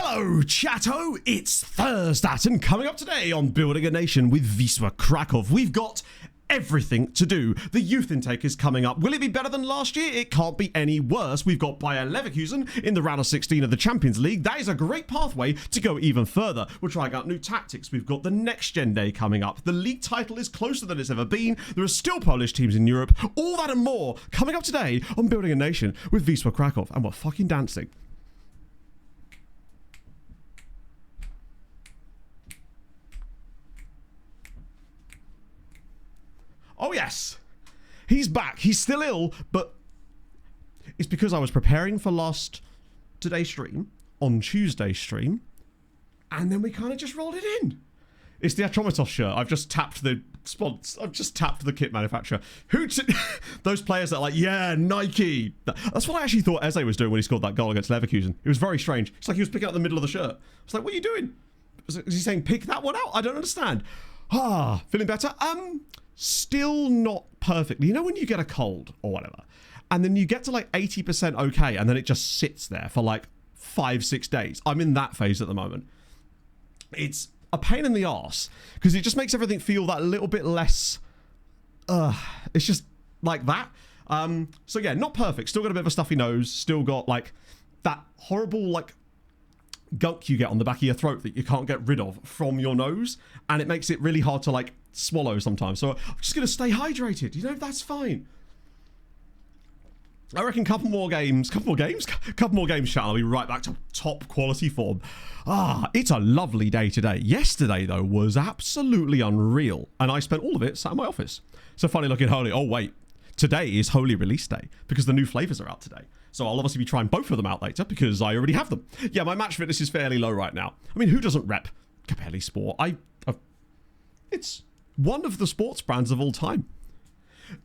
Hello, chatto! It's Thursday, and coming up today on Building a Nation with Wisła Kraków, we've got everything to do. The youth intake is coming up. Will it be better than last year? It can't be any worse. We've got Bayer Leverkusen in the round of 16 of the Champions League. That is a great pathway to go even further. We're trying out new tactics. We've got the Next Gen Day coming up. The league title is closer than it's ever been. There are still Polish teams in Europe. All that and more coming up today on Building a Nation with Wisła Kraków. And we're fucking dancing. Oh yes, he's back. He's still ill, but it's because I was preparing for today's stream, on Tuesday's stream, and then we kind of just rolled it in. It's the Atromitos shirt. I've just tapped the sponsor. I've just tapped the kit manufacturer. Those players that are like, yeah, Nike. That's what I actually thought Eze was doing when he scored that goal against Leverkusen. It was very strange. It's like he was picking up the middle of the shirt. It's like, what are you doing? Is he saying pick that one out? I don't understand. Feeling better? Still not perfectly. You know when you get a cold or whatever, and then you get to like 80% okay, and then it just sits there for like 5-6 days. I'm in that phase at the moment. It's a pain in the arse because it just makes everything feel that little bit less. It's just like that. So yeah, not perfect. Still got a bit of a stuffy nose. Still got like that horrible like gunk you get on the back of your throat that you can't get rid of from your nose, and it makes it really hard to like swallow sometimes. So I'm just gonna stay hydrated, you know. That's fine. I reckon couple more games chat, I'll be right back to top quality form. It's a lovely day today. Yesterday though was absolutely unreal, and I spent all of it sat in my office. So funny looking holy. Oh wait, today is Holy Release Day because the new flavors are out today. So I'll obviously be trying both of them out later because I already have them. Yeah, my match fitness is fairly low right now. I mean, who doesn't rep Capelli Sport? It's one of the sports brands of all time.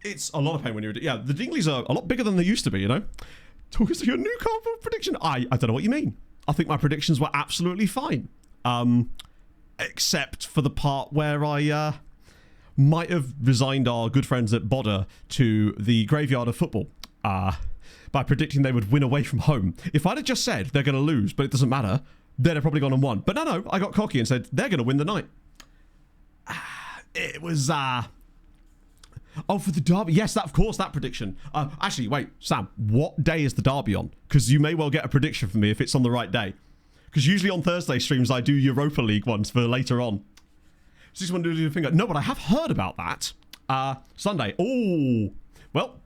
It's a lot of pain when you're... Yeah, the Dingleys are a lot bigger than they used to be, you know? Talk us to your new card prediction. I don't know what you mean. I think my predictions were absolutely fine. Except for the part where I might have resigned our good friends at Bodder to the graveyard of football. By predicting they would win away from home. If I'd have just said they're going to lose, but it doesn't matter, they'd have probably gone and won. But no, I got cocky and said they're going to win the night. It was, for the derby. Yes, that prediction. Actually, wait, Sam, what day is the derby on? Because you may well get a prediction from me if it's on the right day. Because usually on Thursday streams, I do Europa League ones for later on. So just want to do the finger. No, but I have heard about that. Sunday. Oh, well.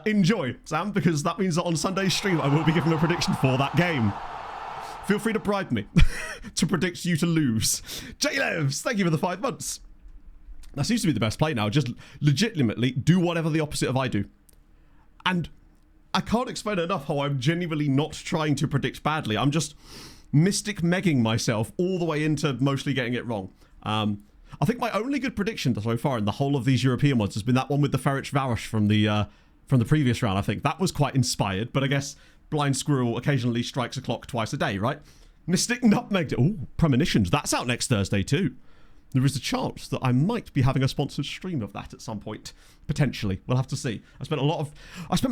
Enjoy, Sam, because that means that on Sunday's stream I will be giving a prediction for that game. Feel free to bribe me to predict you to lose. J-Levs, thank you for the 5 months. That seems to be the best play now. Just legitimately do whatever the opposite of I do. And I can't explain enough how I'm genuinely not trying to predict badly. I'm just Mystic Megging myself all the way into mostly getting it wrong. I think my only good prediction so far in the whole of these European ones has been that one with the Ferenc Varos from the previous round. I think that was quite inspired, but I guess Blind Squirrel occasionally strikes a clock twice a day, right? Mystic Nutmegged. Oh, Premonitions. That's out next Thursday too. There is a chance that I might be having a sponsored stream of that at some point. Potentially. We'll have to see. I spent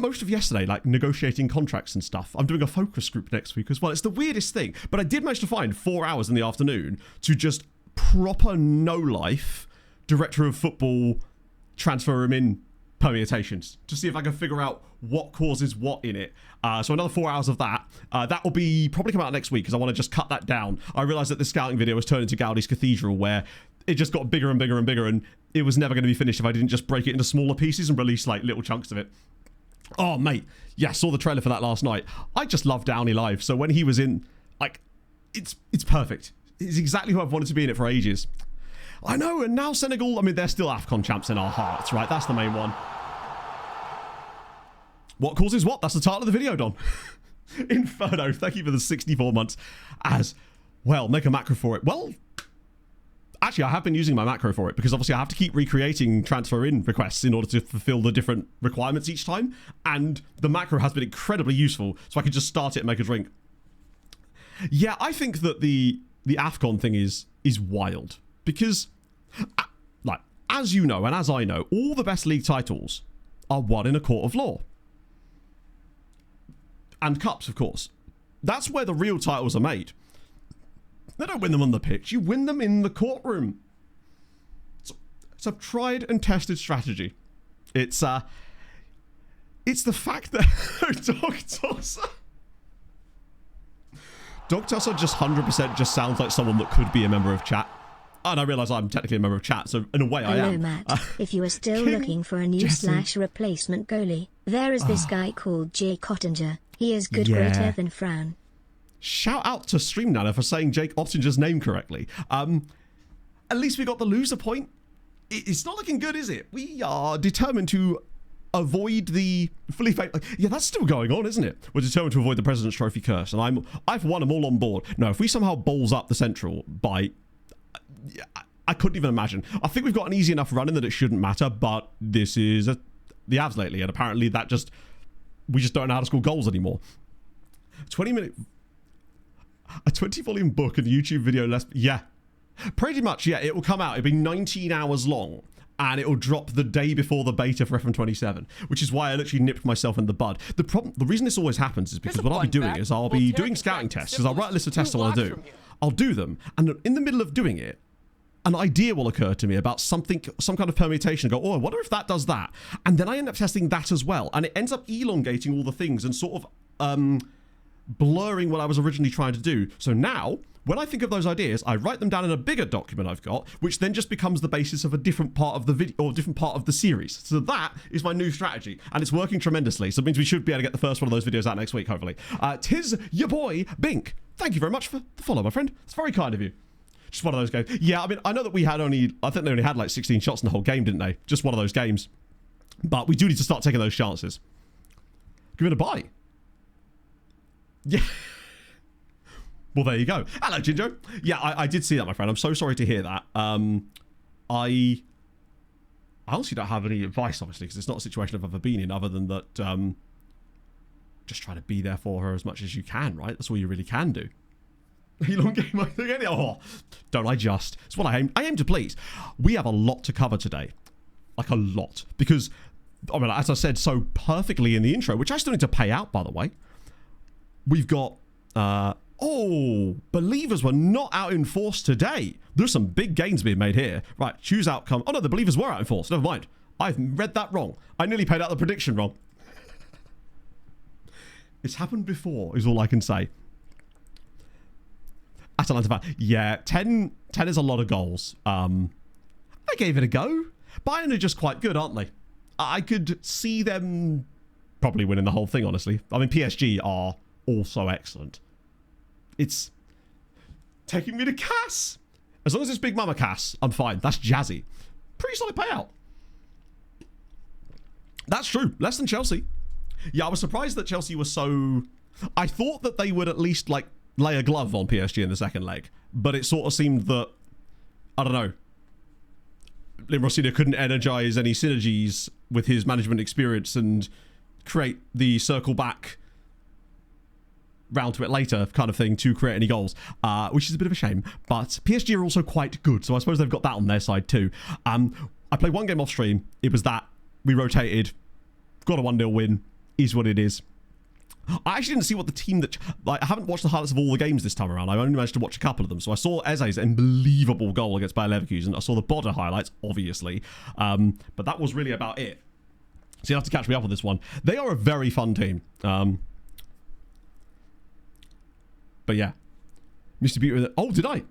most of yesterday like negotiating contracts and stuff. I'm doing a focus group next week as well. It's the weirdest thing, but I did manage to find 4 hours in the afternoon to just proper no-life director of football transfer him in permutations to see if I can figure out what causes what in it. So another 4 hours of that. That will be probably come out next week because I want to just cut that down. I realised that this scouting video was turned into Gaudi's Cathedral where it just got bigger and bigger and bigger, and it was never going to be finished if I didn't just break it into smaller pieces and release like little chunks of it. Oh mate, yeah, I saw the trailer for that last night. I just love Downey live, so when he was in, like, it's perfect. It's exactly who I've wanted to be in it for ages. I know, and now Senegal, I mean, they're still AFCON champs in our hearts, right? That's the main one. What causes what? That's the title of the video, Don. Inferno, thank you for the 64 months as well. Make a macro for it. Well, actually, I have been using my macro for it because obviously I have to keep recreating transfer in requests in order to fulfill the different requirements each time. And the macro has been incredibly useful, so I can just start it and make a drink. Yeah, I think that the AFCON thing is wild because, like, as you know and as I know, all the best league titles are won in a court of law. And cups, of course. That's where the real titles are made. They don't win them on the pitch. You win them in the courtroom. It's a tried and tested strategy. It's the fact that Dog Tosser just 100% just sounds like someone that could be a member of chat. And I realise I'm technically a member of chat, so in a way I am. Hello, Matt. If you are still looking for a new /replacement goalie, there is this guy called Jay Cottinger. He is good, greater than Fran. Shout out to Stream Nana for saying Jake Ottinger's name correctly. At least we got the loser point. It's not looking good, is it? We are determined to avoid the fully fake. Yeah, that's still going on, isn't it? We're determined to avoid the President's Trophy curse, and I've won them all on board. No, if we somehow balls up the Central by, I couldn't even imagine. I think we've got an easy enough run in that it shouldn't matter, but this is the Avs lately, and apparently we just don't know how to score goals anymore. 20-minute, a 20-volume book and YouTube video less. Yeah, pretty much. Yeah, it will come out. It'll be 19 hours long, and it will drop the day before the beta for FM27, which is why I literally nipped myself in the bud. The reason this always happens is because what I'll be doing is I'll be doing scouting tests, because I'll write a list of tests I want to do. I'll do them, and in the middle of doing it, an idea will occur to me about some kind of permutation. Go, oh, I wonder if that does that. And then I end up testing that as well. And it ends up elongating all the things and sort of blurring what I was originally trying to do. So now, when I think of those ideas, I write them down in a bigger document I've got, which then just becomes the basis of a different part of the video or a different part of the series. So that is my new strategy, and it's working tremendously. So it means we should be able to get the first one of those videos out next week, hopefully. Tis your boy, Bink. Thank you very much for the follow, my friend. It's very kind of you. Just one of those games. Yeah, I mean, I know that I think they only had like 16 shots in the whole game, didn't they? Just one of those games. But we do need to start taking those chances. Give it a bye. Yeah. Well, there you go. Hello, Jinjo. Yeah, I did see that, my friend. I'm so sorry to hear that. I honestly don't have any advice, obviously, because it's not a situation I've ever been in, other than that just try to be there for her as much as you can, right? That's all you really can do. Elongate my thing. Oh, don't I just? It's what I aim to please. We have a lot to cover today. Like a lot. Because, I mean, as I said so perfectly in the intro, which I still need to pay out, by the way, we've got... Believers were not out in force today. There's some big gains being made here. Right, choose outcome. Oh no, the Believers were out in force. Never mind. I've read that wrong. I nearly paid out the prediction wrong. It's happened before, is all I can say. Atalanta fan. Yeah, 10 is a lot of goals. I gave it a go. Bayern are just quite good, aren't they? I could see them probably winning the whole thing, honestly. I mean, PSG are also excellent. It's taking me to Cass. As long as it's Big Mama Cass, I'm fine. That's jazzy. Pretty solid payout. That's true. Less than Chelsea. Yeah, I was surprised that Chelsea was so... I thought that they would at least, like, lay a glove on PSG in the second leg. But it sort of seemed that... I don't know. Limrosina couldn't energize any synergies with his management experience and create the circle back... round to it later kind of thing to create any goals, which is a bit of a shame. But PSG are also quite good, so I suppose they've got that on their side too. I played one game off stream. It was that. We rotated. Got a 1-0 win. Is what it is. I actually didn't see what the team that... I haven't watched the highlights of all the games this time around. I only managed to watch a couple of them. So I saw Eze's unbelievable goal against Bayer Leverkusen. I saw the Bodder highlights, obviously. But that was really about it. So you'll have to catch me up on this one. They are a very fun team. But yeah, Mr. Beauty. Oh, did I?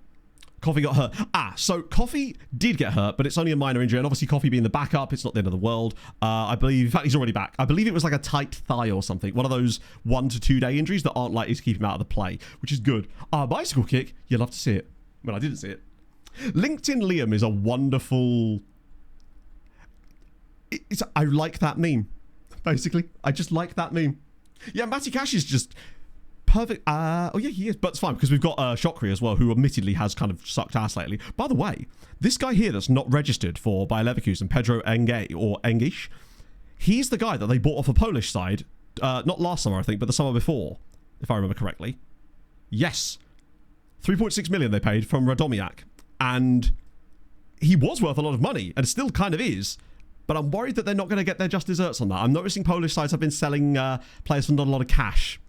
Coffee got hurt. So Coffee did get hurt, but it's only a minor injury. And obviously Coffee being the backup, it's not the end of the world. I believe, in fact, he's already back. I believe it was like a tight thigh or something. One of those 1 to 2 day injuries that aren't likely to keep him out of the play, which is good. Bicycle kick. You'll love to see it. Well, I didn't see it. LinkedIn Liam is a wonderful... I like that meme, basically. I just like that meme. Yeah, Matty Cash is just... perfect. Oh yeah, he is, but it's fine because we've got Shokri as well, who admittedly has kind of sucked ass lately. By the way, this guy here that's not registered for Bayer Leverkusen, Pedro Engish, he's the guy that they bought off a Polish side, not last summer I think, but the summer before, if I remember correctly. Yes, 3.6 million they paid from Radomiak, and he was worth a lot of money, and still kind of is. But I'm worried that they're not going to get their just desserts on that. I'm noticing Polish sides have been selling players for not a lot of cash.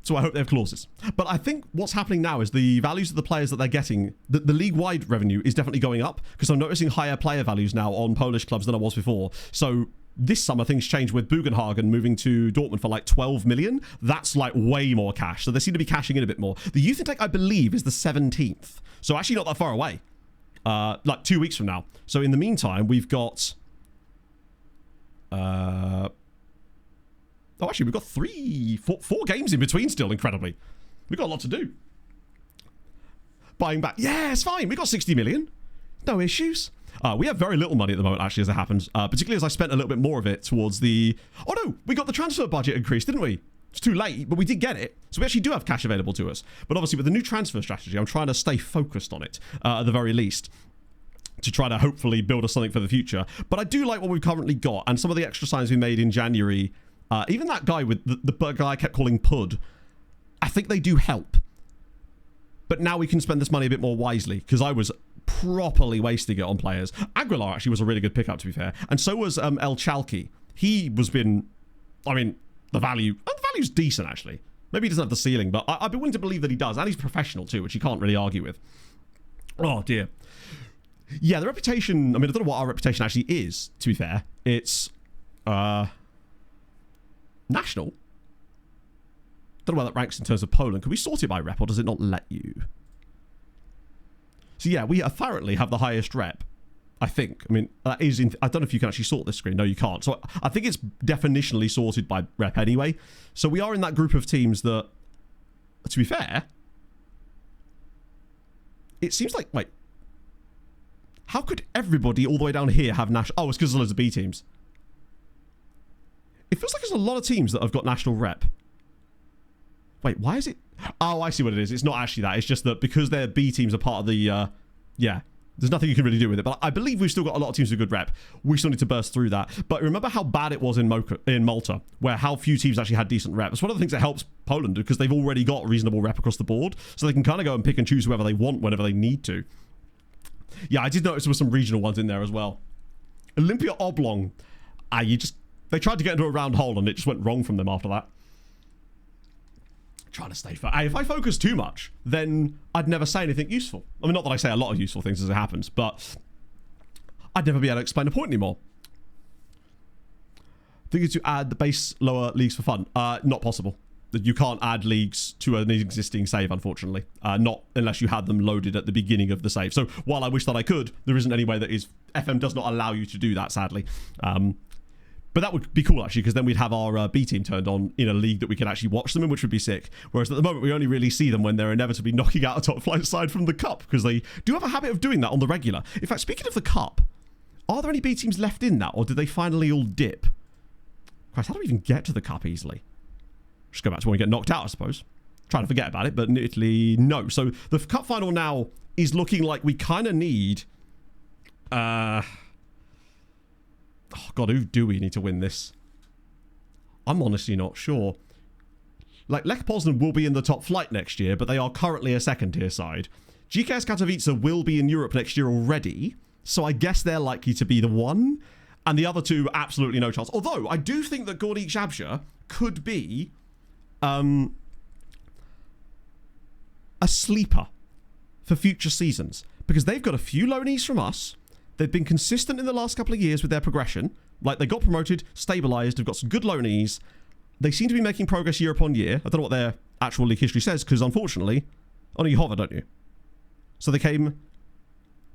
So I hope they have clauses. But I think what's happening now is the values of the players that they're getting, the league-wide revenue is definitely going up, because I'm noticing higher player values now on Polish clubs than I was before. So this summer things changed with Bugenhagen moving to Dortmund for like 12 million. That's like way more cash. So they seem to be cashing in a bit more. The youth intake, I believe, is the 17th. So actually not that far away. Like 2 weeks from now. So in the meantime, we've got... Oh, actually, we've got four games in between still, incredibly. We've got a lot to do. Buying back. Yeah, it's fine. We've got 60 million. No issues. We have very little money at the moment, actually, as it happens. Particularly as I spent a little bit more of it towards the... Oh, no. We got the transfer budget increase, didn't we? It's too late, but we did get it. So we actually do have cash available to us. But obviously, with the new transfer strategy, I'm trying to stay focused on it, at the very least, to try to hopefully build us something for the future. But I do like what we've currently got, and some of the extra signs we made in January... even that guy with the guy I kept calling Pud, I think they do help. But now we can spend this money a bit more wisely, because I was properly wasting it on players. Aguilar actually was a really good pickup, to be fair. And so was El Chalky. He was been... I mean, the value's decent, actually. Maybe he doesn't have the ceiling, but I'd be willing to believe that he does. And he's professional, too, which you can't really argue with. Oh, dear. Yeah, the reputation... I mean, I don't know what our reputation actually is, to be fair. It's... national. Don't know where that ranks in terms of Poland. Can we sort it by rep, or does it not let you? So yeah, we apparently have the highest rep, I think. I mean, that is in... I don't know if you can actually sort this screen. No, you can't. So I think it's definitionally sorted by rep anyway. So we are in that group of teams that, to be fair, it seems like... Wait. How could everybody all the way down here have national... Oh, it's because there's loads of B teams. It feels like there's a lot of teams that have got national rep. Wait, why is it... Oh, I see what it is. It's not actually that. It's just that because their B teams are part of the... yeah, there's nothing you can really do with it. But I believe we've still got a lot of teams with good rep. We still need to burst through that. But remember how bad it was in Malta, where how few teams actually had decent rep. It's one of the things that helps Poland, because they've already got reasonable rep across the board. So they can kind of go and pick and choose whoever they want whenever they need to. Yeah, I did notice there were some regional ones in there as well. Olympia Oblong. They tried to get into a round hole and it just went wrong from them after that. Trying to stay focused. If I focus too much, then I'd never say anything useful. I mean, not that I say a lot of useful things as it happens, but I'd never be able to explain a point anymore. Think to add the base lower leagues for fun. Not possible. You can't add leagues to an existing save, unfortunately. Not unless you had them loaded at the beginning of the save. So while I wish that I could, there isn't any way that is... FM does not allow you to do that, sadly. But that would be cool, actually, because then we'd have our B team turned on in a league that we could actually watch them in, which would be sick. Whereas at the moment, we only really see them when they're inevitably knocking out a top flight side from the cup, because they do have a habit of doing that on the regular. In fact, speaking of the cup, are there any B teams left in that, or did they finally all dip? Christ, how do we even get to the cup easily? Just go back to when we get knocked out, I suppose. Trying to forget about it, but Italy, no. So the cup final now is looking like we kind of need... Oh, God, who do we need to win this? I'm honestly not sure. Like, Lech Poznan will be in the top flight next year, but they are currently a second-tier side. GKS Katowice will be in Europe next year already, so I guess they're likely to be the one. And the other two, absolutely no chance. Although, I do think that Górnik Zabrze could be a sleeper for future seasons, because they've got a few loanees from us. They've been consistent in the last couple of years with their progression. Like, they got promoted, stabilised, have got some good loanees. They seem to be making progress year upon year. I don't know what their actual league history says, because unfortunately, only you hover, don't you? So they came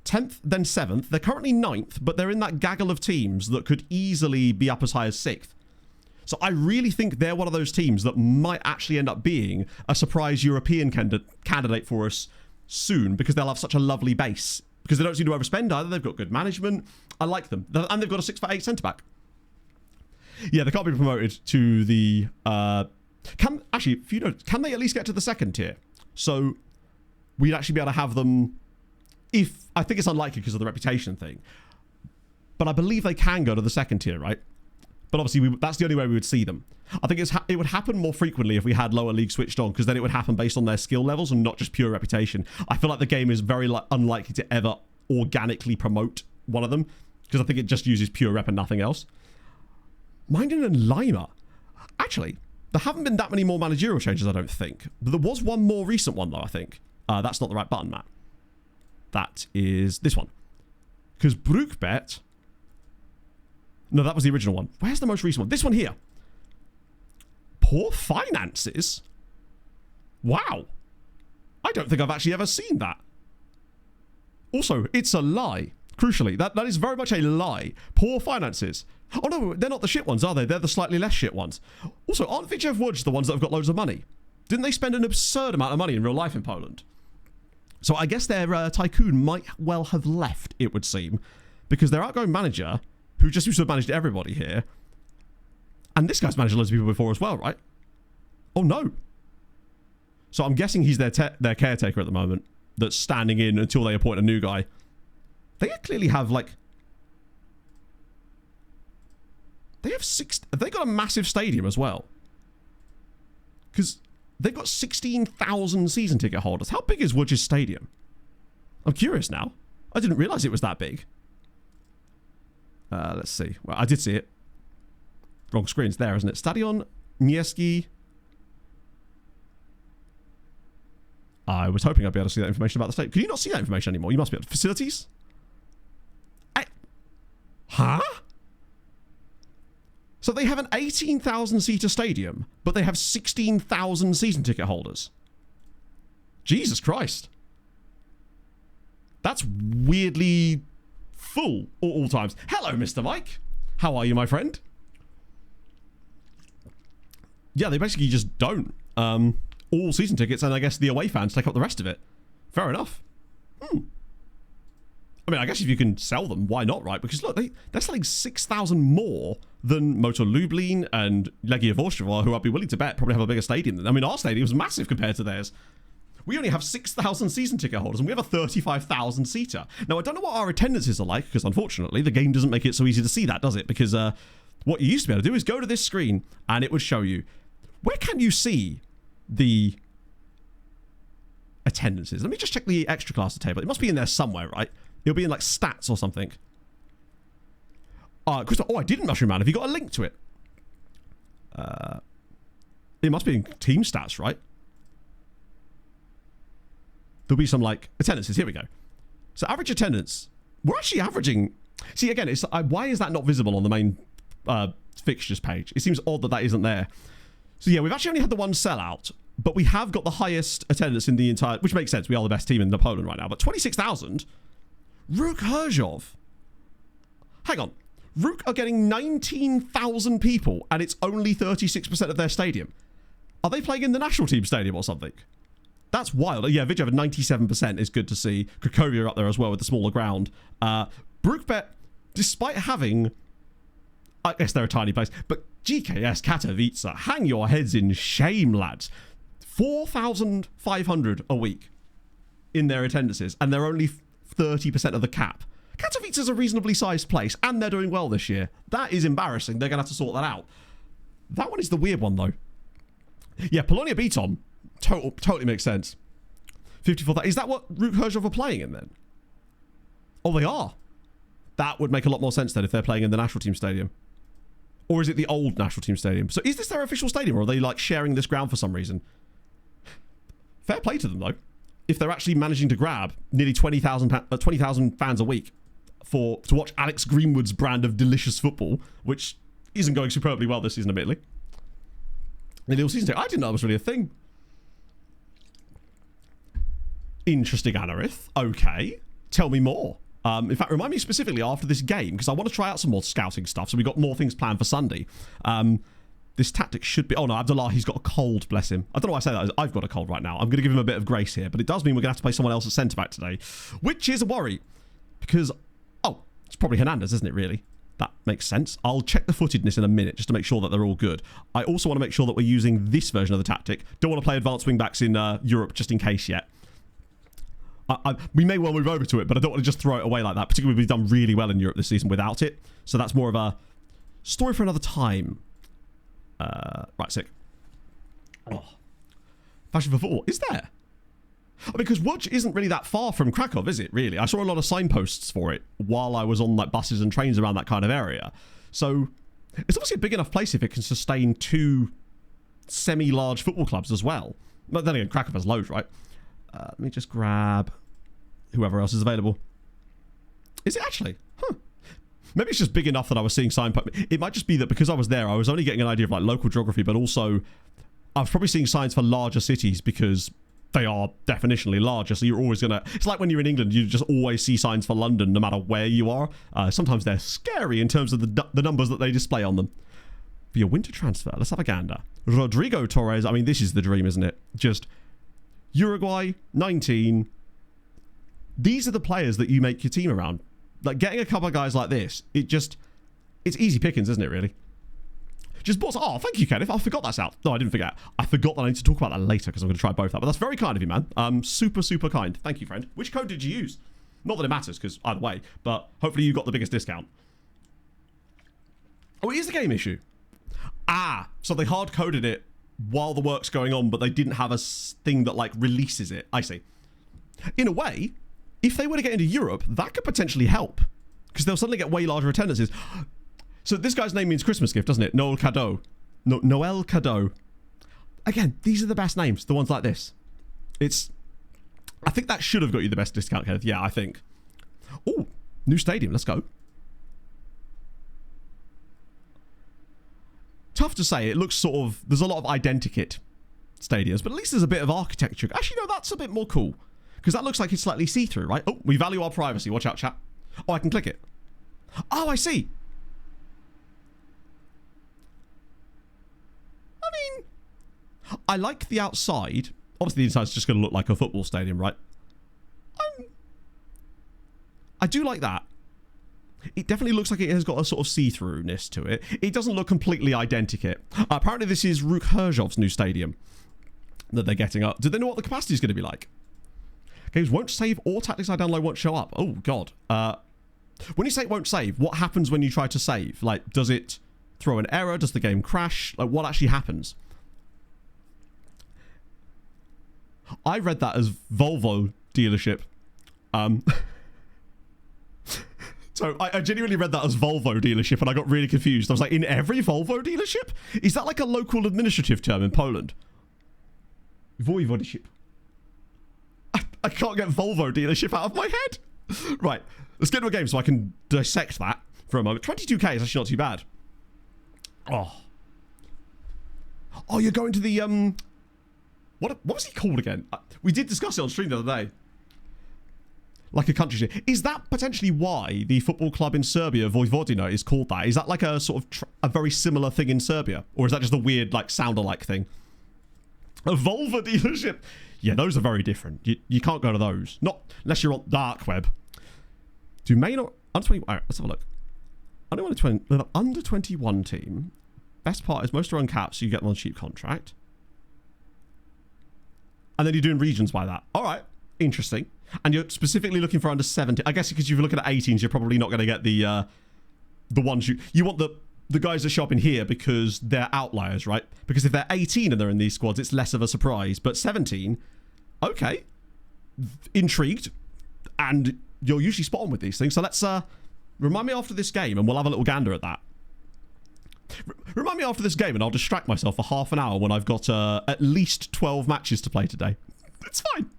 10th, then 7th. They're currently 9th, but they're in that gaggle of teams that could easily be up as high as 6th. So I really think they're one of those teams that might actually end up being a surprise European candidate for us soon, because they'll have such a lovely base. Because they don't seem to overspend either. They've got good management. I like them. And they've got a 6'8" centre-back. Yeah, they can't be promoted to the... Can they at least get to the second tier? So we'd actually be able to have them... I think it's unlikely because of the reputation thing. But I believe they can go to the second tier, right? But obviously, that's the only way we would see them. I think it would happen more frequently if we had lower league switched on, because then it would happen based on their skill levels and not just pure reputation. I feel like the game is very unlikely to ever organically promote one of them, because I think it just uses pure rep and nothing else. Minden and Lima. Actually, There haven't been that many more managerial changes, I don't think. But there was one more recent one, though, I think. That's not the right button, Matt. That is this one. Because Brookbet... No, that was the original one. Where's the most recent one? This one here. Poor finances? Wow. I don't think I've actually ever seen that. Also, it's a lie. Crucially, that is very much a lie. Poor finances. Oh no, they're not the shit ones, are they? They're the slightly less shit ones. Also, aren't Vidjev Łódź the ones that have got loads of money? Didn't they spend an absurd amount of money in real life in Poland? So I guess their tycoon might well have left, it would seem, because their outgoing manager, who just seems to have managed everybody here, and this guy's managed loads of people before as well, right? Oh no. So I'm guessing he's their caretaker at the moment, that's standing in until they appoint a new guy. They clearly have like... Have they got a massive stadium as well? Because they've got 16,000 season ticket holders. How big is Łódź's stadium? I'm curious now. I didn't realise it was that big. Let's see. Well, I did see it. Wrong screen's there, isn't it? Stadion Miejski. I was hoping I'd be able to see that information about the stadium. Can you not see that information anymore? You must be able to. Facilities? Huh? So they have an 18,000 seater stadium, but they have 16,000 season ticket holders. Jesus Christ. That's weirdly full at all times. Hello, Mr. Mike. How are you, my friend? Yeah, they basically just don't. All season tickets, and I guess the away fans take up the rest of it. Fair enough. I mean, I guess if you can sell them, why not, right? Because look, they're selling 6,000 more than Motor Lublin and Legia Warszawa, who I'd be willing to bet probably have a bigger stadium than. I mean, our stadium's massive compared to theirs. We only have 6,000 season ticket holders, and we have a 35,000 seater. Now, I don't know what our attendances are like, because unfortunately, the game doesn't make it so easy to see that, does it? Because what you used to be able to do is go to this screen, and it would show you. Where can you see the attendances? Let me just check the extra class table. It must be in there somewhere, right? It'll be in like stats or something. Crystal, I didn't, Mushroom Man. Have you got a link to it? It must be in team stats, right? There'll be some like attendances. Here we go. So average attendance. We're actually averaging. See, again, it's why is that not visible on the main fixtures page? It seems odd that that isn't there. So yeah, we've actually only had the one sellout, but we have got the highest attendance in the entire, which makes sense. We are the best team in Poland right now. But 26,000. Rook Herzhov. Hang on. Rook are getting 19,000 people, and it's only 36% of their stadium. Are they playing in the national team stadium or something? That's wild. Yeah, Vidjev at 97% is good to see. Cracovia up there as well with the smaller ground. Brookbet, despite having... I guess they're a tiny place, but GKS Katowice, hang your heads in shame, lads. 4,500 a week in their attendances, and they're only 30% of the cap. Katowice is a reasonably sized place, and they're doing well this year. That is embarrassing. They're going to have to sort that out. That one is the weird one, though. Yeah, Polonia Beaton. Totally makes sense. 54,000. Is that what Rook Herzhov are playing in, then? Oh, they are. That would make a lot more sense, then, if they're playing in the national team stadium. Or is it the old national team stadium? So is this their official stadium, or are they, like, sharing this ground for some reason? Fair play to them, though. If they're actually managing to grab nearly 20,000 fans a week to watch Alex Greenwood's brand of delicious football, which isn't going superbly well this season, admittedly. The little season ticket. I didn't know that was really a thing. Interesting, Anarith. Okay. Tell me more. In fact, remind me specifically after this game, because I want to try out some more scouting stuff, so we've got more things planned for Sunday. This tactic should be... Oh, no, Abdullah, he's got a cold, bless him. I don't know why I say that. I've got a cold right now. I'm going to give him a bit of grace here, but it does mean we're going to have to play someone else at centre-back today, which is a worry, because... Oh, it's probably Hernandez, isn't it, really? That makes sense. I'll check the footedness in a minute just to make sure that they're all good. I also want to make sure that we're using this version of the tactic. Don't want to play advanced wing-backs in Europe just in case yet. We may well move over to it, but I don't want to just throw it away like that, particularly we've done really well in Europe this season without it. So that's more of a story for another time. Right, sick. Oh. Fashion for football. Is there? Because Łódź isn't really that far from Krakow, is it, really? I saw a lot of signposts for it while I was on like buses and trains around that kind of area. So it's obviously a big enough place if it can sustain two semi-large football clubs as well. But then again, Krakow has loads, right? Let me just grab whoever else is available. Is it actually? Huh. Maybe it's just big enough that I was seeing signposts. It might just be that because I was there, I was only getting an idea of like local geography, but also I was probably seeing signs for larger cities because they are definitionally larger. So you're always gonna. It's like when you're in England, you just always see signs for London, no matter where you are. Sometimes they're scary in terms of the numbers that they display on them. For your winter transfer, let's have a gander. Rodrigo Torres. I mean, this is the dream, isn't it? Just Uruguay, 19. These are the players that you make your team around. Like, getting a couple of guys like this, it's easy pickings, isn't it, really? Just bought... Oh, thank you, Kenneth. I forgot that's out. No, I didn't forget. I forgot that I need to talk about that later because I'm going to try both out. But that's very kind of you, man. Super, super kind. Thank you, friend. Which code did you use? Not that it matters, because either way, but hopefully you got the biggest discount. Oh, it is the game issue. Ah, so they hard-coded it while the work's going on, but they didn't have a thing that, like, releases it. I see. In a way, if they were to get into Europe, that could potentially help, because they'll suddenly get way larger attendances. So this guy's name means Christmas gift, doesn't it? Noel Cadeau. Noel Cadeau. Again, these are the best names, the ones like this. I think that should have got you the best discount, Kenneth. Yeah, I think. Oh, new stadium. Let's go. Tough to say. It looks sort of... There's a lot of identikit stadiums, but at least there's a bit of architecture. Actually, no, that's a bit more cool. Because that looks like it's slightly see-through, right? Oh, we value our privacy. Watch out, chat. Oh, I can click it. Oh, I see. I mean, I like the outside. Obviously, the inside's just going to look like a football stadium, right? I do like that. It definitely looks like it has got a sort of see-throughness to it. It doesn't look completely identikit. Apparently, this is Ruk Herzhov's new stadium that they're getting up. Do they know what the capacity is going to be like? Games won't save or tactics I download won't show up. Oh, God. When you say it won't save, what happens when you try to save? Like, does it throw an error? Does the game crash? Like, what actually happens? I read that as Volvo dealership. So I genuinely read that as Volvo dealership and I got really confused. I was like, in every Volvo dealership? Is that like a local administrative term in Poland? Voivodeship. I can't get Volvo dealership out of my head. Right, let's get to a game so I can dissect that for a moment. 22k is actually not too bad. Oh, you're going to the, what was he called again? We did discuss it on stream the other day. Like a country ship. Is that potentially why the football club in Serbia, Vojvodina, is called that? Is that like a sort of a very similar thing in Serbia? Or is that just a weird, like, sounder-like thing? A Volvo dealership. Yeah, those are very different. You can't go to those. Not unless you're on dark web. Do main or under 20? All right, let's have a look. Under 21 team. Best part is most are uncapped, so you get them on cheap contract. And then you're doing regions by that. All right, interesting. And you're specifically looking for under 70. I guess because if you're looking at 18s, you're probably not going to get the ones you want the guys that show up in here because they're outliers, right? Because if they're 18 and they're in these squads, it's less of a surprise. But 17, okay, intrigued, and you're usually spot on with these things. So let's remind me after this game, and we'll have a little gander at that. Remind me after this game, and I'll distract myself for half an hour when I've got at least 12 matches to play today. It's fine.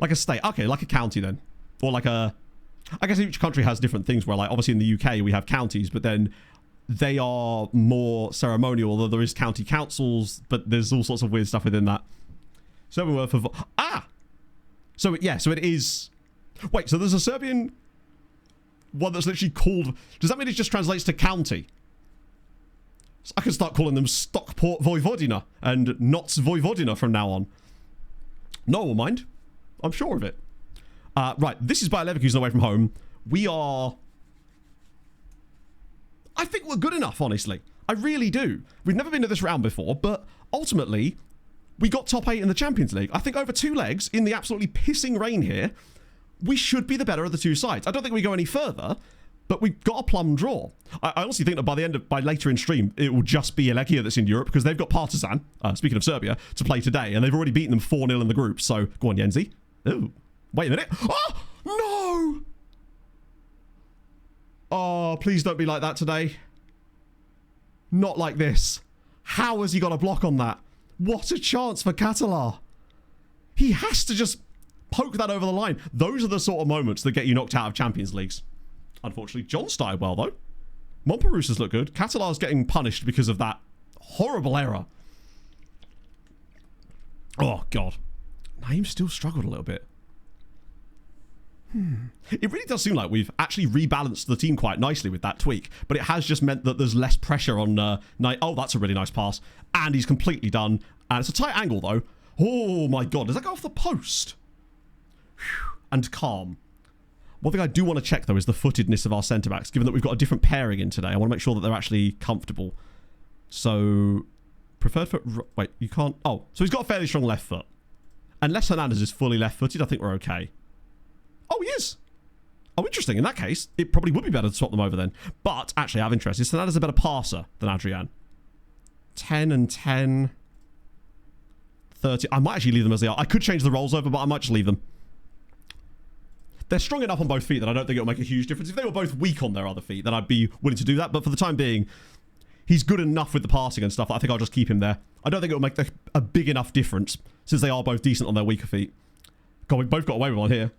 Like a state, okay, like a county then, or like a. I guess each country has different things where, like, obviously in the UK we have counties, but then they are more ceremonial, although there is county councils, but there's all sorts of weird stuff within that. Serbian word for... So, yeah, so it is... Wait, so there's a Serbian one that's literally called... Does that mean it just translates to county? So I can start calling them Stockport Vojvodina and Notts Vojvodina from now on. No one will mind. I'm sure of it. Right, this is Bayer Leverkusen away from home. We are... I think we're good enough, honestly. I really do. We've never been to this round before, but ultimately, we got top 8 in the Champions League. I think over 2 legs, in the absolutely pissing rain here, we should be the better of the 2 sides. I don't think we go any further, but we've got a plum draw. I honestly think that by later in stream, it will just be Legia that's in Europe, because they've got Partizan, speaking of Serbia, to play today, and they've already beaten them 4-0 in the group, so go on, Yenzi. Ooh. Wait a minute. Oh, no! Oh, please don't be like that today. Not like this. How has he got a block on that? What a chance for Catalar. He has to just poke that over the line. Those are the sort of moments that get you knocked out of Champions Leagues. Unfortunately, John started well, though. Montparousa's look good. Catalar's getting punished because of that horrible error. Oh, God. Naeem still struggled a little bit. It really does seem like we've actually rebalanced the team quite nicely with that tweak, but it has just meant that there's less pressure on Naeem. Oh, that's a really nice pass. And he's completely done. And it's a tight angle, though. Oh, my God. Does that go off the post? Whew. And calm. One thing I do want to check, though, is the footedness of our centre-backs, given that we've got a different pairing in today. I want to make sure that they're actually comfortable. So, preferred foot... Wait, you can't... Oh, so he's got a fairly strong left foot. Unless Hernandez is fully left-footed, I think we're okay. Oh, he is. Oh, interesting. In that case, it probably would be better to swap them over then. But, actually, I have interest. Is Hernandez a better passer than Adrian? 10 and 10... 30... I might actually leave them as they are. I could change the roles over, but I might just leave them. They're strong enough on both feet that I don't think it'll make a huge difference. If they were both weak on their other feet, then I'd be willing to do that. But for the time being, he's good enough with the passing and stuff. I think I'll just keep him there. I don't think it'll make a big enough difference since they are both decent on their weaker feet. God, we both got away with one here.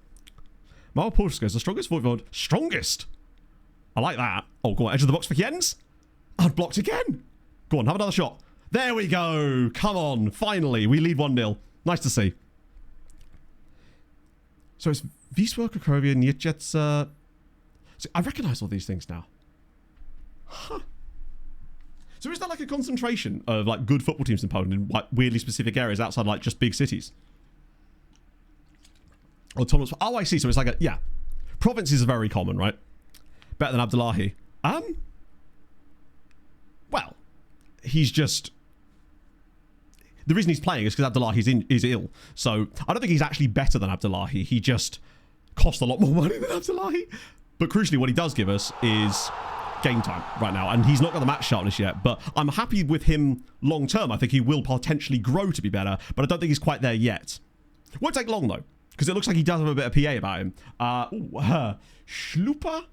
Mauro Polska is the strongest forward. Strongest? I like that. Oh, go on. Edge of the box for Jens. I've blocked again. Go on, have another shot. There we go. Come on. Finally, we lead 1-0. Nice to see. So it's Wisła Kraków, Nieciec. So I recognise all these things now. Huh. So is that like a concentration of like good football teams in Poland in like weirdly specific areas outside like just big cities? Autonomous. Oh, I see. So it's like a yeah. Provinces are very common, right? Better than Abdullahi. Well, he's just. The reason he's playing is because Abdullahi is ill. So I don't think he's actually better than Abdullahi. He just costs a lot more money than Abdullahi. But crucially, what he does give us is game time right now. And he's not got the match sharpness yet. But I'm happy with him long term. I think he will potentially grow to be better. But I don't think he's quite there yet. Won't take long, though. Because it looks like he does have a bit of PA about him. Schlupa?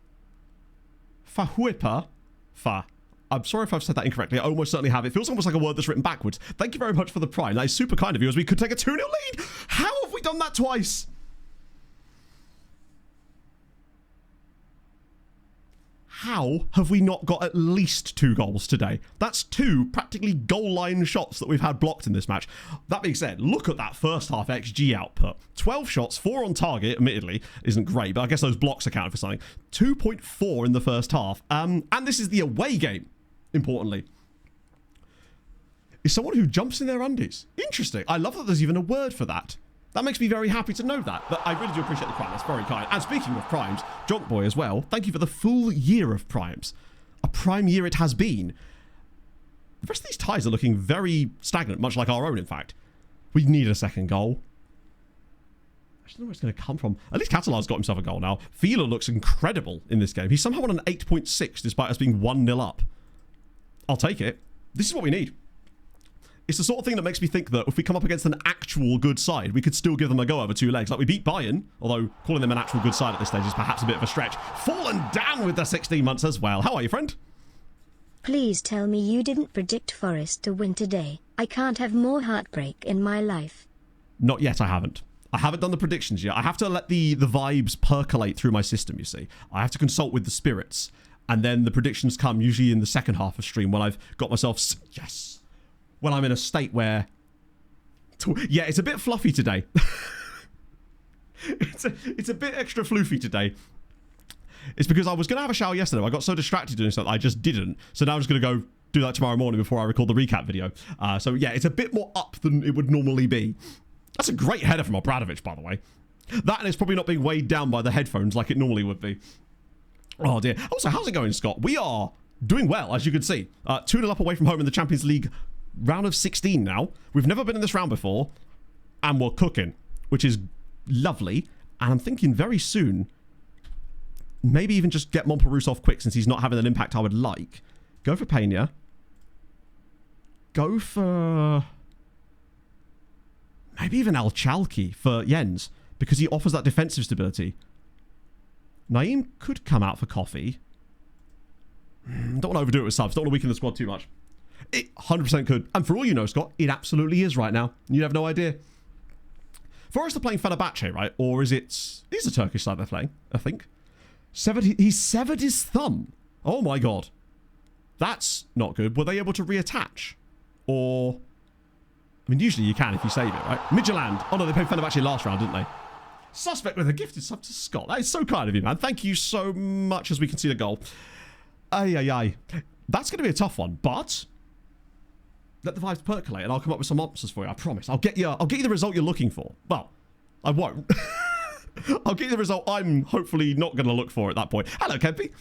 Fahuipa? Fa. I'm sorry if I've said that incorrectly. I almost certainly have. It feels almost like a word that's written backwards. Thank you very much for the prime. That is super kind of you, as we could take a 2-0 lead. How have we done that twice? How have we not got at least 2 goals today? That's 2 practically goal line shots that we've had blocked in this match. That being said, look at that first half XG output. 12 shots, 4 on target, admittedly, isn't great, but I guess those blocks accounted for something. 2.4 in the first half. And this is the away game, importantly. Is someone who jumps in their undies. Interesting. I love that there's even a word for that. That makes me very happy to know that. But I really do appreciate the prime. That's very kind. And speaking of primes, Jonk Boy as well, thank you for the full year of primes. A prime year it has been. The rest of these ties are looking very stagnant, much like our own, in fact. We need a second goal. I don't know where it's going to come from. At least Catalar's got himself a goal now. Fila looks incredible in this game. He's somehow on an 8.6 despite us being 1-0 up. I'll take it. This is what we need. It's the sort of thing that makes me think that if we come up against an actual good side, we could still give them a go over 2 legs. Like we beat Bayern, although calling them an actual good side at this stage is perhaps a bit of a stretch. Fallen down with the 16 months as well. How are you, friend? Please tell me you didn't predict Forest to win today. I can't have more heartbreak in my life. Not yet, I haven't. I haven't done the predictions yet. I have to let the vibes percolate through my system, you see. I have to consult with the spirits. And then the predictions come usually in the second half of stream when I've got myself... Yes! When I'm in a state where... Yeah, it's a bit fluffy today. It's a bit extra floofy today. It's because I was going to have a shower yesterday. I got so distracted doing stuff that I just didn't. So now I'm just going to go do that tomorrow morning before I record the recap video. So yeah, it's a bit more up than it would normally be. That's a great header from Obradovic, by the way. That and it's probably not being weighed down by the headphones like it normally would be. Oh dear. Also, how's it going, Scott? We are doing well, as you can see. 2-0 up away from home in the Champions League round of 16 now. We've never been in this round before, and we're cooking, which is lovely. And I'm thinking very soon, maybe even just get Montparousa off quick since he's not having an impact I would like. Go for Pena. Go for maybe even Al Chalky for Jens, because he offers that defensive stability. Naeem could come out for Coffee. Don't want to overdo it with subs. Don't want to weaken the squad too much. It 100% could. And for all you know, Scott, it absolutely is right now. You have no idea. Forest are playing Fenerbahce, right? Or is it... It is a Turkish side they're playing, I think. He severed his thumb. Oh my god. That's not good. Were they able to reattach? Or... I mean, usually you can if you save it, right? Midtjylland. Oh no, they played Fenerbahce last round, didn't they? Suspect with a gifted sub to Scott. That is so kind of you, man. Thank you so much as we can see the goal. Ay. That's going to be a tough one, but... Let the vibes percolate and I'll come up with some answers for you. I promise. I'll get you the result you're looking for. Well, I won't. I'll get you the result I'm hopefully not going to look for at that point. Hello, Kempy.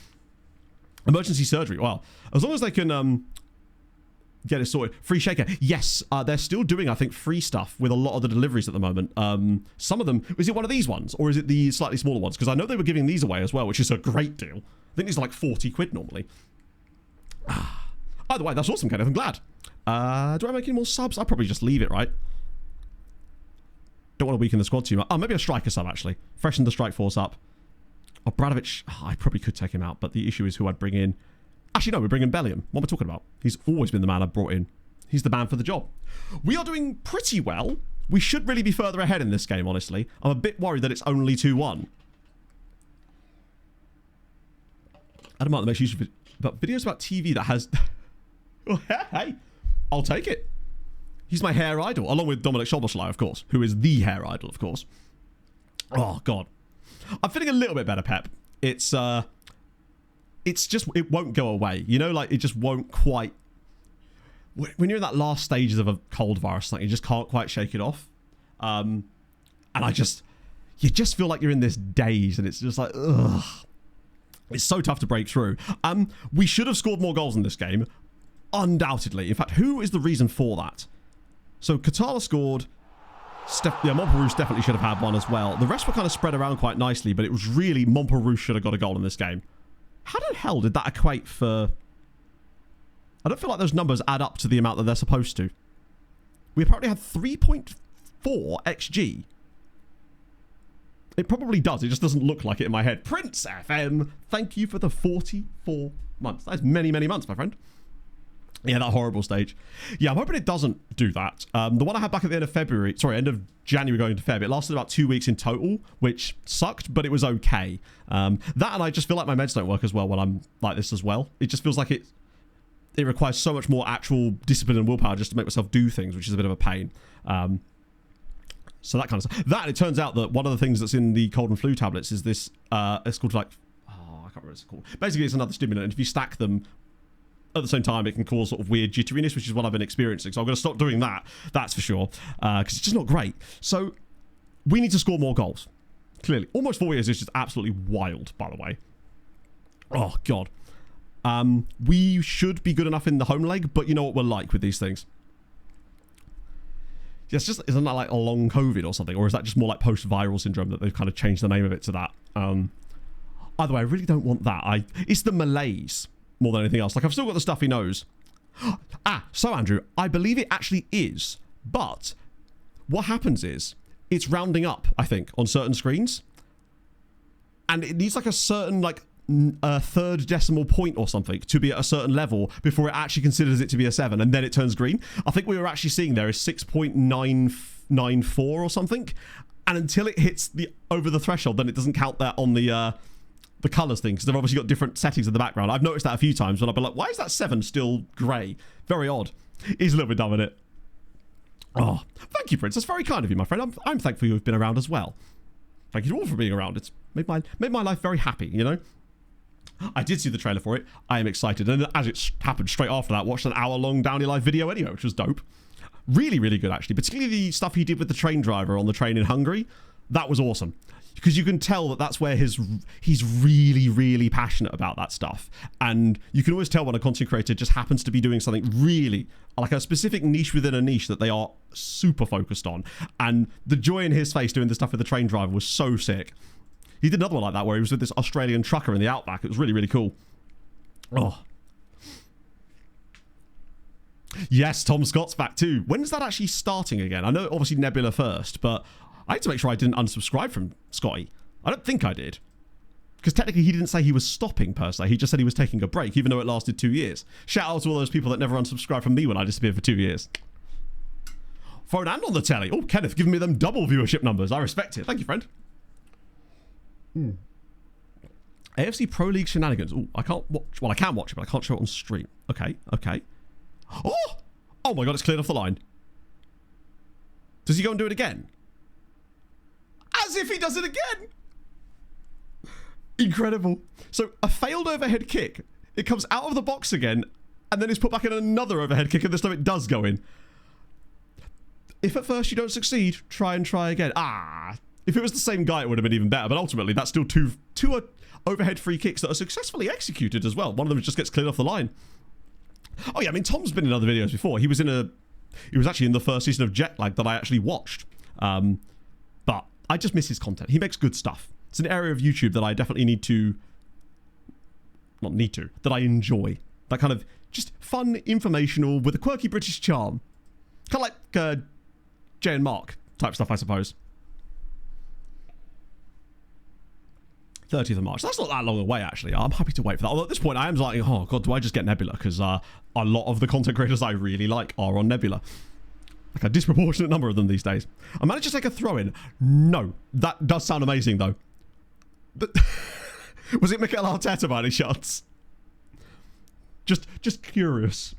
Emergency surgery. Well, as long as they can get it sorted. Free shaker. Yes, they're still doing, I think, free stuff with a lot of the deliveries at the moment. Some of them, is it one of these ones or is it the slightly smaller ones? Because I know they were giving these away as well, which is a great deal. I think these are like 40 quid normally. Either way, that's awesome, Kenneth. I'm glad. Do I make any more subs? I'll probably just leave it, right? Don't want to weaken the squad too much. Oh, maybe a striker sub, actually. Freshen the strike force up. Oh, Bradovic. Oh, I probably could take him out, but the issue is who I'd bring in. Actually, no, we're bringing Bellingham. What am I talking about? He's always been the man I've brought in. He's the man for the job. We are doing pretty well. We should really be further ahead in this game, honestly. I'm a bit worried that it's only 2-1. Adam Martin makes use of videos about TV that has... Oh, hey. I'll take it. He's my hair idol, along with Dominic Szoboszlai, of course, who is the hair idol, of course. Oh, God. I'm feeling a little bit better, Pep. It's just, it won't go away. You know, like, it just won't quite... When you're in that last stages of a cold virus, like, you just can't quite shake it off. And you just feel like you're in this daze, and it's just like, ugh. It's so tough to break through. We should have scored more goals in this game. Undoubtedly. In fact, who is the reason for that? So, Katala scored. Montperouche definitely should have had one as well. The rest were kind of spread around quite nicely, but it was really Montperouche should have got a goal in this game. How the hell did that equate for... I don't feel like those numbers add up to the amount that they're supposed to. We apparently had 3.4 XG. It probably does. It just doesn't look like it in my head. Prince FM, thank you for the 44 months. That is many, many months, my friend. Yeah, that horrible stage. Yeah, I'm hoping it doesn't do that. The one I had back at the end of February, sorry, end of January going into Feb, it lasted about 2 weeks in total, which sucked, but it was okay. That and I just feel like my meds don't work as well when I'm like this as well. It just feels like it requires so much more actual discipline and willpower just to make myself do things, which is a bit of a pain. So that kind of stuff. That, it turns out that one of the things that's in the cold and flu tablets is this, it's called like, I can't remember what it's called. Basically, it's another stimulant, and if you stack them at the same time, it can cause sort of weird jitteriness, which is what I've been experiencing. So I'm going to stop doing that, that's for sure, because it's just not great. So we need to score more goals, clearly. Almost 4 years is just absolutely wild, by the way. Oh, God. We should be good enough in the home leg, but you know what we're like with these things. Yeah, it's just, isn't that like a long COVID or something? Or is that just more like post-viral syndrome that they've kind of changed the name of it to that? Either way, I really don't want that. It's the malaise more than anything else. Like, I've still got the stuffy nose. So Andrew, I believe it actually is. But what happens is it's rounding up, I think, on certain screens. And it needs like a certain, like, a third decimal point or something to be at a certain level before it actually considers it to be a 7, and then it turns green. I think we were actually seeing there is 6.994 or something, and until it hits over the threshold, then it doesn't count that on the colours thing, because they've obviously got different settings in the background. I've noticed that a few times when I've been like, why is that 7 still grey? Very odd. He's a little bit dumb in it. Oh, thank you, Prince. That's very kind of you, my friend. I'm thankful you've been around as well. Thank you all for being around. It's made my life very happy, you know? I did see the trailer for it. I am excited. And as it happened straight after that, watched an hour-long Downey Live video anyway, which was dope. Really, really good, actually. Particularly the stuff he did with the train driver on the train in Hungary. That was awesome. Because you can tell that that's where he's really, really passionate about that stuff. And you can always tell when a content creator just happens to be doing something really, like a specific niche within a niche that they are super focused on. And the joy in his face doing the stuff with the train driver was so sick. He did another one like that where he was with this Australian trucker in the outback. It was really, really cool. Oh. Yes, Tom Scott's back too. When's that actually starting again? I know obviously Nebula first, but I had to make sure I didn't unsubscribe from Scotty. I don't think I did. Because technically he didn't say he was stopping per se. He just said he was taking a break, even though it lasted 2 years. Shout out to all those people that never unsubscribed from me when I disappeared for 2 years. Phone and on the telly. Oh, Kenneth, giving me them double viewership numbers. I respect it. Thank you, friend. AFC Pro League shenanigans. Oh, I can't watch. Well, I can watch it, but I can't show it on stream. Okay, okay. Oh my god, it's cleared off the line. Does he go and do it again? As if he does it again. Incredible. So a failed overhead kick. It comes out of the box again, and then it's put back in another overhead kick, and this time it does go in. If at first you don't succeed, try and try again. If it was the same guy, it would have been even better. But ultimately, that's still two overhead free kicks that are successfully executed as well. One of them just gets cleared off the line. Oh yeah, I mean, Tom's been in other videos before. He was actually in the first season of Jetlag that I actually watched. But I just miss his content. He makes good stuff. It's an area of YouTube that I definitely that I enjoy. That kind of just fun, informational, with a quirky British charm. Kind of like Jay and Mark type stuff, I suppose. 30th of March. That's not that long away, actually. I'm happy to wait for that. Although at this point, I am like, oh god, do I just get Nebula? Because a lot of the content creators I really like are on Nebula. Like a disproportionate number of them these days. I managed to take a throw in. No, that does sound amazing though. But was it Mikel Arteta by any chance? Just curious.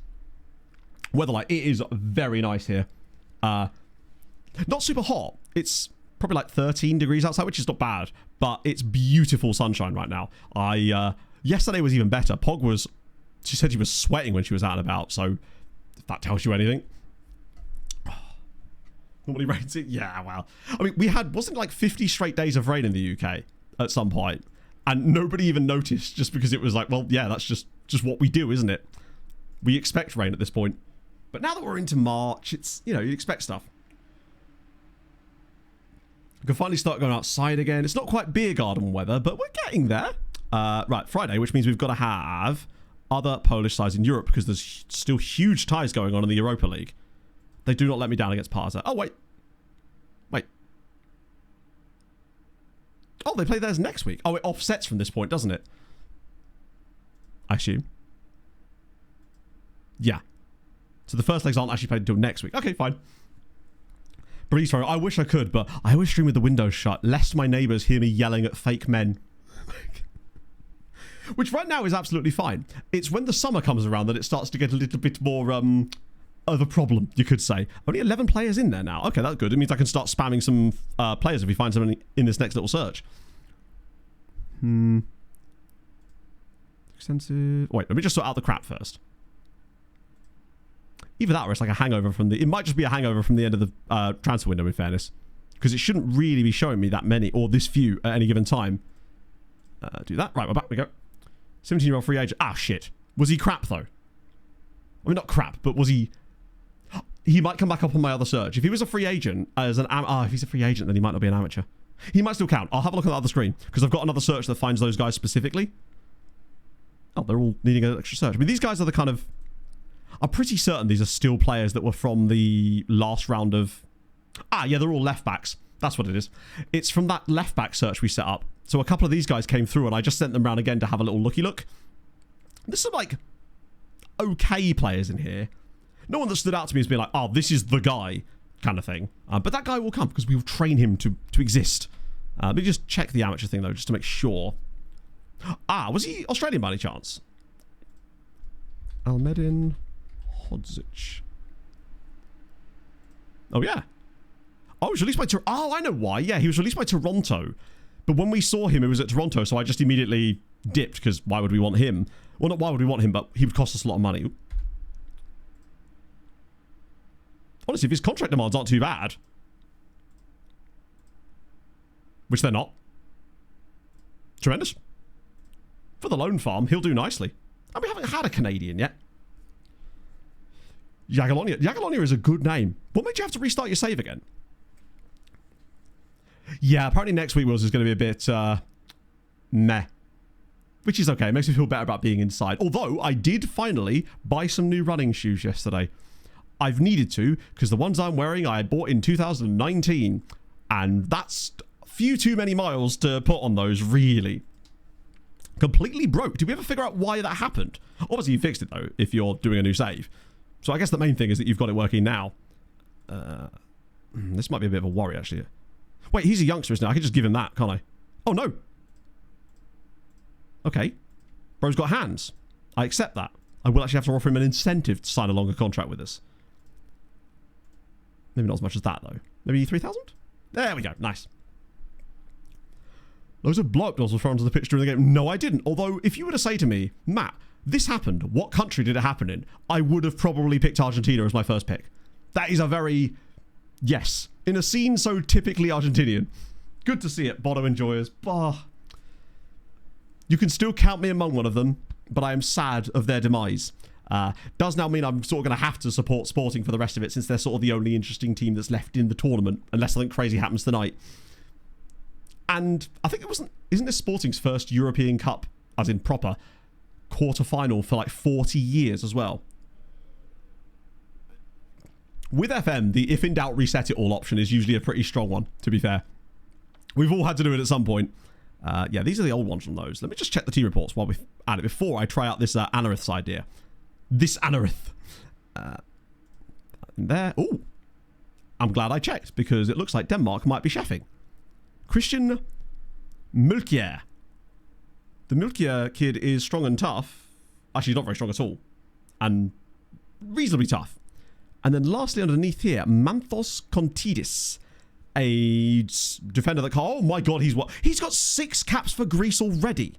Weather light. It is very nice here. Not super hot. It's probably like 13 degrees outside, which is not bad, but it's beautiful sunshine right now. Yesterday was even better. She said she was sweating when she was out and about, so if that tells you anything. Normally rains it? Yeah, well. I mean, wasn't it like 50 straight days of rain in the UK at some point? And nobody even noticed, just because it was like, well, yeah, that's just what we do, isn't it? We expect rain at this point. But now that we're into March, it's, you expect stuff. We can finally start going outside again. It's not quite beer garden weather, but we're getting there. Right, Friday, which means we've got to have other Polish sides in Europe, because there's still huge ties going on in the Europa League. They do not let me down against Parza. Oh, wait. Oh, they play theirs next week. Oh, it offsets from this point, doesn't it? I assume. Yeah. So the first legs aren't actually played until next week. Okay, fine. Breeze throw. I wish I could, but I always stream with the windows shut, lest my neighbours hear me yelling at fake men. Which right now is absolutely fine. It's when the summer comes around that it starts to get a little bit more of a problem, you could say. Only 11 players in there now. Okay, that's good. It means I can start spamming some players if we find something in this next little search. Extensive. Wait, let me just sort out the crap first. Either that or it's like a hangover from the... It might just be a hangover from the end of the transfer window, in fairness. Because it shouldn't really be showing me that many, or this few, at any given time. Do that. Right, we're back we go. 17-year-old free agent. Ah, shit. Was he crap, though? I mean, not crap, but was he... He might come back up on my other search. If he was a free agent, if he's a free agent, then he might not be an amateur. He might still count. I'll have a look at the other screen, because I've got another search that finds those guys specifically. Oh, they're all needing an extra search. I mean, these guys are the kind of... I'm pretty certain these are still players that were from the last round of... yeah, they're all left backs. That's what it is. It's from that left back search we set up. So a couple of these guys came through, and I just sent them round again to have a little looky look. There's some, like, okay players in here. No one that stood out to me as being like, oh, this is the guy kind of thing. But that guy will come, because we will train him to exist. Let me just check the amateur thing, though, just to make sure. Was he Australian by any chance? Almedin Hodzic. Oh, yeah. Oh, he was released by Oh, I know why. Yeah, he was released by Toronto. But when we saw him, it was at Toronto, so I just immediately dipped, because why would we want him? Well, not why would we want him, but he would cost us a lot of money. Honestly, if his contract demands aren't too bad, which they're not, tremendous. For the loan farm, he'll do nicely. And we haven't had a Canadian yet. Jagiellonia. Jagiellonia is a good name. What made you have to restart your save again? Yeah, apparently next week is going to be a bit meh. Which is okay. It makes me feel better about being inside. Although, I did finally buy some new running shoes yesterday. I've needed to, because the ones I'm wearing I bought in 2019. And that's a few too many miles to put on those, really. Completely broke. Did we ever figure out why that happened? Obviously, you fixed it, though, if you're doing a new save. So I guess the main thing is that you've got it working now. This might be a bit of a worry, actually. Wait, he's a youngster, isn't he? I can just give him that, can't I? Oh, no. Okay. Bro's got hands. I accept that. I will actually have to offer him an incentive to sign a longer contract with us. Maybe not as much as that, though. Maybe 3,000? There we go. Nice. Loads of block doors were thrown onto the pitch during the game. No, I didn't. Although, if you were to say to me, Matt, this happened, what country did it happen in? I would have probably picked Argentina as my first pick. That is a very... Yes. In a scene so typically Argentinian. Good to see it, Bono enjoyers. Bah. You can still count me among one of them, but I am sad of their demise. Does now mean I'm sort of going to have to support Sporting for the rest of it, since they're sort of the only interesting team that's left in the tournament, unless something crazy happens tonight. And I think it wasn't... Isn't this Sporting's first European Cup, as in proper, quarter-final for like 40 years as well? With FM, the if in doubt reset it all option is usually a pretty strong one, to be fair. We've all had to do it at some point. Yeah, these are the old ones from those. Let me just check the team reports while we're at it before I try out this Anarith's idea. This Anarith. There. Oh, I'm glad I checked, because it looks like Denmark might be chefing. Christian Mulkier. The Mulkier kid is strong and tough. Actually, not very strong at all. And reasonably tough. And then lastly underneath here, Manthos Kontidis. A defender that... Oh my god, he's what? He's got 6 caps for Greece already.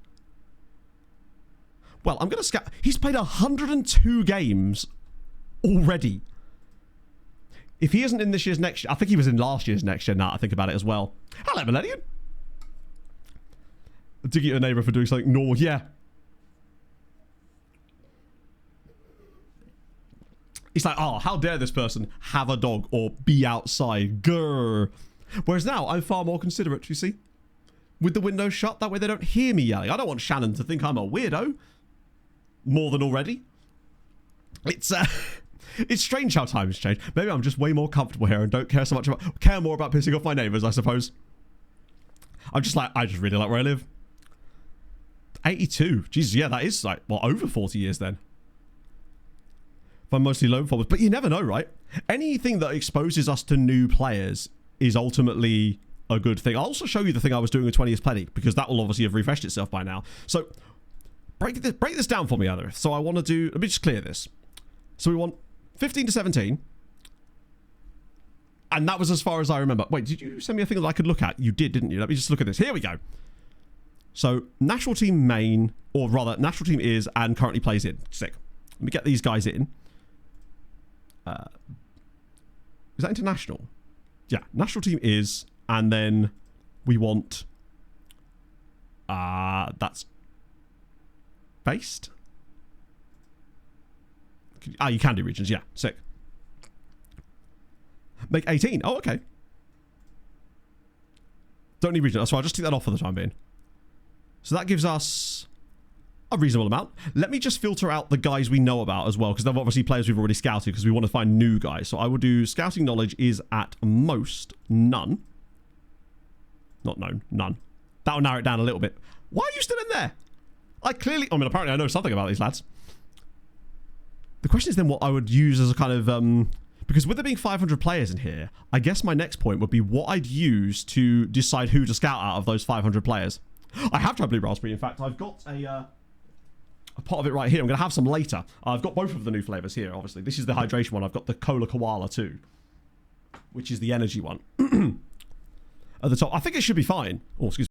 Well, I'm going to scout... He's played 102 games already. If he isn't in this year's next year... I think he was in last year's next year now I think about it as well. Hello, Millennium. Dig at your neighbour for doing something normal. Yeah. It's like, oh, how dare this person have a dog or be outside. Grr. Whereas now, I'm far more considerate, you see? With the windows shut, that way they don't hear me yelling. I don't want Shannon to think I'm a weirdo. More than already. It's strange how times change. Maybe I'm just way more comfortable here and don't care so much about... Care more about pissing off my neighbours, I suppose. I'm just like, I just really like where I live. 82. Jesus, yeah, that is like, well, over 40 years then. I'm mostly loan followers. But you never know, right? Anything that exposes us to new players is ultimately a good thing. I'll also show you the thing I was doing with 20 Years Plenty, because that will obviously have refreshed itself by now. So, break this down for me, Other. So I want to do... Let me just clear this. So we want 15 to 17. And that was as far as I remember. Wait, did you send me a thing that I could look at? You did, didn't you? Let me just look at this. Here we go. So, national team main, or rather, national team is and currently plays in. Sick. Let me get these guys in. Is that international? Yeah, national team is, and then we want that's based. You can do regions. Yeah, sick. Make 18. Oh, okay. Don't need region. So I'll just take that off for the time being. So that gives us a reasonable amount. Let me just filter out the guys we know about as well, because they're obviously players we've already scouted, because we want to find new guys. So I will do scouting knowledge is at most none. Not known, none. That'll narrow it down a little bit. Why are you still in there? Apparently I know something about these lads. The question is then what I would use as a kind of, because with there being 500 players in here, I guess my next point would be what I'd use to decide who to scout out of those 500 players. I have tried blue raspberry. In fact, I've got a pot of it right here. I'm going to have some later. I've got both of the new flavors here, obviously. This is the hydration one. I've got the Cola Koala too, which is the energy one. At the top. I think it should be fine. Oh, excuse me.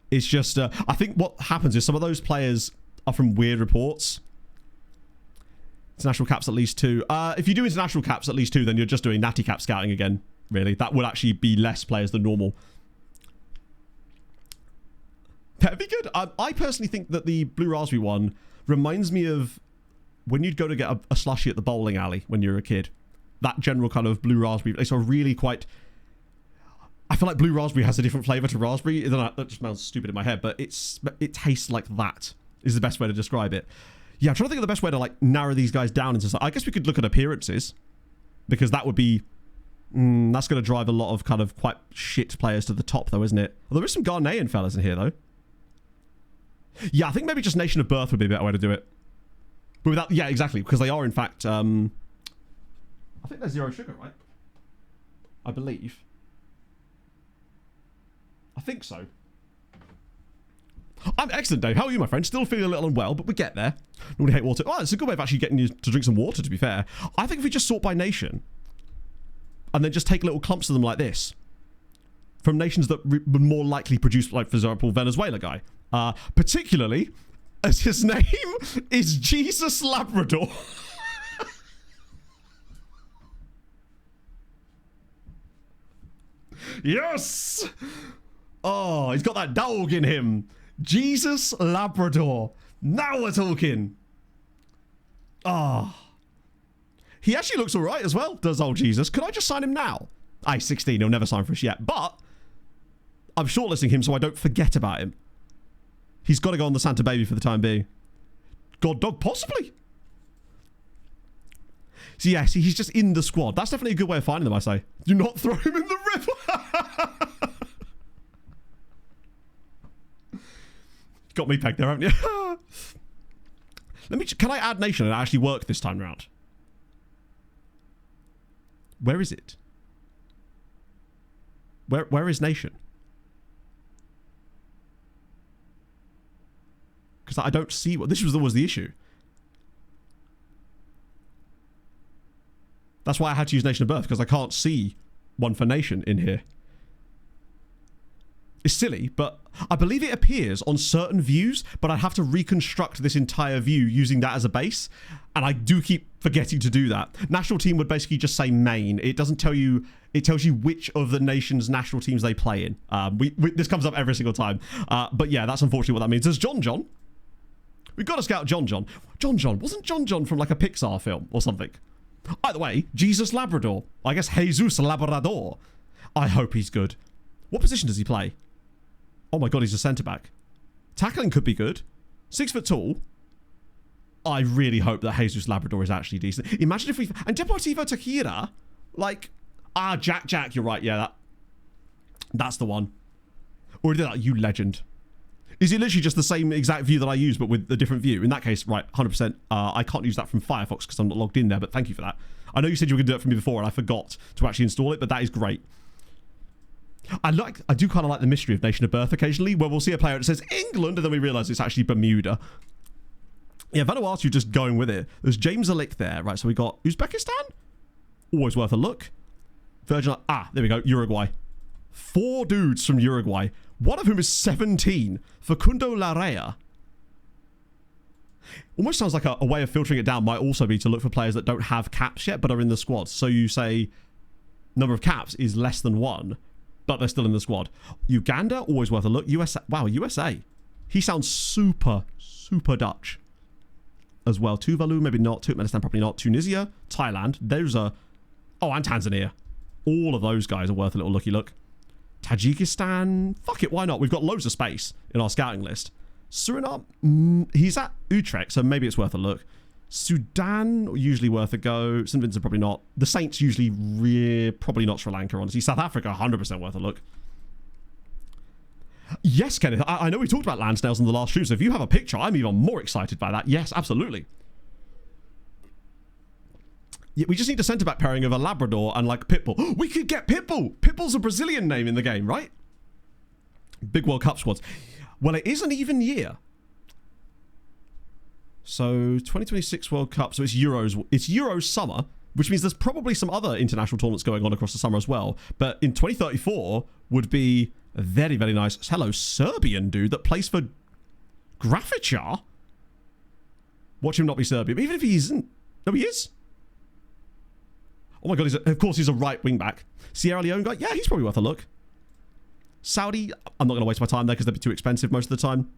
It's just, I think what happens is some of those players are from weird reports. International caps at least 2. If you do international caps at least 2, then you're just doing natty cap scouting again, really. That would actually be less players than normal. That'd be good. I personally think that the blue raspberry one reminds me of when you'd go to get a slushie at the bowling alley when you were a kid. That general kind of blue raspberry. It's a really quite... I feel like blue raspberry has a different flavour to raspberry. That just sounds stupid in my head, but it tastes like that is the best way to describe it. Yeah, I'm trying to think of the best way to like narrow these guys down into... I guess we could look at appearances, because that would be That's going to drive a lot of kind of quite shit players to the top, though, isn't it? Well, there is some Ghanaian fellas in here, though. Yeah, I think maybe just nation of birth would be a better way to do it. But without, yeah, exactly, because they are, in fact, I think they're zero sugar, right? I believe. I think so. I'm excellent, Dave. How are you, my friend? Still feeling a little unwell, but we get there. Normally hate water. Oh, it's a good way of actually getting you to drink some water, to be fair. I think if we just sort by nation, and then just take little clumps of them like this, from nations that would more likely produce, like, for example, Venezuela guy. Particularly, as his name is Jesus Labrador. Yes! Oh, he's got that dog in him. Jesus Labrador. Now we're talking. Oh. He actually looks all right as well, does old Jesus. Could I just sign him now? He's 16. He'll never sign for us yet. But I'm shortlisting him so I don't forget about him. He's got to go on the Santa Baby for the time being. God dog, possibly. So yeah, see, he's just in the squad. That's definitely a good way of finding them, I say. Do not throw him in the river. Got me pegged there, haven't you? Let me. Can I add nation and actually work this time round? Where is it? Where is nation? Because I don't see what this was always the issue. That's why I had to use nation of birth, because I can't see one for nation in here. It's silly, but I believe it appears on certain views, but I'd have to reconstruct this entire view using that as a base, and I do keep forgetting to do that. National team would basically just say main. It doesn't tell you, it tells you which of the nation's national teams they play in. This comes up every single time. But yeah, that's unfortunately what that means. There's John. We've got to scout John. Wasn't John from like a Pixar film or something? Either way, Jesus Labrador. I guess Jesus Labrador. I hope he's good. What position does he play? Oh my god, he's a centre-back. Tackling could be good. 6 foot tall. I really hope that Jesus Labrador is actually decent. Imagine if we... And Deportivo Takira, like... Jack, you're right. Yeah, that's the one. Or did that, you legend. Is it literally just the same exact view that I use, but with a different view? In that case, right, 100%. I can't use that from Firefox because I'm not logged in there, but thank you for that. I know you said you were going to do it for me before, and I forgot to actually install it, but that is great. I do kind of like the mystery of nation of birth occasionally, where we'll see a player that says England, and then we realise it's actually Bermuda. Yeah, Vanuatu just going with it. There's James Alik there, right? So we got Uzbekistan. Always worth a look. Virgin... there we go. Uruguay. 4 dudes from Uruguay. One of whom is 17. Facundo Larrea. Almost sounds like a way of filtering it down might also be to look for players that don't have caps yet, but are in the squad. So you say number of caps is less than 1, but they're still in the squad. Uganda, always worth a look. USA. Wow, USA. He sounds super, super Dutch as well. Tuvalu, maybe not. Turkmenistan, probably not. Tunisia, Thailand. Those are... Oh, and Tanzania. All of those guys are worth a little looky look. Tajikistan, fuck it, why not? We've got loads of space in our scouting list. Suriname, he's at Utrecht, so maybe it's worth a look. Sudan, usually worth a go. St. Vincent, probably not. The Saints, usually probably not Sri Lanka, honestly. South Africa, 100% worth a look. Yes, Kenneth, I know we talked about Lansdales in the last stream, so if you have a picture, I'm even more excited by that. Yes, absolutely. Yeah, we just need a centre-back pairing of a Labrador and, like, Pitbull. We could get Pitbull! Pitbull's a Brazilian name in the game, right? Big World Cup squads. Well, it is an even year. So, 2026 World Cup. So, it's Euros. It's Euros summer, which means there's probably some other international tournaments going on across the summer as well. But in 2034 would be very, very nice. Hello, Serbian dude that plays for Grafičar? Watch him not be Serbian. But even if he isn't... No, he is. Oh my god, of course he's a right wing back. Sierra Leone guy? Yeah, he's probably worth a look. Saudi? I'm not going to waste my time there because they'd be too expensive most of the time.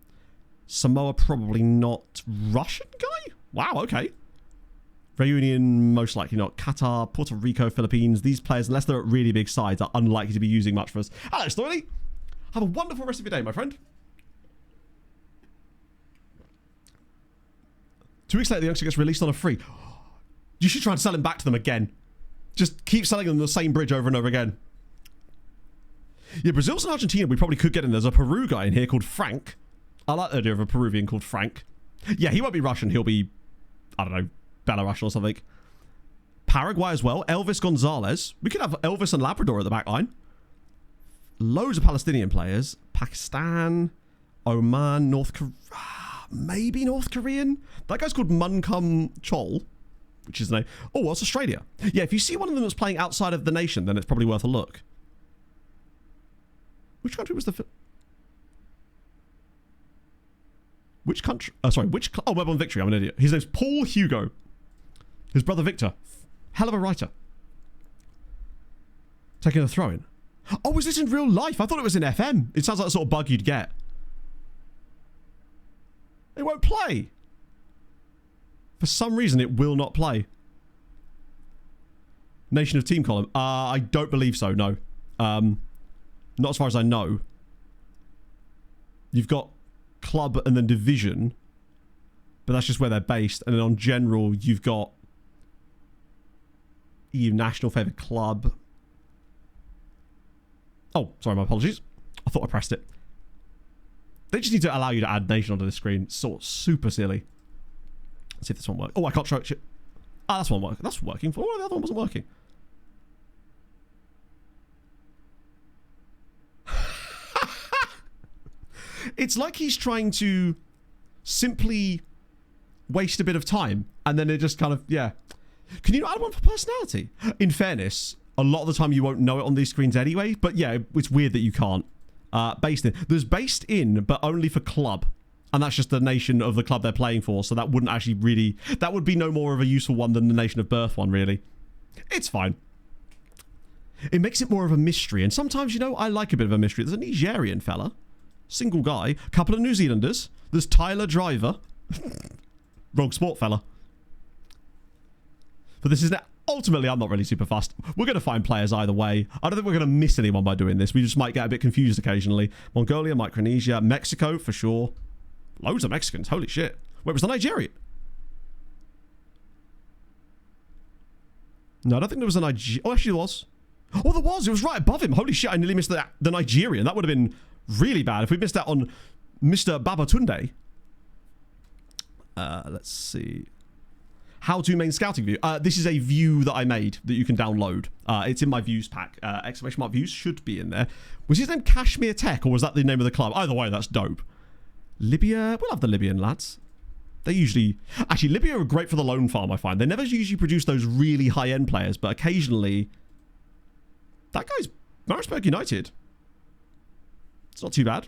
Samoa? Probably not. Russian guy? Wow, okay. Reunion? Most likely not. Qatar, Puerto Rico, Philippines. These players, unless they're at really big sides, are unlikely to be using much for us. Hello, Storley. Have a wonderful rest of your day, my friend. 2 weeks later, the youngster gets released on a free. You should try and sell him back to them again. Just keep selling them the same bridge over and over again. Yeah, Brazil's and Argentina we probably could get in. There's a Peru guy in here called Frank. I like the idea of a Peruvian called Frank. Yeah, he won't be Russian. He'll be, I don't know, Belarusian or something. Paraguay as well. Elvis Gonzalez. We could have Elvis and Labrador at the back line. Loads of Palestinian players. Pakistan, Oman, North Korea. Maybe North Korean. That guy's called Munkum Chol, which is the name. Oh, what's Australia? Yeah, if you see one of them that's playing outside of the nation, then it's probably worth a look. Which country was the... Which country... sorry, which... Oh, Web on Victory. I'm an idiot. His name's Paul Hugo. His brother Victor. Hell of a writer. Taking a throw-in. Oh, is this in real life? I thought it was in FM. It sounds like the sort of bug you'd get. It won't play. For some reason, it will not play. Nation of Team column. I don't believe so, no. Not as far as I know. You've got club and then division. But that's just where they're based. And then on general, you've got EU national favourite club. Oh, sorry, my apologies. I thought I pressed it. They just need to allow you to add nation onto the screen. It's sort of super silly. Let's see if this one works. Oh, I can't show it. Ah, that's one working. That's working. Oh, the other one wasn't working. It's like he's trying to simply waste a bit of time, and then it just kind of, yeah. Can you add one for personality? In fairness, a lot of the time you won't know it on these screens anyway, but yeah, it's weird that you can't. Based in. There's based in, but only for club. And that's just the nation of the club they're playing for, so that wouldn't actually really... That would be no more of a useful one than the nation of birth one, really. It's fine. It makes it more of a mystery, and sometimes, you know, I like a bit of a mystery. There's a Nigerian fella. Single guy. Couple of New Zealanders. There's Tyler Driver. Wrong sport fella. But this is... Ultimately, I'm not really super fast. We're going to find players either way. I don't think we're going to miss anyone by doing this. We just might get a bit confused occasionally. Mongolia, Micronesia, Mexico, for sure. Loads of Mexicans. Holy shit. Where was the Nigerian? No, I don't think there was a Nigerian. Oh, actually there was. Oh, there was. It was right above him. Holy shit, I nearly missed the Nigerian. That would have been really bad if we missed out on Mr. Babatunde. Let's see. How to main scouting view. This is a view that I made that you can download. It's in my views pack. Exclamation mark views should be in there. Was his name Kashmir Tech, or was that the name of the club? Either way, that's dope. Libya. We'll have the Libyan lads. They usually... Actually, Libya are great for the loan farm, I find. They never usually produce those really high-end players, but occasionally... That guy's Marisburg United. It's not too bad.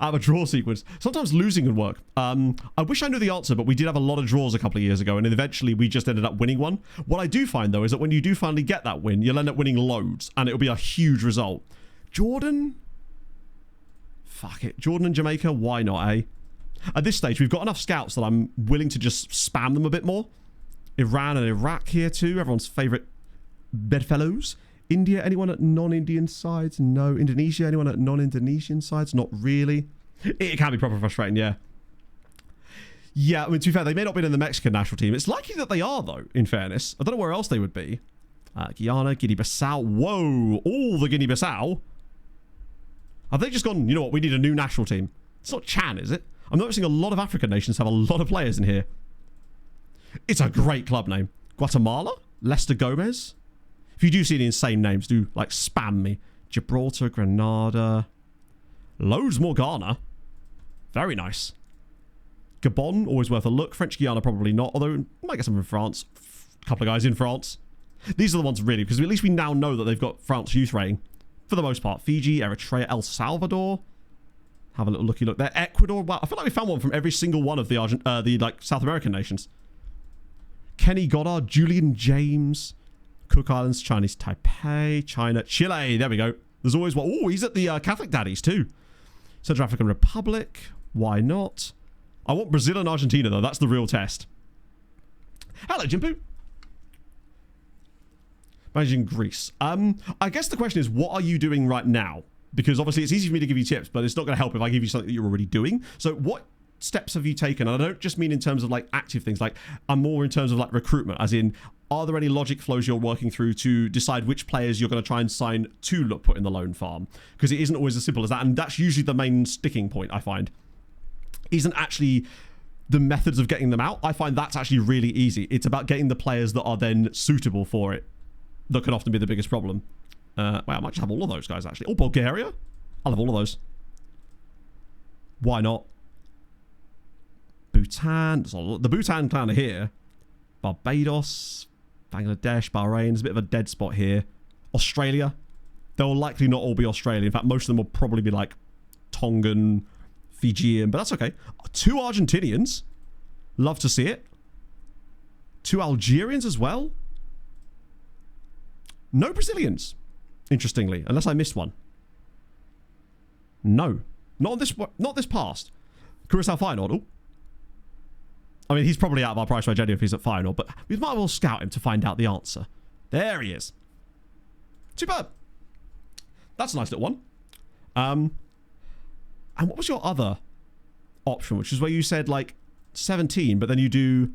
I have a draw sequence. Sometimes losing would work. I wish I knew the answer, but we did have a lot of draws a couple of years ago, and eventually we just ended up winning one. What I do find, though, is that when you do finally get that win, you'll end up winning loads, and it'll be a huge result. Jordan? Fuck it. Jordan and Jamaica? Why not, eh? At this stage, we've got enough scouts that I'm willing to just spam them a bit more. Iran and Iraq here, too. Everyone's favourite bedfellows. India, anyone at non-Indian sides? No. Indonesia, anyone at non-Indonesian sides? Not really. It can be proper frustrating, yeah. Yeah, I mean, to be fair, they may not be in the Mexican national team. It's likely that they are, though, in fairness. I don't know where else they would be. Guyana, Guinea-Bissau. Whoa, all the Guinea-Bissau. Have they just gone, you know what, we need a new national team? It's not Chan, is it? I'm noticing a lot of African nations have a lot of players in here. It's a great club name. Guatemala? Lester Gomez? If you do see any insane names, do, like, spam me. Gibraltar, Grenada. Loads more Ghana. Very nice. Gabon, always worth a look. French Guiana, probably not. Although, I might get some from France. A couple of guys in France. These are the ones, really, because at least we now know that they've got France youth rating. For the most part. Fiji, Eritrea, El Salvador. Have a little looky look there. Ecuador. Wow, I feel like we found one from every single one of the South American nations. Kenny Goddard, Julian James... Cook Islands, Chinese Taipei, China, Chile. There we go. There's always one. Oh, he's at the Catholic Daddies too. Central African Republic. Why not? I want Brazil and Argentina, though. That's the real test. Hello, Jimpu. Managing Greece. I guess the question is, what are you doing right now? Because obviously it's easy for me to give you tips, but it's not going to help if I give you something that you're already doing. So what steps have you taken? And I don't just mean in terms of like active things. Like I'm more in terms of like recruitment, as in, are there any logic flows you're working through to decide which players you're going to try and sign to look put in the loan farm? Because it isn't always as simple as that, and that's usually the main sticking point, I find. Isn't actually the methods of getting them out. I find that's actually really easy. It's about getting the players that are then suitable for it that can often be the biggest problem. Well, I might just have all of those guys, actually. Oh, Bulgaria? I'll have all of those. Why not? Bhutan. The Bhutan clan are here. Barbados, Bangladesh, Bahrain. There's a bit of a dead spot here. Australia. They'll likely not all be Australian. In fact, most of them will probably be like Tongan, Fijian, but that's okay. 2 Argentinians. Love to see it. 2 Algerians as well. No Brazilians, interestingly, unless I missed one. No. Not this past. Curacao Feyenoord. Oh. I mean, he's probably out of our price range anyway if he's at Feyenoord, but we might well scout him to find out the answer. There he is. Superb. That's a nice little one. And what was your other option, which is where you said like 17, but then you do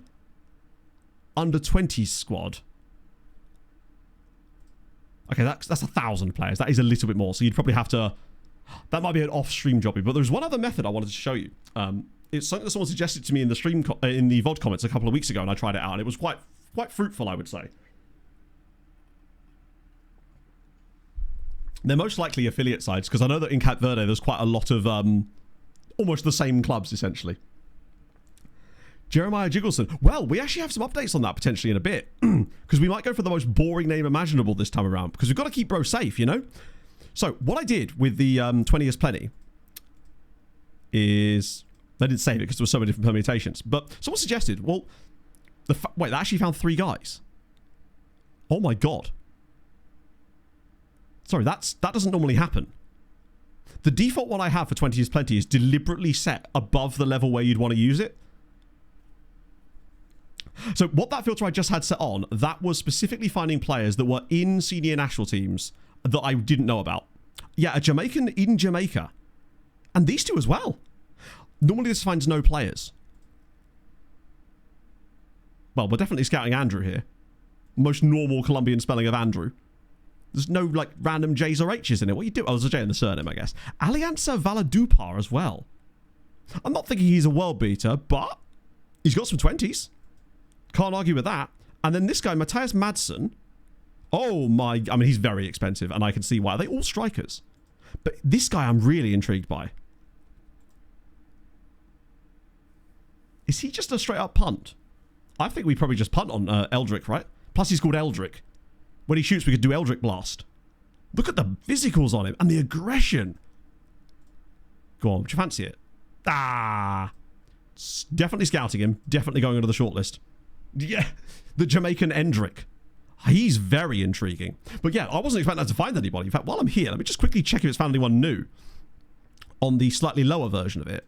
under 20 squad? Okay, that's 1,000 players. That is a little bit more, so you'd probably have to... That might be an off-stream jobby, but there's one other method I wanted to show you. It's something that someone suggested to me in the stream in the VOD comments a couple of weeks ago, and I tried it out, and it was quite fruitful, I would say. They're most likely affiliate sites, because I know that in Cape Verde there's quite a lot of almost the same clubs, essentially. Jeremiah Jiggleson. Well, we actually have some updates on that potentially in a bit, because we might go for the most boring name imaginable this time around, because we've got to keep bro safe, you know? So, what I did with the 20 is plenty is... I didn't save it because there were so many different permutations, but someone suggested, well, wait, they actually found 3 guys. Oh my god. Sorry, that doesn't normally happen. The default one I have for 20 is plenty is deliberately set above the level where you'd want to use it. So what that filter I just had set on, that was specifically finding players that were in senior national teams that I didn't know about. Yeah, a Jamaican in Jamaica. And these 2 as well. Normally this finds no players. Well, we're definitely scouting Andrew here. Most normal Colombian spelling of Andrew. There's no, like, random J's or H's in it. What you do? Oh, there's a J in the surname, I guess. Alianza Valledupar as well. I'm not thinking he's a world beater, but he's got some 20s. Can't argue with that. And then this guy, Matthias Madsen. Oh my... I mean, he's very expensive, and I can see why. Are they all strikers? But this guy I'm really intrigued by. Is he just a straight-up punt? I think we probably just punt on Eldrick, right? Plus, he's called Eldrick. When he shoots, we could do Eldrick Blast. Look at the physicals on him and the aggression. Go on, would you fancy it? Ah! Definitely scouting him. Definitely going into the shortlist. Yeah, the Jamaican Endrick. He's very intriguing. But yeah, I wasn't expecting that to find anybody. In fact, while I'm here, let me just quickly check if it's found anyone new on the slightly lower version of it,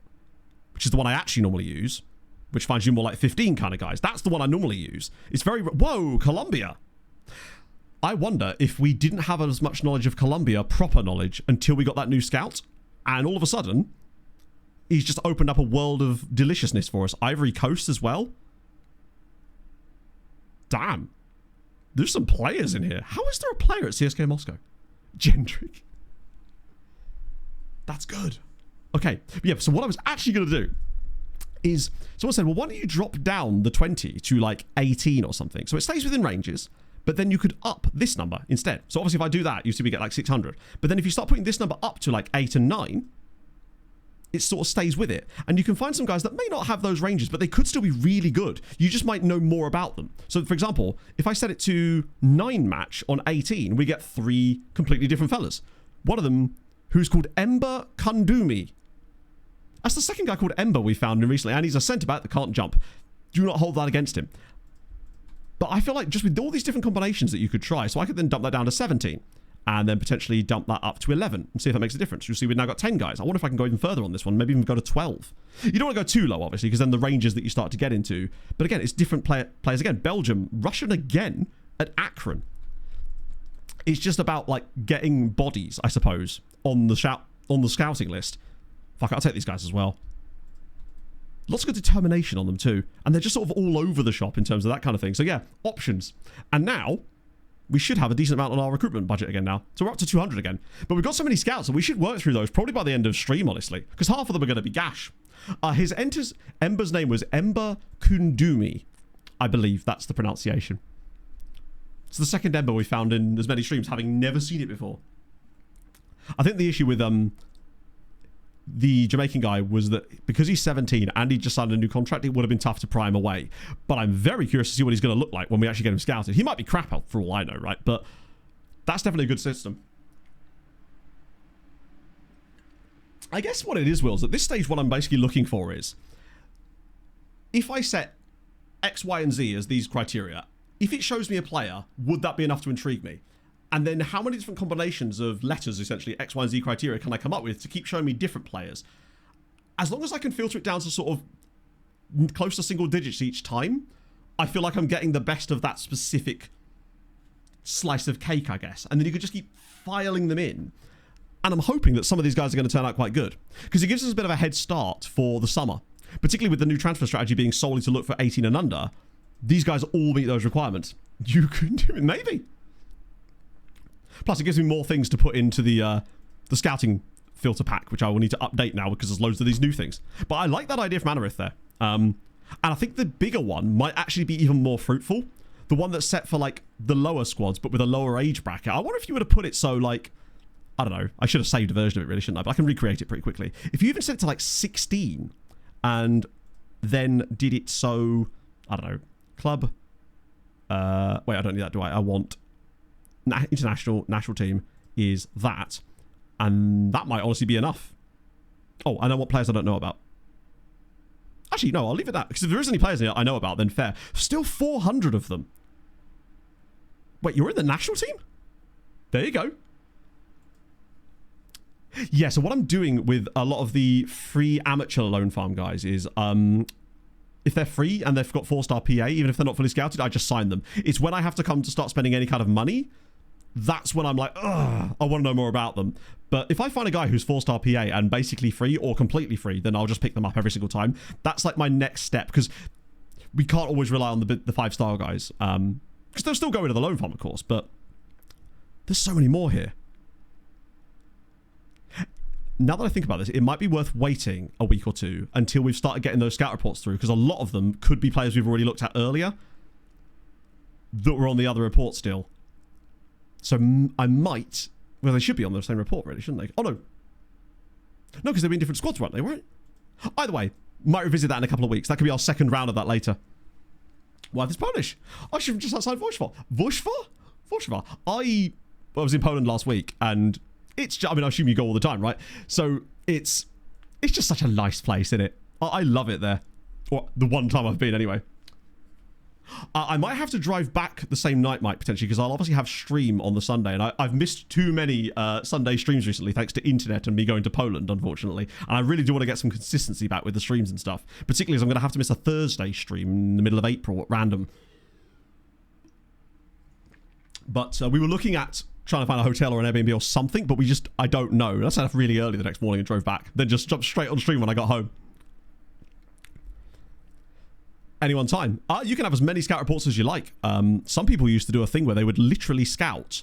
which is the one I actually normally use, which finds you more like 15 kind of guys. That's the one I normally use. It's very... Whoa, Colombia. I wonder if we didn't have as much knowledge of Colombia, proper knowledge, until we got that new scout, and all of a sudden, he's just opened up a world of deliciousness for us. Ivory Coast as well. Damn. There's some players in here. How is there a player at CSK Moscow? Gendrick. That's good. Okay. Yeah, so what I was actually going to do is, someone said, well, why don't you drop down the 20 to like 18 or something? So it stays within ranges, but then you could up this number instead. So obviously if I do that, you see we get like 600. But then if you start putting this number up to like 8 and 9, it sort of stays with it. And you can find some guys that may not have those ranges, but they could still be really good. You just might know more about them. So for example, if I set it to 9 match on 18, we get 3 completely different fellas. One of them, who's called Ember Kundumi. That's the second guy called Ember we found recently, and he's a centre-back that can't jump. Do not hold that against him. But I feel like just with all these different combinations that you could try, so I could then dump that down to 17, and then potentially dump that up to 11, and see if that makes a difference. You'll see we've now got 10 guys. I wonder if I can go even further on this one, maybe even go to 12. You don't want to go too low, obviously, because then the ranges that you start to get into. But again, it's different players again. Belgium, Russian again at Akron. It's just about like getting bodies, I suppose, on the scouting list. Fuck, I'll take these guys as well. Lots of good determination on them too. And they're just sort of all over the shop in terms of that kind of thing. So yeah, options. And now, we should have a decent amount on our recruitment budget again now. So we're up to 200 again. But we've got so many scouts that we should work through those probably by the end of stream, honestly. Because half of them are going to be gash. Ember's name was Ember Kundumi. I believe that's the pronunciation. It's the second Ember we found in as many streams, having never seen it before. I think the issue with the Jamaican guy was that because he's 17 and he just signed a new contract, it would have been tough to pry him away. But I'm very curious to see what he's going to look like when we actually get him scouted. He might be crap out for all I know, right? But that's definitely a good system. I guess what it is, Wills, at this stage, what I'm basically looking for is, if I set X, Y, and Z as these criteria, if it shows me a player, would that be enough to intrigue me? And then how many different combinations of letters, essentially, X, Y, and Z criteria, can I come up with to keep showing me different players? As long as I can filter it down to sort of close to single digits each time, I feel like I'm getting the best of that specific slice of cake, I guess. And then you could just keep filing them in. And I'm hoping that some of these guys are going to turn out quite good. Because it gives us a bit of a head start for the summer. Particularly with the new transfer strategy being solely to look for 18 and under. These guys all meet those requirements. You could do it, maybe. Plus, it gives me more things to put into the scouting filter pack, which I will need to update now because there's loads of these new things. But I like that idea from Anarith there. And I think the bigger one might actually be even more fruitful. The one that's set for, like, the lower squads, but with a lower age bracket. I wonder if you were to put it so, like, I don't know. I should have saved a version of it, really, shouldn't I? But I can recreate it pretty quickly. If you even set it to, like, 16 and then did it so, I don't know, club. Wait, I don't need that, do I? I want international, national team is that. And that might honestly be enough. Oh, I know what players I don't know about. Actually, no, I'll leave it at that. Because if there is any players I know about, then fair. Still 400 of them. Wait, you're in the national team? There you go. Yeah, so what I'm doing with a lot of the free amateur loan farm guys is, if they're free and they've got 4-star PA, even if they're not fully scouted, I just sign them. It's when I have to come to start spending any kind of money, that's when I'm like, ugh, I want to know more about them. But if I find a guy who's 4-star PA and basically free or completely free, then I'll just pick them up every single time. That's like my next step, because we can't always rely on the 5-star guys. Because they'll still go into the loan farm, of course, but there's so many more here. Now that I think about this, it might be worth waiting a week or two until we've started getting those scout reports through, because a lot of them could be players we've already looked at earlier that were on the other report still. So I might... Well, they should be on the same report, really, shouldn't they? Oh, no. No, because they've been different squads, weren't they, right? Either way, might revisit that in a couple of weeks. That could be our second round of that later. Wife is Polish. I should just outside Wisła. Wisła? I was in Poland last week, and... it's just, I mean, I assume you go all the time, right? So it's just such a nice place, isn't it? I love it there. Or the one time I've been, anyway. I might have to drive back the same night, Mike, potentially, because I'll obviously have stream on the Sunday, and I've missed too many Sunday streams recently, thanks to internet and me going to Poland, unfortunately. And I really do want to get some consistency back with the streams and stuff, particularly as I'm going to have to miss a Thursday stream in the middle of April at random. But we were looking at trying to find a hotel or an Airbnb or something, but I don't know. And I set off really early the next morning and drove back, then just jumped straight on stream when I got home. Any one time. You can have as many scout reports as you like. Some people used to do a thing where they would literally scout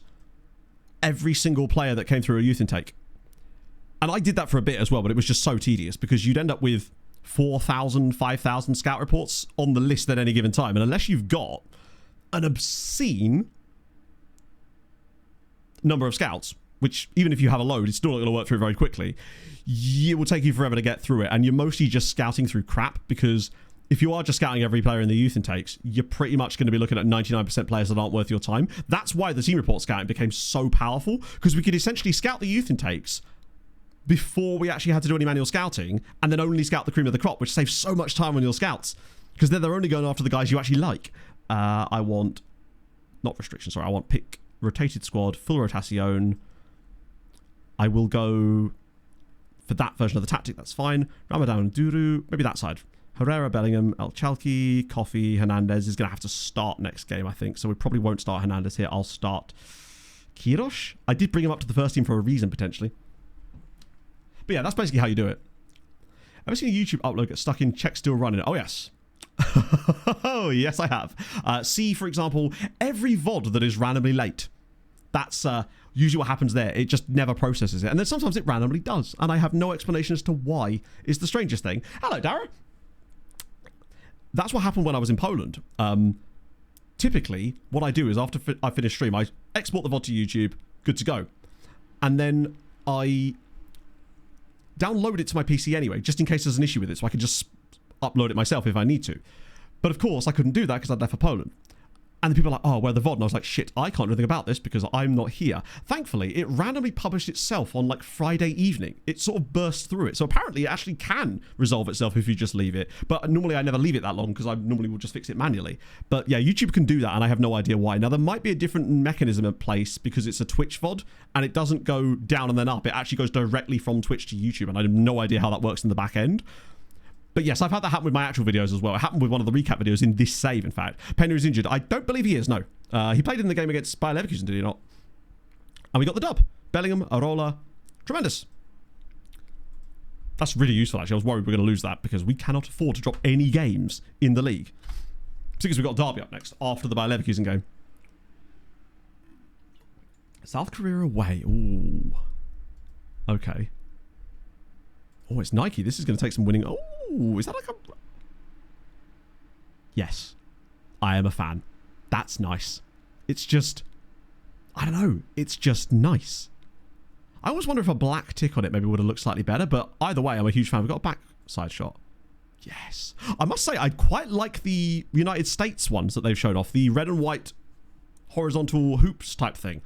every single player that came through a youth intake. And I did that for a bit as well, but it was just so tedious because you'd end up with 4,000, 5,000 scout reports on the list at any given time. And unless you've got an obscene number of scouts, which even if you have a load, it's still not going to work through very quickly, it will take you forever to get through it. And you're mostly just scouting through crap, because if you are just scouting every player in the youth intakes, you're pretty much going to be looking at 99% players that aren't worth your time. That's why the team report scouting became so powerful, because we could essentially scout the youth intakes before we actually had to do any manual scouting, and then only scout the cream of the crop, which saves so much time on your scouts, because then they're only going after the guys you actually like. I want, not restriction, sorry, I want pick rotated squad, full rotation. I will go for that version of the tactic, that's fine. Ramadan and Duru, maybe that side. Herrera, Bellingham, El Chalky, Coffee, Hernandez is going to have to start next game, I think. So we probably won't start Hernandez here. I'll start Kirosh. I did bring him up to the first team for a reason, potentially. But yeah, that's basically how you do it. Have you seen a YouTube upload get stuck in check still running? Oh, yes. Oh, yes, I have. See, for example, every VOD that is randomly late. That's usually what happens there. It just never processes it. And then sometimes it randomly does. And I have no explanation as to why. It's the strangest thing. Hello, Dara. That's what happened when I was in Poland. Typically, what I do is after I finish stream, I export the VOD to YouTube. Good to go. And then I download it to my PC anyway, just in case there's an issue with it. So I can just upload it myself if I need to. But of course, I couldn't do that because I'd left for Poland. And the people are like, oh, where the VOD? And I was like, shit, I can't do anything about this because I'm not here. Thankfully, it randomly published itself on like Friday evening. It sort of burst through it. So apparently it actually can resolve itself if you just leave it. But normally I never leave it that long because I normally will just fix it manually. But yeah, YouTube can do that and I have no idea why. Now, there might be a different mechanism in place because it's a Twitch VOD and it doesn't go down and then up. It actually goes directly from Twitch to YouTube and I have no idea how that works in the back end. But yes, I've had that happen with my actual videos as well. It happened with one of the recap videos in this save, in fact. Penny is injured. I don't believe he is, no. He played in the game against Bayer Leverkusen, did he not? And we got the dub. Bellingham, Arola. Tremendous. That's really useful, actually. I was worried we were going to lose that because we cannot afford to drop any games in the league. Because we've got Derby up next after the Bayer Leverkusen game. South Korea away. Ooh. Okay. Oh, it's Nike. This is going to take some winning. Oh, is that like a... Yes. I am a fan. That's nice. It's just... I don't know. It's just nice. I always wonder if a black tick on it maybe would have looked slightly better, but either way, I'm a huge fan. We've got a backside shot. Yes. I must say, I quite like the United States ones that they've shown off. The red and white horizontal hoops type thing.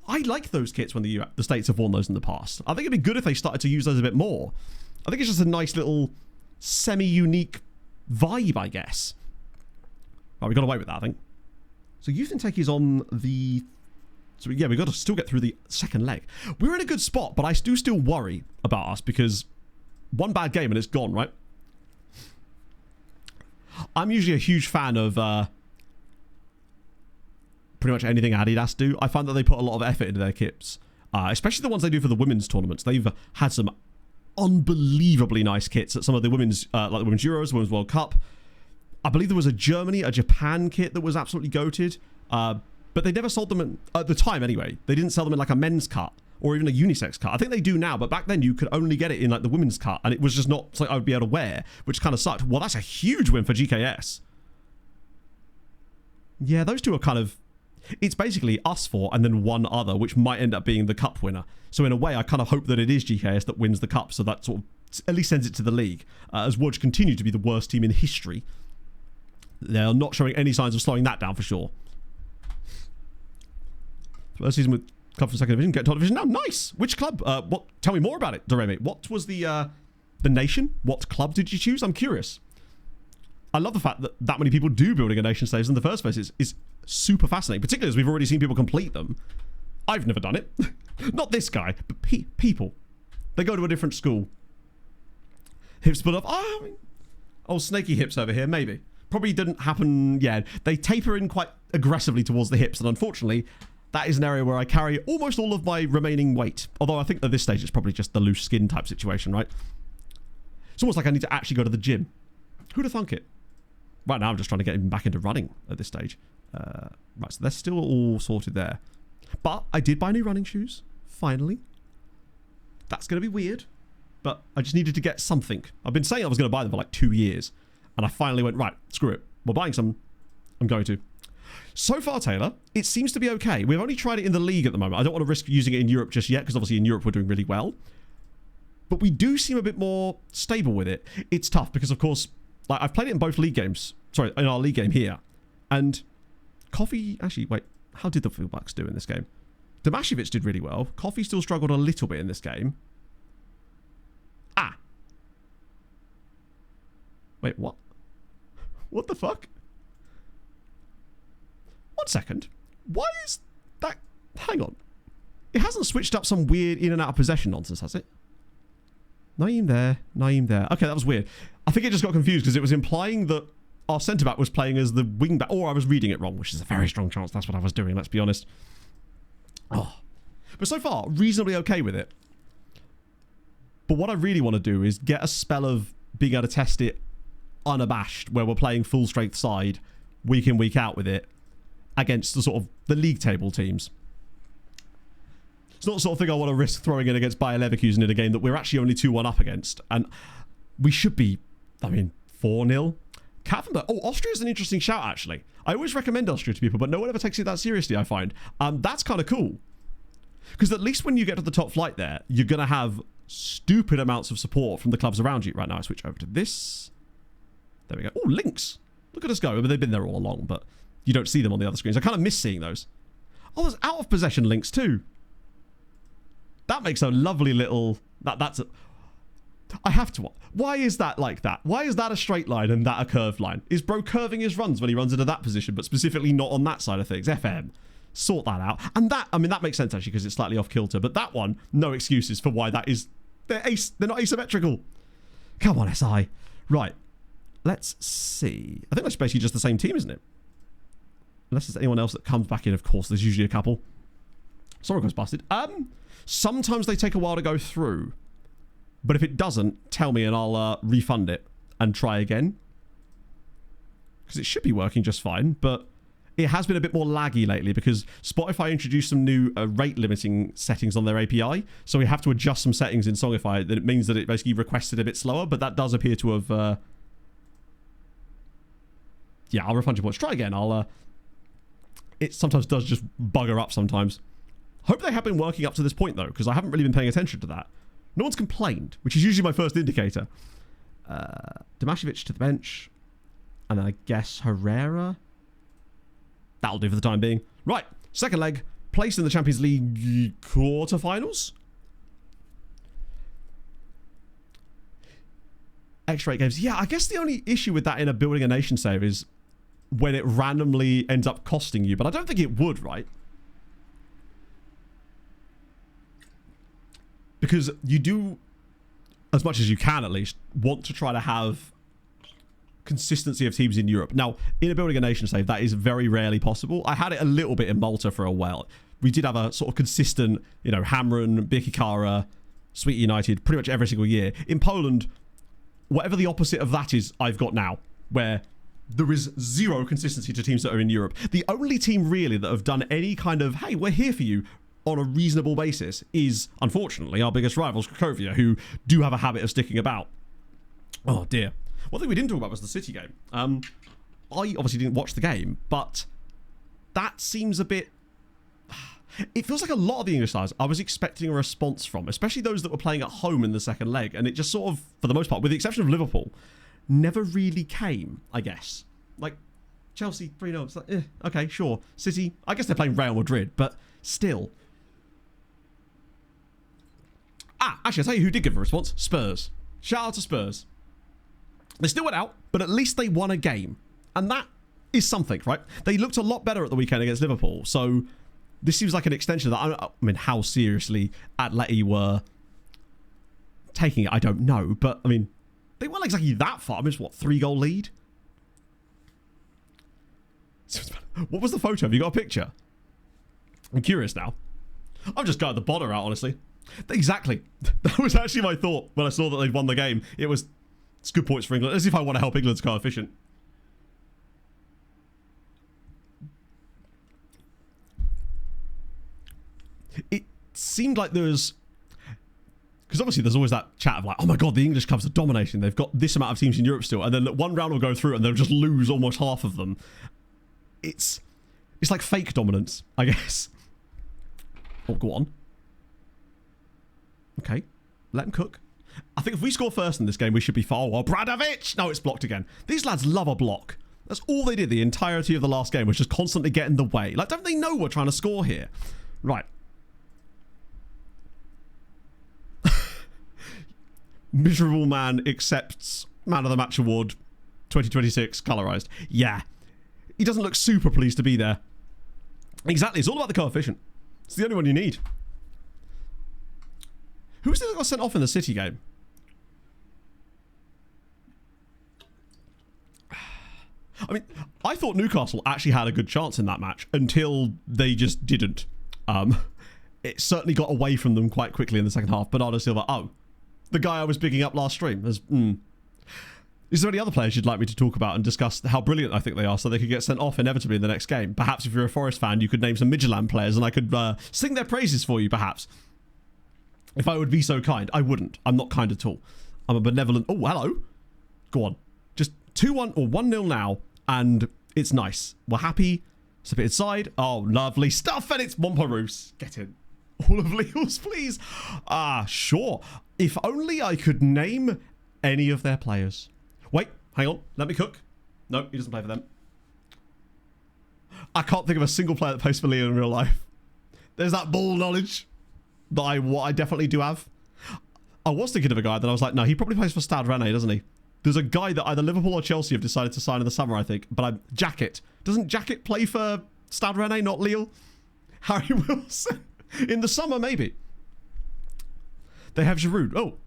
I like those kits when the States have worn those in the past. I think it'd be good if they started to use those a bit more. I think it's just a nice little semi-unique vibe, I guess. Right, we got away with that, I think. So Youth Intake is on the... So yeah, we've got to still get through the second leg. We're in a good spot, but I do still worry about us because one bad game and it's gone, right? I'm usually a huge fan of pretty much anything Adidas do. I find that they put a lot of effort into their kits, especially the ones they do for the women's tournaments. They've had some unbelievably nice kits at some of the women's, like the Women's Euros, Women's World Cup. I believe there was a Japan kit that was absolutely goated, but they never sold them at the time anyway. They didn't sell them in like a men's cut or even a unisex cut. I think they do now, but back then you could only get it in like the women's cut, and it was just not something I would be able to wear, which kind of sucked. Well, that's a huge win for GKS. Yeah, those two are kind of... It's basically us four and then one other, which might end up being the cup winner. So in a way, I kind of hope that it is GKS that wins the cup, so that sort of at least sends it to the league. As Wodge continue to be the worst team in history. They are not showing any signs of slowing that down for sure. First season with club from second division, get top division now. Nice. Which club? What? Tell me more about it, Doremi. What was the nation? What club did you choose? I'm curious. I love the fact that that many people do building a nation stays in the first place. It's super fascinating, particularly as we've already seen people complete them. I've never done it. Not this guy, but people. They go to a different school. Hips put up. Oh, I mean, old snaky hips over here, maybe. Probably didn't happen. Yeah, they taper in quite aggressively towards the hips, and unfortunately, that is an area where I carry almost all of my remaining weight. Although I think at this stage it's probably just the loose skin type situation, right? It's almost like I need to actually go to the gym. Who'd have thunk it? Right now I'm just trying to get him back into running at this stage. Right, so they're still all sorted there. But I did buy new running shoes, finally. That's going to be weird, but I just needed to get something. I've been saying I was going to buy them for like 2 years, and I finally went, right, screw it. We're buying some. I'm going to. So far, Taylor, it seems to be okay. We've only tried it in the league at the moment. I don't want to risk using it in Europe just yet, because obviously in Europe we're doing really well. But we do seem a bit more stable with it. It's tough because, of course, like I've played it in both league games. Sorry, in our league game here. And Coffee... Actually, wait. How did the fullbacks do in this game? Tomashevic did really well. Coffee still struggled a little bit in this game. Ah. Wait, what? What the fuck? 1 second. Why is that... Hang on. It hasn't switched up some weird in and out of possession nonsense, has it? Naeem there. Naeem there. Okay, that was weird. I think it just got confused because it was implying that our centre-back was playing as the wing-back, or I was reading it wrong, which is a very strong chance that's what I was doing, let's be honest. Oh. But so far, reasonably okay with it. But what I really want to do is get a spell of being able to test it unabashed, where we're playing full strength side week in, week out with it against the sort of the league table teams. It's not the sort of thing I want to risk throwing in against Bayer Leverkusen in a game that we're actually only 2-1 up against. And we should be, 4-0. Katzenberg. Oh, Austria's an interesting shout, actually. I always recommend Austria to people, but no one ever takes it that seriously, I find. That's kind of cool. Because at least when you get to the top flight there, you're going to have stupid amounts of support from the clubs around you. Right now, I switch over to this. There we go. Oh, links. Look at us go. I mean, they've been there all along, but you don't see them on the other screens. I kind of miss seeing those. Oh, there's out of possession links too. That makes a lovely little... That's a... I have to... Why is that like that? Why is that a straight line and that a curved line? Is bro curving his runs when he runs into that position, but specifically not on that side of things? FM. Sort that out. And that, that makes sense actually because it's slightly off kilter. But that one, no excuses for why that is... They're not asymmetrical. Come on, SI. Right. Let's see. I think that's basically just the same team, isn't it? Unless there's anyone else that comes back in, of course. There's usually a couple. Sorry, goes busted. Sometimes they take a while to go through. But if it doesn't, tell me and I'll refund it and try again. Because it should be working just fine, but it has been a bit more laggy lately because Spotify introduced some new rate limiting settings on their API. So we have to adjust some settings in Songify. That it means that it basically requests it a bit slower, but that does appear to have... Yeah, I'll refund your points. Try again. It sometimes does just bugger up sometimes. Hope they have been working up to this point, though, because I haven't really been paying attention to that. No one's complained, which is usually my first indicator. Tomashevic to the bench. And then I guess Herrera. That'll do for the time being. Right, second leg. Placed in the Champions League quarterfinals. Extra 8 games. Yeah, I guess the only issue with that in a Building a Nation save is when it randomly ends up costing you. But I don't think it would, right? Because you do, as much as you can at least, want to try to have consistency of teams in Europe. Now, in a Building a Nation save, that is very rarely possible. I had it a little bit in Malta for a while. We did have a sort of consistent, Hamron, Bikikara, Sweet United, pretty much every single year. In Poland, whatever the opposite of that is, I've got now, where there is zero consistency to teams that are in Europe. The only team really that have done any kind of, hey, we're here for you, on a reasonable basis is, unfortunately, our biggest rivals, Cracovia, who do have a habit of sticking about. Oh, dear. One thing we didn't talk about was the City game. I obviously didn't watch the game, but that seems a bit... It feels like a lot of the English sides I was expecting a response from, especially those that were playing at home in the second leg, and it just sort of, for the most part, with the exception of Liverpool, never really came, I guess. Like, Chelsea, 3-0, it's like, okay, sure. City, I guess they're playing Real Madrid, but still... Actually, I'll tell you who did give a response. Spurs. Shout out to Spurs. They still went out, but at least they won a game. And that is something, right? They looked a lot better at the weekend against Liverpool. So this seems like an extension of that. I mean, how seriously Atleti were taking it, I don't know. But, I mean, they weren't exactly that far. I mean, it's what, 3-goal lead? What was the photo? Have you got a picture? I'm curious now. I've just got the bodder out, honestly. Exactly. That was actually my thought when I saw that they'd won the game. It's good points for England. As if I want to help England's coefficient. It seemed like there was... Because obviously there's always that chat of like, oh my god, the English clubs are dominating. They've got this amount of teams in Europe still. And then one round will go through and they'll just lose almost half of them. It's like fake dominance, I guess. Oh, go on. Okay, let him cook. I think if we score first in this game, we should be far. Oh, Bradovic! No, it's blocked again. These lads love a block. That's all they did the entirety of the last game, was just constantly get in the way. Like, don't they know we're trying to score here? Right. Miserable man accepts Man of the Match award 2026 colorized. Yeah. He doesn't look super pleased to be there. Exactly, it's all about the coefficient. It's the only one you need. Who was it that got sent off in the City game? I mean, I thought Newcastle actually had a good chance in that match until they just didn't. It certainly got away from them quite quickly in the second half. Bernardo Silva, the guy I was bigging up last stream. Is there any other players you'd like me to talk about and discuss how brilliant I think they are so they could get sent off inevitably in the next game? Perhaps if you're a Forest fan, you could name some Midtjylland players and I could sing their praises for you, perhaps. If I would be so kind. I wouldn't. I'm not kind at all. I'm a benevolent... Oh, hello. Go on. Just 2-1 or 1-0 now, and it's nice. We're happy. Submitted side. Oh, lovely stuff, and it's Montparnasse. Get in. All of Leal's, please. Sure. If only I could name any of their players. Wait, hang on. Let me cook. No, he doesn't play for them. I can't think of a single player that plays for Leo in real life. There's that ball knowledge that I definitely do have. I was thinking of a guy, then I was like, no, he probably plays for Stade Rennais, doesn't he? There's a guy that either Liverpool or Chelsea have decided to sign in the summer, I think. But Jacket. Doesn't Jacket play for Stade Rennais, not Lille? Harry Wilson. In the summer, maybe. They have Giroud. Oh,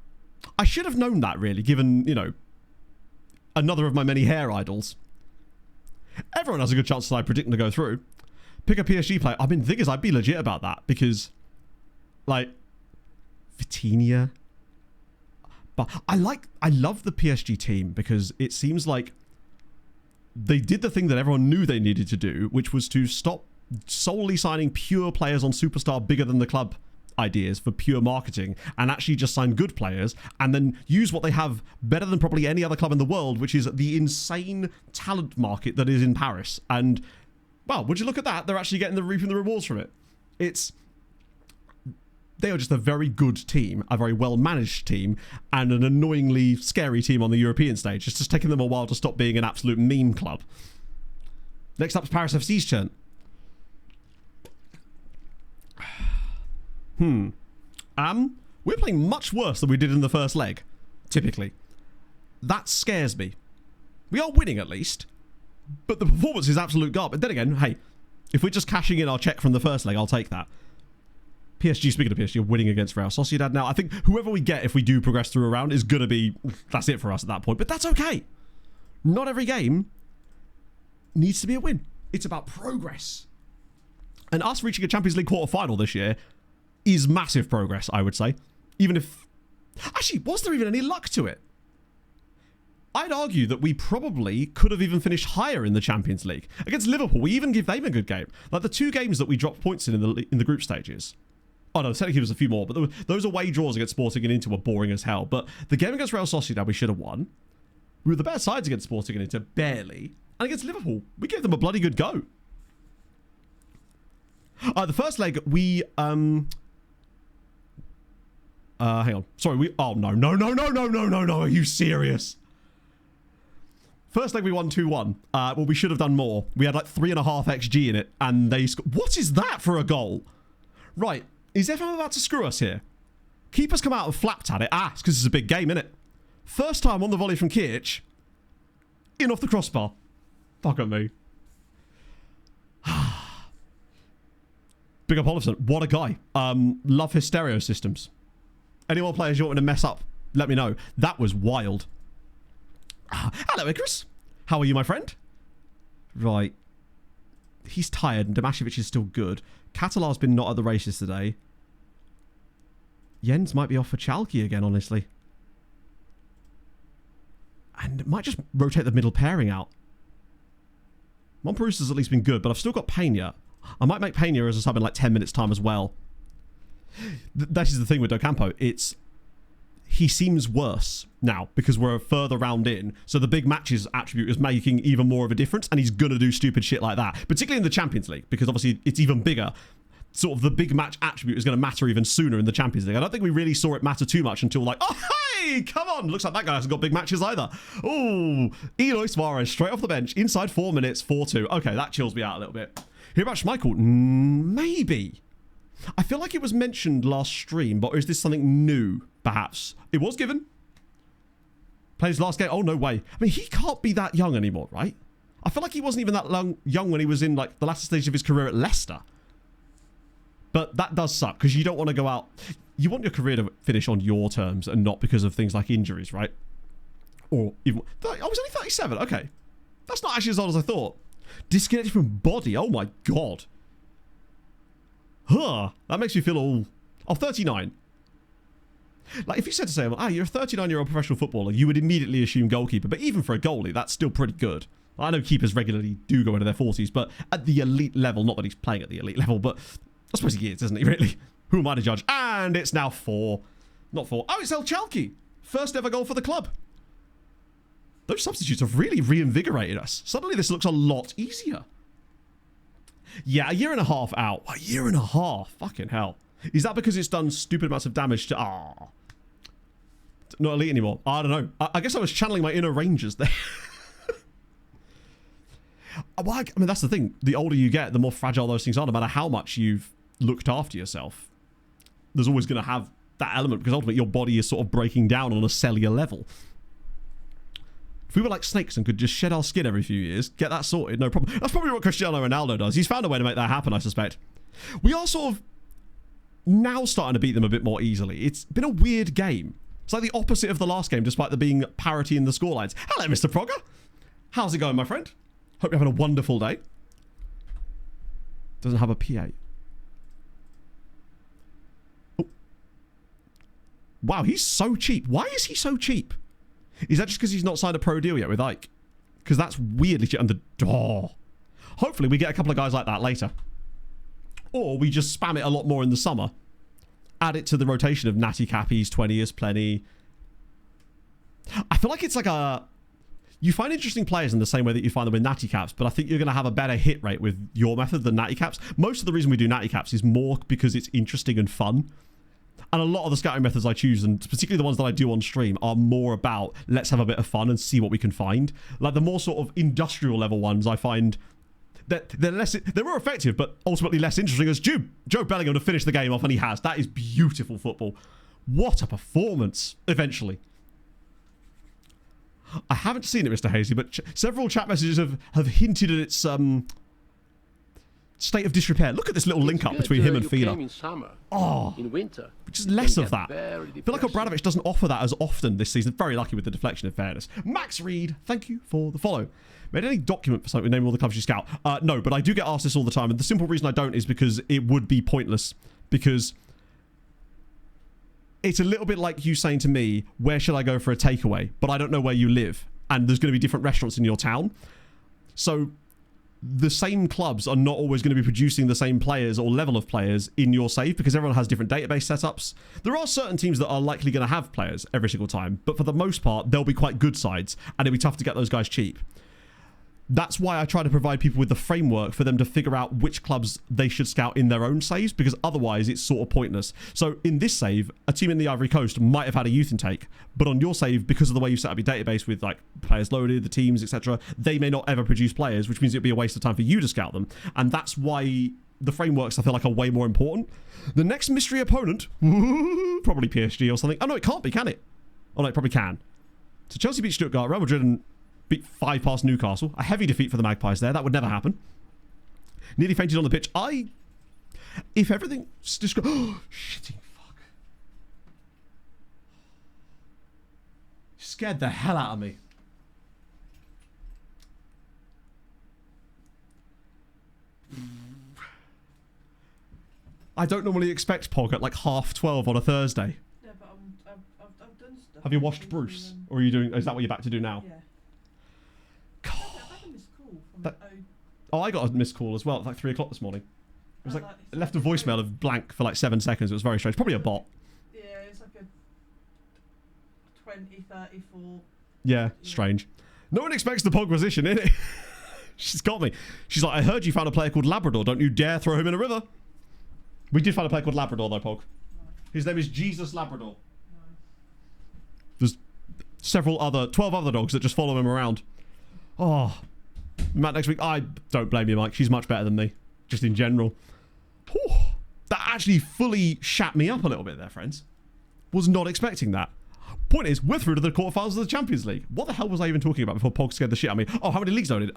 I should have known that, really, given, you know, another of my many hair idols. Everyone has a good chance that I predict them to go through. Pick a PSG player. I mean, the thing is, I'd be legit about that because, like, Vitinha. But I love the PSG team because it seems like they did the thing that everyone knew they needed to do, which was to stop solely signing pure players on superstar bigger than the club ideas for pure marketing and actually just sign good players and then use what they have better than probably any other club in the world, which is the insane talent market that is in Paris. And, well, would you look at that? They're actually reaping the rewards from it. They are just a very good team, a very well-managed team, and an annoyingly scary team on the European stage. It's just taking them a while to stop being an absolute meme club. Next up is Paris FC's turn. We're playing much worse than we did in the first leg, typically. That scares me. We are winning, at least, but the performance is absolute garbage. Then again, hey, if we're just cashing in our check from the first leg, I'll take that. PSG, speaking of PSG, are winning against Real Sociedad now. I think whoever we get, if we do progress through a round, is going to be... That's it for us at that point, but that's okay. Not every game needs to be a win. It's about progress. And us reaching a Champions League quarter-final this year is massive progress, I would say. Even if... Actually, was there even any luck to it? I'd argue that we probably could have even finished higher in the Champions League. Against Liverpool, we even give them a good game. Like the 2 games that we dropped points in the group stages. Oh no, technically there's a few more, but those away draws against Sporting and Inter were boring as hell. But the game against Real Sociedad, we should have won. We were the better sides against Sporting and Inter, barely. And against Liverpool, we gave them a bloody good go. The first leg, we... hang on. Sorry, oh, no. Are you serious? First leg, we won 2-1. Well, we should have done more. We had like 3.5 XG in it, and they... What is that for a goal? Right. Is FM about to screw us here? Keeper's come out and flapped at it. It's because it's a big game, innit? First time on the volley from Kiic. In off the crossbar. Fuck at me. Big up Olifson. What a guy. Love his stereo systems. Any more players you want me to mess up, let me know. That was wild. Hello, Icarus. How are you, my friend? Right. He's tired and Damašević is still good. Catalar's been not at the races today. Jens might be off for Chalky again, honestly. And it might just rotate the middle pairing out. Montparnasse has at least been good, but I've still got Peña. I might make Peña as a sub in like 10 minutes time as well. That is the thing with Docampo. He seems worse now because we're a further round in. So the big matches attribute is making even more of a difference, and he's going to do stupid shit like that, particularly in the Champions League, because obviously it's even bigger. Sort of the big match attribute is going to matter even sooner in the Champions League. I don't think we really saw it matter too much until like, oh, hey, come on. Looks like that guy hasn't got big matches either. Oh, Eloy Suarez straight off the bench inside 4 minutes, 4-2. Okay, that chills me out a little bit. Hear about Schmeichel? Maybe. I feel like it was mentioned last stream, but is this something new, perhaps? It was given. Plays last game. Oh, no way. I mean, he can't be that young anymore, right? I feel like he wasn't even that young when he was in like the latter stage of his career at Leicester. But that does suck, because you don't want to go out... You want your career to finish on your terms and not because of things like injuries, right? Or even... I was only 37. Okay. That's not actually as old as I thought. Disconnected from body. Oh, my God. Huh. That makes me feel all... Oh, 39. Like, if you said to someone, you're a 39-year-old professional footballer, you would immediately assume goalkeeper. But even for a goalie, that's still pretty good. I know keepers regularly do go into their 40s, but at the elite level, not that he's playing at the elite level, but I suppose he is, isn't he, really? Who am I to judge? And it's now 4. Not 4. Oh, it's El Chalky. First ever goal for the club. Those substitutes have really reinvigorated us. Suddenly this looks a lot easier. Yeah, a year and a half out. A year and a half. Fucking hell. Is that because it's done stupid amounts of damage to... Not elite anymore. I don't know. I guess I was channeling my inner Rangers there. Well, I mean, that's the thing. The older you get, the more fragile those things are. No matter how much you've looked after yourself, there's always going to have that element because ultimately your body is sort of breaking down on a cellular level. If we were like snakes and could just shed our skin every few years, get that sorted, no problem. That's probably what Cristiano Ronaldo does. He's found a way to make that happen, I suspect. We are sort of now starting to beat them a bit more easily. It's been a weird game. It's like the opposite of the last game, despite there being parity in the scorelines. Hello, Mr. Progger. How's it going, my friend? Hope you're having a wonderful day. Doesn't have a PA. Oh. Wow, he's so cheap. Why is he so cheap? Is that just because he's not signed a pro deal yet with Ike? Because that's weirdly cheap. Hopefully we get a couple of guys like that later. Or we just spam it a lot more in the summer. Add it to the rotation of natty cappies, 20 is plenty. I feel like it's like a... You find interesting players in the same way that you find them with natty caps, but I think you're going to have a better hit rate with your method than natty caps. Most of the reason we do natty caps is more because it's interesting and fun. And a lot of the scouting methods I choose, and particularly the ones that I do on stream, are more about let's have a bit of fun and see what we can find. Like the more sort of industrial level ones, I find that they're more effective, but ultimately less interesting. As Joe Bellingham to finish the game off, and he has. That is beautiful football. What a performance! Eventually. I haven't seen it, Mr. Hazy, but several chat messages have hinted at its state of disrepair. Look at this little link up between him and Fila. In winter. Which is less of that. I feel like Obradovic doesn't offer that as often this season. Very lucky with the deflection, in fairness. Max Reed, thank you for the follow. Made any document for something with naming all the clubs you scout? No, but I do get asked this all the time, and the simple reason I don't is because it would be pointless. Because it's a little bit like you saying to me, where should I go for a takeaway? But I don't know where you live. And there's going to be different restaurants in your town. So the same clubs are not always going to be producing the same players or level of players in your save because everyone has different database setups. There are certain teams that are likely going to have players every single time. But for the most part, they'll be quite good sides. And it'll be tough to get those guys cheap. That's why I try to provide people with the framework for them to figure out which clubs they should scout in their own saves, because otherwise it's sort of pointless. So in this save, a team in the Ivory Coast might have had a youth intake, but on your save, because of the way you set up your database with like players loaded, the teams, etc., they may not ever produce players, which means it'd be a waste of time for you to scout them. And that's why the frameworks, I feel like, are way more important. The next mystery opponent, probably PSG or something. Oh no, it can't be, can it? Oh no, it probably can. So Chelsea beat Stuttgart, Real Madrid and beat 5 past Newcastle. A heavy defeat for the Magpies there. That would never happen. Nearly fainted on the pitch. If everything's described... Shitting fuck. Scared the hell out of me. I don't normally expect Pog at like 12:30 on a Thursday. Yeah, but I've done stuff. Have you watched Bruce? Or are you doing... Is that what you're about to do now? Yeah. God. I've had a missed call from I got a missed call as well at like 3 o'clock this morning. It was like, it left a voicemail of blank for like 7 seconds. It was very strange. Probably a bot. Yeah, it's like a 20, 34. Yeah, strange. No one expects the Pog position, innit? She's got me. She's like, I heard you found a player called Labrador. Don't you dare throw him in a river. We did find a player called Labrador though, Pog. No. His name is Jesus Labrador. No. There's 12 other dogs that just follow him around. Oh, Matt, next week. I don't blame you, Mike. She's much better than me, just in general. Whew. That actually fully shat me up a little bit there, friends. Was not expecting that. Point is, we're through to the quarterfinals of the Champions League. What the hell was I even talking about before Pog scared the shit out of me? Oh, how many leagues loaded?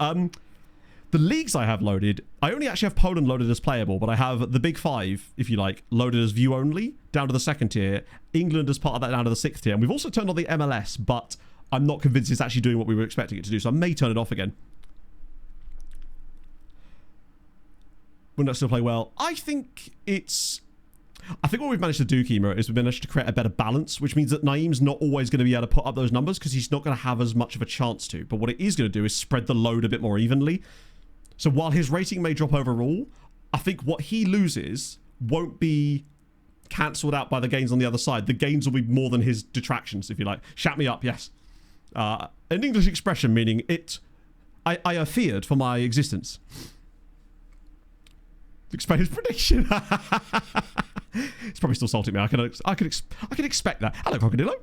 The leagues I have loaded, I only actually have Poland loaded as playable, but I have the big 5, if you like, loaded as view only, down to the 2nd tier. England as part of that down to the 6th tier. And we've also turned on the MLS, but I'm not convinced it's actually doing what we were expecting it to do, so I may turn it off again. Will not still play well. I think it's... I think what we've managed to do, Kima, is we've managed to create a better balance, which means that Naeem's not always going to be able to put up those numbers because he's not going to have as much of a chance to. But what it is going to do is spread the load a bit more evenly. So while his rating may drop overall, I think what he loses won't be cancelled out by the gains on the other side. The gains will be more than his detractions, if you like. Shat me up, yes. An English expression meaning I are feared for my existence. Explain his prediction. It's probably still salty at me. I can expect that. Hello, Crocodilo.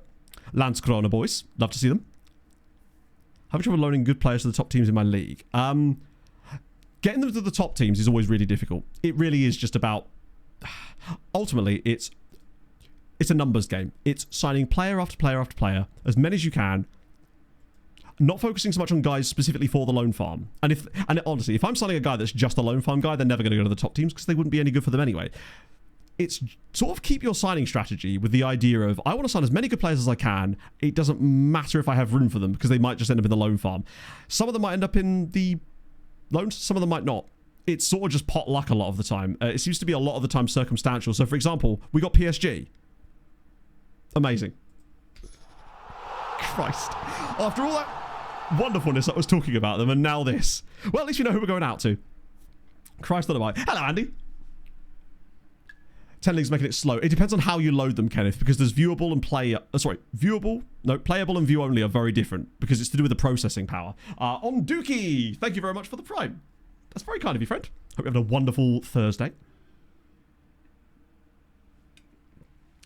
Lance Corona boys. Love to see them. Having trouble loaning good players to the top teams in my league. Getting them to the top teams is always really difficult. It really is just about... Ultimately, it's a numbers game. It's signing player after player after player, as many as you can, not focusing so much on guys specifically for the loan farm. And honestly, if I'm signing a guy that's just a loan farm guy, they're never going to go to the top teams because they wouldn't be any good for them anyway. It's sort of keep your signing strategy with the idea of, I want to sign as many good players as I can. It doesn't matter if I have room for them because they might just end up in the loan farm. Some of them might end up in the loans, some of them might not. It's sort of just pot luck a lot of the time. It seems to be a lot of the time circumstantial. So, for example, we got PSG. Amazing. Christ. After all that wonderfulness I was talking about them, and now this. Well, at least you know who we're going out to. Christ on a bike. Hello, Andy. 10 leagues making it slow. It depends on how you load them, Kenneth, because there's viewable and playable and view only are very different because it's to do with the processing power. On Dookie, thank you very much for the prime. That's very kind of you, friend. Hope you're having a wonderful Thursday.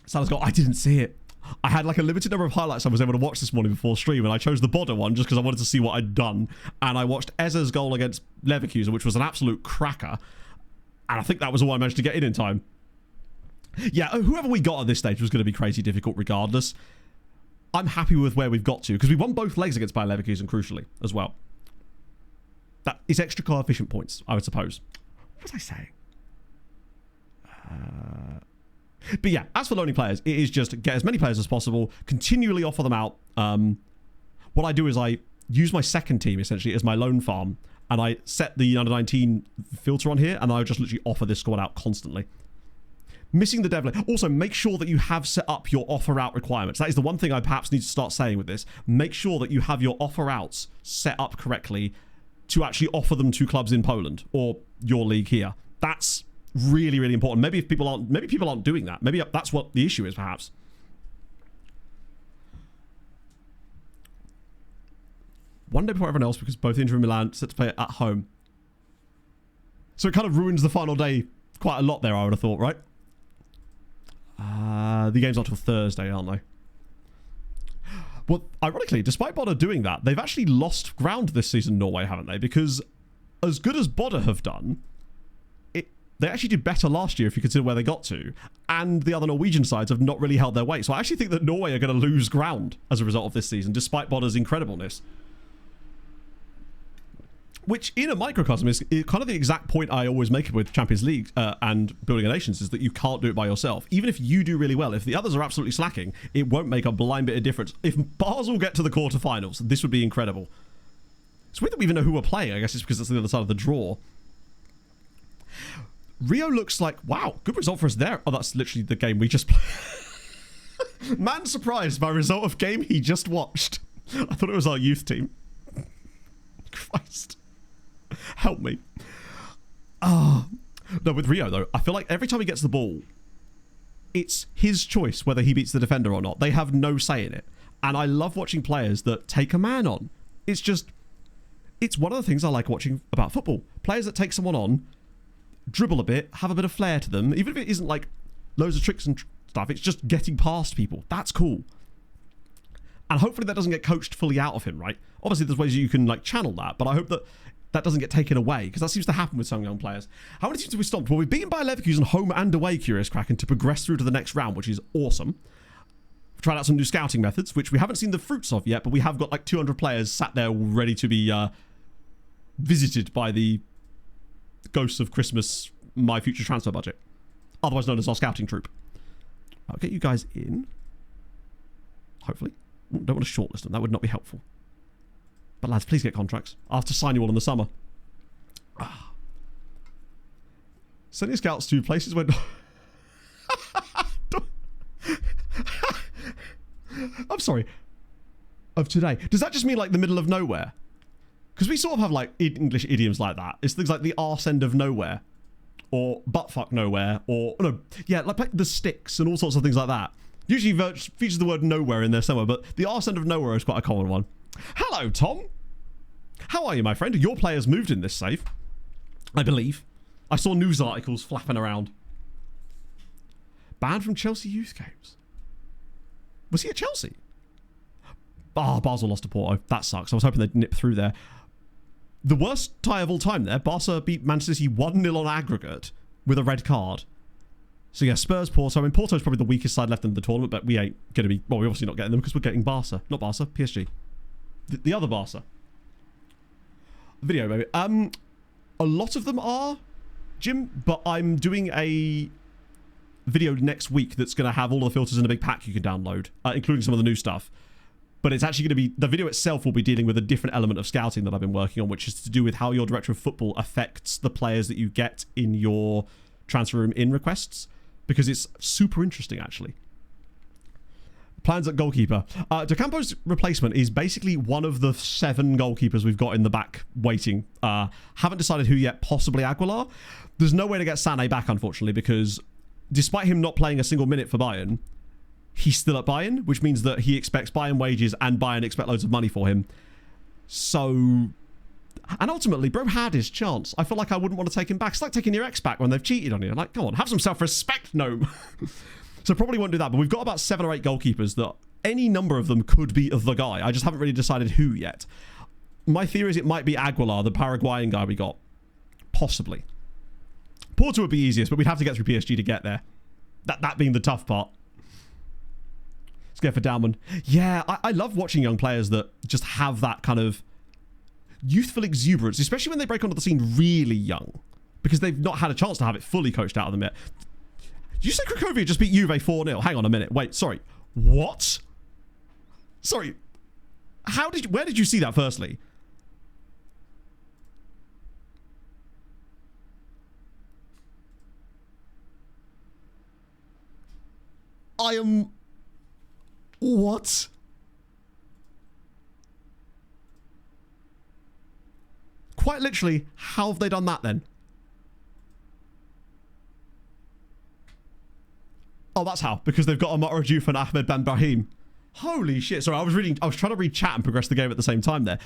Salah's got, I didn't see it. I had like a limited number of highlights I was able to watch this morning before stream, and I chose the Bodder one just because I wanted to see what I'd done. And I watched Ezza's goal against Leverkusen, which was an absolute cracker. And I think that was all I managed to get in time. Yeah, whoever we got at this stage was going to be crazy difficult regardless. I'm happy with where we've got to because we won both legs against Bayer Leverkusen, crucially, as well. That is extra coefficient points, I would suppose. What was I saying? But yeah, as for loaning players, it is just get as many players as possible, continually offer them out. What I do is I use my second team, essentially, as my loan farm, and I set the under-19 filter on here, and I just literally offer this squad out constantly. Missing the devil. Also, make sure that you have set up your offer out requirements. That is the one thing I perhaps need to start saying with this. Make sure that you have your offer outs set up correctly to actually offer them to clubs in Poland or your league here. That's really, really important. Maybe people aren't doing that. Maybe that's what the issue is, perhaps. One day before everyone else because both Inter and Milan set to play at home. So it kind of ruins the final day quite a lot there, I would have thought, right? The game's not till Thursday, aren't they? Well, ironically, despite Bodder doing that, they've actually lost ground this season, Norway, haven't they? Because as good as Bodder have done, they actually did better last year if you consider where they got to. And the other Norwegian sides have not really held their weight. So I actually think that Norway are going to lose ground as a result of this season, despite Bodder's incredibleness. Which, in a microcosm, is kind of the exact point I always make with Champions League and Building a Nations, is that you can't do it by yourself. Even if you do really well, if the others are absolutely slacking, it won't make a blind bit of difference. If Basel get to the quarterfinals, this would be incredible. It's weird that we even know who we're playing. I guess it's because it's the other side of the draw. Rio looks like, wow, good result for us there. Oh, that's literally the game we just played. Man surprised by result of game he just watched. I thought it was our youth team. Christ. Help me. No, with Rio, though, I feel like every time he gets the ball, it's his choice whether he beats the defender or not. They have no say in it. And I love watching players that take a man on. It's one of the things I like watching about football. Players that take someone on, dribble a bit, have a bit of flair to them, even if it isn't like loads of tricks and stuff, it's just getting past people. That's cool. And hopefully that doesn't get coached fully out of him, right? Obviously there's ways you can like channel that, but I hope that that doesn't get taken away, because that seems to happen with some young players. How many teams have we stomped? Well, we've beaten Bayer Leverkusen home and away, Curious Kraken, to progress through to the next round, which is awesome. We've tried out some new scouting methods, which we haven't seen the fruits of yet, but we have got like 200 players sat there ready to be visited by the ghosts of Christmas, my future transfer budget, otherwise known as our scouting troop. I'll get you guys in, hopefully. Don't want to shortlist them, that would not be helpful. But lads, please get contracts. I'll have to sign you all in the summer. Sending scouts to places where I'm sorry. Of today. Does that just mean like the middle of nowhere? Because we sort of have like English idioms like that. It's things like the arse end of nowhere. Or buttfuck nowhere. Or, no, yeah, like the sticks and all sorts of things like that. Usually features the word nowhere in there somewhere, but the arse end of nowhere is quite a common one. Hello, Tom. How are you, my friend? Your player's moved in this save, I believe. I saw news articles flapping around. Banned from Chelsea youth games. Was he at Chelsea? Ah, Basel lost to Porto. That sucks. I was hoping they'd nip through there. The worst tie of all time there. Barca beat Manchester City 1-0 on aggregate with a red card. So yeah, Spurs, Porto. I mean, Porto's probably the weakest side left in the tournament, but we ain't going to be... Well, we're obviously not getting them because we're getting Barca. Not Barca, PSG. The other Barca. Video, maybe. A lot of them are, Jim, but I'm doing a video next week that's going to have all the filters in a big pack you can download, including some of the new stuff. But it's actually going to be... The video itself will be dealing with a different element of scouting that I've been working on, which is to do with how your director of football affects the players that you get in your transfer room in requests, because it's super interesting, actually. Plans at goalkeeper. Docampo's replacement is basically one of the 7 goalkeepers we've got in the back waiting. Haven't decided who yet, possibly Aguilar. There's no way to get Sané back, unfortunately, because despite him not playing a single minute for Bayern, he's still at Bayern, which means that he expects Bayern wages and Bayern expect loads of money for him. So... And ultimately, bro had his chance. I feel like I wouldn't want to take him back. It's like taking your ex back when they've cheated on you. Like, come on, have some self-respect, gnome. So probably won't do that, but we've got about 7 or 8 goalkeepers that any number of them could be the guy. I just haven't really decided who yet. My theory is it might be Aguilar, the Paraguayan guy we got. Possibly. Porto would be easiest, but we'd have to get through PSG to get there. That being the tough part. Let's go for Dalman. Yeah, I love watching young players that just have that kind of youthful exuberance, especially when they break onto the scene really young, because they've not had a chance to have it fully coached out of them yet. Did you say Cracovia just beat Juve 4-0? Hang on a minute. Wait, sorry. What? Sorry. Where did you see that firstly? I am... What? Quite literally, how have they done that then? Oh, that's how. Because they've got Amara Diouf and Ahmed Ben Brahim. Holy shit. Sorry, I was trying to read chat and progress the game at the same time there.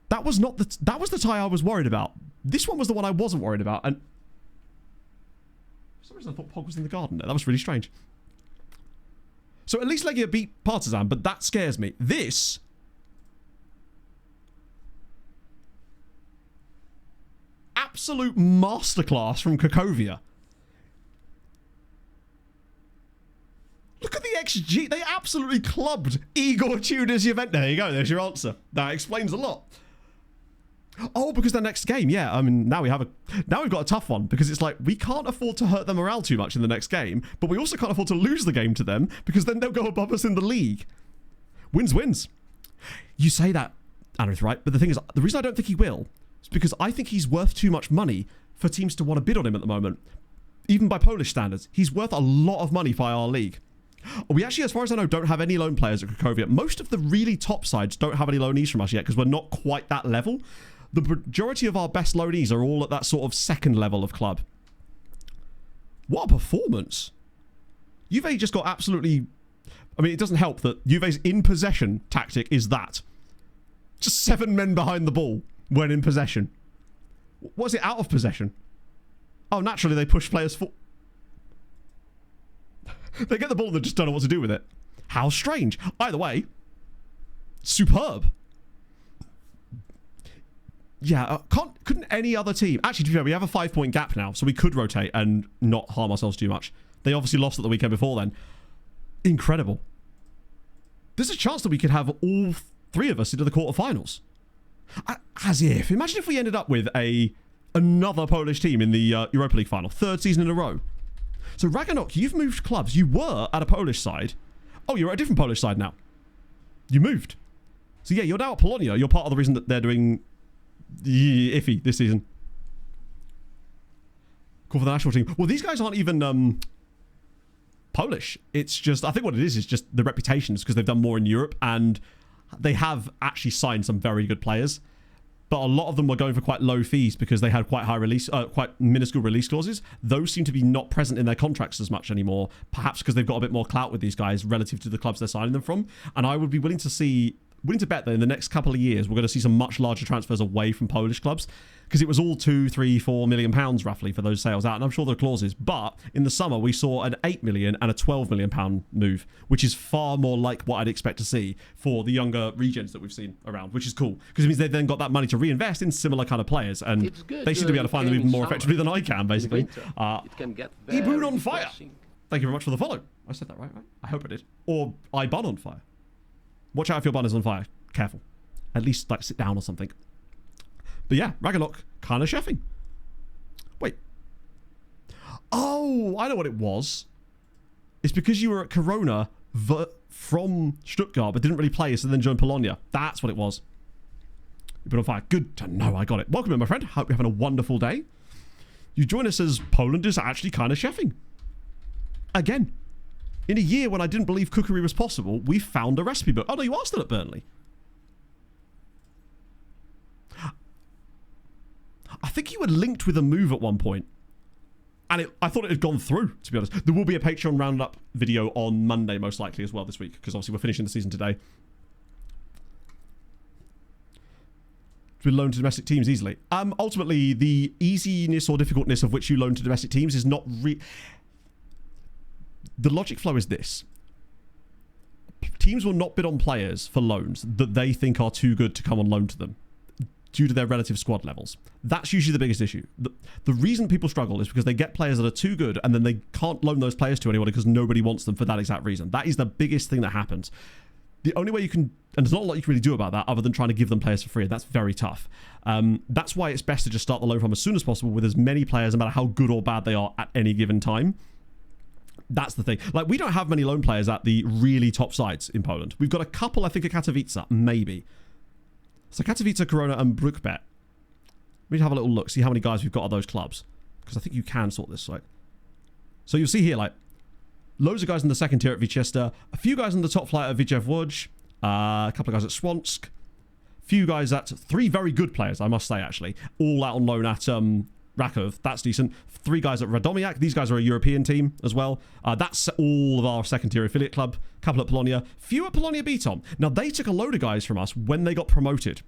That was the tie I was worried about. This one was the one I wasn't worried about. And for some reason I thought Pog was in the garden there. That was really strange. So at least Legia beat Partizan, but that scares me. This... absolute masterclass from Cracovia. Look at the XG. They absolutely clubbed Igor Tudor's Juventus. There you go. There's your answer. That explains a lot. Oh, because their next game. Yeah, I mean, now we've got a tough one, because it's like we can't afford to hurt their morale too much in the next game, but we also can't afford to lose the game to them, because then they'll go above us in the league. Wins. You say that, Anarith, right? But the thing is, the reason I don't think he will is because I think he's worth too much money for teams to want to bid on him at the moment. Even by Polish standards, he's worth a lot of money by our league. We actually, as far as I know, don't have any loan players at Cracovia. Most of the really top sides don't have any loanees from us yet, because we're not quite that level. The majority of our best loanees are all at that sort of second level of club. What a performance. Juve just got absolutely... I mean, it doesn't help that Juve's in possession tactic is that. Just 7 men behind the ball when in possession. What is it, out of possession? Oh, naturally they push players for... They get the ball and they just don't know what to do with it. How strange. Either way, superb. Yeah, couldn't any other team... Actually, to be fair, we have a 5-point gap now, so we could rotate and not harm ourselves too much. They obviously lost at the weekend before then. Incredible. There's a chance that we could have all 3 of us into the quarterfinals. As if. Imagine if we ended up with another Polish team in the Europa League final. 3rd season in a row. So, Ragnarok, you've moved clubs. You were at a Polish side. Oh, you're at a different Polish side now. You moved. So, yeah, you're now at Polonia. You're part of the reason that they're doing... iffy this season. Cool for the national team. Well, these guys aren't even Polish. It's just, I think what it is just the reputation is because they've done more in Europe and they have actually signed some very good players. But a lot of them were going for quite low fees because they had quite quite minuscule release clauses. Those seem to be not present in their contracts as much anymore, perhaps because they've got a bit more clout with these guys relative to the clubs they're signing them from. And I would be willing to bet that in the next couple of years, we're going to see some much larger transfers away from Polish clubs because it was all 2, 3, 4 million pounds roughly for those sales out. And I'm sure there are clauses, but in the summer we saw an 8 million and a 12 million pound move, which is far more like what I'd expect to see for the younger regions that we've seen around, which is cool because it means they've then got that money to reinvest in similar kind of players. And they seem to be able to find them even more effectively than I can, basically. It can get Eboon on fire. refreshing. Thank you very much for the follow. I said that right? I hope I did. Or I bun on fire. Watch out if your bun is on fire. Careful. At least like sit down or something. But yeah, Ragnarok kind of chefing. Wait. Oh, I know what it was. It's because you were at Corona from Stuttgart but didn't really play, so then joined Polonia. That's what it was. You've been on fire. Good to know. I got it. Welcome in, my friend. Hope you're having a wonderful day. You join us as Poland is actually kind of chefing. Again. In a year when I didn't believe cookery was possible, we found a recipe book. Oh no, you are still at Burnley. I think you were linked with a move at one point. And I thought it had gone through, to be honest. There will be a Patreon roundup video on Monday, most likely, as well this week. Because obviously we're finishing the season today. To loan to domestic teams easily. Ultimately, the easiness or difficultness of which you loan to domestic teams is not... The logic flow is this. Teams will not bid on players for loans that they think are too good to come on loan to them due to their relative squad levels. That's usually the biggest issue. The reason people struggle is because they get players that are too good and then they can't loan those players to anybody because nobody wants them for that exact reason. That is the biggest thing that happens. The only way you can, and there's not a lot you can really do about that other than trying to give them players for free, and that's very tough. That's why it's best to just start the loan from as soon as possible with as many players, no matter how good or bad they are at any given time. That's the thing. Like, we don't have many loan players at the really top sides in Poland. We've got a couple, I think, at Katowice, maybe. So Katowice, Corona, and Brookbet. We need to have a little look, see how many guys we've got at those clubs. Because I think you can sort this, right? So you'll see here, like, loads of guys in the second tier at Wichester, a few guys in the top flight at Wisła Łódź, a couple of guys at Swansk, few guys at 3 very good players, I must say, actually, all out on loan at Raków. That's decent. 3 guys at Radomiak. These guys are a European team as well. That's all of our second tier affiliate club. Couple at Polonia. Few at Polonia Beaton. Now, they took a load of guys from us when they got promoted.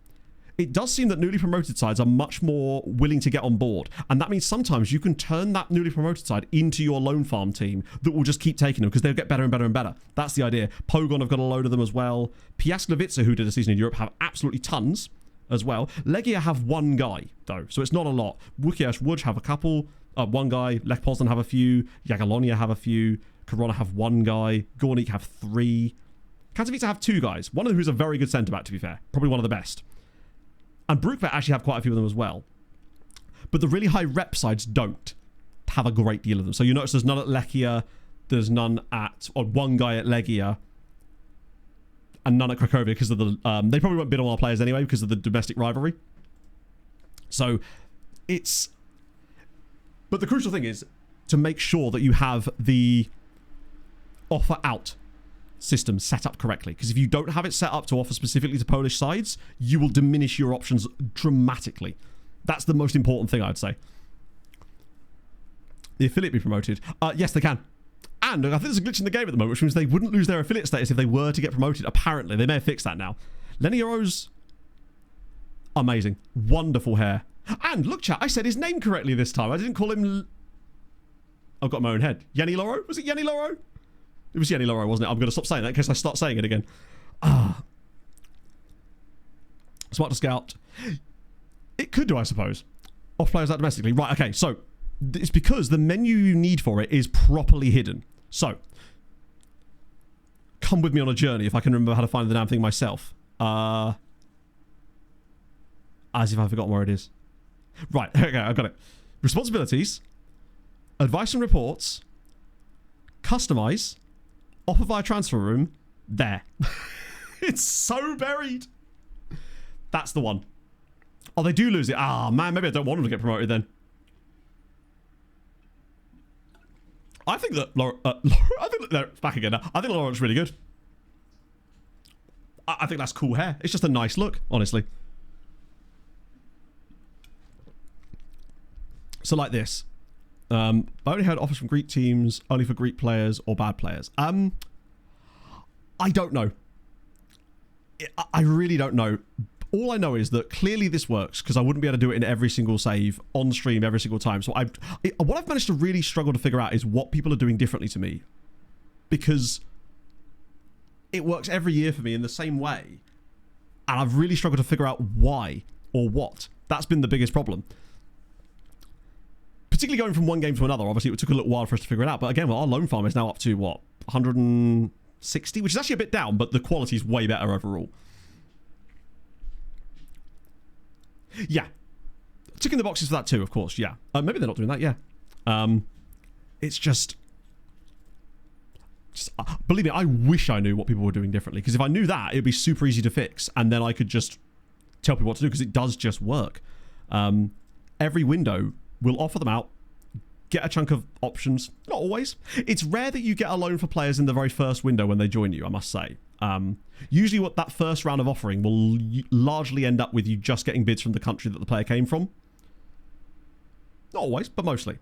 It does seem that newly promoted sides are much more willing to get on board. And that means sometimes you can turn that newly promoted side into your loan farm team that will just keep taking them because they'll get better and better and better. That's the idea. Pogon have got a load of them as well. Piasklewice, who did a season in Europe, have absolutely tons as well. Legia have 1 guy, though, so it's not a lot. Wisła Łódź have a couple. 1 guy. Lech Poznan have a few. Jagiellonia have a few. Corona have 1 guy. Górnik have 3. Katowice have 2 guys. One of them who's a very good centre-back, to be fair. Probably one of the best. And Brookbet actually have quite a few of them as well. But the really high rep sides don't have a great deal of them. So you notice there's none at Lechia. There's none at... Or 1 guy at Legia. And none at Cracovia because of the... they probably won't bid on our players anyway because of the domestic rivalry. So it's... But the crucial thing is to make sure that you have the offer out system set up correctly. Because if you don't have it set up to offer specifically to Polish sides, you will diminish your options dramatically. That's the most important thing, I'd say. The affiliate be promoted? Yes, they can. And I think there's a glitch in the game at the moment, which means they wouldn't lose their affiliate status if they were to get promoted. Apparently, they may have fixed that now. Lenny Euro's amazing. Wonderful hair. And look, chat, I said his name correctly this time. I didn't call him... I've got my own head. Yanni Loro? Was it Yanni Loro? It was Yanni Loro, wasn't it? I'm going to stop saying that in case I start saying it again. Smart to scout. It could do, I suppose. Off players out domestically. Right, okay, so it's because the menu you need for it is properly hidden. So, come with me on a journey if I can remember how to find the damn thing myself. As if I've forgotten where it is. Right, okay, I got it. Responsibilities, advice and reports, customize, offer via transfer room, there. It's so buried. That's the one. Oh, they do lose it. Ah, man, maybe I don't want them to get promoted then. I think that I think that they're back again now. I think Laurent's really good. I think that's cool hair. It's just a nice look, honestly. So like this. I only heard offers from Greek teams, only for Greek players or bad players. I don't know. I really don't know. All I know is that clearly this works because I wouldn't be able to do it in every single save on stream every single time. So what I've managed to really struggle to figure out is what people are doing differently to me, because it works every year for me in the same way, and I've really struggled to figure out why or what. That's been the biggest problem. Particularly going from one game to another. Obviously, it took a little while for us to figure it out. But again, our loan farm is now up to, what, 160? Which is actually a bit down, but the quality is way better overall. Yeah. Ticking the boxes for that too, of course, yeah. Maybe they're not doing that, yeah. It's just believe me, I wish I knew what people were doing differently. Because if I knew that, it would be super easy to fix. And then I could just tell people what to do, because it does just work. Every window will offer them out, get a chunk of options. Not always. It's rare that you get a loan for players in the very first window when they join you, I must say. Usually what that first round of offering will largely end up with you just getting bids from the country that the player came from. Not always, but mostly.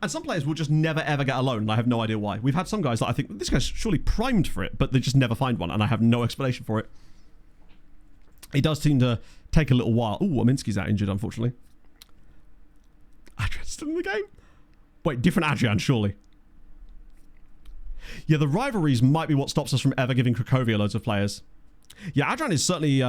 And some players will just never ever get a loan, and I have no idea why. We've had some guys that I think, this guy's surely primed for it, but they just never find one, and I have no explanation for it. It does seem to take a little while. Ooh, Aminski's out injured, unfortunately. Adrian's still in the game? Wait, different Adrian, surely. Yeah, the rivalries might be what stops us from ever giving Cracovia loads of players. Yeah, Adrian is certainly...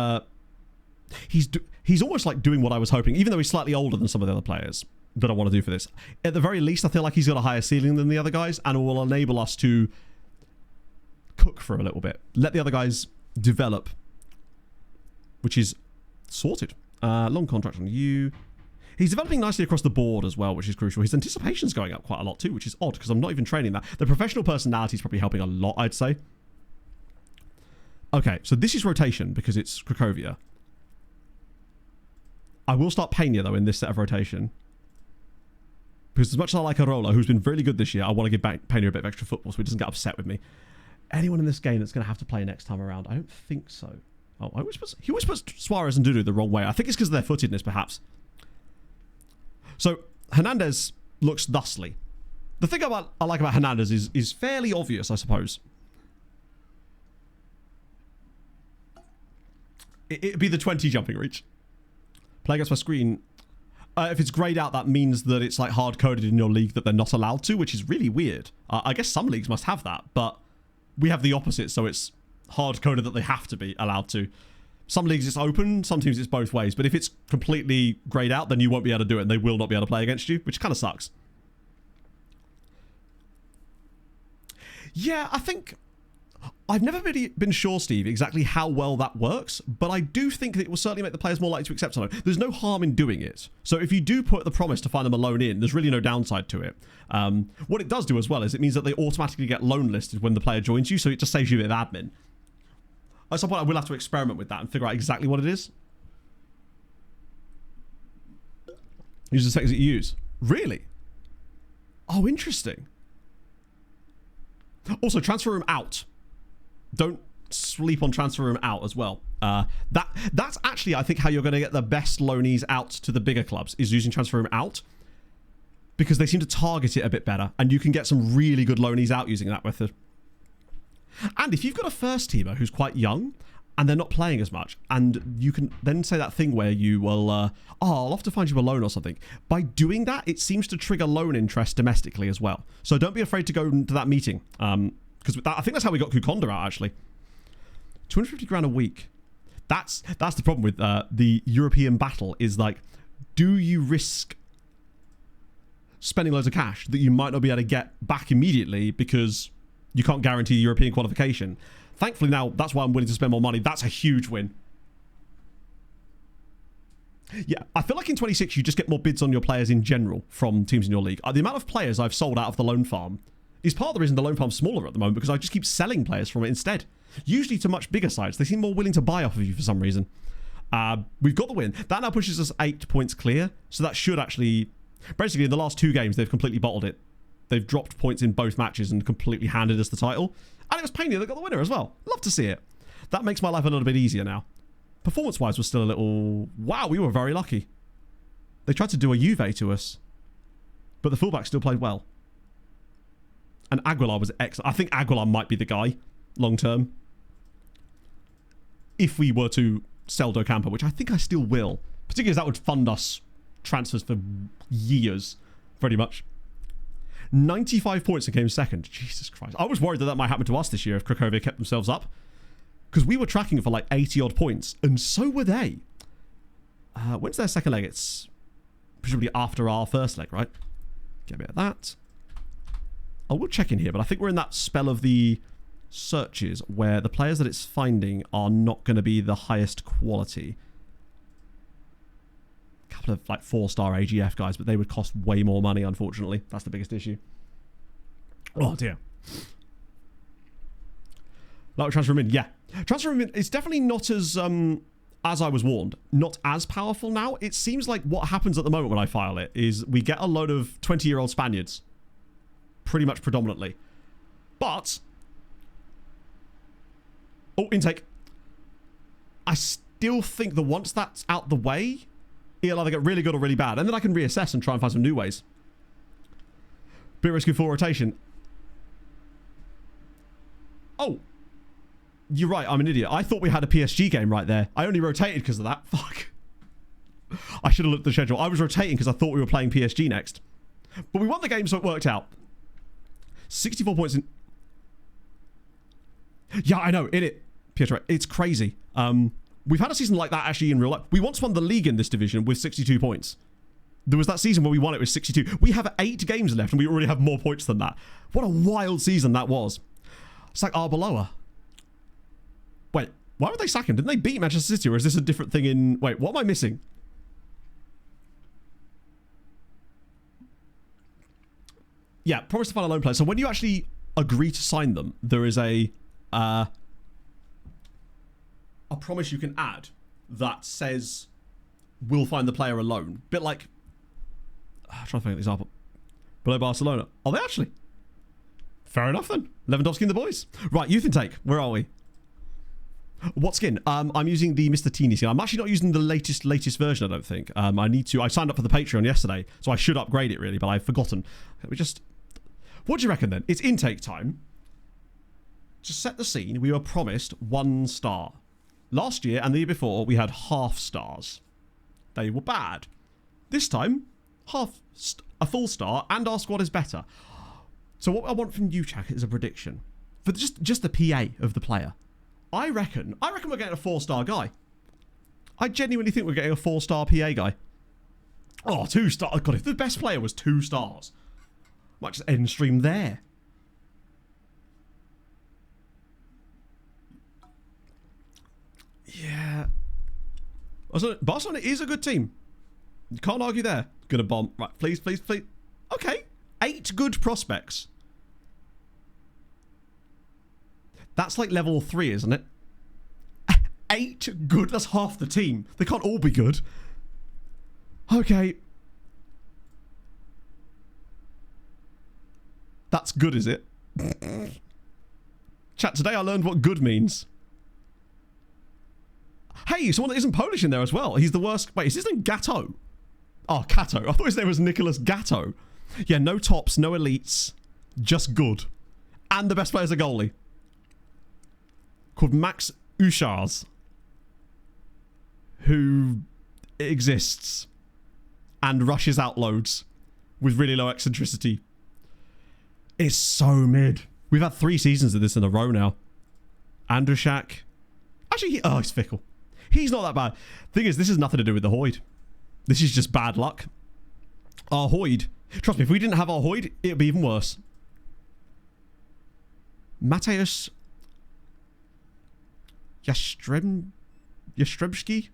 he's almost like doing what I was hoping, even though he's slightly older than some of the other players that I want to do for this. At the very least, I feel like he's got a higher ceiling than the other guys, and it will enable us to cook for a little bit. Let the other guys develop, which is sorted. Long contract on you. He's developing nicely across the board as well, which is crucial. His anticipation's going up quite a lot too, which is odd, because I'm not even training that. The professional personality is probably helping a lot, I'd say. Okay, so this is rotation, because it's Cracovia. I will start Pena, though, in this set of rotation. Because as much as I like Arola, who's been really good this year, I want to give Pena a bit of extra football so he doesn't get upset with me. Anyone in this game that's going to have to play next time around? I don't think so. Oh, he always puts Suarez and Dudu the wrong way. I think it's because of their footedness, perhaps. So, Hernandez looks thusly. The thing I like about Hernandez is fairly obvious, I suppose. It'd be the 20 jumping reach. Play against my screen. If it's grayed out, that means that it's like hard-coded in your league that they're not allowed to, which is really weird. I guess some leagues must have that, but we have the opposite, so it's hard-coded that they have to be allowed to. Some leagues it's open, some teams it's both ways, but if it's completely grayed out, then you won't be able to do it, and they will not be able to play against you, which kind of sucks. Yeah, I think... I've never really been sure, Steve, exactly how well that works, but I do think that it will certainly make the players more likely to accept something. There's no harm in doing it. So if you do put the promise to find them a loan in, there's really no downside to it. What it does do as well is it means that they automatically get loan listed when the player joins you, so it just saves you a bit of admin. At some point, I will have to experiment with that and figure out exactly what it is. Use the settings that you use. Really? Oh, interesting. Also, transfer room out. Don't sleep on transfer room out as well. That's actually, I think, how you're going to get the best loanees out to the bigger clubs, is using transfer room out. Because they seem to target it a bit better, and you can get some really good loanees out using that method. And if you've got a first teamer who's quite young and they're not playing as much, and you can then say that thing where you will, I'll have to find you a loan or something. By doing that, it seems to trigger loan interest domestically as well. So don't be afraid to go to that meeting. Because I think that's how we got Kukonda out, actually. 250 grand a week. That's the problem with the European battle, is like, do you risk spending loads of cash that you might not be able to get back immediately because you can't guarantee European qualification? Thankfully now, that's why I'm willing to spend more money. That's a huge win. Yeah, I feel like in 26 you just get more bids on your players in general from teams in your league. The amount of players I've sold out of the loan farm is part of the reason the loan farm's smaller at the moment, because I just keep selling players from it instead. Usually to much bigger sites. They seem more willing to buy off of you for some reason. We've got the win. That now pushes us 8 points clear, so that should actually... Basically, in the last 2 games, they've completely bottled it. they've dropped points in both matches and completely handed us the title. And it was Pena that got the winner as well. Love to see it. That makes my life a little bit easier now. Performance-wise, was still a little... Wow, we were very lucky. They tried to do a Juve to us. But the fullback still played well. And Aguilar was excellent. I think Aguilar might be the guy, long-term. If we were to sell Docampo, which I think I still will. Particularly as that would fund us transfers for years, pretty much. 95 points and came second. Jesus Christ. I was worried that might happen to us this year if Cracovia kept themselves up. Because we were tracking for like 80-odd points, and so were they. When's their second leg? It's presumably after our first leg, right? Get a bit of that. I will check in here, but I think we're in that spell of the searches where the players that it's finding are not going to be the highest quality. A couple of like 4-star AGF guys, but they would cost way more money, unfortunately. That's the biggest issue. Oh, dear. Like transfer in, yeah. Transfer in, it's definitely not as I was warned, not as powerful now. It seems like what happens at the moment when I file it is we get a load of 20-year-old Spaniards. Pretty much predominantly. But... Oh, intake. I still think that once that's out the way, it'll either get really good or really bad. And then I can reassess and try and find some new ways. Bit risky full rotation. Oh. You're right, I'm an idiot. I thought we had a PSG game right there. I only rotated because of that. Fuck. I should have looked at the schedule. I was rotating because I thought we were playing PSG next. But we won the game, so it worked out. 64 points in... Yeah, I know. Pietro, it's crazy. We've had a season like that actually in real life. We once won the league in this division with 62 points. There was that season where we won it with 62. We have 8 games left and we already have more points than that. What a wild season that was. It's like Arbeloa. Wait, why would they sack him? Didn't they beat Manchester City, or is this a different thing in... Wait, what am I missing? Yeah, promise to find a loan player. So when you actually agree to sign them, there is a promise you can add that says we'll find the player a loan. Bit like... I'm trying to think of an example. Below Barcelona. Are they actually? Fair enough then. Lewandowski and the boys. Right, youth intake. Where are we? What skin? I'm using the Mr. Teeny skin. I'm actually not using the latest version, I don't think. I need to. I signed up for the Patreon yesterday, so I should upgrade it really, but I've forgotten. We just... What do you reckon then? It's intake time. To set the scene, we were promised 1 star. Last year and the year before, we had half stars. They were bad. This time, a full star, and our squad is better. So what I want from you, Chak, is a prediction. For just the PA of the player. I reckon we're getting a 4-star guy. I genuinely think we're getting a 4-star PA guy. Oh, 2 star. God, if the best player was 2 stars, might just end stream there. Yeah. Barcelona is a good team. You can't argue there. Gonna bomb. Right, please, please, please. Okay. 8 good prospects. That's like level 3, isn't it? 8 good. That's half the team. They can't all be good. Okay. That's good, is it? Chat, today I learned what good means. Hey, someone that isn't Polish in there as well. He's the worst. Wait, is his name Gatto? Oh, Cato. I thought his name was Nicholas Gatto. Yeah, no tops, no elites. Just good. And the best player is a goalie. Called Max Ushars, who exists and rushes out loads with really low eccentricity. It's so mid. We've had 3 seasons of this in a row now. Andrushak. Actually, he's fickle. He's not that bad. Thing is, this has nothing to do with the Hoyd. This is just bad luck. Our Hoyd. Trust me, if we didn't have our Hoyd, it would be even worse. Mateusz Jastrzębski?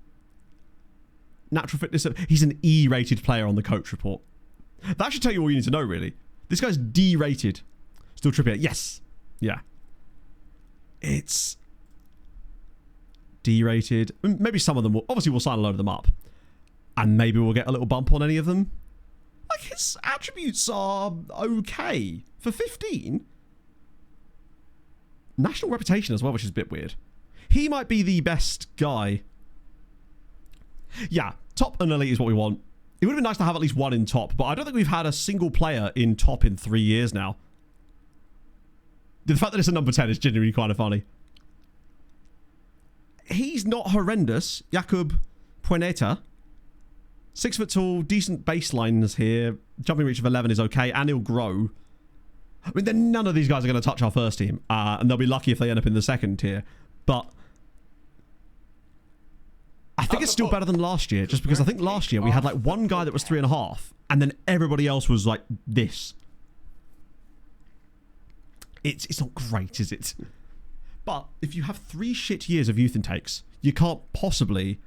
Natural fitness. He's an E-rated player on the coach report. That should tell you all you need to know, really. This guy's D-rated. Still Trippier. Yes. Yeah. It's D-rated. Maybe some of them will. Obviously, we'll sign a load of them up. And maybe we'll get a little bump on any of them. like his attributes are okay. For 15, national reputation as well, which is a bit weird. He might be the best guy. Yeah, top and elite is what we want. It would have been nice to have at least one in top, but I don't think we've had a single player in top in 3 years now. The fact that it's a number 10 is genuinely kind of funny. He's not horrendous. Jakub Pueneta. 6 foot tall, decent baselines here. Jumping reach of 11 is okay, and he'll grow. I mean, then none of these guys are going to touch our first team, and they'll be lucky if they end up in the second tier. But I think it's still better than last year, just because I think last year we had like one guy that was 3.5, and then everybody else was like this. It's not great, is it? But if you have 3 shit years of youth intakes, you can't possibly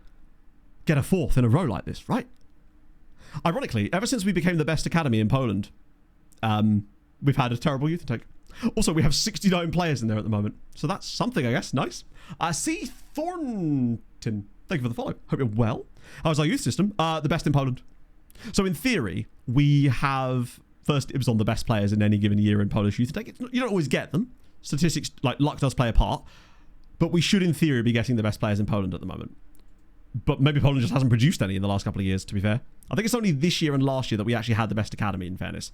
get a 4th in a row like this, right? Ironically, ever since we became the best academy in Poland, we've had a terrible youth intake. Also, we have 69 players in there at the moment, so that's something, I guess. Nice. C. Thornton, thank you for the follow. Hope you're well. How's our youth system? The best in Poland. So in theory, we have first dibs on the best players in any given year in Polish youth intake. You don't always get them. Statistics, like luck does play a part, but we should in theory be getting the best players in Poland at the moment. But maybe Poland just hasn't produced any in the last couple of years, to be fair. I think it's only this year and last year that we actually had the best academy, in fairness.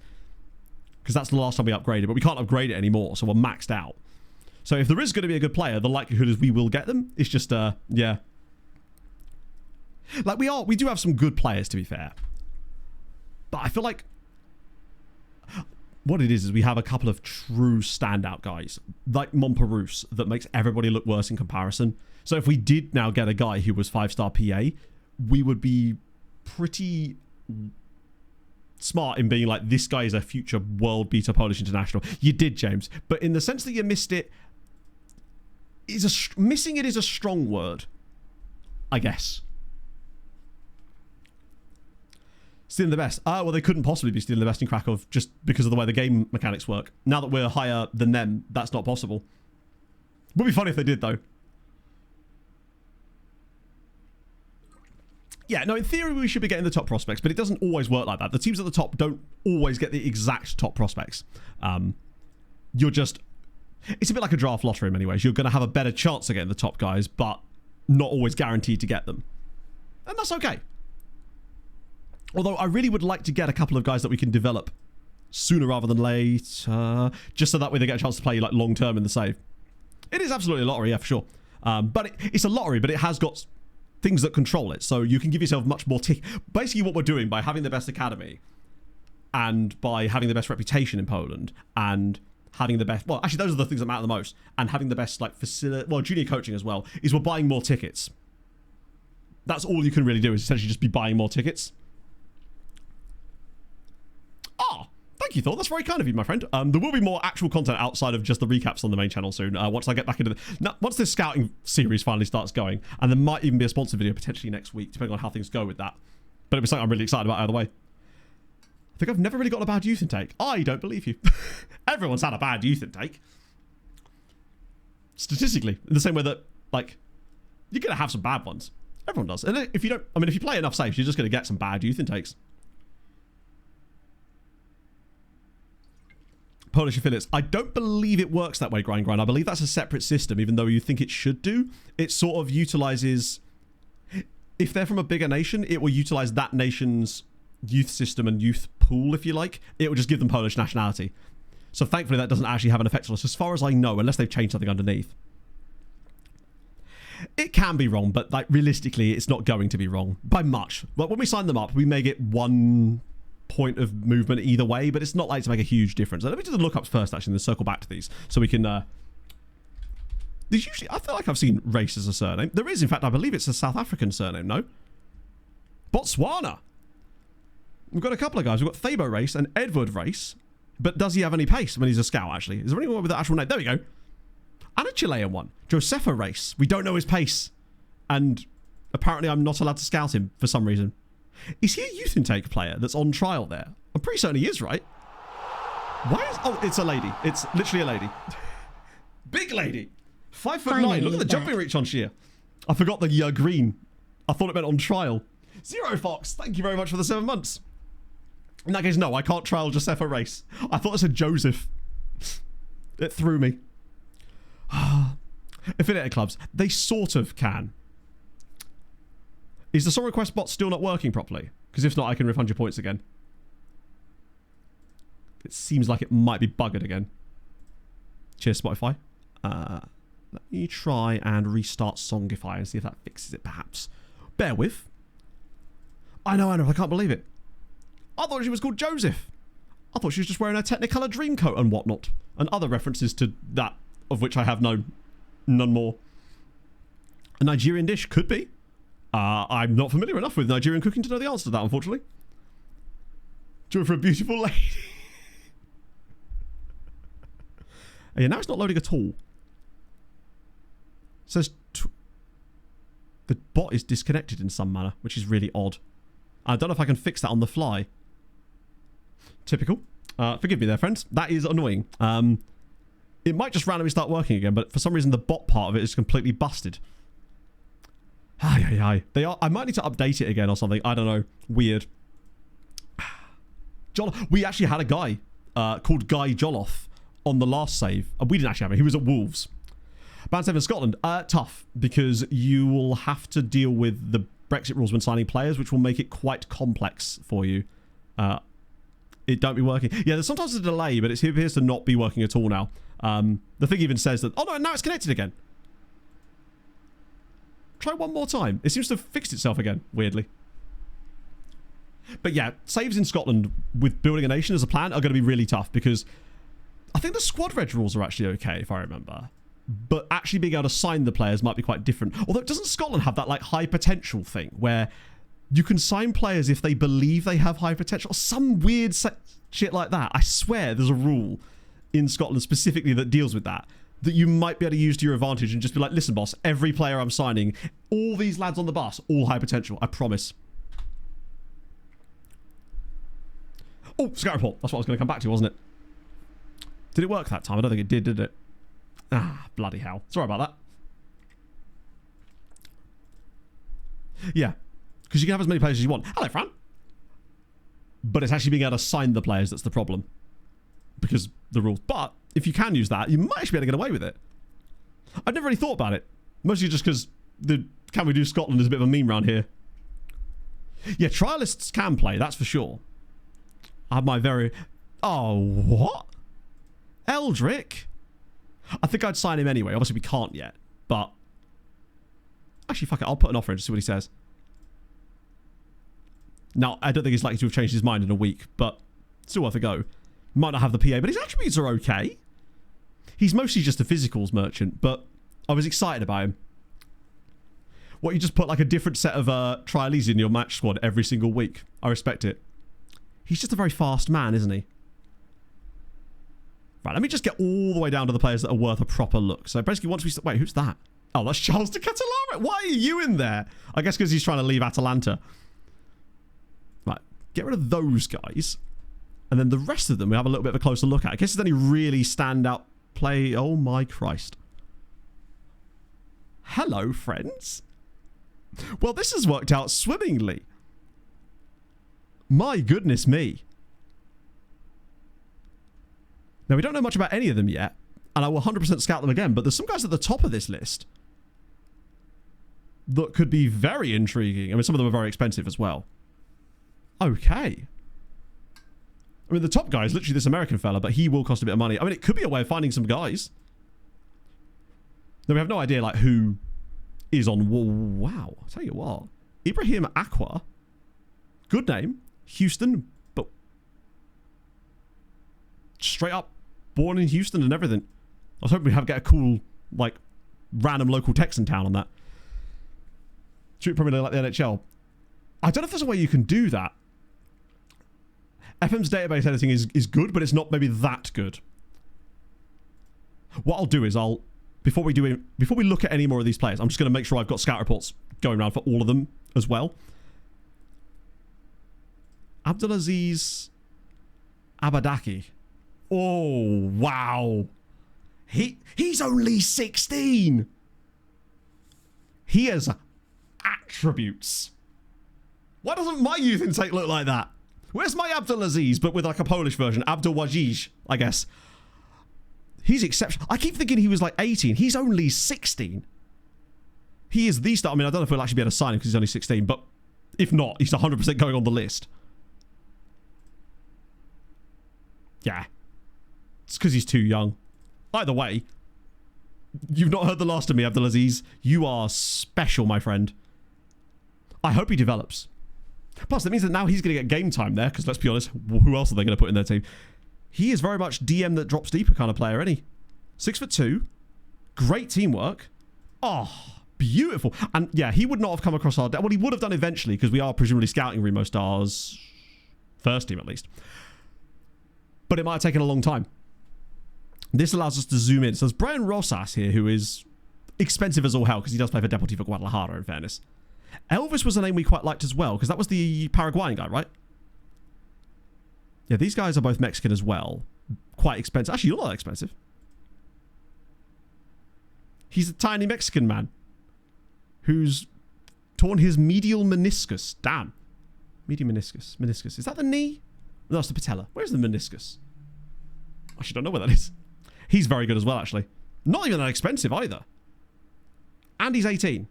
Because that's the last time we upgraded, but we can't upgrade it anymore, so we're maxed out. So if there is going to be a good player, the likelihood is we will get them. It's just, yeah. Like, we do have some good players, to be fair. But I feel like what it is we have a couple of true standout guys, like Montparnasse, that makes everybody look worse in comparison. So if we did now get a guy who was 5-star PA, we would be pretty smart in being like, this guy is a future world beater Polish international. You did, James, but in the sense that you missed it, missing it is a strong word, I guess. Stealing the best. Well, they couldn't possibly be stealing the best in Kraków just because of the way the game mechanics work. Now that we're higher than them, that's not possible. Would be funny if they did, though. Yeah, no, in theory we should be getting the top prospects, but it doesn't always work like that. The teams at the top don't always get the exact top prospects. You're just... It's a bit like a draft lottery in many ways. You're going to have a better chance of getting the top guys, but not always guaranteed to get them. And that's okay. Although I really would like to get a couple of guys that we can develop sooner rather than later, just so that way they get a chance to play like long term in the save. It is absolutely a lottery, yeah, for sure. But it's a lottery, but it has got things that control it, so you can give yourself much more basically what we're doing by having the best academy and by having the best reputation in Poland and having the best, well, actually those are the things that matter the most, and having the best like facility, well, junior coaching as well, is we're buying more tickets. That's all you can really do, is essentially just be buying more tickets. Thank you, Thor. That's very kind of you, my friend. There will be more actual content outside of just the recaps on the main channel soon. Once I get back into once this scouting series finally starts going, and there might even be a sponsored video potentially next week, depending on how things go with that. But it was something I'm really excited about either way. I think I've never really got a bad youth intake. I don't believe you. Everyone's had a bad youth intake. Statistically, in the same way that, like, you're going to have some bad ones. Everyone does. And if you don't, I mean, if you play enough saves, you're just going to get some bad youth intakes. Polish affiliates. I don't believe it works that way, Grind. I believe that's a separate system, even though you think it should do. It sort of utilizes... If they're from a bigger nation, it will utilize that nation's youth system and youth pool, if you like. It will just give them Polish nationality. So thankfully that doesn't actually have an effect on us, as far as I know, unless they've changed something underneath. It can be wrong, but like realistically, it's not going to be wrong by much. Like when we sign them up, we may get 1 point of movement either way, but it's not like to make a huge difference. Let me do the lookups first, actually, and then circle back to these so we can... There's usually... I feel like I've seen race as a surname. There is, in fact, I believe it's a South African surname, no? Botswana. We've got a couple of guys. We've got Thabo Race and Edward Race, but does he have any pace when he's a scout, actually? Is there anyone with the actual name? There we go. And a Chilean one. Josefa Race. We don't know his pace. And apparently I'm not allowed to scout him for some reason. Is he a youth intake player that's on trial there? I'm pretty certain he is, right? Why is... Oh, it's a lady. It's literally a lady. Big lady. 5'9". Look at the jumping reach on Sheer. I forgot the green. I thought it meant on trial. Zero Fox, thank you very much for the 7 months. In that case, no, I can't trial Joseph a race. I thought it said Joseph. It threw me. Affiliate clubs. They sort of can. Is the song request bot still not working properly? Because if not, I can refund your points again. It seems like it might be buggered again. Cheers, Spotify. Let me try and restart Songify and see if that fixes it, perhaps. Bear with. I know, I can't believe it. I thought she was called Joseph. I thought she was just wearing a Technicolor dream coat and whatnot. And other references to that, of which I have none more. A Nigerian dish? Could be. I'm not familiar enough with Nigerian cooking to know the answer to that, unfortunately. Joy for a beautiful lady. Yeah, now it's not loading at all. It says the bot is disconnected in some manner, which is really odd. I don't know if I can fix that on the fly. Typical. Forgive me there, friends. That is annoying. It might just randomly start working again, but for some reason the bot part of it is completely busted. They are. I might need to update it again or something. I don't know. Weird. We actually had a guy called Guy Jolloff on the last save. We didn't actually have him. He was at Wolves. Band 7 Scotland. Tough, because you will have to deal with the Brexit rules when signing players, which will make it quite complex for you. It don't be working. Yeah, there's sometimes a delay, but it appears to not be working at all now. The thing even says that, oh no, now it's connected again. Try one more time. It seems to have fixed itself again, weirdly. But yeah, saves in Scotland with building a nation as a plan are going to be really tough because I think the squad reg rules are actually okay, if I remember. But actually being able to sign the players might be quite different. Although, doesn't Scotland have that like high potential thing where you can sign players if they believe they have high potential? Some weird shit like that. I swear there's a rule in Scotland specifically that deals with that you might be able to use to your advantage and just be like, listen, boss, every player I'm signing, all these lads on the bus, all high potential. I promise. Oh, scout report. That's what I was going to come back to, wasn't it? Did it work that time? I don't think it did it? Ah, bloody hell. Sorry about that. Yeah. Because you can have as many players as you want. Hello, Fran. But it's actually being able to sign the players that's the problem. Because the rules. But if you can use that, you might actually be able to get away with it. I've never really thought about it. Mostly just because the Can We Do Scotland is a bit of a meme around here. Yeah, trialists can play, that's for sure. I have my very... Oh, what? Eldrick? I think I'd sign him anyway. Obviously, we can't yet, but... Actually, fuck it. I'll put an offer in to see what he says. Now, I don't think he's likely to have changed his mind in a week, but still worth a go. Might not have the PA, but his attributes are okay. He's mostly just a physicals merchant, but I was excited about him. What, you just put like a different set of trialies in your match squad every single week? I respect it. He's just a very fast man, isn't he? Right, let me just get all the way down to the players that are worth a proper look. So basically once we... Wait, who's that? Oh, that's Charles de Catalara. Why are you in there? I guess because he's trying to leave Atalanta. Right, get rid of those guys. And then the rest of them we have a little bit of a closer look at. I guess there's any really standout play... Oh my Christ. Hello, friends. Well, this has worked out swimmingly. My goodness me. Now, we don't know much about any of them yet, and I will 100% scout them again, but there's some guys at the top of this list that could be very intriguing. I mean, some of them are very expensive as well. Okay. I mean, the top guy is literally this American fella, but he will cost a bit of money. I mean, it could be a way of finding some guys. Now, we have no idea, like, who is on... Wow. I'll tell you what. Ibrahim Aqua. Good name. Houston, but straight up born in Houston and everything. I was hoping we'd get a cool, like, random local Texan town on that. Treat Premier League like the NHL. I don't know if there's a way you can do that. FM's database editing is good, but it's not maybe that good. What I'll do is before we look at any more of these players, I'm just going to make sure I've got scout reports going around for all of them as well. Abdulaziz Abadaki. Oh, wow. He's only 16. He has attributes. Why doesn't my youth intake look like that? Where's my Abdulaziz, but with like a Polish version? Abdulwajij, I guess. He's exceptional. I keep thinking he was like 18. He's only 16. He is the star. I mean, I don't know if we'll actually be able to sign him because he's only 16, but if not, he's 100% going on the list. Yeah. It's because he's too young. Either way, you've not heard the last of me, Abdulaziz. You are special, my friend. I hope he develops. Plus, that means that now he's going to get game time there, because let's be honest, who else are they going to put in their team? He is very much DM that drops deeper kind of player, isn't he? 6'2", great teamwork. Oh, beautiful. And yeah, he would not have come across our... Well, he would have done eventually, because we are presumably scouting Remo Stars first team, at least. But it might have taken a long time. This allows us to zoom in. So there's Brian Rosas here, who is expensive as all hell, because he does play for Deportivo Guadalajara, in fairness. Elvis was a name we quite liked as well, because that was the Paraguayan guy, right? Yeah, these guys are both Mexican as well. Quite expensive. Actually, you're not that expensive. He's a tiny Mexican man who's torn his medial meniscus. Damn. Medial meniscus. Meniscus. Is that the knee? No, that's the patella. Where's the meniscus? I actually don't know where that is. He's very good as well, actually. Not even that expensive either. And he's 18.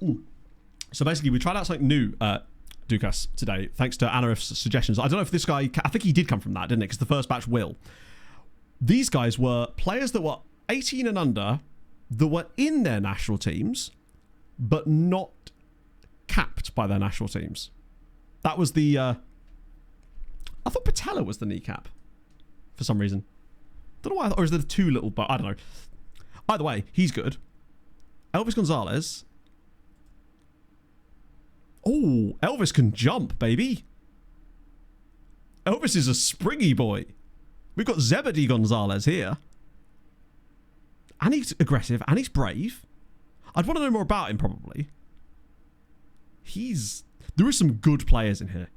Ooh. So basically, we tried out something new, Dukas, today, thanks to Anarif's suggestions. I don't know if this guy... I think he did come from that, didn't it? Because the first batch will. These guys were players that were 18 and under, that were in their national teams, but not capped by their national teams. That was the... I thought patella was the kneecap for some reason. Don't know why. Or is there two little... I don't know. Either way, he's good. Elvis Gonzalez. Oh, Elvis can jump, baby. Elvis is a springy boy. We've got Zebedee Gonzalez here. And he's aggressive, and he's brave. I'd want to know more about him, probably. There are some good players in here.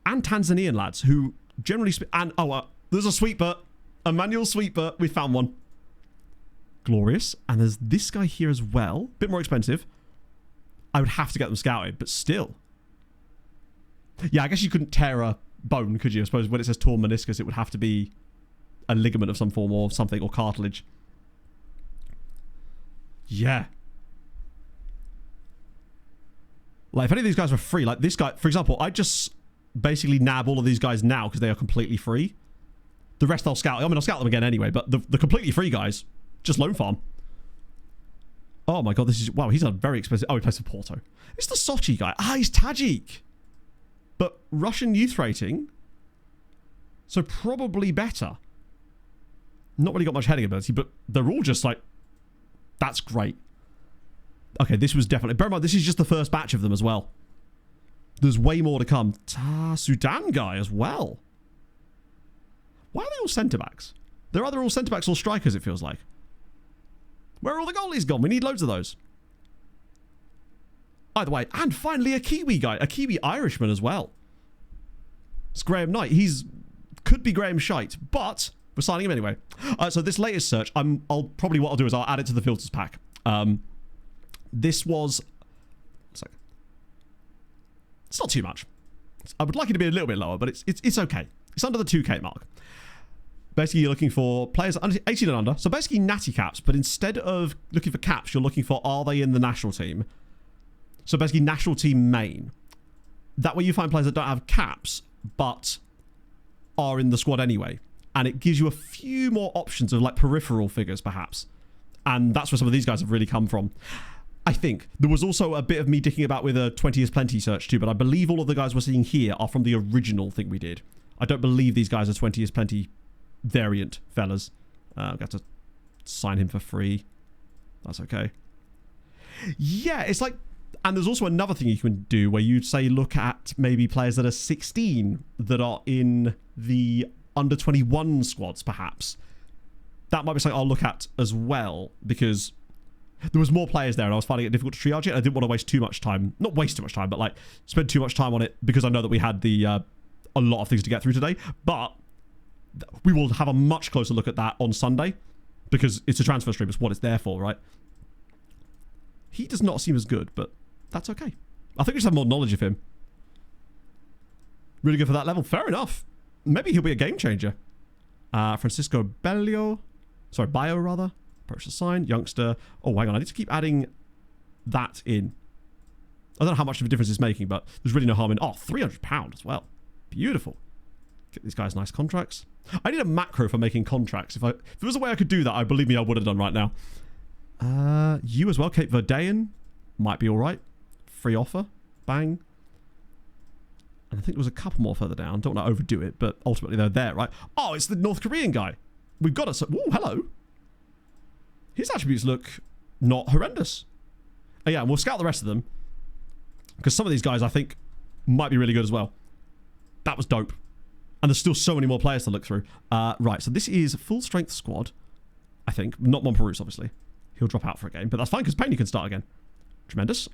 And Tanzanian lads who generally... there's a sweeper. A manual sweeper. We found one. Glorious. And there's this guy here as well. Bit more expensive. I would have to get them scouted, but still. Yeah, I guess you couldn't tear a bone, could you? I suppose when it says torn meniscus, it would have to be a ligament of some form or something, or cartilage. Yeah. Like, if any of these guys were free, like this guy, for example, I'd just basically nab all of these guys now because they are completely free. The rest I'll scout. I mean, I'll scout them again anyway, but the completely free guys, just loan farm. Oh my god, this is... Wow, he's a very expensive... Oh, he plays for Porto. It's the Sochi guy. Ah, he's Tajik. But Russian youth rating. So probably better. Not really got much heading ability, but they're all just like... That's great. Okay, this was definitely... Bear in mind, this is just the first batch of them as well. There's way more to come. Sudan guy as well. Why are they all centre-backs? They're either all centre-backs or strikers, it feels like. Where are all the goalies gone? We need loads of those. Either way. And finally a Kiwi guy. A Kiwi Irishman as well. It's Graham Knight. Could be Graham Shite, but we're signing him anyway. So this latest search, what I'll do is I'll add it to the filters pack. This was... It's not too much. I would like it to be a little bit lower, but it's okay. It's under the 2K mark. Basically, you're looking for players 18 and under. So basically natty caps, but instead of looking for caps, you're looking for, are they in the national team? So basically national team main. That way you find players that don't have caps, but are in the squad anyway. And it gives you a few more options of like peripheral figures, perhaps. And that's where some of these guys have really come from. I think. There was also a bit of me dicking about with a 20 is plenty search too, but I believe all of the guys we're seeing here are from the original thing we did. I don't believe these guys are 20 is plenty variant fellas. I've got to sign him for free. That's okay. Yeah, it's like... And there's also another thing you can do where you'd say look at maybe players that are 16 that are in the under 21 squads, perhaps. That might be something I'll look at as well, because there was more players there and I was finding it difficult to triage it. I didn't want to waste too much time. Not waste too much time, but like spend too much time on it because I know that we had a lot of things to get through today. But we will have a much closer look at that on Sunday because it's a transfer stream. It's what it's there for, right? He does not seem as good, but that's okay. I think we just have more knowledge of him. Really good for that level. Fair enough. Maybe he'll be a game changer. Francisco Bio rather. Approach the sign. Youngster. Oh, hang on. I need to keep adding that in. I don't know how much of a difference it's making, but there's really no harm in... Oh, £300 as well. Beautiful. Get these guys nice contracts. I need a macro for making contracts. If there was a way I could do that, I believe me, I would have done right now. You as well, Cape Verdean. Might be all right. Free offer. Bang. And I think there was a couple more further down. Don't want to overdo it, but ultimately they're there, right? Oh, it's the North Korean guy. We've got us. Ooh, hello. His attributes look not horrendous. Oh, yeah, and we'll scout the rest of them. Because some of these guys, I think, might be really good as well. That was dope. And there's still so many more players to look through. Right, so this is full strength squad, I think. Not Monperus, obviously. He'll drop out for a game, but that's fine because Payne can start again. Tremendous.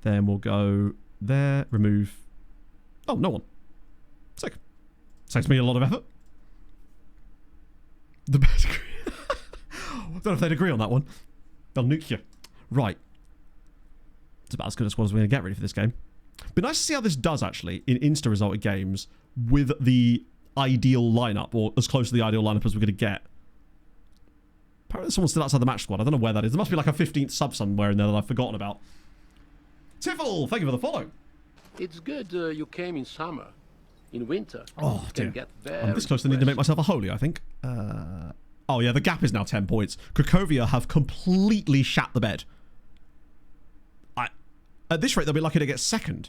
Then we'll go there, remove... Oh, no one. Sick. Saves me a lot of effort. The best... Don't know if they'd agree on that one. They'll nuke you. Right. It's about as good a squad as we're going to get ready for this game. But nice to see how this does, actually, in insta-resulted games with the ideal lineup, or as close to the ideal lineup as we're going to get. Apparently someone's still outside the match squad. I don't know where that is. There must be like a 15th sub somewhere in there that I've forgotten about. Tiffle, thank you for the follow. It's good you came in summer. In winter, oh, you can get very I'm this close to need to make myself a holy, I think. Oh, yeah, the gap is now 10 points. Cracovia have completely shat the bed. At this rate, they'll be lucky to get second,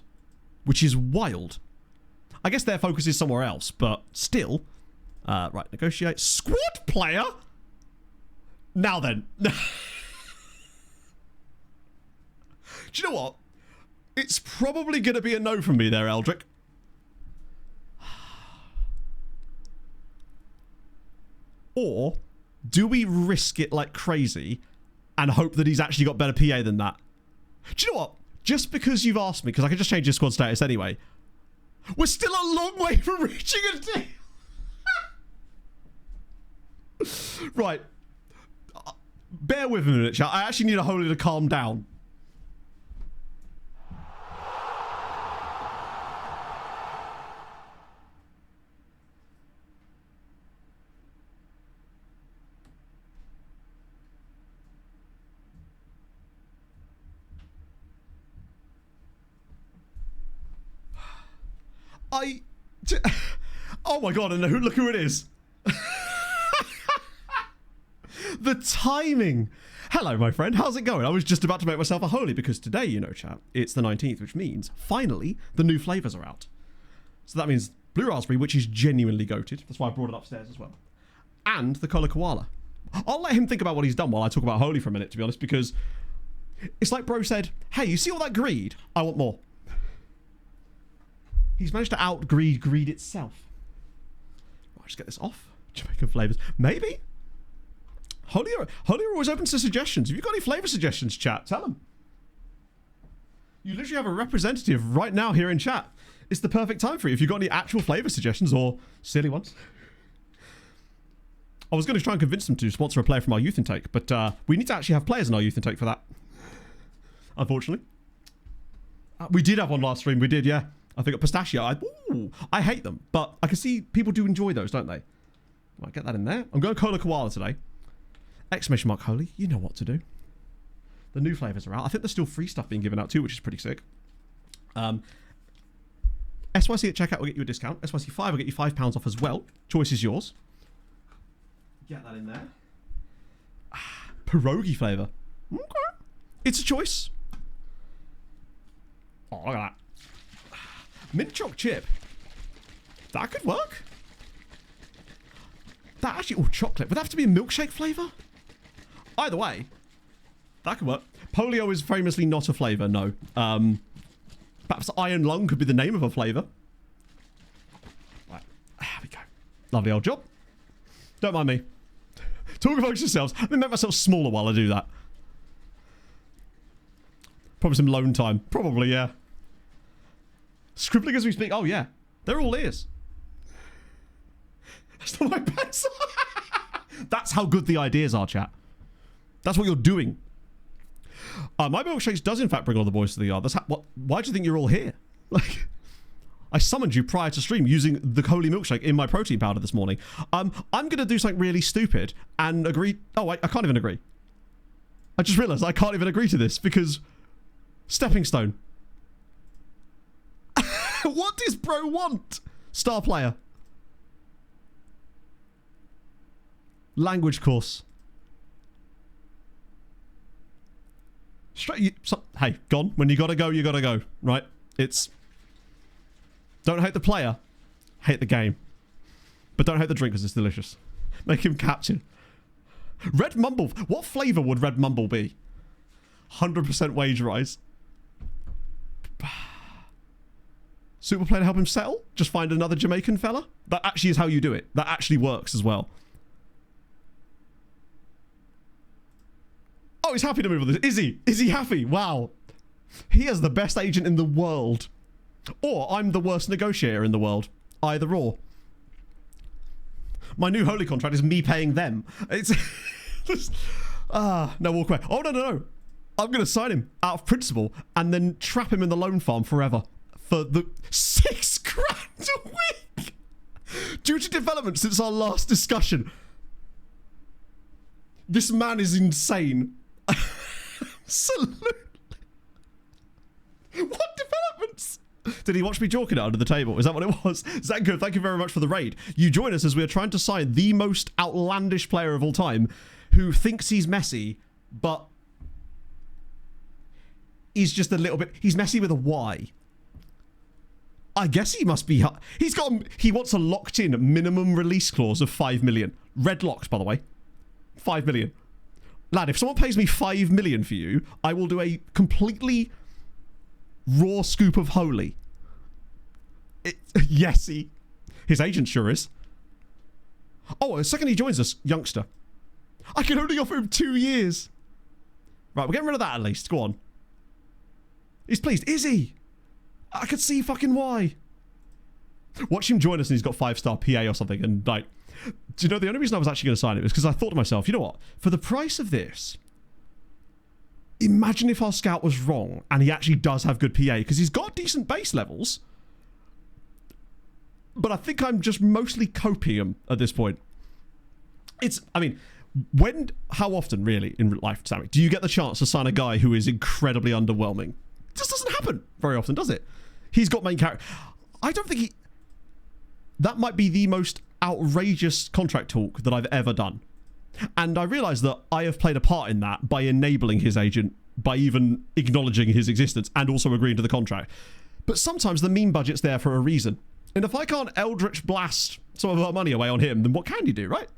which is wild. I guess their focus is somewhere else, but still. Right, negotiate. Squad player? Now then. Do you know what? It's probably going to be a no from me there, Eldrick. Or do we risk it like crazy and hope that he's actually got better PA than that? Do you know what? Just because you've asked me, because I can just change your squad status anyway, we're still a long way from reaching a deal. Right. Bear with me a minute, chat. I actually need a holy to calm down. Oh my god, and look who it is. The timing. Hello, my friend. How's it going? I was just about to make myself a holy because today, you know, chat, it's the 19th, which means, finally, the new flavours are out. So that means Blue Raspberry, which is genuinely goated. That's why I brought it upstairs as well. And the Cola Koala. I'll let him think about what he's done while I talk about holy for a minute, to be honest, because it's like bro said, hey, you see all that greed? I want more. He's managed to out-greed greed itself. I'll just get this off. Jamaican flavours. Maybe. Holy are always open to suggestions. If you've got any flavour suggestions, chat, tell them. You literally have a representative right now here in chat. It's the perfect time for you if you've got any actual flavour suggestions or silly ones. I was going to try and convince them to sponsor a player from our youth intake, but we need to actually have players in our youth intake for that. Unfortunately. We did have one last stream. We did, yeah. I think at Pistachio. I hate them, but I can see people do enjoy those, don't they? Right, get that in there. I'm going Cola Koala today. Exclamation mark holy. You know what to do. The new flavours are out. I think there's still free stuff being given out too, which is pretty sick. SYC at checkout will get you a discount. SYC5 will get you £5 off as well. Choice is yours. Get that in there. Pierogi flavour. Okay. It's a choice. Oh, look at that. Mint choc chip. That could work. That actually... Oh, chocolate. Would that have to be a milkshake flavour? Either way. That could work. Polio is famously not a flavour, no. Perhaps iron lung could be the name of a flavour. Right. There we go. Lovely old job. Don't mind me. Talk amongst yourselves. Let me make myself smaller while I do that. Probably some lone time. Probably, yeah. Scribbling as we speak. Oh, yeah. They're all ears. That's not my pencil. That's how good the ideas are, chat. That's what you're doing. My milkshakes does in fact bring all the boys to the yard. Why do you think you're all here? Like, I summoned you prior to stream using the holy milkshake in my protein powder this morning. I'm going to do something really stupid and agree. Oh, I can't even agree. I just realized I can't even agree to this because stepping stone. What does bro want? Star player. Language course. Hey, gone. When you gotta go, you gotta go. Right? It's... Don't hate the player. Hate the game. But don't hate the drink because it's delicious. Make him captain. Red Mumble. What flavour would Red Mumble be? 100% wage rise. Super player to help him settle? Just find another Jamaican fella? That actually is how you do it. That actually works as well. Oh, he's happy to move on this. Is he? Is he happy? Wow. He is the best agent in the world. Or I'm the worst negotiator in the world. Either or. My new holy contract is me paying them. It's... no, walk away. Oh, no. I'm going to sign him out of principle and then trap him in the loan farm forever. For the $6,000 a week. Due to development since our last discussion. This man is insane. Absolutely. What developments? Did he watch me joking it under the table? Is that what it was? Zanko, thank you very much for the raid. You join us as we are trying to sign the most outlandish player of all time who thinks he's Messi, but he's just a little bit... He's Messi with a Y. I guess he must be... He wants a locked-in minimum release clause of 5 million. Red locked, by the way. 5 million. Lad, if someone pays me 5 million for you, I will do a completely raw scoop of holy. Yes, his agent sure is. Oh, the second he joins us, youngster. I can only offer him 2 years. Right, we're getting rid of that at least. Go on. He's pleased. Is he? I could see fucking why. Watch him join us and he's got 5-star PA or something. And like, do you know, the only reason I was actually going to sign it was because I thought to myself, you know what? For the price of this, imagine if our scout was wrong and he actually does have good PA because he's got decent base levels. But I think I'm just mostly copium at this point. I mean, how often really in life, Sammy, do you get the chance to sign a guy who is incredibly underwhelming? It just doesn't happen very often, does it? He's got main character. I don't think that might be the most outrageous contract talk that I've ever done. And I realise that I have played a part in that by enabling his agent, by even acknowledging his existence and also agreeing to the contract. But sometimes the meme budget's there for a reason. And if I can't Eldritch blast some of our money away on him, then what can you do, right?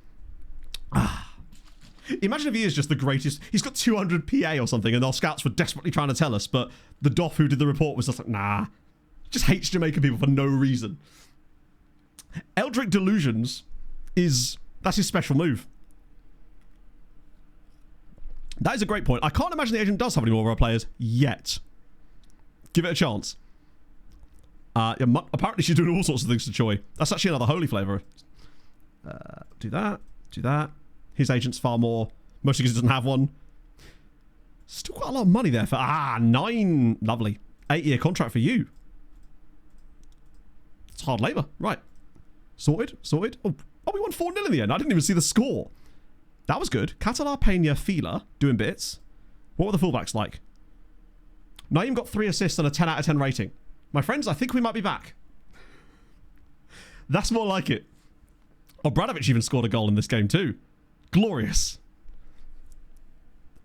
Imagine if he is just the greatest. He's got 200 PA or something and our scouts were desperately trying to tell us, but the doff who did the report was just like, nah. Just hates Jamaican people for no reason. Eldritch Delusions that's his special move. That is a great point. I can't imagine the agent does have any more of our players yet. Give it a chance. Apparently she's doing all sorts of things to Choi. That's actually another holy flavour. Do that. His agent's far more, mostly because he doesn't have one. Still quite a lot of money there for 9. Lovely. 8-year contract for you. It's hard labour. Right. Sorted. Oh, we won 4-0 in the end. I didn't even see the score. That was good. Catalar, Pena, Fila doing bits. What were the fullbacks like? Naeem got 3 assists and a 10 out of 10 rating. My friends, I think we might be back. That's more like it. Obradovic even scored a goal in this game too. Glorious.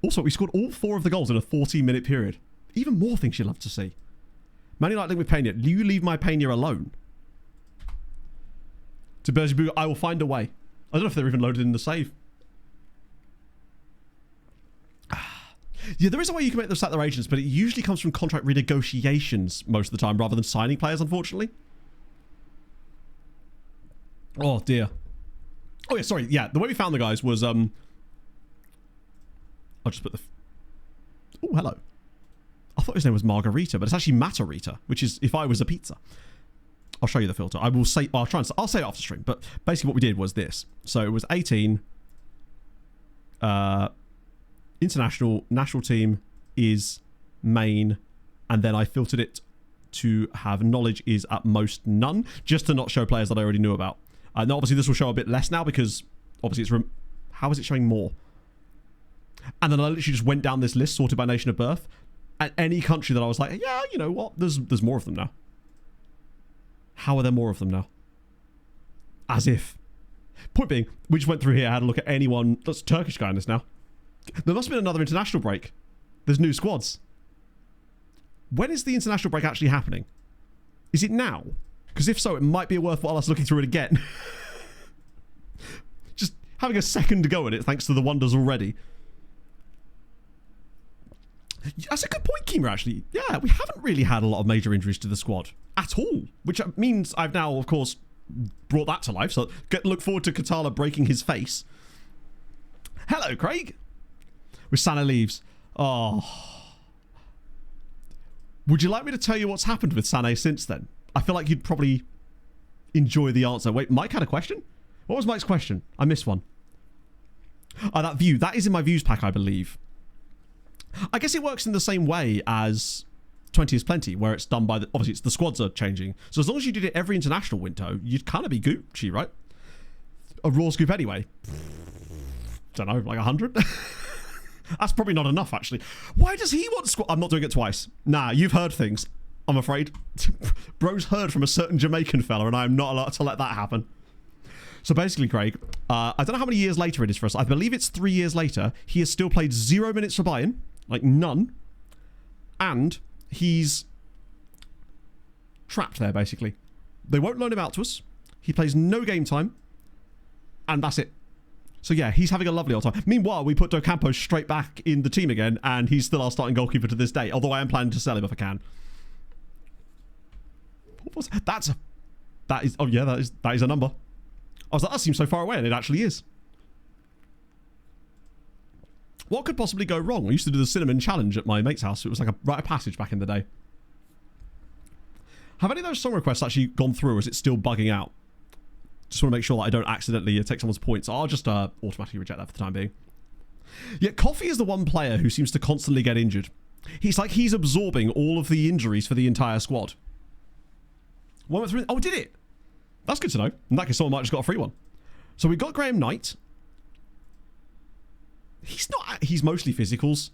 Also, we scored all 4 of the goals in a 14-minute period. Even more things you'd love to see. Man United with Pena. Do you leave my Pena alone? To Bergebu, I will find a way. I don't know if they're even loaded in the save. Yeah, there is a way you can make them sack their agents, but it usually comes from contract renegotiations most of the time rather than signing players, unfortunately. Oh, dear. Oh, yeah, sorry. Yeah, the way we found the guys was... I'll just put the... Oh, hello. I thought his name was Margarita, but it's actually Matarita, which is if I was a pizza. I'll show you the filter. I will say... I'll say it after stream, but basically what we did was this. So it was 18... international, national team, is main, and then I filtered it to have knowledge is at most none, just to not show players that I already knew about. Now, obviously, this will show a bit less now because obviously it's... How is it showing more? And then I literally just went down this list, sorted by nation of birth, and any country that I was like, yeah, you know what? There's more of them now. How are there more of them now? As if. Point being, we just went through here, had a look at anyone. That's a Turkish guy in this now. There must have been another international break. There's new squads. When is the international break actually happening? Is it now? Because if so, it might be worthwhile us looking through it again. Just having a second go at it, thanks to the wonders already. That's a good point, Keema, actually. Yeah, we haven't really had a lot of major injuries to the squad at all, which means I've now, of course, brought that to life. So look forward to Katala breaking his face. Hello, Craig. With Sana leaves. Oh. Would you like me to tell you what's happened with Sané since then? I feel like you'd probably enjoy the answer. Wait, Mike had a question? What was Mike's question? I missed one. Oh, that view. That is in my views pack, I believe. I guess it works in the same way as 20 is Plenty, where it's done by the... Obviously, it's the squads are changing. So as long as you did it every international window, you'd kind of be Gucci, right? A raw scoop anyway. Don't know, like 100? That's probably not enough, actually. Why does he want squad? I'm not doing it twice. Nah, you've heard things, I'm afraid. Bro's heard from a certain Jamaican fella, and I'm not allowed to let that happen. So basically, Craig, I don't know how many years later it is for us. I believe it's 3 years later. He has still played 0 minutes for Bayern. Like, none. And he's trapped there, basically. They won't loan him out to us. He plays no game time. And that's it. So yeah, he's having a lovely old time. Meanwhile, we put Docampo straight back in the team again, and he's still our starting goalkeeper to this day. Although I am planning to sell him if I can. What was that? That is. Oh yeah, that is a number. I was like, that seems so far away, and it actually is. What could possibly go wrong? I used to do the cinnamon challenge at my mate's house. It was like a rite of passage back in the day. Have any of those song requests actually gone through, or is it still bugging out? Just want to make sure that I don't accidentally take someone's points. I'll just automatically reject that for the time being. Yeah, Coffee is the one player who seems to constantly get injured. He's like, he's absorbing all of the injuries for the entire squad. One went through. Oh, did it? That's good to know. In that case, someone might just got a free one. So we got Graham Knight. He's not. He's mostly physicals.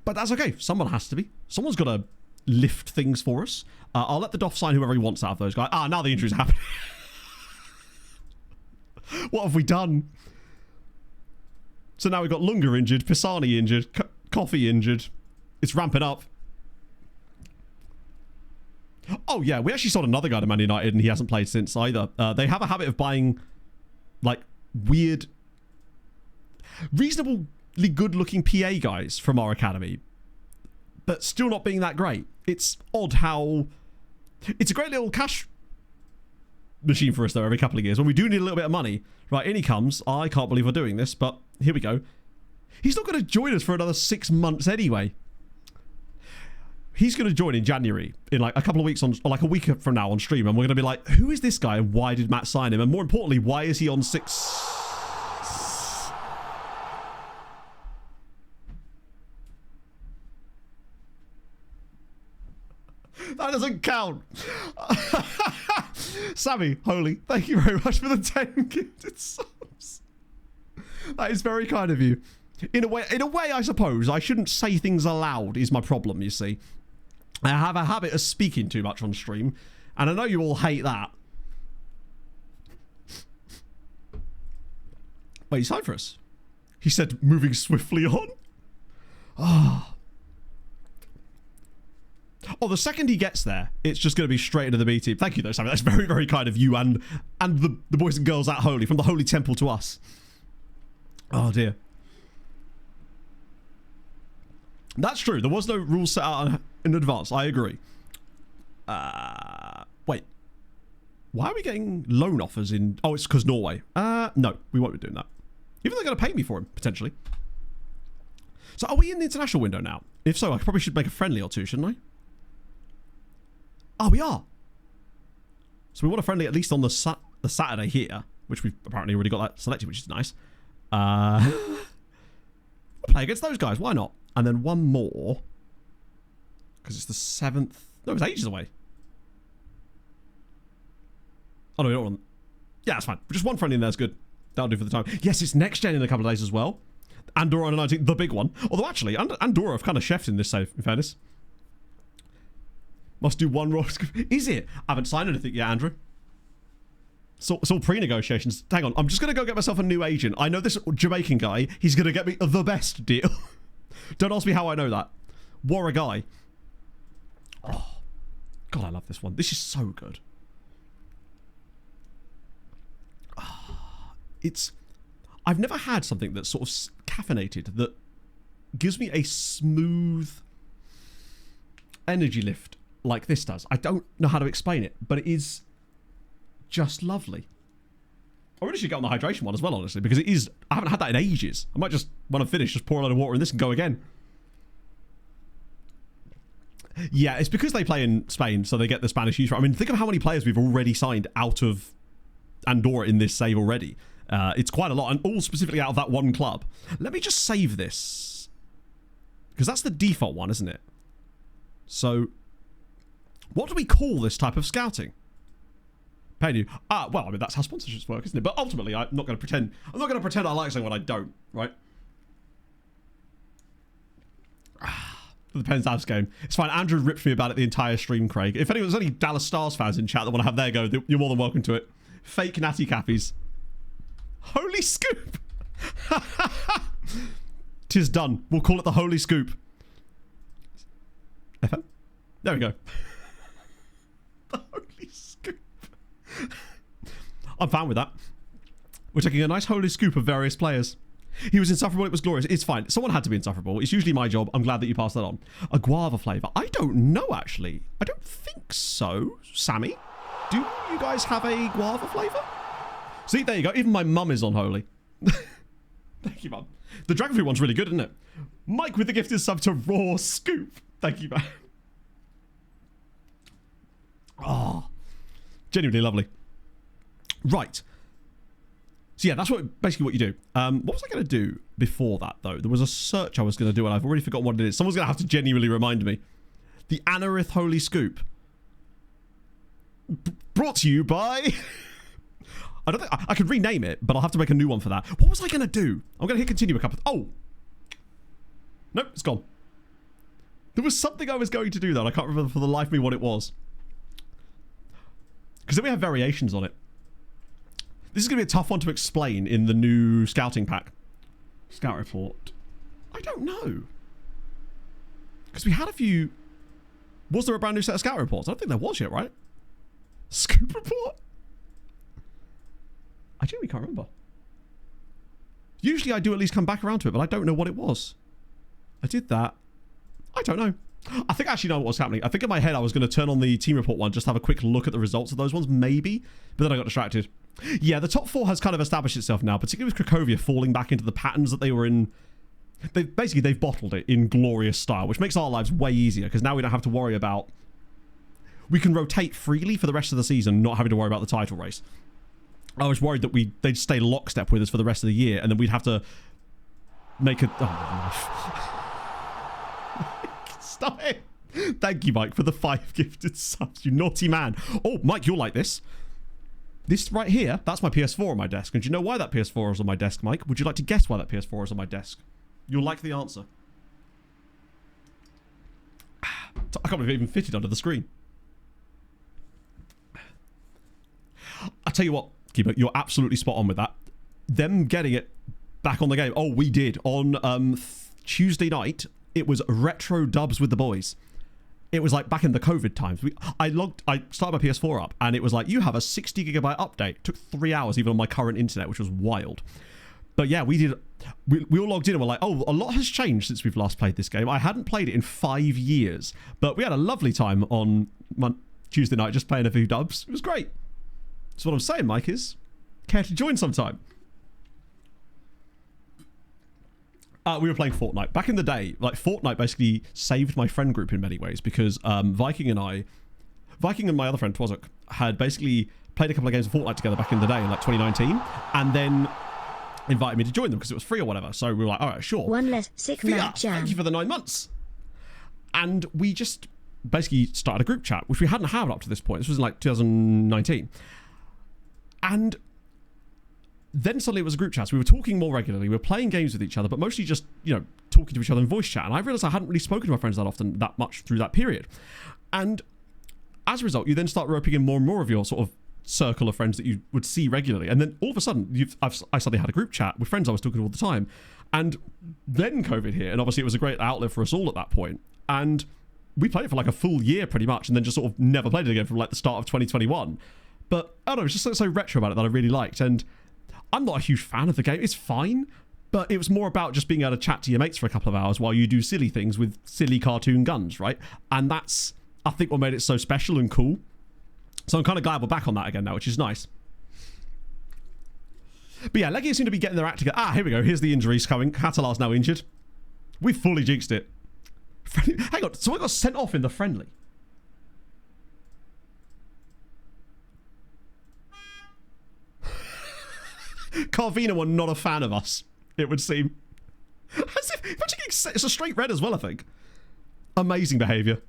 But that's okay. Someone has to be. Someone's got to lift things for us. I'll let the Doff sign whoever he wants out of those guys. Now the injuries are happening. What have we done? So now we've got Lunga injured, Pisani injured, Coffee injured. It's ramping up. Oh yeah, we actually sold another guy to Man United and he hasn't played since either. They have a habit of buying like weird, reasonably good looking PA guys from our academy, but still not being that great. It's odd how... It's a great little cash machine for us though every couple of years when we do need a little bit of money. Right, in he comes. I can't believe we're doing this, but here we go. He's not going to join us for another 6 months anyway. He's going to join in January, in like a couple of weeks on, or like a week from now on stream, and we're going to be like, who is this guy and why did Matt sign him? And more importantly, why is he on 6? That doesn't count. Sammy, holy, thank you very much for the 10 gifted subs. That is very kind of you. In a way, I suppose I shouldn't say things aloud is my problem, you see. I have a habit of speaking too much on stream, and I know you all hate that. Wait, he signed for us. He said, moving swiftly on. Oh, the second he gets there, it's just going to be straight into the B team. Thank you, though, Sammy. That's very, very kind of you and the boys and girls at Holy, from the Holy Temple to us. Oh, dear. That's true. There was no rules set out in advance. I agree. Wait. Why are we getting loan offers in... Oh, it's because Norway. No, we won't be doing that. Even though they're going to pay me for him, potentially. So are we in the international window now? If so, I probably should make a friendly or two, shouldn't I? Oh, we are. So we want a friendly at least on the Saturday here, which we've apparently already got that selected, which is nice. We'll play against those guys. Why not? and then one more, because it's the 7th. No, it's ages away. Oh no, we don't want. Yeah, that's fine. Just one friendly in there's good. That'll do for the time. Yes, it's next gen in a couple of days as well. Andorra on the 19th, the big one. Although actually, Andorra have kind of chefed in this save, in fairness. Must do one raw. Is it? I haven't signed anything yet, Andrew. So it's all pre-negotiations. Hang on, I'm just going to go get myself a new agent. I know this Jamaican guy. He's going to get me the best deal. Don't ask me how I know that. What a guy. Oh, God, I love this one. This is so good. I've never had something that's sort of caffeinated that gives me a smooth energy lift like this does. I don't know how to explain it, but it is just lovely. I really should get on the hydration one as well, honestly, because it is. I haven't had that in ages. I might just, when I'm finished, just pour a load of water in this and go again. Yeah, it's because they play in Spain, so they get the Spanish use. I mean, think of how many players we've already signed out of Andorra in this save already. It's quite a lot, and all specifically out of that one club. Let me just save this, because that's the default one, isn't it? So, what do we call this type of scouting? Paying you. Well, I mean, that's how sponsorships work, isn't it? But ultimately, I'm not going to pretend I like something when I don't, right? The Pens Labs game. It's fine. Andrew ripped me about it the entire stream, Craig. If there's any Dallas Stars fans in chat that want to have their go, you're more than welcome to it. Fake natty cappies. Holy scoop! 'Tis done. We'll call it the Holy Scoop. FM? There we go. The Holy Scoop. I'm fine with that. We're taking a nice Holy Scoop of various players. He was insufferable, it was glorious. It's fine. Someone had to be insufferable. It's usually my job. I'm glad that you passed that on. A guava flavour. I don't know, actually. I don't think so. Sammy, do you guys have a guava flavour? See, there you go. Even my mum is on Holy. Thank you, mum. The dragon fruit one's really good, isn't it? Mike with the gifted sub to Raw Scoop. Thank you, man. Oh, genuinely lovely. Right. So yeah, that's basically what you do. What was I going to do before that, though? There was a search I was going to do, and I've already forgotten what it is. Someone's going to have to genuinely remind me. The Anarith Holy Scoop. Brought to you by... I don't think... I could rename it, but I'll have to make a new one for that. What was I going to do? I'm going to hit continue a couple... Oh! Nope, it's gone. There was something I was going to do, though, and I can't remember for the life of me what it was. Because then we have variations on it. This is going to be a tough one to explain in the new scouting pack. Scout report. I don't know. Because we had a few... Was there a brand new set of scout reports? I don't think there was yet, right? Scoop report? I genuinely can't remember. Usually I do at least come back around to it, but I don't know what it was. I did that. I don't know. I think I actually know what was happening. I think in my head I was going to turn on the team report one, just have a quick look at the results of those ones, maybe. But then I got distracted. Yeah, the top four has kind of established itself now, particularly with Cracovia falling back into the patterns that they were in. They've bottled it in glorious style, which makes our lives way easier, because now we don't have to worry about... We can rotate freely for the rest of the season, not having to worry about the title race. I was worried that they'd stay lockstep with us for the rest of the year, and then we'd have to make a... Oh, stop it. Thank you, Mike, for the 5 gifted subs, you naughty man. Oh, Mike, you'll like this. This right here, that's my PS4 on my desk. And do you know why that PS4 is on my desk, Mike? Would you like to guess why that PS4 is on my desk? You'll like the answer. I can't believe it even fitted under the screen. I tell you what, Keeper, you're absolutely spot on with that. Them getting it back on the game. Oh, we did. On Tuesday night, it was retro dubs with the boys. It was like back in the COVID times. I started my PS4 up, and it was like, you have a 60 gigabyte update. It took 3 hours even on my current internet, which was wild. But yeah, we all logged in and were like, oh, a lot has changed since we've last played this game. I hadn't played it in 5 years, but we had a lovely time on Tuesday night just playing a few dubs. It was great. That's what I'm saying, Mike, is care to join sometime? We were playing Fortnite. Back in the day, like, Fortnite basically saved my friend group in many ways, because Viking and my other friend, Twazuk, had basically played a couple of games of Fortnite together back in the day, in like 2019. And then invited me to join them because it was free or whatever. So we were like, all right, sure. One less sick Fia, man jam. thank you for the 9 months. And we just basically started a group chat, which we hadn't had up to this point. This was in like 2019. And then suddenly it was a group chat. So we were talking more regularly. We were playing games with each other, but mostly just, you know, talking to each other in voice chat. And I realized I hadn't really spoken to my friends that much through that period. And as a result, you then start roping in more and more of your sort of circle of friends that you would see regularly. And then all of a sudden, I suddenly had a group chat with friends I was talking to all the time. And then COVID hit. And obviously it was a great outlet for us all at that point. And we played it for like a full year pretty much. And then just sort of never played it again from like the start of 2021. But I don't know, it's just so retro about it that I really liked. And I'm not a huge fan of the game. It's fine, but it was more about just being able to chat to your mates for a couple of hours while you do silly things with silly cartoon guns, right? And that's, I think, what made it so special and cool. So I'm kind of glad we're back on that again now, which is nice. But yeah, Legia seem to be getting their act together. Ah, here we go. Here's the injuries coming. Catalar's now injured. We fully jinxed it. Hang on, so I got sent off in the friendly. Carvina were not a fan of us, it would seem. As if, imagine getting, it's a straight red as well, I think. Amazing behaviour.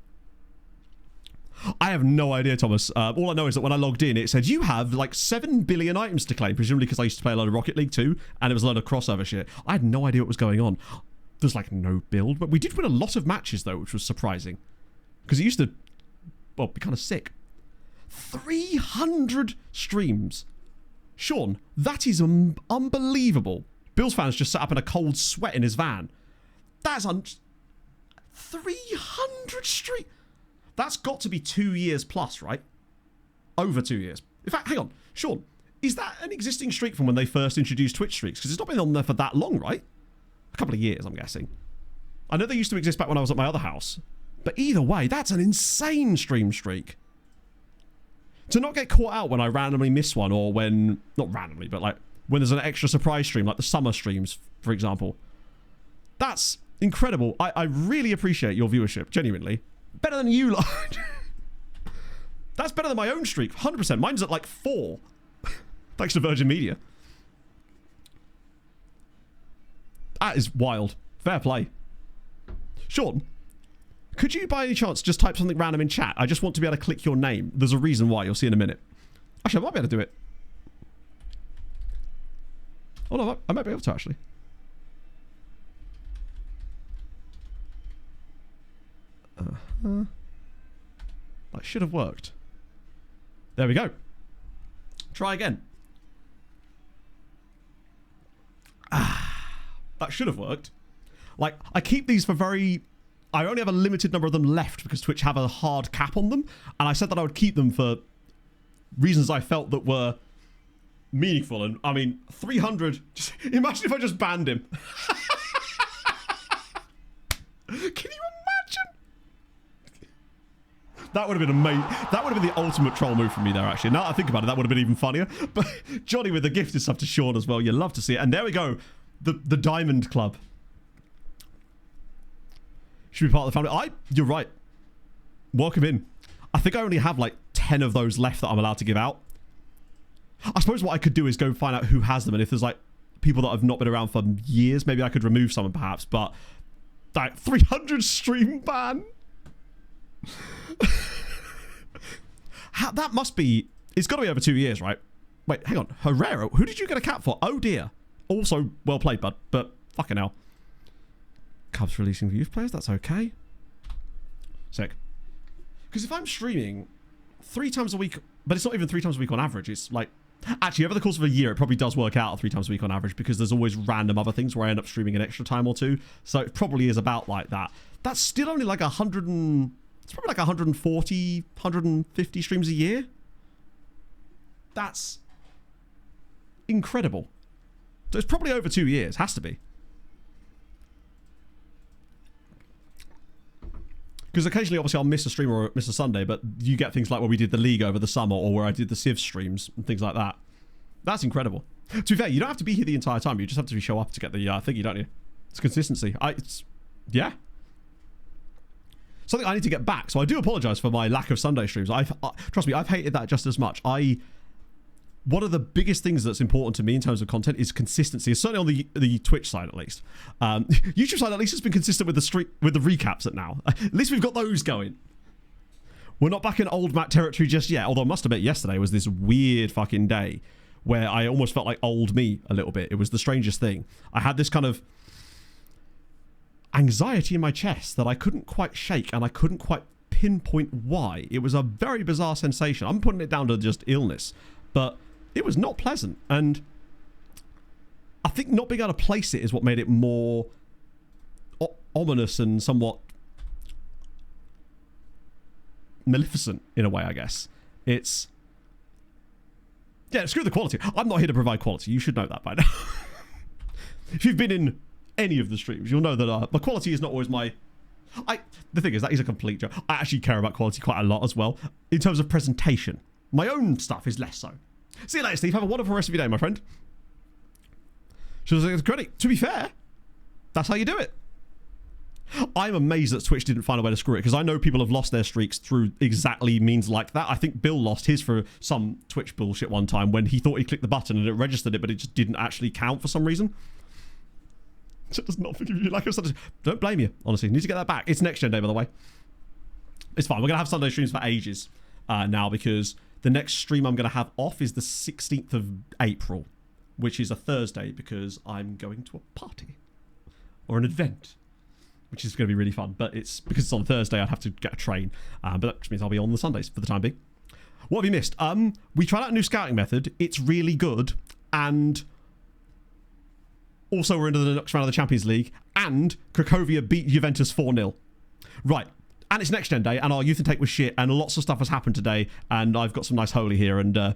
I have no idea, Thomas. All I know is that when I logged in, it said, you have like 7 billion items to claim, presumably because I used to play a lot of Rocket League too, and it was a lot of crossover shit. I had no idea what was going on. There's like no build, but we did win a lot of matches though, which was surprising. Because it used to, well, be kind of sick. 300 streams. Sean, that is unbelievable. Bills fans just sat up in a cold sweat in his van. That's 300 streams. That's got to be 2 years plus, right? Over 2 years. In fact, hang on. Sean, is that an existing streak from when they first introduced Twitch streaks? Because it's not been on there for that long, right? A couple of years, I'm guessing. I know they used to exist back when I was at my other house. But either way, that's an insane stream streak. To not get caught out when I randomly miss one, or when, not randomly, but like when there's an extra surprise stream, like the summer streams, for example. That's incredible. I really appreciate your viewership, genuinely. Better than you lot. That's better than my own streak, 100%. Mine's at like 4. Thanks to Virgin Media. That is wild. Fair play. Sean, could you by any chance just type something random in chat? I just want to be able to click your name. There's a reason why. You'll see in a minute. Actually, I might be able to do it. Oh no, I might be able to actually. That should have worked. There we go. Try again. That should have worked. Like, I keep these for very... I only have a limited number of them left because Twitch have a hard cap on them. And I said that I would keep them for reasons I felt that were meaningful. And, I mean, 300... Just, imagine if I just banned him. Can you imagine? That would have been amazing. That would have been the ultimate troll move from me there, actually. Now that I think about it, that would have been even funnier. But Johnny with the gifted stuff to Sean as well. You love to see it. And there we go. The Diamond Club. Should be part of the family. You're right. Welcome in. I think I only have like 10 of those left that I'm allowed to give out. I suppose what I could do is go find out who has them. And if there's like people that have not been around for years, maybe I could remove some perhaps. But like 300 stream ban. That must be... It's got to be over 2 years, right? Wait, hang on. Herrera? Who did you get a cap for? Oh, dear. Also, well played, bud. But fucking hell. Cubs releasing for youth players? That's okay. Sick. Because if I'm streaming 3 times a week... But it's not even 3 times a week on average. It's like... Actually, over the course of a year, it probably does work out 3 times a week on average because there's always random other things where I end up streaming an extra time or two. So it probably is about like that. That's still only like 100 and... It's probably like 140, 150 streams a year. That's incredible. So it's probably over 2 years. Has to be. Because occasionally, obviously, I'll miss a stream or miss a Sunday, but you get things like where we did the League over the summer or where I did the Civ streams and things like that. That's incredible. To be fair, you don't have to be here the entire time. You just have to show up to get the thingy, don't you? It's consistency. Yeah. Something I need to get back. So I do apologise for my lack of Sunday streams. Trust me, I've hated that just as much. one of the biggest things that's important to me in terms of content is consistency. Certainly on the Twitch side, at least. YouTube side, at least, has been consistent with the recaps at now. At least we've got those going. We're not back in old Matt territory just yet. Although I must admit, yesterday was this weird fucking day where I almost felt like old me a little bit. It was the strangest thing. I had this kind of anxiety in my chest that I couldn't quite shake, and I couldn't quite pinpoint why. It was a very bizarre sensation. I'm putting it down to just illness, but it was not pleasant, and I think not being able to place it is what made it more ominous and somewhat maleficent in a way, I guess. It's... yeah, screw the quality. I'm not here to provide quality. You should know that by now. If you've been in any of the streams, you'll know that my quality is not always my... the thing is, that is a complete joke. I actually care about quality quite a lot as well. In terms of presentation, my own stuff is less so. See you later, Steve. Have a wonderful rest of your day, my friend. She was like, credit. To be fair, that's how you do it. I'm amazed that Twitch didn't find a way to screw it, because I know people have lost their streaks through exactly means like that. I think Bill lost his for some Twitch bullshit one time when he thought he clicked the button and it registered it, but it just didn't actually count for some reason. It does not forgive you. Like I said, don't blame you, honestly. You need to get that back. It's next gen day, by the way. It's fine. We're going to have Sunday streams for ages now, because the next stream I'm going to have off is the 16th of April, which is a Thursday, because I'm going to a party or an event, which is going to be really fun. But it's because it's on Thursday, I'd have to get a train. But that just means I'll be on the Sundays for the time being. What have you missed? We tried out a new scouting method. It's really good. And also we're into the next round of the Champions League. And Cracovia beat Juventus 4-0. Right. And it's next gen day. And our youth intake was shit. And lots of stuff has happened today. And I've got some nice holy here. And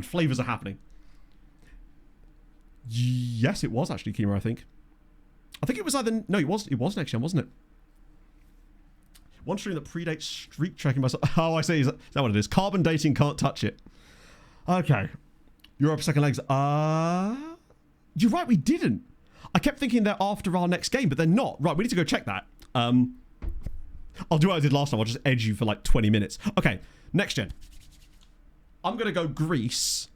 flavours are happening. Yes, it was actually Kima, I think. I think it was either... no, it was next gen, wasn't it? One stream that predates streak checking myself. Oh, I see. Is that what it is? Carbon dating, can't touch it. Okay. Europe second legs. You're right, we didn't. I kept thinking they're after our next game, but they're not. Right, we need to go check that. I'll do what I did last time. I'll just edge you for like 20 minutes. Okay, next gen. I'm going to go Greece.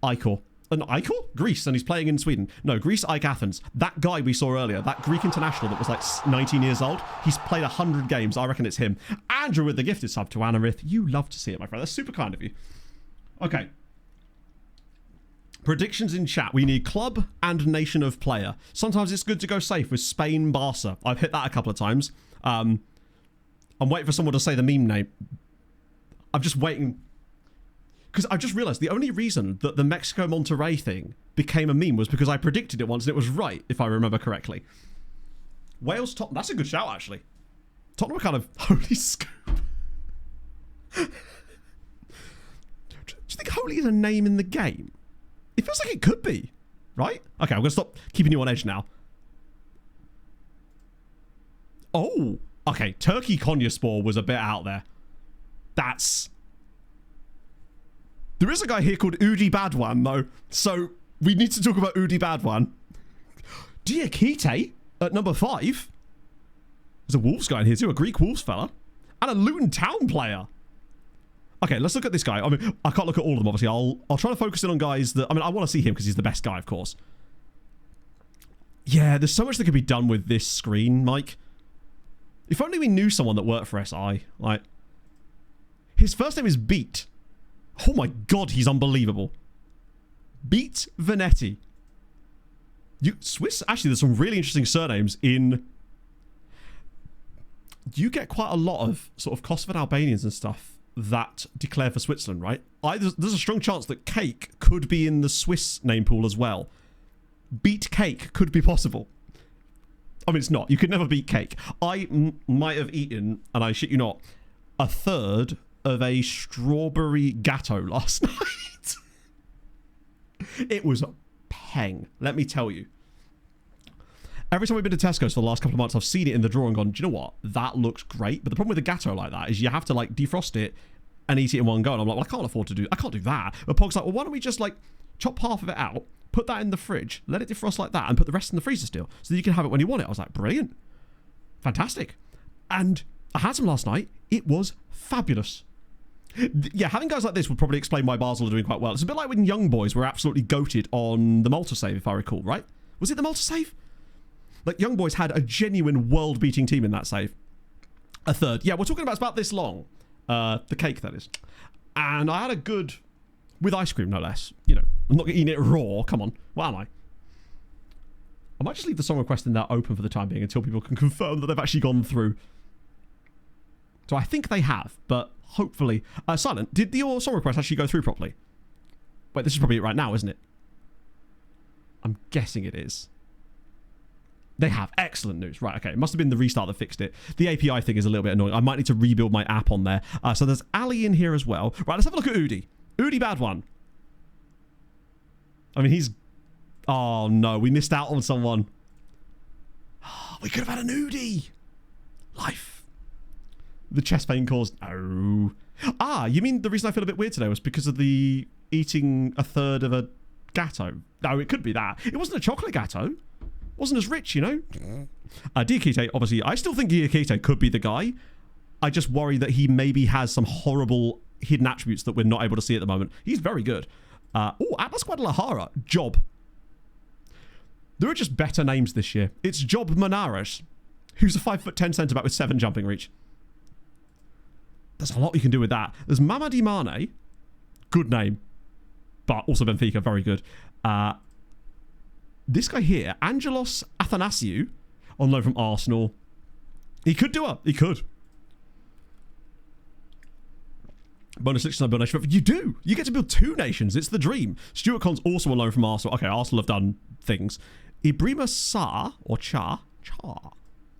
Icor. Icor? Greece, and he's playing in Sweden. No, Greece, Ike Athens. That guy we saw earlier, that Greek international that was like 19 years old, he's played 100 games. I reckon it's him. Andrew with the gifted sub to Anarith. You love to see it, my friend. That's super kind of you. Okay. Predictions in chat. We need club and nation of player. Sometimes it's good to go safe with Spain, Barca. I've hit that a couple of times. I'm waiting for someone to say the meme name. I'm just waiting... because I just realised the only reason that the Mexico-Monterrey thing became a meme was because I predicted it once and it was right, if I remember correctly. Wales, Tottenham. That's a good shout, actually. Tottenham are kind of holy scoop. Do you think holy is a name in the game? It feels like it could be, right? Okay, I'm going to stop keeping you on edge now. Oh, okay. Turkey Konyaspor was a bit out there. That's... there is a guy here called Udi Badwan, though. So we need to talk about Udi Badwan. Diakite at number 5. There's a Wolves guy in here too, a Greek Wolves fella. And a Luton Town player. Okay, let's look at this guy. I mean, I can't look at all of them, obviously. I'll try to focus in on guys that... I mean, I want to see him because he's the best guy, of course. Yeah, there's so much that could be done with this screen, Mike. If only we knew someone that worked for SI. Like, his first name is Beat. Oh my god, he's unbelievable. Beat Venetti. Swiss, actually, there's some really interesting surnames in... you get quite a lot of sort of Kosovan Albanians and stuff that declare for Switzerland, right? There's a strong chance that Cake could be in the Swiss name pool as well. Beat Cake could be possible. I mean, it's not. You could never beat Cake. I might have eaten, and I shit you not, a third of a strawberry gatto last night. It was a peng, let me tell you. Every time we've been to Tesco's for the last couple of months, I've seen it in the drawer and gone, do you know what? That looks great. But the problem with a gatto like that is you have to like defrost it and eat it in one go. And I'm like, well, I can't do that. But Pog's like, well, why don't we just like chop half of it out, put that in the fridge, let it defrost like that, and put the rest in the freezer still, so that you can have it when you want it. I was like, brilliant. Fantastic. And I had some last night. It was fabulous. Yeah, having guys like this would probably explain why Basel are doing quite well. It's a bit like when Young Boys were absolutely goated on the Malta save, if I recall, right? Was it the Malta save? Like, Young Boys had a genuine world-beating team in that save. A third. Yeah, we're talking about it's about this long. The cake, that is. And I had a good... With ice cream, no less. You know, I'm not eating it raw. Come on. What am I? I might just leave the song request in there open for the time being until people can confirm that they've actually gone through. So I think they have, but hopefully... Silent, did your song request actually go through properly? Wait, this is probably it right now, isn't it? I'm guessing it is. They have. Excellent news. Right, okay. It must have been the restart that fixed it. The API thing is a little bit annoying. I might need to rebuild my app on there. So there's Ali in here as well. Right, let's have a look at Udi. Udi, bad one. I mean, he's... Oh, no. We missed out on someone. We could have had an Udi. Life. The chest pain caused... Oh. Ah, you mean the reason I feel a bit weird today was because of the eating a third of a gatto? No, it could be that. It wasn't a chocolate gatto. Wasn't as rich, you know? Diakite, obviously, I still think Diakite could be the guy. I just worry that he maybe has some horrible hidden attributes that we're not able to see at the moment. He's very good. Atlas Guadalajara. Job. There are just better names this year. It's Job Manaras, who's a 5'10" centre-back with 7 jumping reach. There's a lot you can do with that. There's Mamadi Mane. Good name. But also Benfica, very good. This guy here, Angelos Athanasiou, on loan from Arsenal. He could do it. He could. Bonus 69 build nation. You do. You get to build 2 nations. It's the dream. Stuart Conn's also on loan from Arsenal. Okay, Arsenal have done things. Ibrahima Sarr, or Char,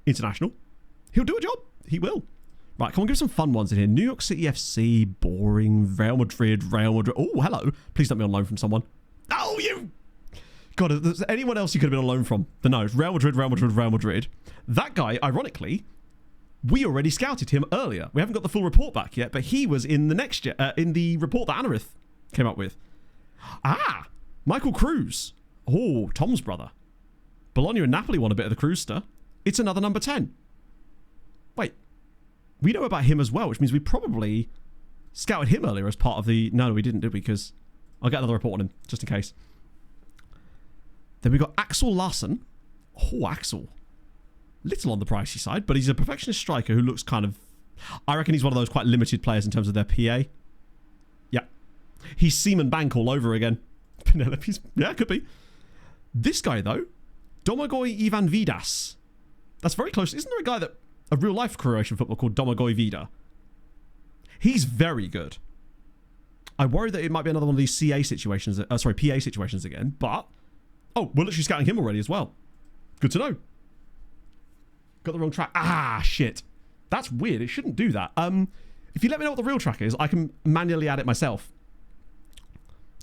international. He'll do a job. He will. Right, come on, give some fun ones in here. New York City FC, boring. Real Madrid. Oh, hello. Please let me on loan from someone. Oh, you... God, if there's anyone else you could have been on loan from? No, it's Real Madrid. That guy, ironically, we already scouted him earlier. We haven't got the full report back yet, but he was in the in the report that Anarith came up with. Ah, Michael Cruz. Oh, Tom's brother. Bologna and Napoli won a bit of the Cruzster. It's another number 10. Wait, we know about him as well, which means we probably scouted him earlier as part of the... No, we didn't, did we? Because I'll get another report on him, just in case. Then we got Axel Larsen. Oh, Axel. Little on the pricey side, but he's a perfectionist striker who looks kind of... I reckon he's one of those quite limited players in terms of their PA. Yeah. He's Seaman Bank all over again. Penelope's... Yeah, could be. This guy, though. Domagoj Ivan Vidas. That's very close. Isn't there a guy that... A real-life Croatian football called Domagoj Vida? He's very good. I worry that it might be another one of these PA situations again, but... Oh, we're literally scouting him already as well. Good to know. Got the wrong track. Ah, shit. That's weird. It shouldn't do that. If you let me know what the real track is, I can manually add it myself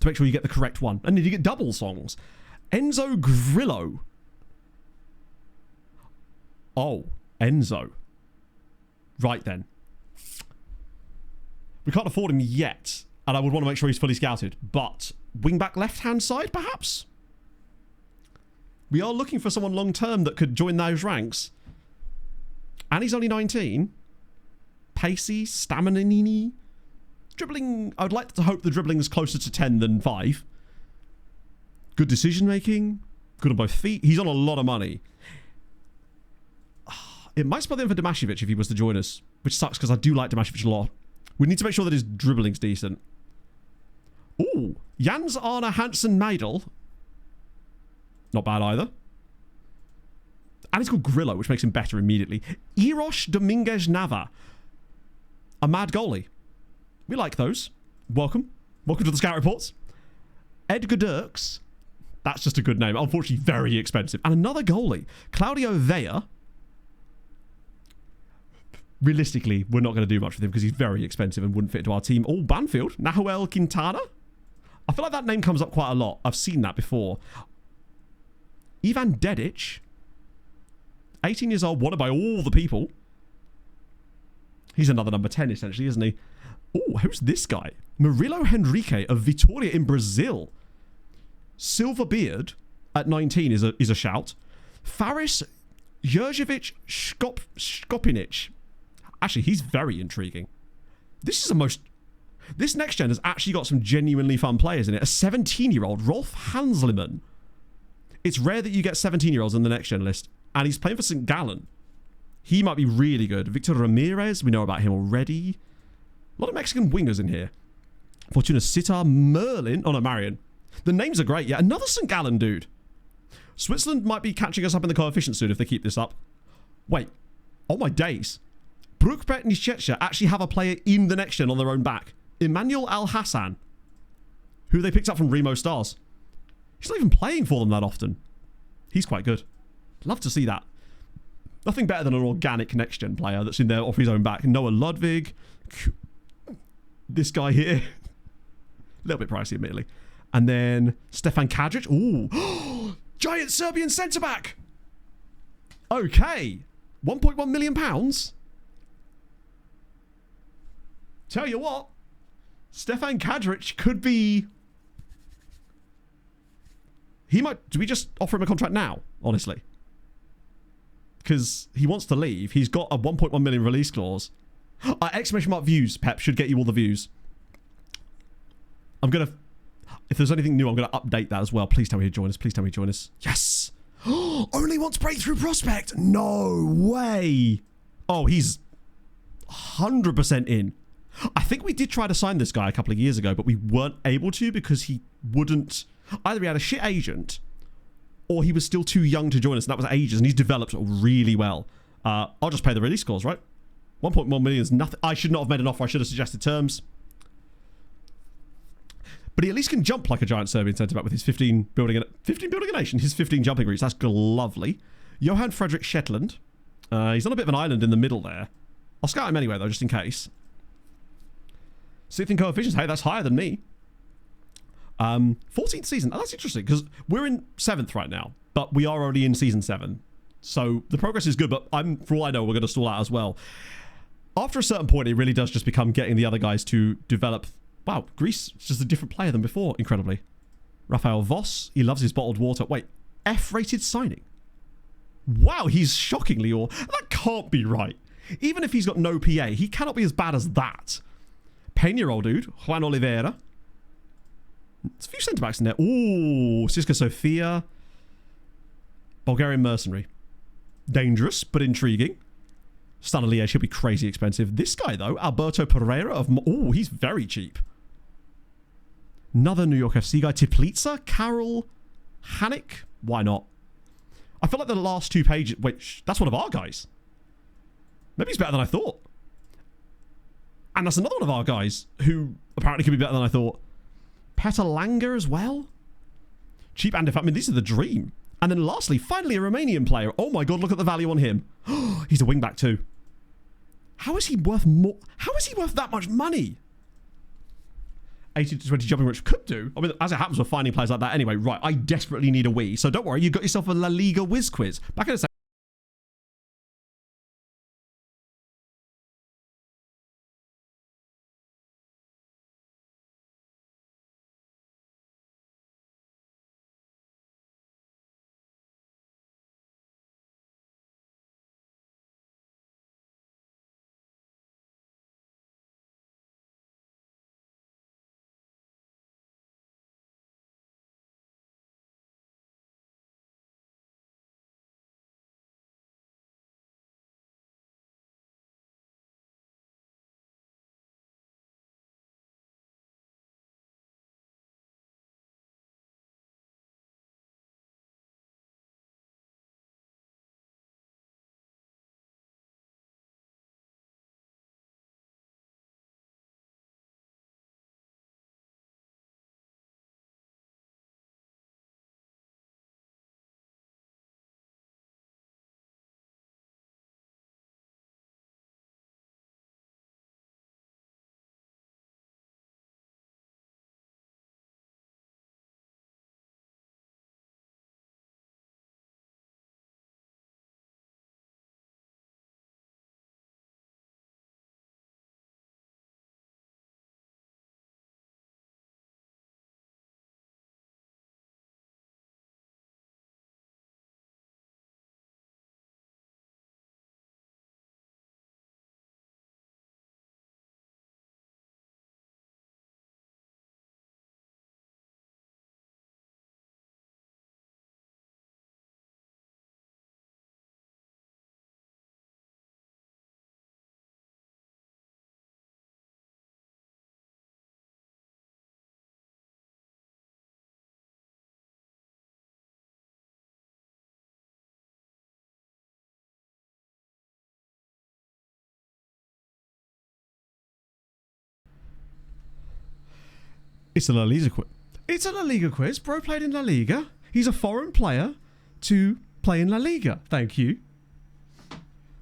to make sure you get the correct one. And then you get double songs. Enzo Grillo. Oh, Enzo. Right then. We can't afford him yet, and I would want to make sure he's fully scouted. But wing-back left-hand side, perhaps? We are looking for someone long-term that could join those ranks. And he's only 19. Pacey, stamina-nini. Dribbling, I would like to hope the dribbling is closer to 10 than 5. Good decision-making. Good on both feet. He's on a lot of money. It might spell the end for Damašević if he was to join us, which sucks because I do like Damašević a lot. We need to make sure that his dribbling's decent. Ooh, Jans Arne Hansen Meidel. Not bad either. And he's called Grillo, which makes him better immediately. Eros Dominguez Nava. A mad goalie. We like those. Welcome. Welcome to the Scout Reports. Edgar Dirks. That's just a good name. Unfortunately, very expensive. And another goalie. Claudio Vea. Realistically, we're not going to do much with him because he's very expensive and wouldn't fit into our team. Oh, Banfield. Nahuel Quintana. I feel like that name comes up quite a lot. I've seen that before. Ivan Dedic. 18 years old, wanted by all the people. He's another number 10, essentially, isn't he? Oh, who's this guy? Murilo Henrique of Vitória in Brazil. Silver beard at 19 is a shout. Faris Jurjevic Skopinic. Actually, he's very intriguing. This is a most This next gen has actually got some genuinely fun players in it. A 17-year-old, Rolf Hansliman. It's rare that you get 17-year-olds in the next gen list. And he's playing for St. Gallen. He might be really good. Victor Ramirez, we know about him already. A lot of Mexican wingers in here. Fortuna Sitar, Merlin. Oh no, Marion. The names are great. Yeah, another St. Gallen dude. Switzerland might be catching us up in the coefficient soon if they keep this up. Wait. Oh my days. Brookbet and Nichecha actually have a player in the next gen on their own back. Emmanuel Al Hassan, who they picked up from Remo Stars. He's not even playing for them that often. He's quite good. Love to see that. Nothing better than an organic next gen player that's in there off his own back. Noah Ludwig. This guy here. A little bit pricey, admittedly. And then Stefan Kadric. Ooh. Giant Serbian centre back. Okay. £1.1 million. Tell you what. Stefan Kadric could be... He might... Do we just offer him a contract now? Honestly. Because he wants to leave. He's got a 1.1 million release clause. Exclamation mark views, Pep, should get you all the views. I'm going to... If there's anything new, I'm going to update that as well. Please tell me to join us. Please tell me to join us. Yes! Only wants breakthrough prospect. No way. Oh, he's 100% in. I think we did try to sign this guy a couple of years ago, but we weren't able to because he wouldn't... Either he had a shit agent or he was still too young to join us, and that was ages, and he's developed really well. I'll just pay the release clause, right? 1.1 million is nothing. I should not have made an offer. I should have suggested terms. But he at least can jump like a giant Serbian centre-back with his 15 building a nation, his 15 jumping routes. That's lovely. Johan Frederick Shetland. He's on a bit of an island in the middle there. I'll scout him anyway, though, just in case. 6th in coefficients. Hey, that's higher than me. 14th season. Oh, that's interesting, because we're in 7th right now, but we are already in season 7. So the progress is good, but for all I know, we're going to stall out as well. After a certain point, it really does just become getting the other guys to develop. Wow, Greece is just a different player than before, incredibly. Rafael Voss, he loves his bottled water. Wait, F-rated signing. Wow, he's shockingly that can't be right. Even if he's got no PA, he cannot be as bad as that. 10-year-old dude, Juan Oliveira. There's a few centre-backs in there. Ooh, Siska Sofia. Bulgarian mercenary. Dangerous, but intriguing. Stan Liège, he'll be crazy expensive. This guy, though, Alberto Pereira of... Ooh, he's very cheap. Another New York FC guy. Teplitsa, Carol Hannick. Why not? I feel like the last 2 pages... Wait, that's one of our guys. Maybe he's better than I thought. And that's another one of our guys who apparently could be better than I thought. Petar Langer as well. Cheap and... I mean, these are the dream. And then lastly, finally, a Romanian player. Oh my god, look at the value on him. He's a wing-back too. How is he worth more? How is he worth that much money? 80 to 20 jumping, which could do. I mean, as it happens, we're finding players like that anyway. Right, I desperately need a Wii. So don't worry, you got yourself a La Liga whiz quiz. Back in a second. It's a La Liga quiz. It's a La Liga quiz. Bro played in La Liga. He's a foreign player to play in La Liga. Thank you.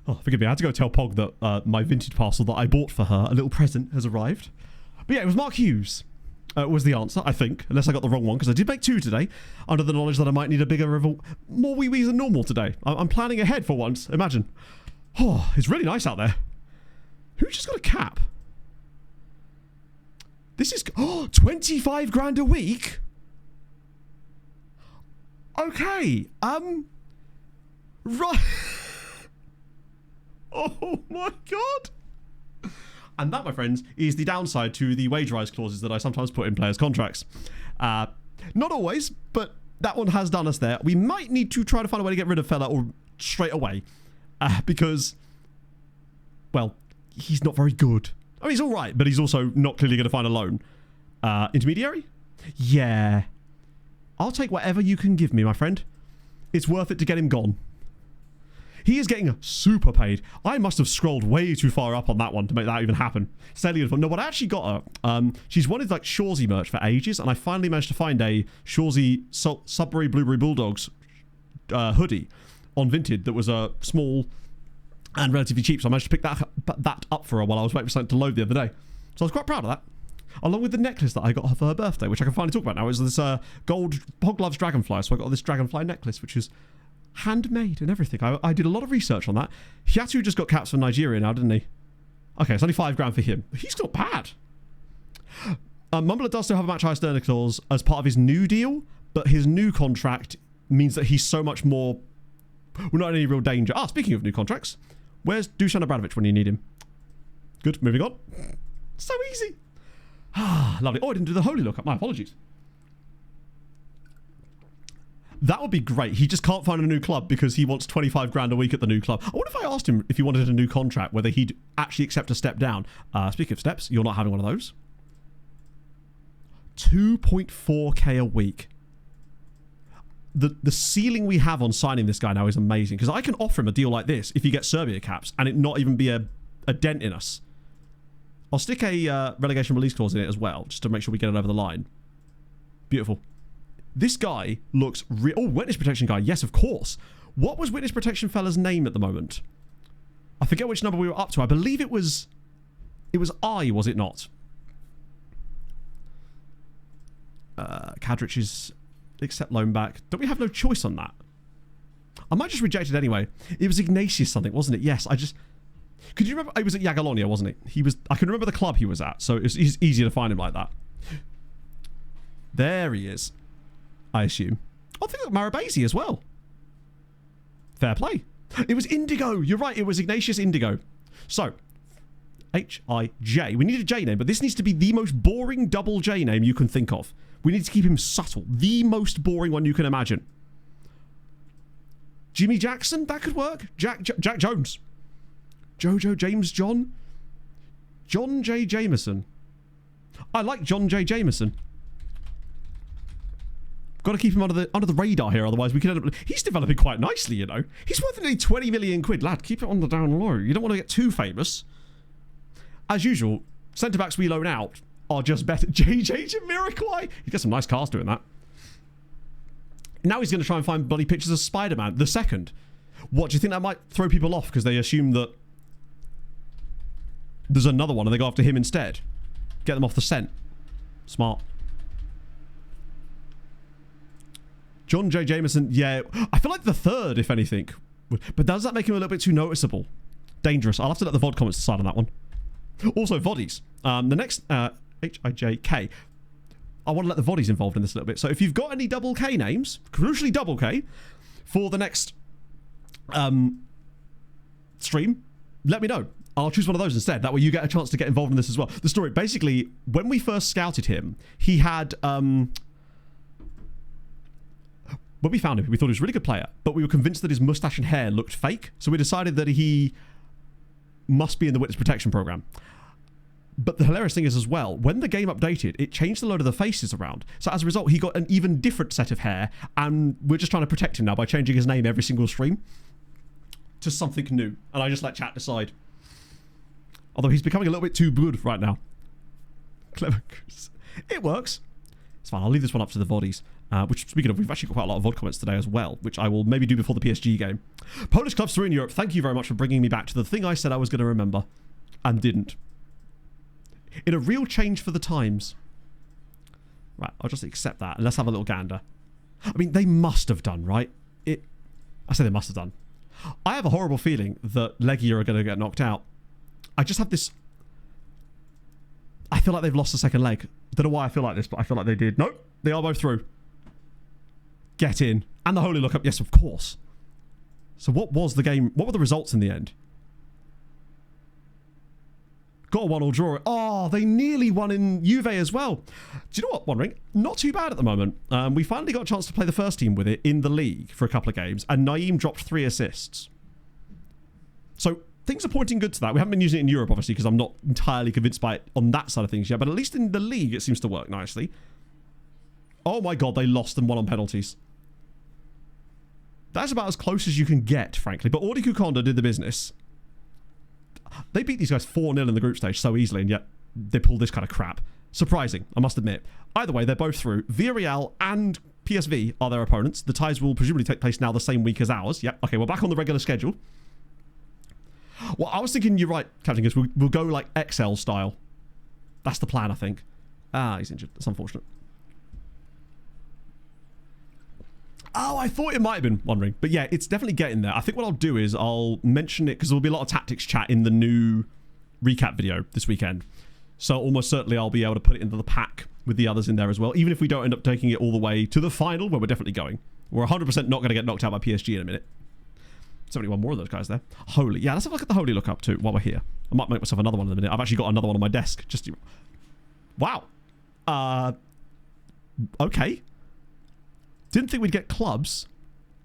Oh, forgive me. I had to go tell Pog that my vintage parcel that I bought for her, a little present, has arrived. But yeah, it was Mark Hughes. Was the answer, I think, unless I got the wrong one, because I did make 2 today, under the knowledge that I might need a bigger, more wee-wees than normal today. I'm planning ahead for once, imagine. Oh, it's really nice out there. Who just got a cap? This is, 25 grand a week? Okay, right. Oh my god. And that, my friends, is the downside to the wage rise clauses that I sometimes put in players' contracts. Not always, but that one has done us there. We might need to try to find a way to get rid of fella or straight away. Because, well, he's not very good. I mean, he's all right, but he's also not clearly going to find a loan. Intermediary? Yeah. I'll take whatever you can give me, my friend. It's worth it to get him gone. He is getting super paid. I must have scrolled way too far up on that one to make that even happen. Sadly, no, what I actually got her, she's wanted like Shawsey merch for ages, and I finally managed to find a Shawsey Sudbury Blueberry Bulldogs hoodie on Vinted that was a small and relatively cheap, so I managed to pick that up for her while I was waiting for something to load the other day. So I was quite proud of that. Along with the necklace that I got her for her birthday, which I can finally talk about now. It was this gold Pog loves dragonfly, so I got this dragonfly necklace, which is handmade and everything. I did a lot of research on that. Hiatu just got caps for Nigeria now, didn't he? Okay, it's only 5 grand for him. He's not bad. Mumbler does still have a match high Sterling clause as part of his new deal, but his new contract means that he's so much more... We're not in any real danger. Speaking of new contracts, where's Dusan Abramovich when you need him? Good, moving on. So easy. Lovely. I didn't do the holy lookup. My apologies. That would be great. He just can't find a new club because he wants 25 grand a week at the new club. I wonder if I asked him if he wanted a new contract, whether he'd actually accept a step down. Speaking of steps, you're not having one of those. 2.4k a week. The ceiling we have on signing this guy now is amazing, because I can offer him a deal like this if he gets Serbia caps and it not even be a dent in us. I'll stick a relegation release clause in it as well, just to make sure we get it over the line. Beautiful. This guy looks witness protection guy. Yes, of course. What was witness protection fella's name at the moment? I forget which number we were up to. I believe it was I, was it not? Kadrich is accept loan back. Don't we have no choice on that? I might just reject it anyway. It was Ignatius something, wasn't it? Yes, could you remember? It was at Jagiellonia, wasn't it? I can remember the club he was at, so it's easier to find him like that. There he is. I assume. I think that Marabesi as well. Fair play. It was Indigo. You're right. It was Ignatius Indigo. So, H-I-J. We need a J name, but this needs to be the most boring double J name you can think of. We need to keep him subtle. The most boring one you can imagine. Jimmy Jackson? That could work. Jack Jones. Jojo James John? John J. Jameson. I like John J. Jameson. Got to keep him under the radar here, otherwise we could end up... He's developing quite nicely, you know. He's worth nearly 20 million quid. Lad, keep it on the down low. You don't want to get too famous. As usual, centre-backs we loan out are just better. JJ Jamiroquai. He got some nice cars doing that. Now he's going to try and find bloody pictures of Spider-Man, the second. What, do you think that might throw people off because they assume that there's another one and they go after him instead? Get them off the scent. Smart. John J. Jameson, yeah. I feel like the third, if anything. But does that make him a little bit too noticeable? Dangerous. I'll have to let the VOD comments decide on that one. Also, VODies. The next, H-I-J-K. I want to let the VODies involved in this a little bit. So if you've got any double K names, crucially double K, for the next stream, let me know. I'll choose one of those instead. That way you get a chance to get involved in this as well. The story, basically, when we first scouted him, he had... When we found him, we thought he was a really good player, but we were convinced that his mustache and hair looked fake, so we decided that he must be in the witness protection program. But the hilarious thing is as well, when the game updated, it changed a load of the faces around. So as a result, he got an even different set of hair, and we're just trying to protect him now by changing his name every single stream to something new. And I just let chat decide. Although he's becoming a little bit too good right now. Clever. It works. It's fine. I'll leave this one up to the VODs. Which, speaking of, we've actually got quite a lot of VOD comments today as well, which I will maybe do before the PSG game. Polish clubs through in Europe. Thank you very much for bringing me back to the thing I said I was going to remember and didn't. In a real change for the times. Right, I'll just accept that and let's have a little gander. I mean, they must have done, right? I say they must have done. I have a horrible feeling that Legia are going to get knocked out. I just have this... I feel like they've lost the second leg. Don't know why I feel like this, but I feel like they did. Nope, they are both through. Get in. And the Holy Lookup, yes, of course. So what was the game? What were the results in the end? Got a 1-1 draw. Oh, they nearly won in Juve as well. Do you know what, One Ring? Not too bad at the moment. We finally got a chance to play the first team with it in the league for a couple of games, and Naeem dropped 3 assists. So things are pointing good to that. We haven't been using it in Europe, obviously, because I'm not entirely convinced by it on that side of things yet, but at least in the league, it seems to work nicely. Oh my god, they lost and won on penalties. That's about as close as you can get, frankly. But Audi Kukonda did the business. They beat these guys 4-0 in the group stage so easily, and yet they pulled this kind of crap. Surprising, I must admit. Either way, they're both through. Villarreal and PSV are their opponents. The ties will presumably take place now the same week as ours. Yep, okay, we're back on the regular schedule. Well, I was thinking, you're right, Captain Gibbs, we'll go like XL style. That's the plan, I think. Ah, he's injured. That's unfortunate. Oh, I thought it might have been One Ring. But yeah, it's definitely getting there. I think what I'll do is I'll mention it because there'll be a lot of tactics chat in the new recap video this weekend. So almost certainly I'll be able to put it into the pack with the others in there as well. Even if we don't end up taking it all the way to the final, where we're definitely going. We're 100% not going to get knocked out by PSG in a minute. 71 more of those guys there. Holy. Yeah, let's have a look at the Holy Lookup too while we're here. I might make myself another one in a minute. I've actually got another one on my desk. Just... Wow. Okay. Didn't think we'd get clubs.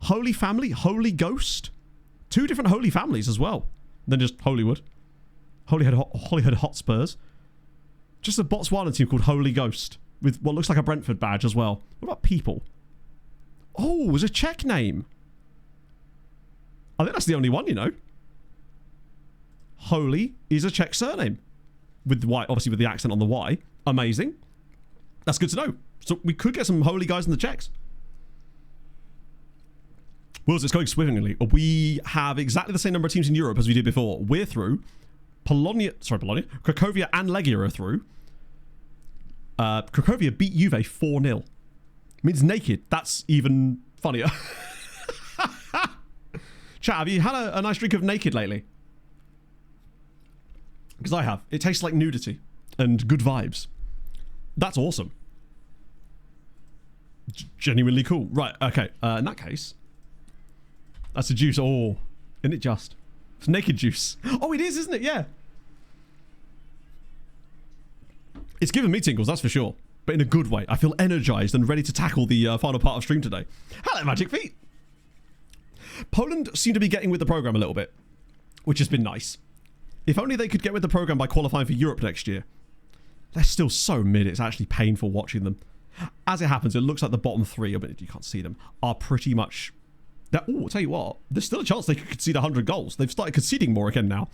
Holy Family, Holy Ghost. 2 different Holy Families as well. Then just Hollywood. Holyhead Hotspurs. Just a Botswana team called Holy Ghost. With what looks like a Brentford badge as well. What about people? Oh, it was a Czech name. I think that's the only one, you know. Holy is a Czech surname. With the Y, obviously with the accent on the Y. Amazing. That's good to know. So we could get some Holy guys in the Czechs. Wills, it's going swimmingly. We have exactly the same number of teams in Europe as we did before. We're through. Bologna, Cracovia and Legia are through. Cracovia beat Juve 4-0. Means naked. That's even funnier. Chat, have you had a nice drink of naked lately? Because I have. It tastes like nudity and good vibes. That's awesome. Genuinely cool. Right, okay. In that case... That's a juice. Oh, isn't it just? It's naked juice. Oh, it is, isn't it? Yeah. It's given me tingles, that's for sure. But in a good way. I feel energized and ready to tackle the final part of stream today. Hello, Magic Feet. Poland seem to be getting with the program a little bit, which has been nice. If only they could get with the program by qualifying for Europe next year. They're still so mid, it's actually painful watching them. As it happens, it looks like the bottom 3, I mean, you can't see them, are pretty much... Oh, I'll tell you what, there's still a chance they could concede 100 goals. They've started conceding more again now.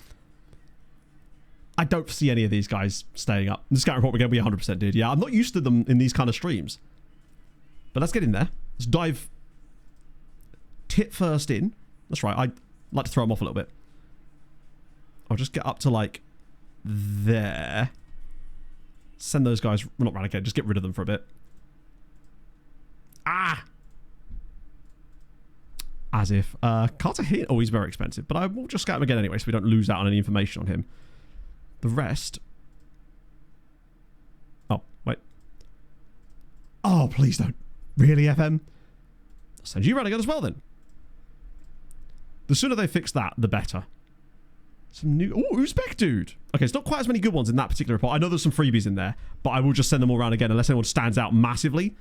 I don't see any of these guys staying up. The scout report again, we 100% did. Yeah, I'm not used to them in these kind of streams. But let's get in there. Let's dive tit first in. That's right, I'd like to throw them off a little bit. I'll just get up to like there. Send those guys, well, not round again, just get rid of them for a bit. Ah! As if. Carter here. Oh, he's very expensive. But I will just scout him again anyway so we don't lose out on any information on him. The rest. Oh, wait. Oh, please don't. Really, FM? I'll send you around again as well then. The sooner they fix that, the better. Some new... Oh, Uzbek dude. Okay, it's not quite as many good ones in that particular report. I know there's some freebies in there, but I will just send them all around again unless anyone stands out massively.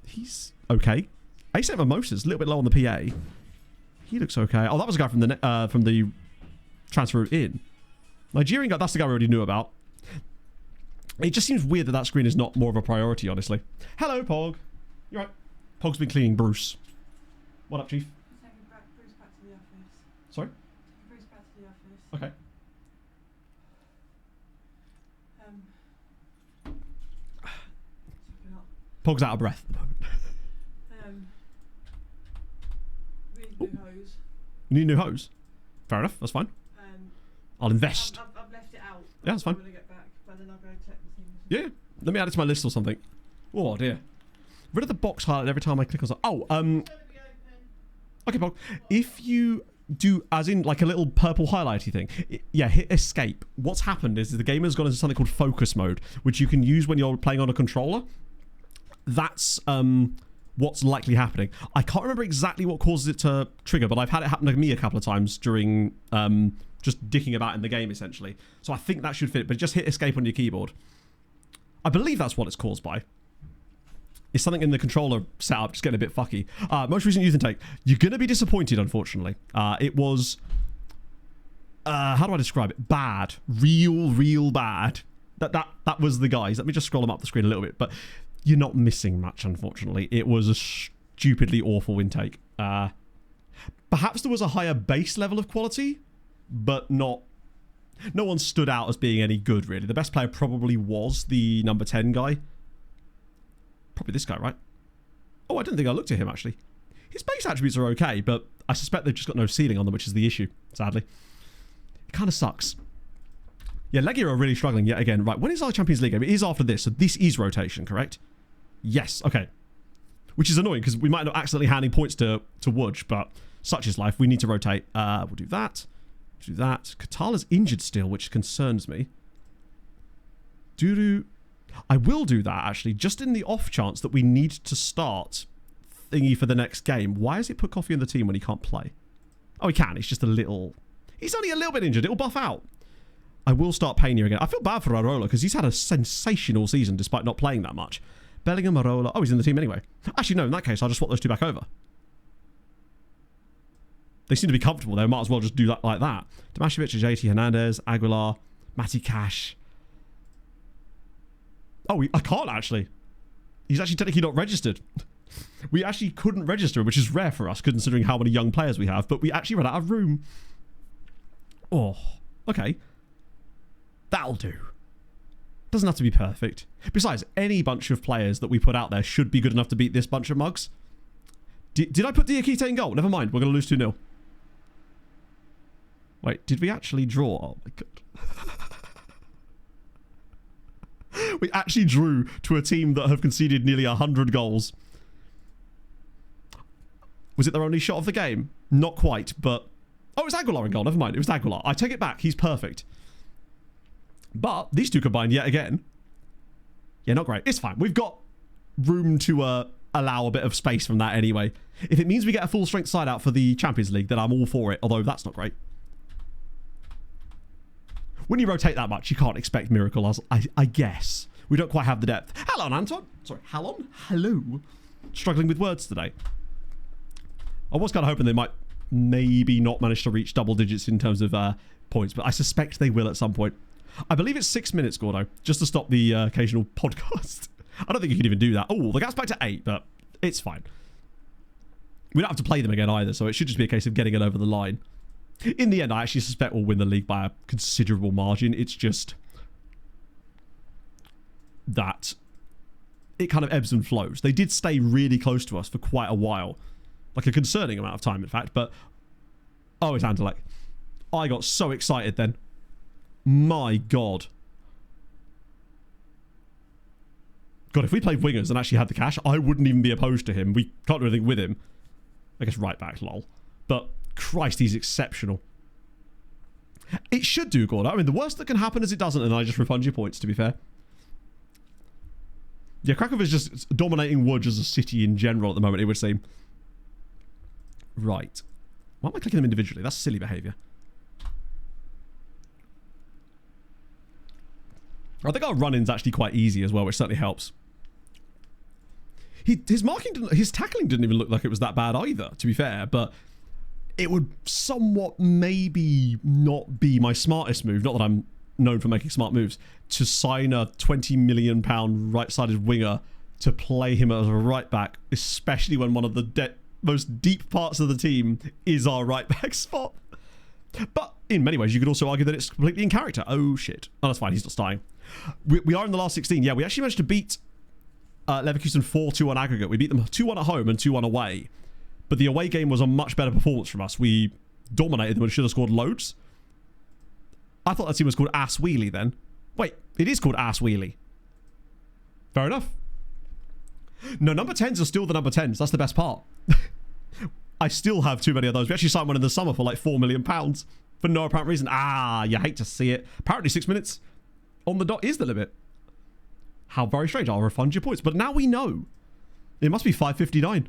He's okay. A7 Mimosas, a little bit low on the PA. He looks okay. Oh, that was a guy from the transfer in. Nigerian guy, that's the guy we already knew about. It just seems weird that screen is not more of a priority, honestly. Hello, Pog. You right? Pog's been cleaning Bruce. What up, Chief? Taking Bruce back to the office. Sorry? Taking Bruce back to the office. Okay. Pog's out of breath at the moment. Really new hose. Need a new hose. Fair enough. That's fine. I'll invest. I've left it out. Yeah, that's fine. When I get back, but then I'll go check the things. Yeah. Let me add it to my list or something. Oh dear. Rid of the box highlight every time I click on something. Oh, okay, Pog. If you do, as in like a little purple highlighty thing, yeah, hit escape. What's happened is the game has gone into something called focus mode, which you can use when you're playing on a controller. That's what's likely happening. I can't remember exactly what causes it to trigger, but I've had it happen to me a couple of times during just dicking about in the game, essentially. So I think that should fit, but just hit escape on your keyboard. I believe that's what it's caused by. It's something in the controller setup, just getting a bit fucky. Most recent youth intake. You're going to be disappointed, unfortunately. It was... how do I describe it? Bad. Real bad. That was the guys. Let me just scroll them up the screen a little bit. But you're not missing much, unfortunately. It was a stupidly awful intake. Perhaps there was a higher base level of quality, but not... No one stood out as being any good, really. The best player probably was the number 10 guy. Probably this guy, right? Oh, I didn't think I looked at him, actually. His base attributes are okay, but I suspect they've just got no ceiling on them, which is the issue, sadly. It kind of sucks. Yeah, Legia are really struggling yet again. Right, when is our Champions League game? It is after this, so this is rotation, correct? Yes, okay. Which is annoying, because we might end up accidentally handing points to Wudge, but such is life. We need to rotate. We'll do that. Do that. Katala's injured still, which concerns me. I will do that, actually, just in the off chance that we need to start thingy for the next game. Why has it put Coffee in the team when he can't play? Oh, he can. He's just a little... He's only a little bit injured. It'll buff out. I will start Pena again. I feel bad for Arola because he's had a sensational season despite not playing that much. Bellingham, Arola... Oh, he's in the team anyway. Actually, no, in that case, I'll just swap those two back over. They seem to be comfortable there. Might as well just do that like that. Tomashevic, JT, Hernandez, Aguilar, Matty Cash... Oh, I can't actually. He's actually technically not registered. We actually couldn't register, which is rare for us, considering how many young players we have, but we actually ran out of room. Oh, okay. That'll do. Doesn't have to be perfect. Besides, any bunch of players that we put out there should be good enough to beat this bunch of mugs. Did I put Diakite in goal? Never mind, we're going to lose 2-0. Wait, did we actually draw? Oh my god. We actually drew to a team that have conceded nearly 100 goals. Was it their only shot of the game? Not quite, but... Oh, it was Aguilar in goal. Never mind. It was Aguilar. I take it back. He's perfect. But these two combined yet again. Yeah, not great. It's fine. We've got room to allow a bit of space from that anyway. If it means we get a full strength side out for the Champions League, then I'm all for it. Although that's not great. When you rotate that much, you can't expect miracles, I guess. We don't quite have the depth. Hello, Anton. Sorry, Hallon? Hello. Struggling with words today. I was kind of hoping they might maybe not manage to reach double digits in terms of points, but I suspect they will at some point. I believe it's 6 minutes, Gordo, just to stop the occasional podcast. I don't think you can even do that. Oh, the gap's back to 8, but it's fine. We don't have to play them again either, so it should just be a case of getting it over the line. In the end, I actually suspect we'll win the league by a considerable margin. It's just that it kind of ebbs and flows. They did stay really close to us for quite a while. Like a concerning amount of time, in fact. But, oh, it's Anderlecht. I got so excited then. My God. God, if we played wingers and actually had the cash, I wouldn't even be opposed to him. We can't do anything with him. I guess right back, lol. But... Christ, he's exceptional. It should do, Gordo. I mean, the worst that can happen is it doesn't, and I just refund your points, to be fair. Yeah, Kraków is just dominating Łódź as a city in general at the moment, it would seem. Right. Why am I clicking them individually? That's silly behaviour. I think our run-in's actually quite easy as well, which certainly helps. His tackling didn't even look like it was that bad either, to be fair, but... It would somewhat maybe not be my smartest move, not that I'm known for making smart moves, to sign a £20 million right-sided winger to play him as a right-back, especially when one of the most deep parts of the team is our right-back spot. But in many ways, you could also argue that it's completely in character. Oh, shit. Oh, that's fine. He's not starting. We are in the last 16. Yeah, we actually managed to beat Leverkusen 4-2 on aggregate. We beat them 2-1 at home and 2-1 away. But the away game was a much better performance from us. We dominated them and should have scored loads. I thought that team was called Ass Wheelie then. Wait, it is called Ass Wheelie. Fair enough. No, number 10s are still the number 10s. That's the best part. I still have too many of those. We actually signed one in the summer for like £4 million for no apparent reason. Ah, you hate to see it. Apparently 6 minutes on the dot is the limit. How very strange. I'll refund your points. But now we know. It must be 5.59.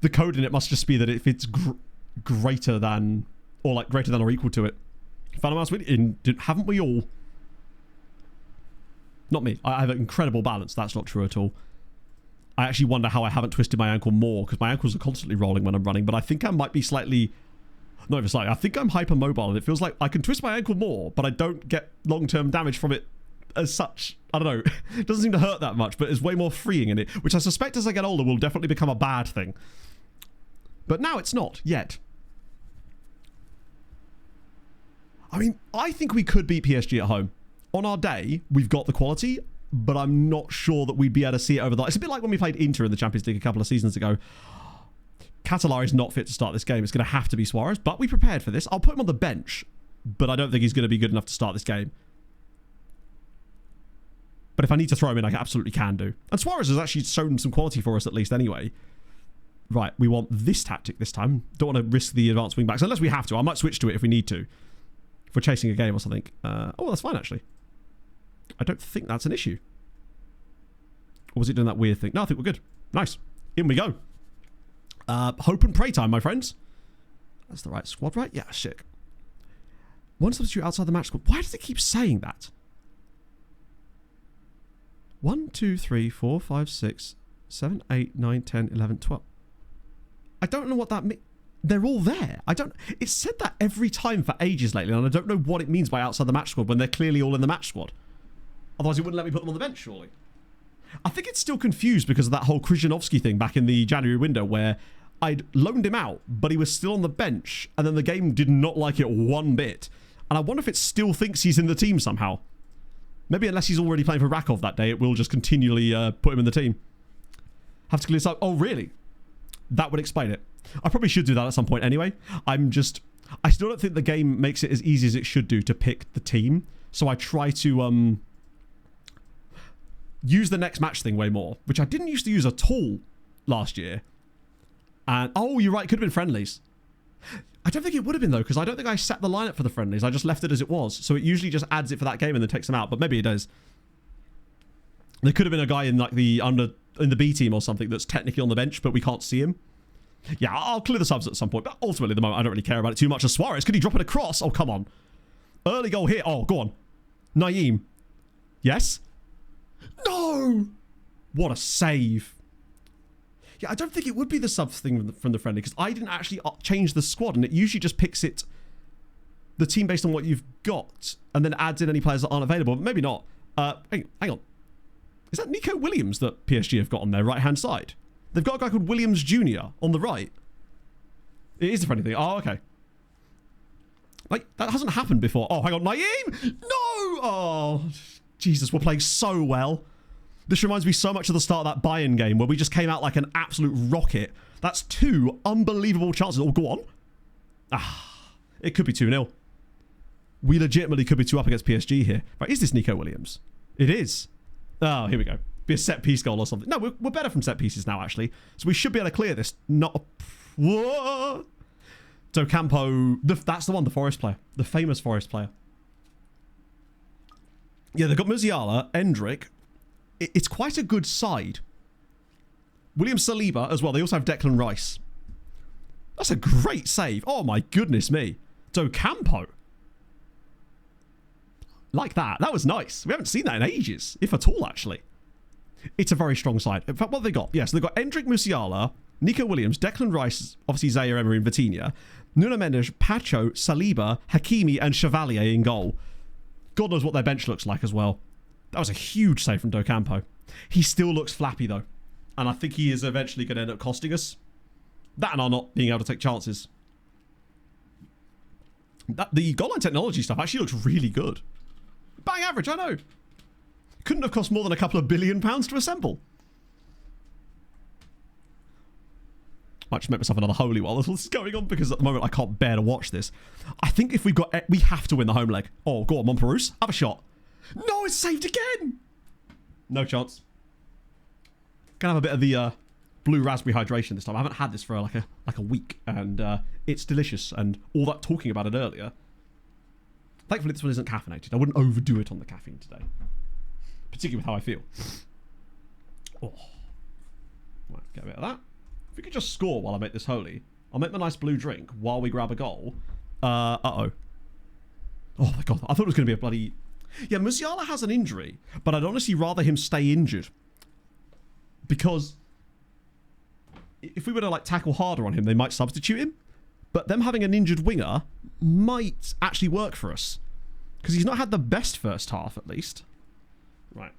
The code in it must just be that if it's greater than, or like greater than or equal to it. Haven't we all? Not me. I have an incredible balance. That's not true at all. I actually wonder how I haven't twisted my ankle more, because my ankles are constantly rolling when I'm running, but I think I might be slightly, not even slightly, I think I'm hypermobile, and it feels like I can twist my ankle more, but I don't get long-term damage from it as such. I don't know. It doesn't seem to hurt that much, but it's way more freeing in it, which I suspect as I get older will definitely become a bad thing. But now it's not, yet. I mean, I think we could beat PSG at home. On our day, we've got the quality, but I'm not sure that we'd be able to see it over that. It's a bit like when we played Inter in the Champions League a couple of seasons ago. Catalari's not fit to start this game. It's going to have to be Suarez, but we prepared for this. I'll put him on the bench, but I don't think he's going to be good enough to start this game. But if I need to throw him in, I absolutely can do. And Suarez has actually shown some quality for us at least anyway. Right, we want this tactic this time. Don't want to risk the advanced wing backs, unless we have to. I might switch to it if we need to. If we're chasing a game or something. Oh, that's fine, actually. I don't think that's an issue. Or was it doing that weird thing? No, I think we're good. Nice. In we go. Hope and pray time, my friends. That's the right squad, right? Yeah, sick. One substitute outside the match squad. Why does it keep saying that? 1, 2, 3, 4, 5, 6, 7, 8, 9, 10, 11, 12. I don't know what that means. They're all there. It's said that every time for ages lately, and I don't know what it means by outside the match squad when they're clearly all in the match squad. Otherwise, it wouldn't let me put them on the bench, surely. I think it's still confused because of that whole Krzyzanowski thing back in the January window where I'd loaned him out, but he was still on the bench, and then the game did not like it one bit. And I wonder if it still thinks he's in the team somehow. Maybe unless he's already playing for Rakov that day, it will just continually put him in the team. Have to clear this up. Oh, really? That would explain it. I probably should do that at some point anyway. I still don't think the game makes it as easy as it should do to pick the team. So I try to use the next match thing way more, which I didn't used to use at all last year. And, oh, you're right, it could have been friendlies. I don't think it would have been, though, because I don't think I set the lineup for the friendlies. I just left it as it was. So it usually just adds it for that game and then takes them out. But maybe it does. There could have been a guy in like in the B team or something that's technically on the bench, but we can't see him. Yeah, I'll clear the subs at some point. But ultimately, at the moment, I don't really care about it too much. As Suarez, could he drop it across? Oh, come on. Early goal here. Oh, go on. Naeem. Yes? No! What a save. Yeah, I don't think it would be the subs thing from the friendly because I didn't actually change the squad and it usually just picks the team based on what you've got and then adds in any players that aren't available. But maybe not. Hang on. Is that Nico Williams that PSG have got on their right-hand side? They've got a guy called Williams Jr. on the right. It is the friendly thing. Oh, okay. Like, that hasn't happened before. Oh, hang on. Naeem! No! Oh, Jesus, we're playing so well. This reminds me so much of the start of that Bayern game where we just came out like an absolute rocket. That's 2 unbelievable chances. Oh, go on. Ah, it could be 2-0. We legitimately could be 2 up against PSG here. Right, is this Nico Williams? It is. Oh, here we go. Be a set piece goal or something. No, we're better from set pieces now, actually. So we should be able to clear this. Not. Whoa! Docampo. That's the one, the Forest player. The famous Forest player. Yeah, they've got Musiala, Endrick. It's quite a good side. William Saliba as well. They also have Declan Rice. That's a great save. Oh, my goodness me. Docampo. Like that. That was nice. We haven't seen that in ages, if at all, actually. It's a very strong side. In fact, what have they got? Yes, they've got Endrick Musiala, Nico Williams, Declan Rice, obviously Zaire Emery and Vitinha, Nuno Mendes, Pacho, Saliba, Hakimi, and Chevalier in goal. God knows what their bench looks like as well. That was a huge save from Docampo. He still looks flappy, though. And I think he is eventually going to end up costing us. That and our not being able to take chances. The goal line technology stuff actually looks really good. Bang average, I know. Couldn't have cost more than a couple of £billion to assemble. Might just make myself another holy while this is going on, because at the moment I can't bear to watch this. I think if we have to win the home leg. Oh, go on, Monperus. Have a shot. No, it's saved again. No chance. Gonna have a bit of the blue raspberry hydration this time. I haven't had this for like a week, and it's delicious. And all that talking about it earlier. Thankfully, this one isn't caffeinated. I wouldn't overdo it on the caffeine today, particularly with how I feel. Oh, right, get a bit of that. If we could just score while I make this holy, I'll make my nice blue drink while we grab a goal. Uh-oh. Oh my god, I thought it was going to be a bloody... Yeah, Musiala has an injury, but I'd honestly rather him stay injured. Because if we were to like tackle harder on him, they might substitute him. But them having an injured winger might actually work for us. Because he's not had the best first half, at least. Right.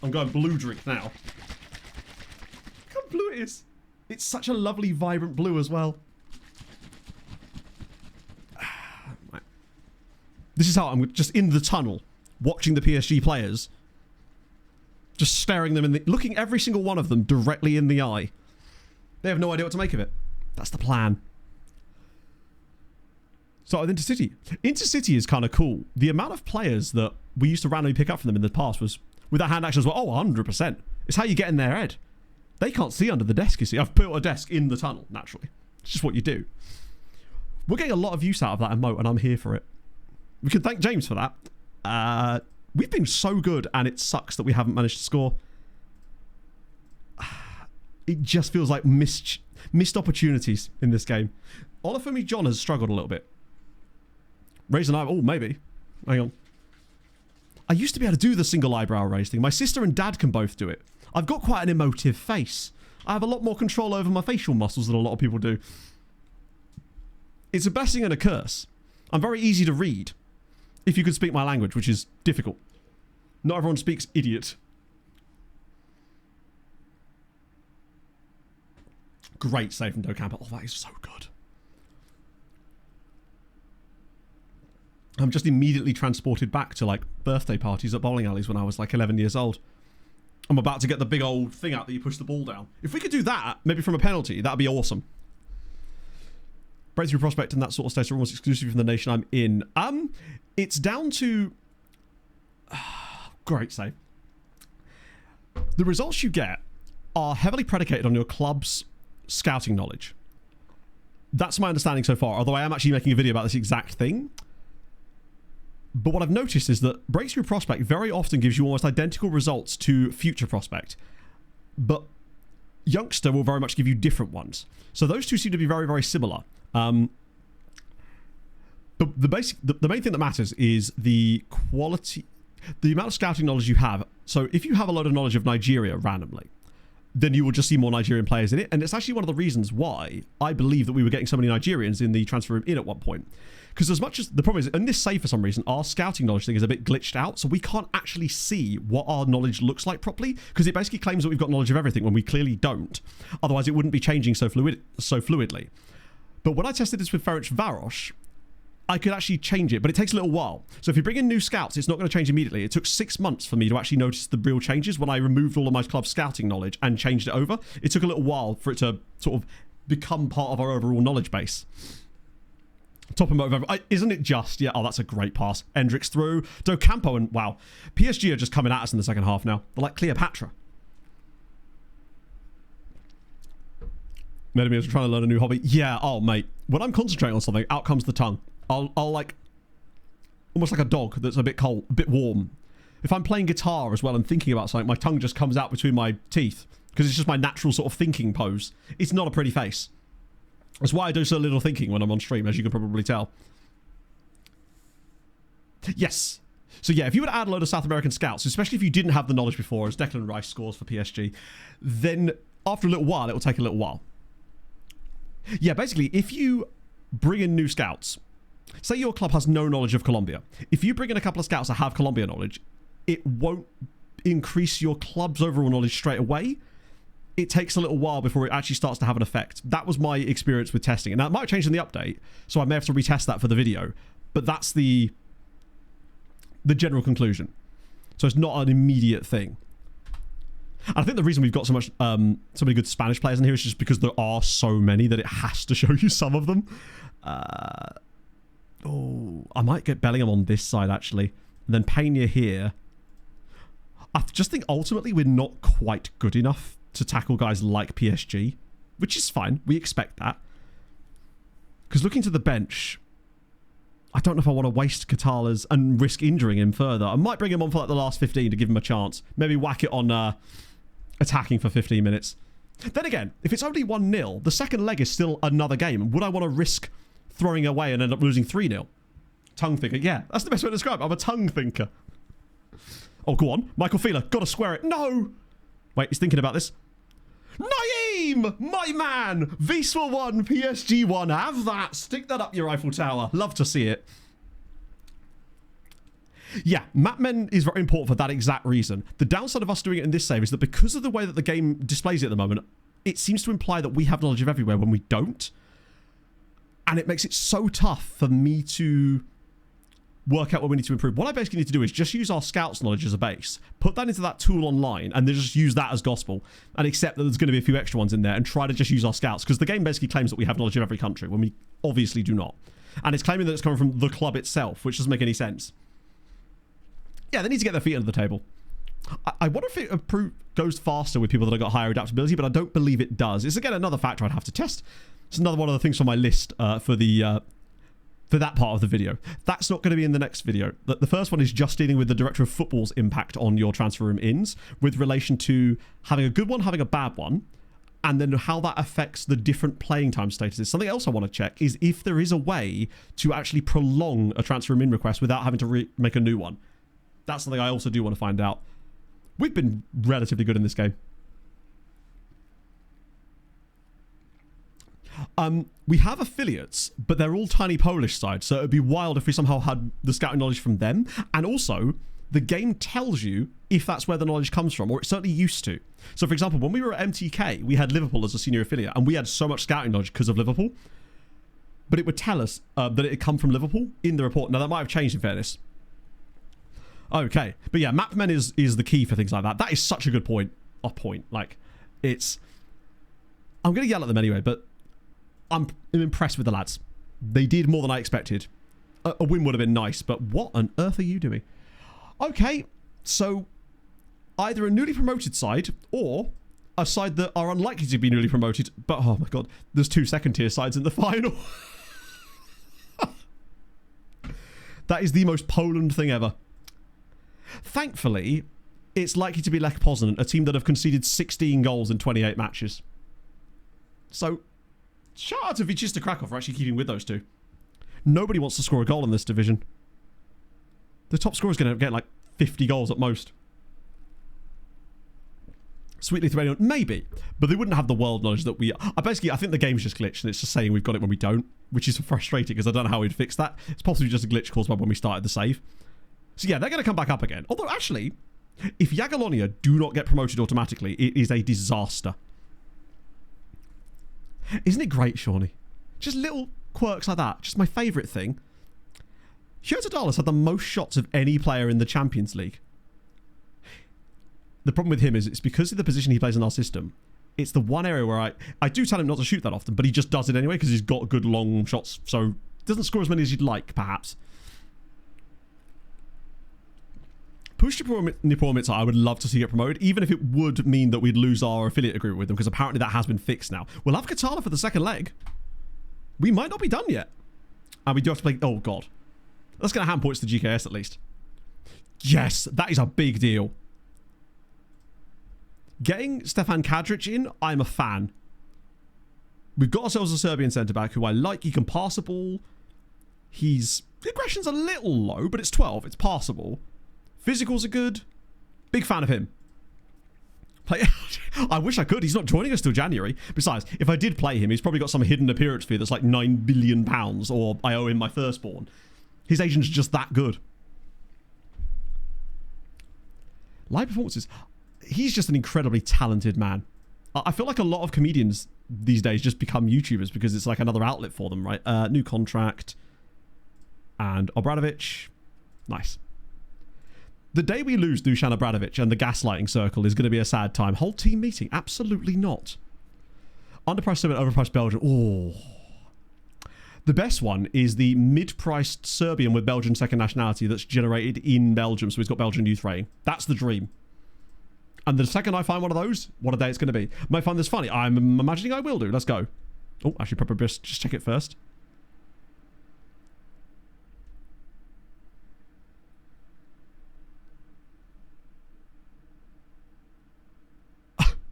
I'm going blue drink now. Look how blue it is. It's such a lovely, vibrant blue as well. Right. This is how I'm just in the tunnel, watching the PSG players. Just staring them in the... Looking every single one of them directly in the eye. They have no idea what to make of it. That's the plan. So with Intercity. Intercity is kind of cool. The amount of players that we used to randomly pick up from them in the past was... With that hand action as well. Oh, 100%. It's how you get in their head. They can't see under the desk, you see. I've built a desk in the tunnel, naturally. It's just what you do. We're getting a lot of use out of that emote, and I'm here for it. We can thank James for that. We've been so good, and it sucks that we haven't managed to score. It just feels like missed opportunities in this game. Olafemi John has struggled a little bit. Raising eye... Oh, maybe. Hang on. I used to be able to do the single eyebrow raise thing. My sister and dad can both do it. I've got quite an emotive face. I have a lot more control over my facial muscles than a lot of people do. It's a blessing and a curse. I'm very easy to read. If you could speak my language, which is difficult. Not everyone speaks idiot. Great save from Docampo. Oh, that is so good. I'm just immediately transported back to like birthday parties at bowling alleys when I was like 11 years old. I'm about to get the big old thing out that you push the ball down. If we could do that, maybe from a penalty, that'd be awesome. Breakthrough prospect and that sort of status are almost exclusively from the nation I'm in. It's down to... Great save. The results you get are heavily predicated on your club's scouting knowledge. That's my understanding so far, although I am actually making a video about this exact thing. But what I've noticed is that Breakthrough Prospect very often gives you almost identical results to Future Prospect. But Youngster will very much give you different ones. So those two seem to be very, very similar. But the main thing that matters is the quality, the amount of scouting knowledge you have. So if you have a load of knowledge of Nigeria randomly, then you will just see more Nigerian players in it. And it's actually one of the reasons why I believe that we were getting so many Nigerians in the transfer room in at one point. Because as much as the problem is, in this save for some reason, our scouting knowledge thing is a bit glitched out, so we can't actually see what our knowledge looks like properly, because it basically claims that we've got knowledge of everything when we clearly don't. Otherwise, it wouldn't be changing so fluidly. But when I tested this with Ferenc Varos, I could actually change it, but it takes a little while. So if you bring in new scouts, it's not going to change immediately. It took 6 months for me to actually notice the real changes when I removed all of my club scouting knowledge and changed it over. It took a little while for it to sort of become part of our overall knowledge base. Top and motive ever. Isn't it just? Yeah. Oh, that's a great pass. Hendricks through. Docampo and wow. PSG are just coming at us in the second half now. They're like Cleopatra. Medimir is trying to learn a new hobby. Yeah. Oh, mate. When I'm concentrating on something, out comes the tongue. I'll like almost like a dog that's a bit cold, a bit warm. If I'm playing guitar as well and thinking about something, my tongue just comes out between my teeth because it's just my natural sort of thinking pose. It's not a pretty face. That's why I do so little thinking when I'm on stream, as you can probably tell. Yes. So yeah, if you were to add a load of South American scouts, especially if you didn't have the knowledge before, as Declan Rice scores for PSG, then after a little while, it will take a little while. Yeah, basically, if you bring in new scouts, say your club has no knowledge of Colombia. If you bring in a couple of scouts that have Colombia knowledge, it won't increase your club's overall knowledge straight away. It takes a little while before it actually starts to have an effect. That was my experience with testing. And that might change in the update, so I may have to retest that for the video. But that's the general conclusion. So it's not an immediate thing. And I think the reason we've got so many good Spanish players in here is just because there are so many that it has to show you some of them. I might get Bellingham on this side, actually. And then Pena here. I just think ultimately we're not quite good enough to tackle guys like PSG, which is fine. We expect that. Because looking to the bench, I don't know if I want to waste Katala's and risk injuring him further. I might bring him on for like the last 15 to give him a chance. Maybe whack it on attacking for 15 minutes. Then again, if it's only 1-0, the second leg is still another game. Would I want to risk throwing away and end up losing 3-0? Tongue thinker. Yeah, that's the best way to describe it. I'm a tongue thinker. Oh, go on. Michael Feeler. Got to square it. No! Wait, he's thinking about this. Naeem! My man! Wisła 1, PSG 1. Have that. Stick that up your Eiffel Tower. Love to see it. Yeah, mapmen is very important for that exact reason. The downside of us doing it in this save is that because of the way that the game displays it at the moment, it seems to imply that we have knowledge of everywhere when we don't. And it makes it so tough for me to work out what we need to improve. What I basically need to do is just use our scouts knowledge as a base, put that into that tool online, and then just use that as gospel, and accept that there's going to be a few extra ones in there, and try to just use our scouts, because the game basically claims that we have knowledge of every country, when we obviously do not. And it's claiming that it's coming from the club itself, which doesn't make any sense. Yeah, they need to get their feet under the table. I wonder if it goes faster with people that have got higher adaptability, but I don't believe it does. It's, again, another factor I'd have to test. It's another one of the things on my list for that part of the video. That's not going to be in the next video. The first one is just dealing with the Director of Football's impact on your transfer room ins with relation to having a good one, having a bad one, and then how that affects the different playing time statuses. Something else I want to check is if there is a way to actually prolong a transfer room in request without having to make a new one. That's something I also do want to find out. We've been relatively good in this game. We have affiliates, but they're all tiny Polish sides, so it'd be wild if we somehow had the scouting knowledge from them. And also, the game tells you if that's where the knowledge comes from, or it certainly used to. So, for example, when we were at MTK, we had Liverpool as a senior affiliate, and we had so much scouting knowledge because of Liverpool. But it would tell us that it had come from Liverpool in the report. Now, that might have changed in fairness. Okay, but yeah, mapmen is the key for things like that. That is such a good point. Like, it's... I'm going to yell at them anyway, but I'm impressed with the lads. They did more than I expected. A win would have been nice, but what on earth are you doing? Okay, so either a newly promoted side or a side that are unlikely to be newly promoted, but oh my god, there's 2 second-tier sides in the final. That is the most Poland thing ever. Thankfully, it's likely to be Lech Poznan, a team that have conceded 16 goals in 28 matches. So, shout out to Wisła Kraków for actually keeping with those two. Nobody wants to score a goal in this division. The top scorer is going to get like 50 goals at most. Sweet Lithuania, maybe, but they wouldn't have the world knowledge that we... I think the game's just glitched and it's just saying we've got it when we don't, which is frustrating because I don't know how we'd fix that. It's possibly just a glitch caused by when we started the save. So yeah, they're going to come back up again. Although actually, if Jagiellonia do not get promoted automatically, it is a disaster. Isn't it great, Shawnee? Just little quirks like that. Just my favourite thing. Hurtadalis had the most shots of any player in the Champions League. The problem with him is it's because of the position he plays in our system. It's the one area where I do tell him not to shoot that often, but he just does it anyway because he's got good long shots. So doesn't score as many as you'd like, perhaps. Push Nipomitsa, I would love to see get promoted, even if it would mean that we'd lose our affiliate agreement with them, because apparently that has been fixed now. We'll have Katala for the second leg. We might not be done yet. And we do have to play... Oh, God. That's going to hand points to GKS, at least. Yes, that is a big deal. Getting Stefan Kadric in, I'm a fan. We've got ourselves a Serbian centre-back who I like. He can pass a ball. His aggression's a little low, but it's 12. It's passable. Physicals are good. Big fan of him. I wish I could. He's not joining us till January. Besides, if I did play him, he's probably got some hidden appearance fee that's like £9 billion, or I owe him my firstborn. His agent's just that good. Live performances. He's just an incredibly talented man. I feel like a lot of comedians these days just become YouTubers because it's like another outlet for them, right? New contract. And Obradovic. Nice. The day we lose Dusan Abradovic and the gaslighting circle is going to be a sad time. Whole team meeting? Absolutely not. Underpriced Serbian, overpriced Belgian. Oh. The best one is the mid-priced Serbian with Belgian second nationality that's generated in Belgium. So he's got Belgian youth rating. That's the dream. And the second I find one of those, what a day it's going to be. Might find this funny. I'm imagining I will do. Let's go. Oh, actually, probably just check it first.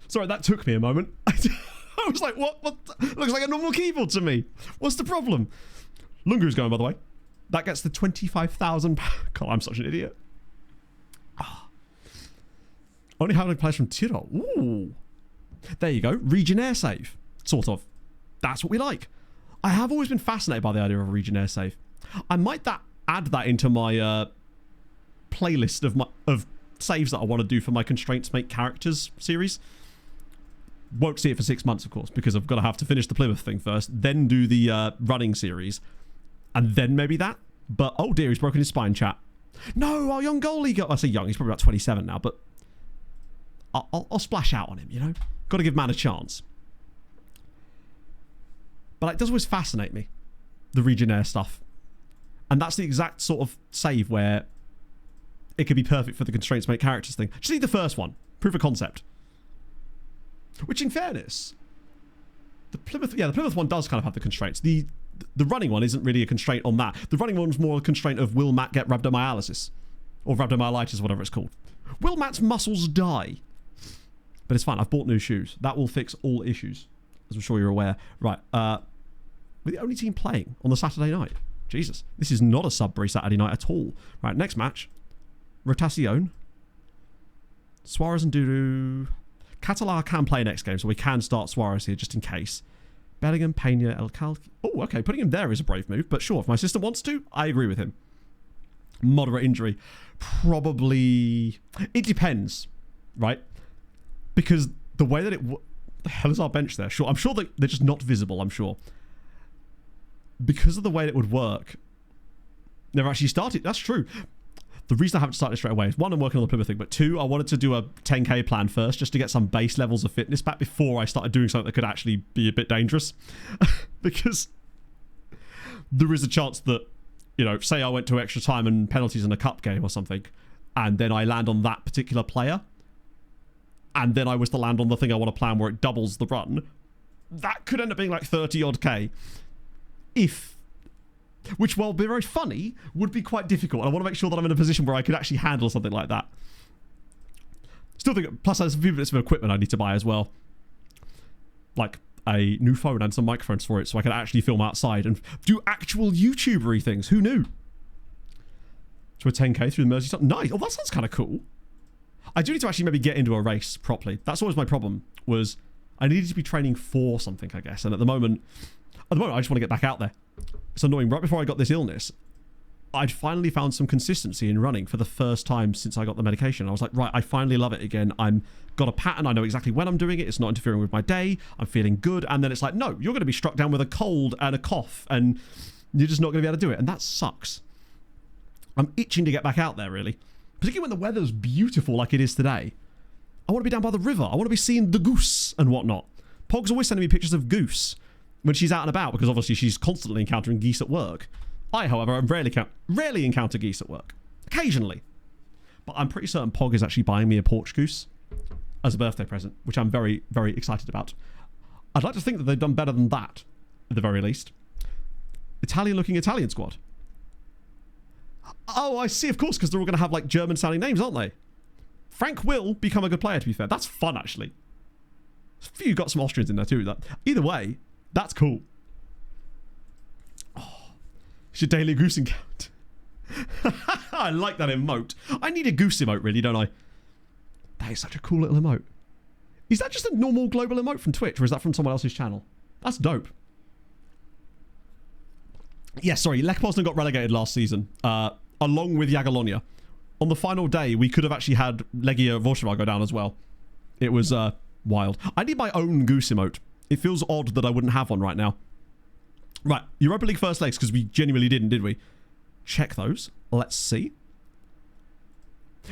Sorry, that took me a moment. I was like, what? Looks like a normal keyboard to me. What's the problem? Lungu's going, by the way. That gets the 25,000. God, I'm such an idiot. Oh. Only having players from Tyrol. Ooh. There you go. Region air save. Sort of. That's what we like. I have always been fascinated by the idea of a region air save. I might add that into my playlist of saves that I want to do for my Constraints Make Characters series. Won't see it for 6 months, of course, because I've got to have to finish the Plymouth thing first, then do the running series, and then maybe that. But, oh dear, he's broken his spine, chat. No, our young goalie I say young, he's probably about 27 now, but I'll splash out on him, you know? Got to give man a chance. But it does always fascinate me, the region air stuff. And that's the exact sort of save where it could be perfect for the Constraints Make Characters thing. Just need the first one. Proof of concept. Which, in fairness, the Plymouth one does kind of have the constraints. The running one isn't really a constraint on that. The running one's more a constraint of will Matt get rhabdomyolysis? Or rhabdomyolytis, whatever it's called. Will Matt's muscles die? But it's fine. I've bought new shoes. That will fix all issues, as I'm sure you're aware. Right. We're the only team playing on the Saturday night. Jesus. This is not a Sudbury Saturday night at all. Right, next match. Rotacion. Suarez and Dudu. Catalar can play next game, so we can start Suarez here just in case. Bellingham, Pena, El Calqui. Oh, okay. Putting him there is a brave move, but sure, if my system wants to, I agree with him. Moderate injury. Probably... It depends, right? Because the way that it... The hell is our bench there? Sure, I'm sure that they're just not visible, I'm sure. Because of the way it would work, never actually started. That's true. The reason I haven't started straight away is, one, I'm working on the Plymouth thing, but two, I wanted to do a 10k plan first just to get some base levels of fitness back before I started doing something that could actually be a bit dangerous. Because there is a chance that, you know, say I went to extra time and penalties in a cup game or something, and then I land on that particular player, and then I was to land on the thing I want to plan where it doubles the run, that could end up being like 30 odd k. Which, while be very funny, would be quite difficult. I want to make sure that I'm in a position where I could actually handle something like that. Still think, plus there's a few bits of equipment I need to buy as well. Like a new phone and some microphones for it, so I can actually film outside and do actual YouTuber-y things. Who knew? To a 10k through the Merseyside. Nice. Oh, that sounds kind of cool. I do need to actually maybe get into a race properly. That's always my problem, was I needed to be training for something, I guess. And at the moment, I just want to get back out there. It's annoying. Right before I got this illness, I'd finally found some consistency in running for the first time since I got the medication. I was like, right, I finally love it again. I'm got a pattern. I know exactly when I'm doing it. It's not interfering with my day. I'm feeling good. And then it's like, no, you're going to be struck down with a cold and a cough, and you're just not going to be able to do it. And that sucks. I'm itching to get back out there, really. Particularly when the weather's beautiful like it is today. I want to be down by the river. I want to be seeing the goose and whatnot. Pog's always sending me pictures of goose when she's out and about, because obviously she's constantly encountering geese at work. I, however, rarely encounter geese at work. Occasionally. But I'm pretty certain Pog is actually buying me a porch goose as a birthday present, which I'm very, very excited about. I'd like to think that they've done better than that, at the very least. Italian-looking Italian squad. Oh, I see, of course, because they're all going to have, like, German-sounding names, aren't they? Frank will become a good player, to be fair. That's fun, actually. A few got some Austrians in there, too. Either way, that's cool. Oh, it's your daily goose encounter. I like that emote. I need a goose emote, really, don't I? That is such a cool little emote. Is that just a normal global emote from Twitch, or is that from someone else's channel? That's dope. Yeah, sorry, Lech Poznan got relegated last season, along with Jagiellonia. On the final day, we could have actually had Legia Warszawa go down as well. It was wild. I need my own goose emote. It feels odd that I wouldn't have one right now. Right, Europa League first legs, because we genuinely didn't, did we? Check those. Let's see.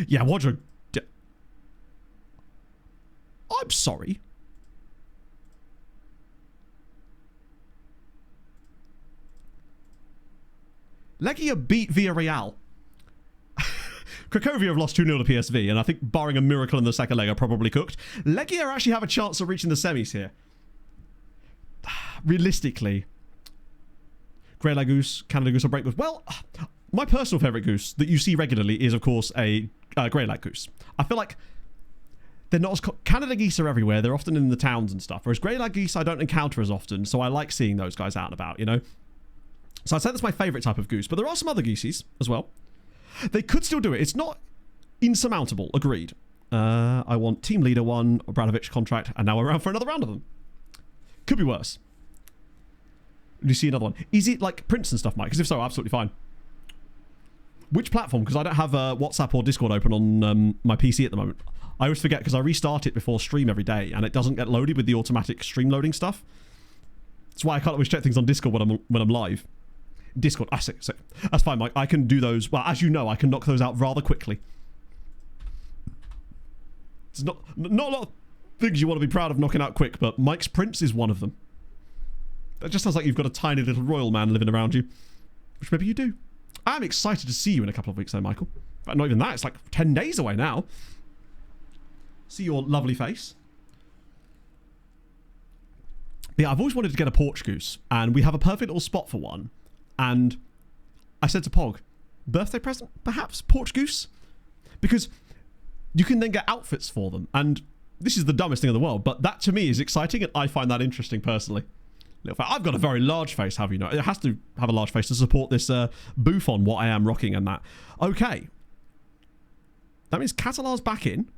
Yeah, Wadro. I'm sorry. Legia beat Villarreal. Cracovia have lost 2-0 to PSV, and I think barring a miracle in the second leg are probably cooked. Legia actually have a chance of reaching the semis here. Realistically, Grey Lag Goose, Canada Goose, or Break Goose. Well, my personal favourite goose that you see regularly is, of course, a Grey Lag Goose. I feel like they're not as... Canada geese are everywhere. They're often in the towns and stuff. Whereas Grey Lag Geese I don't encounter as often, so I like seeing those guys out and about, you know? So I'd say that's my favourite type of goose. But there are some other geeseys as well. They could still do it. It's not insurmountable. Agreed. I want Team Leader 1, Obradovic contract, and now we're around for another round of them. Could be worse. Do you see another one? Is it like Prince and stuff, Mike? Because if so, absolutely fine. Which platform? Because I don't have WhatsApp or Discord open on my PC at the moment. I always forget because I restart it before stream every day, and it doesn't get loaded with the automatic stream loading stuff. That's why I can't always check things on Discord when I'm live. Discord. So that's fine, Mike. I can do those. Well, as you know, I can knock those out rather quickly. It's not a lot of things you want to be proud of knocking out quick, but Mike's Prince is one of them. That just sounds like you've got a tiny little royal man living around you, which maybe you do. I'm excited to see you in a couple of weeks, though, Michael. In fact, not even that. It's like 10 days away now. See your lovely face. But yeah, I've always wanted to get a porch goose, and we have a perfect little spot for one. And I said to Pog, birthday present, perhaps, porch goose? Because you can then get outfits for them. And this is the dumbest thing in the world, but that to me is exciting, and I find that interesting personally. I've got a very large face, have you know? It has to have a large face to support this booth on what I am rocking and that. Okay. That means Catalar's back in,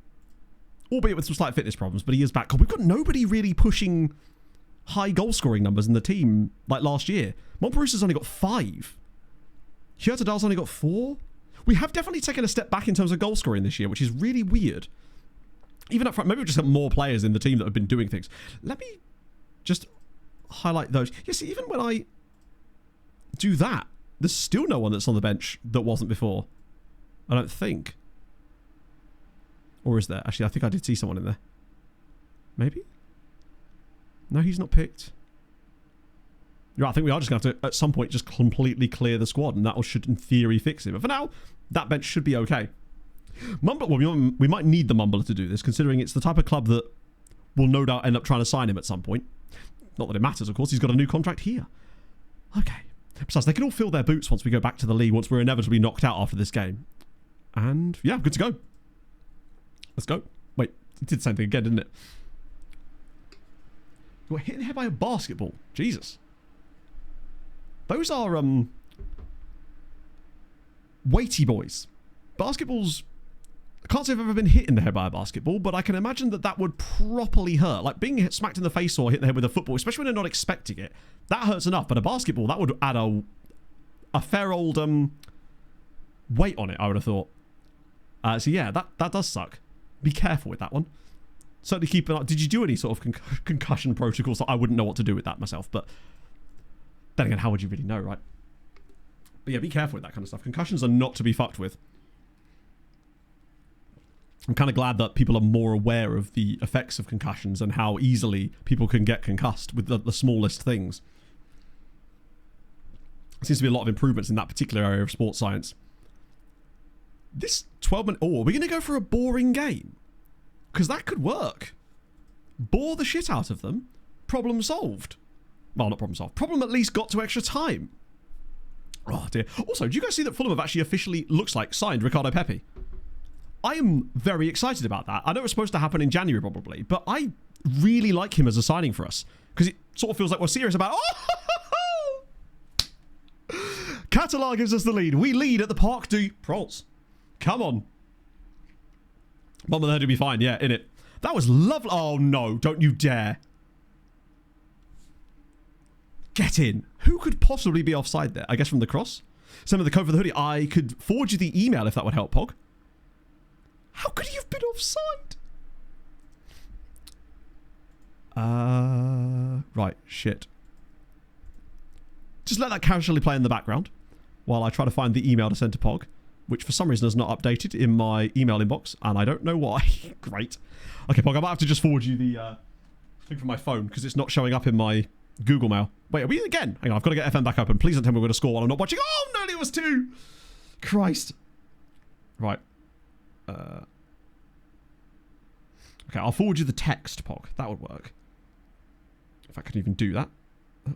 albeit with some slight fitness problems, but he is back. God, we've got nobody really pushing high goal scoring numbers in the team like last year. Montperusa's only got 5. Hurtadal's only got 4. We have definitely taken a step back in terms of goal scoring this year, which is really weird. Even up front, maybe we've just got more players in the team that have been doing things. Let me just highlight those. Yes, even when I do that, there's still no one that's on the bench that wasn't before. I don't think. Or is there? Actually, I think I did see someone in there. Maybe? No, he's not picked. Yeah, I think we are just going to have to, at some point, just completely clear the squad, and that should, in theory, fix it. But for now, that bench should be okay. Mumbler, well, we might need the Mumbler to do this, considering it's the type of club that will no doubt end up trying to sign him at some point. Not that it matters, of course. He's got a new contract here. Okay. Besides, they can all fill their boots once we go back to the league, once we're inevitably knocked out after this game. And, yeah, good to go. Let's go. Wait, it did the same thing again, didn't it? You were hit in the head by a basketball. Jesus. Those are, weighty boys. Basketballs... I can't say I've ever been hit in the head by a basketball, but I can imagine that that would properly hurt. Like being smacked in the face or hit in the head with a football, especially when you're not expecting it, that hurts enough. But a basketball, that would add a fair old weight on it, I would have thought. So yeah, that does suck. Be careful with that one. Certainly keep an eye. Did you do any sort of concussion protocols? I wouldn't know what to do with that myself, but then again, how would you really know, right? But yeah, be careful with that kind of stuff. Concussions are not to be fucked with. I'm kind of glad that people are more aware of the effects of concussions and how easily people can get concussed with the smallest things. There seems to be a lot of improvements in that particular area of sports science. This 12-minute... Oh, are we going to go for a boring game? Because that could work. Bore the shit out of them. Problem solved. Well, not problem solved. Problem at least got to extra time. Oh, dear. Also, do you guys see that Fulham have actually officially, looks like, signed Ricardo Pepi? I am very excited about that. I know it's supposed to happen in January probably, but I really like him as a signing for us because it sort of feels like we're serious about... Oh! Catalar gives us the lead. We lead at the Parc du Prince. Come on. Mum and Dad will be fine. Yeah, in it. That was lovely. Oh, no. Don't you dare. Get in. Who could possibly be offside there? I guess from the cross? Some of the code for the hoodie. I could forward you the email if that would help, Pog. How could he have been offside? Right, shit. Just let that casually play in the background while I try to find the email to send to Pog. which for some reason is not updated in my email inbox, and I don't know why. Great. Okay, Pog, I might have to just forward you the thing from my phone because it's not showing up in my Google Mail. Wait, are we again? Hang on, I've got to get FM back open. Please don't tell me we're going to score while I'm not watching. Oh, no, it was 2. Christ. Right. Okay, I'll forward you the text, Pog. That would work. If I can even do that.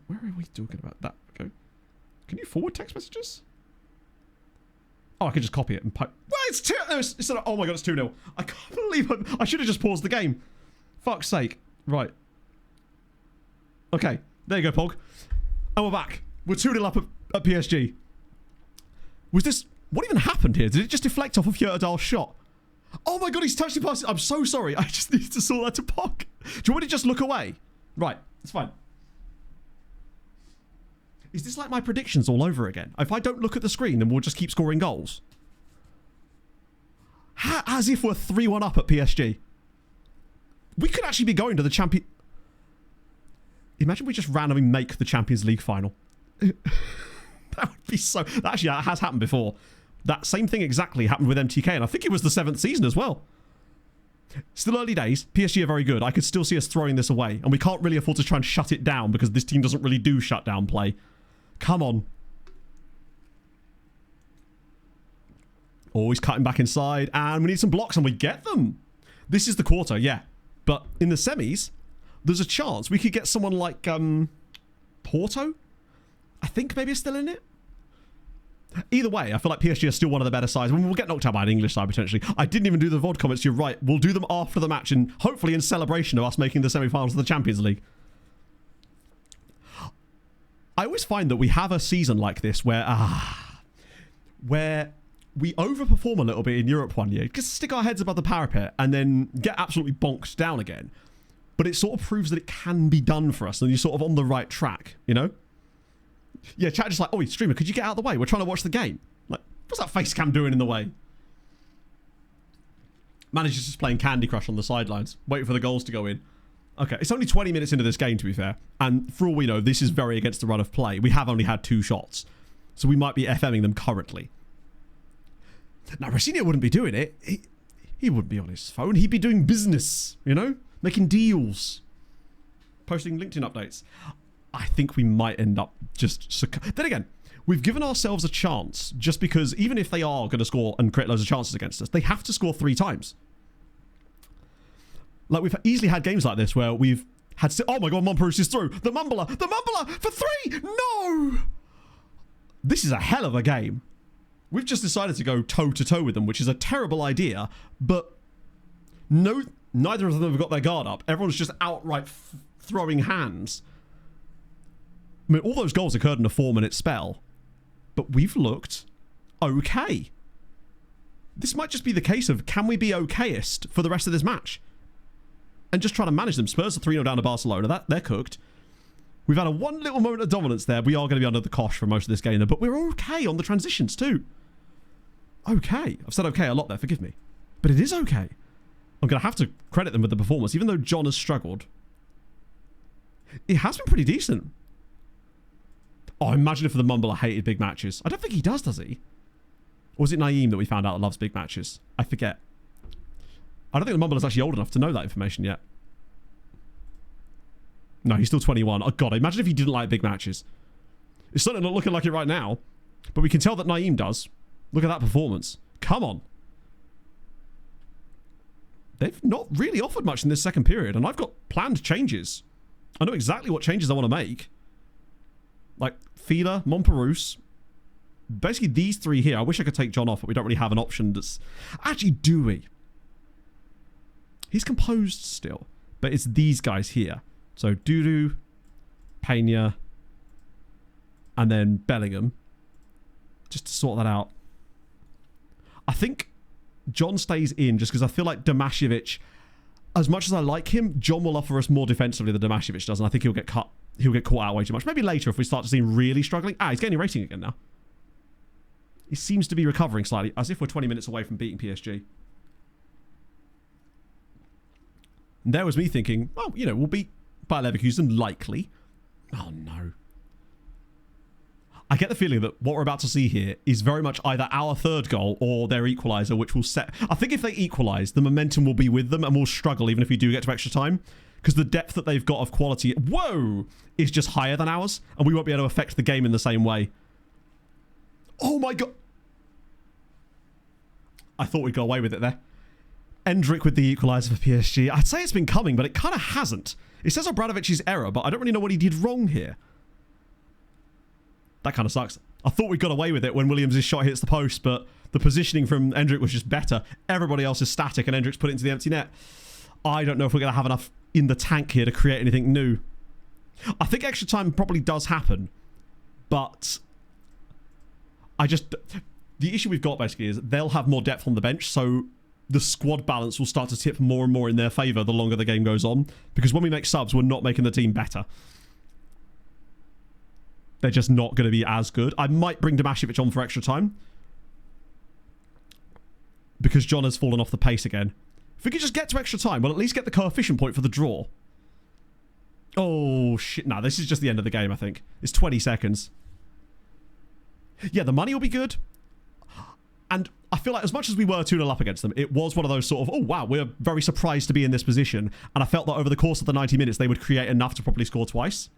Where are we talking about? That. Okay. Can you forward text messages? Oh, I can just copy it and pipe. Well, it's 2. Oh my god, it's 2-0. I can't believe I should have just paused the game. Fuck's sake. Right. Okay. There you go, Pog. And we're back. We're 2-0 up at PSG. Was this... What even happened here? Did it just deflect off of Hjertedal's shot? Oh my god, he's touched the pass. I'm so sorry. I just need to sort that to Pog. Do you want me to just look away? Right. It's fine. Is this like my predictions all over again? If I don't look at the screen, then we'll just keep scoring goals. As if we're 3-1 up at PSG. We could actually be going to the champion... Imagine we just randomly make the Champions League final. That would be so... Actually, that has happened before. That same thing exactly happened with MTK, and I think it was the 7th season as well. Still early days. PSG are very good. I could still see us throwing this away, and we can't really afford to try and shut it down because this team doesn't really do shutdown play. Come on. Always cutting back inside, and we need some blocks, and we get them. This is the quarter, yeah. But in the semis, there's a chance we could get someone like Porto. I think maybe is still in it. Either way, I feel like PSG are still one of the better sides. We'll get knocked out by an English side potentially. I didn't even do the VOD comments. You're right. We'll do them after the match and hopefully in celebration of us making the semi-finals of the Champions League. I always find that we have a season like this where we overperform a little bit in Europe one year, just stick our heads above the parapet and then get absolutely bonked down again. But it sort of proves that it can be done for us and you're sort of on the right track, you know? Yeah, chat just like, oh, streamer, could you get out of the way? We're trying to watch the game. Like, what's that face cam doing in the way? Manager's just playing Candy Crush on the sidelines, waiting for the goals to go in. Okay, it's only 20 minutes into this game, to be fair. And for all we know, this is very against the run of play. We have only had 2 shots. So we might be FMing them currently. Now, Rossinho wouldn't be doing it. He wouldn't be on his phone. He'd be doing business, you know? Making deals. Posting LinkedIn updates. I think we might end up just... Then again, we've given ourselves a chance just because even if they are going to score and create loads of chances against us, they have to score 3 times. Like, we've easily had games like this where we've had... Oh my god, Monperus is through. The Mumbler for 3! No! This is a hell of a game. We've just decided to go toe-to-toe with them, which is a terrible idea, but neither of them have got their guard up. Everyone's just outright throwing hands. I mean, all those goals occurred in a 4-minute spell, but we've looked okay. This might just be the case of, can we be okayest for the rest of this match? And just try to manage them. Spurs are 3-0 down to Barcelona. They're cooked. We've had one little moment of dominance there. We are going to be under the cosh for most of this game, though, but we're okay on the transitions too. Okay. I've said okay a lot there, forgive me. But it is okay. I'm going to have to credit them with the performance, even though John has struggled. It has been pretty decent. Oh, imagine if the Mumbler hated big matches. I don't think he does he? Or was it Naeem that we found out that loves big matches? I forget. I don't think the Mumbler's actually old enough to know that information yet. No, he's still 21. Oh, God, imagine if he didn't like big matches. It's certainly not looking like it right now. But we can tell that Naeem does. Look at that performance. Come on. They've not really offered much in this second period, and I've got planned changes. I know exactly what changes I want to make. Like, Fila, Monperus. Basically, these 3 here. I wish I could take John off, but we don't really have an option that's... Actually, do we? He's composed still. But it's these guys here. So, Dudu, Pena, and then Bellingham. Just to sort that out. I think John stays in just because I feel like Damashevich, as much as I like him, John will offer us more defensively than Damashevich does, and I think he'll get cut. He'll get caught out way too much. Maybe later if we start to see him really struggling. He's getting a rating again now. He seems to be recovering slightly, as if we're 20 minutes away from beating PSG. And there was me thinking, well, you know, we'll beat Bayer Leverkusen, likely. Oh, no. I get the feeling that what we're about to see here is very much either our third goal or their equaliser, which will set... I think if they equalise, the momentum will be with them and we'll struggle even if we do get to extra time. Because the depth that they've got of quality, whoa, is just higher than ours. And we won't be able to affect the game in the same way. Oh my god. I thought we'd go away with it there. Endrick with the equaliser for PSG. I'd say it's been coming, but it kind of hasn't. It says Obradovic's error, but I don't really know what he did wrong here. That kind of sucks. I thought we got away with it when Williams' shot hits the post, but the positioning from Endrick was just better. Everybody else is static, and Endrick's put it into the empty net. I don't know if we're going to have enough in the tank here to create anything new. I think extra time probably does happen, but I just... The issue we've got, basically, is they'll have more depth on the bench, so the squad balance will start to tip more and more in their favour the longer the game goes on, because when we make subs, we're not making the team better. They're just not going to be as good. I might bring Damašević on for extra time, because John has fallen off the pace again. If we could just get to extra time, we'll at least get the coefficient point for the draw. Oh, shit. No, this is just the end of the game, I think. It's 20 seconds. Yeah, the money will be good. And I feel like as much as we were 2-0 up against them, it was one of those sort of, oh, wow, we're very surprised to be in this position. And I felt that over the course of the 90 minutes, they would create enough to probably score twice.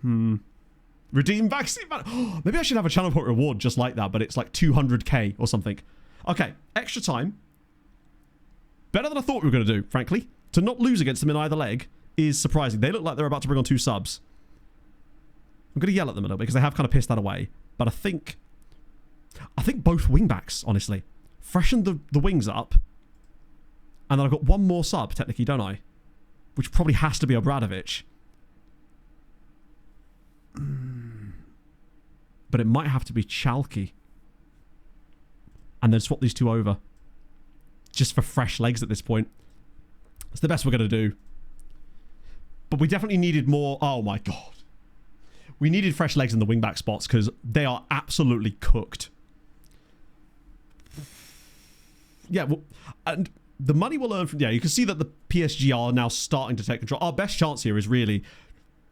Redeem vaccine. Maybe I should have a channel point reward just like that, but it's like 200k or something. Okay, extra time. Better than I thought we were going to do, frankly. To not lose against them in either leg is surprising. They look like they're about to bring on 2 subs. I'm going to yell at them a little bit because they have kind of pissed that away. But I think both wingbacks, honestly. Freshen the wings up. And then I've got one more sub, technically, don't I? Which probably has to be Obradovic. But it might have to be Chalky. And then swap these two over. Just for fresh legs at this point. It's the best we're going to do. But we definitely needed more... Oh my god. We needed fresh legs in the wing-back spots because they are absolutely cooked. Yeah, well, and the money we'll earn from... Yeah, you can see that the PSG are now starting to take control. Our best chance here is really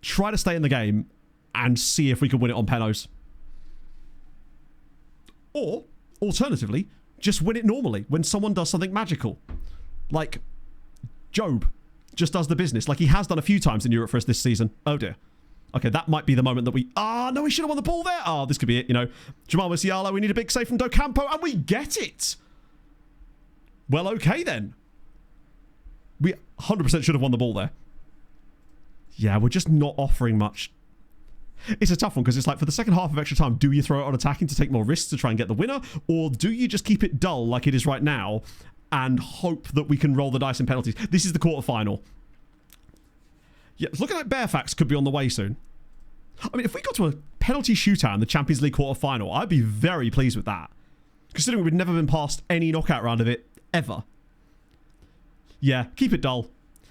try to stay in the game and see if we can win it on penalties. Or, alternatively, just win it normally when someone does something magical. Like Job just does the business like he has done a few times in Europe for us this season. Oh dear. Okay, that might be the moment that we... Ah, no, we should have won the ball there. Oh, this could be it, you know. Jamal Musiala, we need a big save from Docampo, and we get it. Well, okay then. We 100% should have won the ball there. Yeah, we're just not offering much. It's a tough one because it's like for the second half of extra time, do you throw it on attacking to take more risks to try and get the winner? Or do you just keep it dull like it is right now and hope that we can roll the dice in penalties? This is the quarterfinal. Yeah, it's looking like Bearfax could be on the way soon. I mean, if we got to a penalty shootout in the Champions League quarterfinal, I'd be very pleased with that. Considering we've never been past any knockout round of it, ever. Yeah, keep it dull.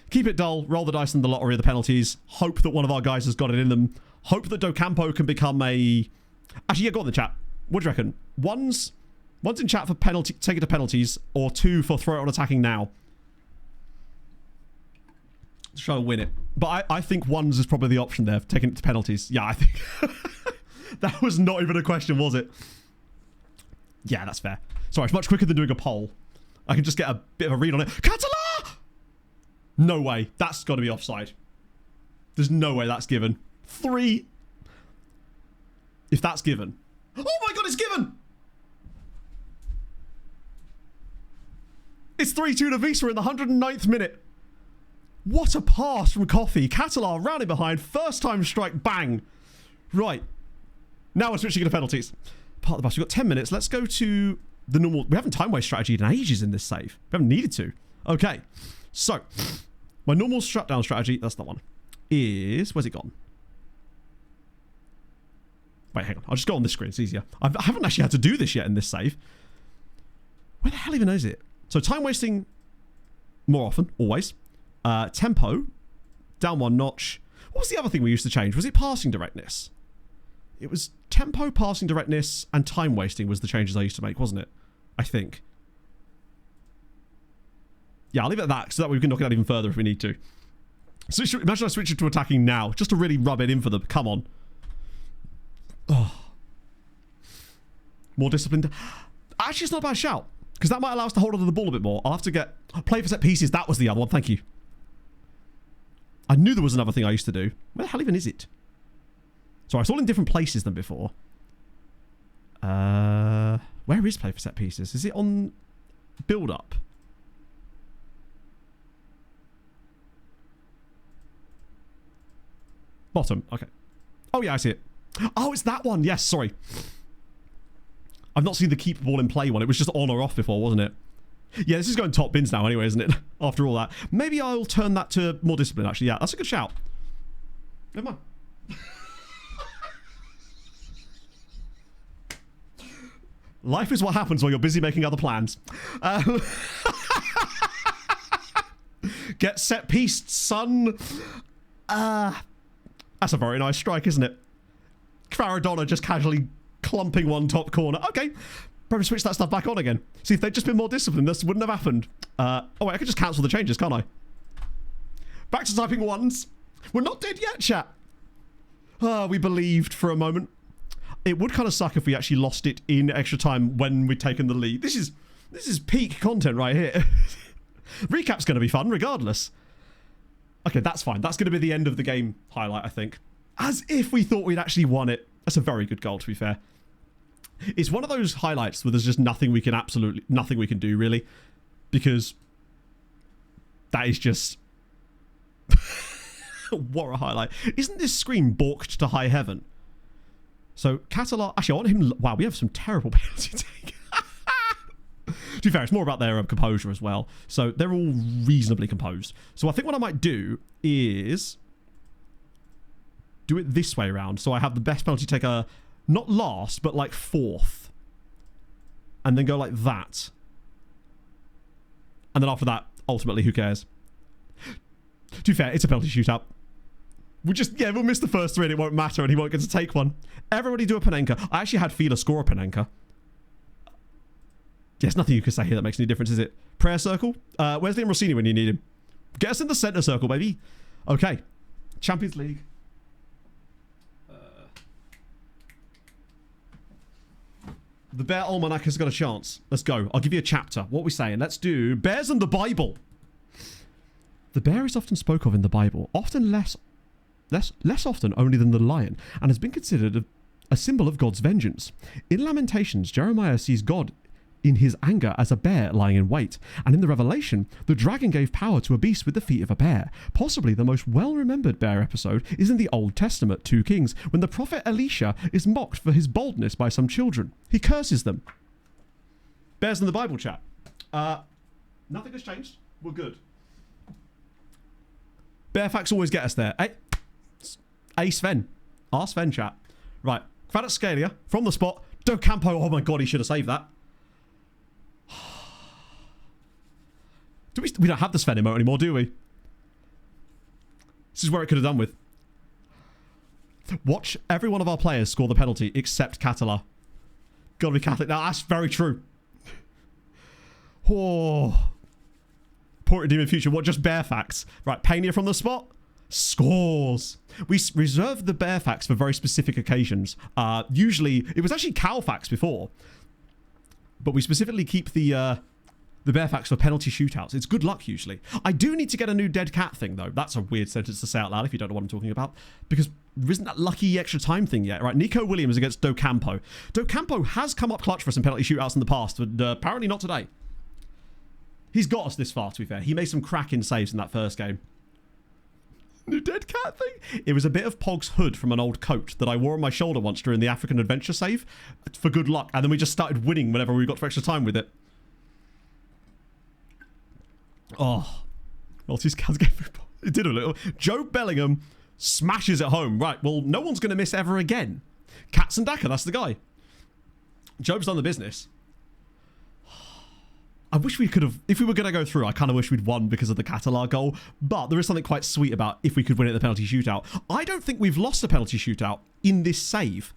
Keep it dull, roll the dice in the lottery of the penalties, hope that one of our guys has got it in them, hope that Docampo can become a... Actually, yeah, go on the chat. What do you reckon? One's in chat for penalty, take it to penalties, or 2 for throw it on attacking now. Let's try to win it. But I think one's is probably the option there, taking it to penalties. Yeah, I think... That was not even a question, was it? Yeah, that's fair. Sorry, it's much quicker than doing a poll. I can just get a bit of a read on it. Catala! No way. That's got to be offside. There's no way that's given. 3. If that's given. Oh my god, it's given! It's 3-2 to Visa in the 109th minute. What a pass from Coffee. Catalar rounding behind. First time strike. Bang. Right. Now we're switching to penalties. Part of the bus. We've got 10 minutes. Let's go to the normal... We haven't time waste strategy in ages in this save. We haven't needed to. Okay. So, my normal shutdown strategy, that's the one, is... Where's it gone? Wait, hang on. I'll just go on this screen. It's easier. I haven't actually had to do this yet in this save. Where the hell even is it? So, time wasting more often, always. Tempo, down 1 notch. What was the other thing we used to change? Was it passing directness? It was tempo, passing directness, and time wasting was the changes I used to make, wasn't it? I think. Yeah, I'll leave it at that, so that way we can knock it out even further if we need to. So imagine I switch it to attacking now, just to really rub it in for them. Come on. More disciplined. Actually, it's not a bad shout, because that might allow us to hold on to the ball a bit more. I'll have to get... Play for set pieces. That was the other one. Thank you. I knew there was another thing I used to do. Where the hell even is it? Sorry, it's all in different places than before. Where is play for set pieces? Is it on build up? Bottom. Okay. Oh, yeah, I see it. Oh, it's that one. Yes, sorry. I've not seen the keep ball in play one. It was just on or off before, wasn't it? Yeah, this is going top bins now anyway, isn't it? After all that. Maybe I'll turn that to more discipline, actually. Yeah, that's a good shout. Never mind. Life is what happens while you're busy making other plans. Get set pieced, son. That's a very nice strike, isn't it? Maradona just casually clumping one top corner. Okay. Probably switch that stuff back on again. See, if they'd just been more disciplined, this wouldn't have happened. Oh, wait, I could just cancel the changes, can't I? Back to typing ones. We're not dead yet, chat. We believed for a moment. It would kind of suck if we actually lost it in extra time when we'd taken the lead. This is peak content right here. Recap's going to be fun, regardless. Okay, that's fine. That's going to be the end of the game highlight, I think. As if we thought we'd actually won it. That's a very good goal, to be fair. It's one of those highlights where there's just nothing we can do, really. Because that is just... what a highlight. Isn't this screen balked to high heaven? So, Catalan... Actually, I want him... Wow, we have some terrible penalty take. To be fair, it's more about their composure as well. So, they're all reasonably composed. So, I think what I might do is... do it this way around. So, I have the best penalty taker... not last, but like fourth. And then go like that. And then after that, ultimately, who cares? To be fair, it's a penalty shootout. We'll miss the first three and it won't matter and he won't get to take one. Everybody do a Panenka. I actually had Fila score a Panenka. There's nothing you can say here that makes any difference, is it? Prayer circle? Where's Liam Rossini when you need him? Get us in the centre circle, baby. Okay. Champions League. The Bear Almanac has got a chance. Let's go. I'll give you a chapter. What are we saying? Let's do Bears and the Bible. The bear is often spoke of in the Bible, often less often only than the lion, and has been considered a symbol of God's vengeance. In Lamentations, Jeremiah sees God in his anger as a bear lying in wait, and in the Revelation, the dragon gave power to a beast with the feet of a bear. Possibly the most well-remembered bear episode is in the Old Testament, 2 Kings, when the prophet Elisha is mocked for his boldness by some children. He curses them. Bears in the Bible, chat. Nothing has changed. We're good. Bear facts always get us there. Hey, Sven. Our Sven, chat. Right. Kvaratskhelia from the spot. Do Campo. Oh my god, he should have saved that. We don't have the Sven emote anymore, do we? This is where it could have done with. Watch every one of our players score the penalty except Catala. Gotta be Catholic. Now, that's very true. Oh. Poor redeeming future. What, just bear facts? Right, Pania from the spot. Scores. We reserve the bear facts for very specific occasions. Usually, it was actually cow facts before. But we specifically keep the bear facts for penalty shootouts. It's good luck, usually. I do need to get a new dead cat thing, though. That's a weird sentence to say out loud if you don't know what I'm talking about. Because there isn't that lucky extra time thing yet, right? Nico Williams against Do Campo. Do Campo has come up clutch for some penalty shootouts in the past, but apparently not today. He's got us this far, to be fair. He made some cracking saves in that first game. New dead cat thing? It was a bit of Pog's hood from an old coat that I wore on my shoulder once during the African adventure save for good luck. And then we just started winning whenever we got for extra time with it. Oh. Maltese Cats game. It did a little. Joe Bellingham smashes it home. Right, well, no one's going to miss ever again. Katz and Daka, that's the guy. Job's done the business. I wish we could have, if we were going to go through, I kind of wish we'd won because of the Catalar goal, but there is something quite sweet about if we could win at the penalty shootout. I don't think we've lost a penalty shootout in this save.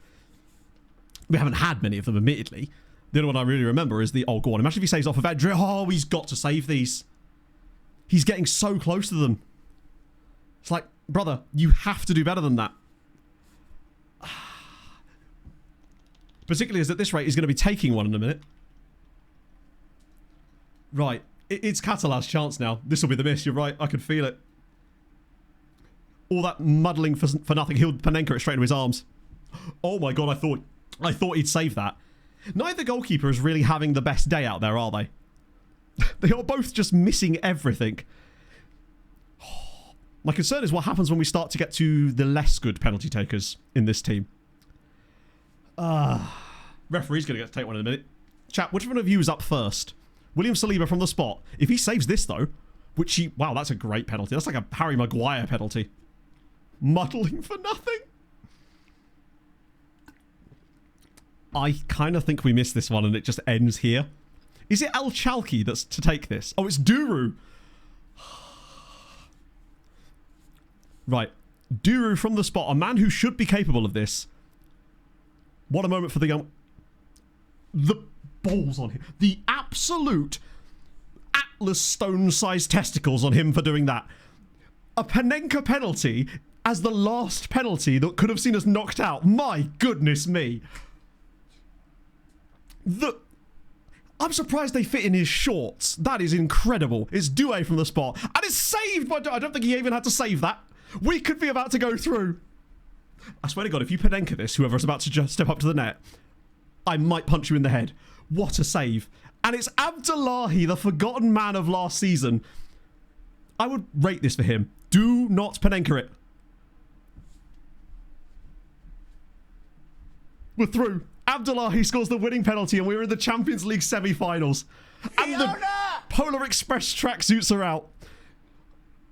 We haven't had many of them, admittedly. The only one I really remember is the, oh, go on, imagine if he saves off of Adria. Oh, he's got to save these. He's getting so close to them. It's like, brother, you have to do better than that. Particularly as at this rate he's going to be taking one in a minute. Right. It's Catalan's chance now. This will be the miss. You're right. I could feel it. All that muddling for nothing. He'll Panenka it straight into his arms. Oh my god, I thought he'd save that. Neither goalkeeper is really having the best day out there, are they? They are both just missing everything. My concern is what happens when we start to get to the less good penalty takers in this team. Referee's going to get to take one in a minute. Chat, which one of you is up first? William Saliba from the spot. If he saves this, though, which he... Wow, that's a great penalty. That's like a Harry Maguire penalty. Muddling for nothing. I kind of think we missed this one and it just ends here. Is it El Chalky that's to take this? Oh, it's Duru. Right. Duru from the spot. A man who should be capable of this. What a moment for the young... The balls on him. The absolute Atlas stone-sized testicles on him for doing that. A Panenka penalty as the last penalty that could have seen us knocked out. My goodness me. I'm surprised they fit in his shorts. That is incredible. It's Doué from the spot. And it's saved by... I don't think he even had to save that. We could be about to go through. I swear to God, if you Panenka this, whoever's about to just step up to the net, I might punch you in the head. What a save. And it's Abdullahi, the forgotten man of last season. I would rate this for him. Do not Panenka it. We're through. Abdullahi scores the winning penalty and we're in the Champions League semi-finals. And the Polar Express tracksuits are out.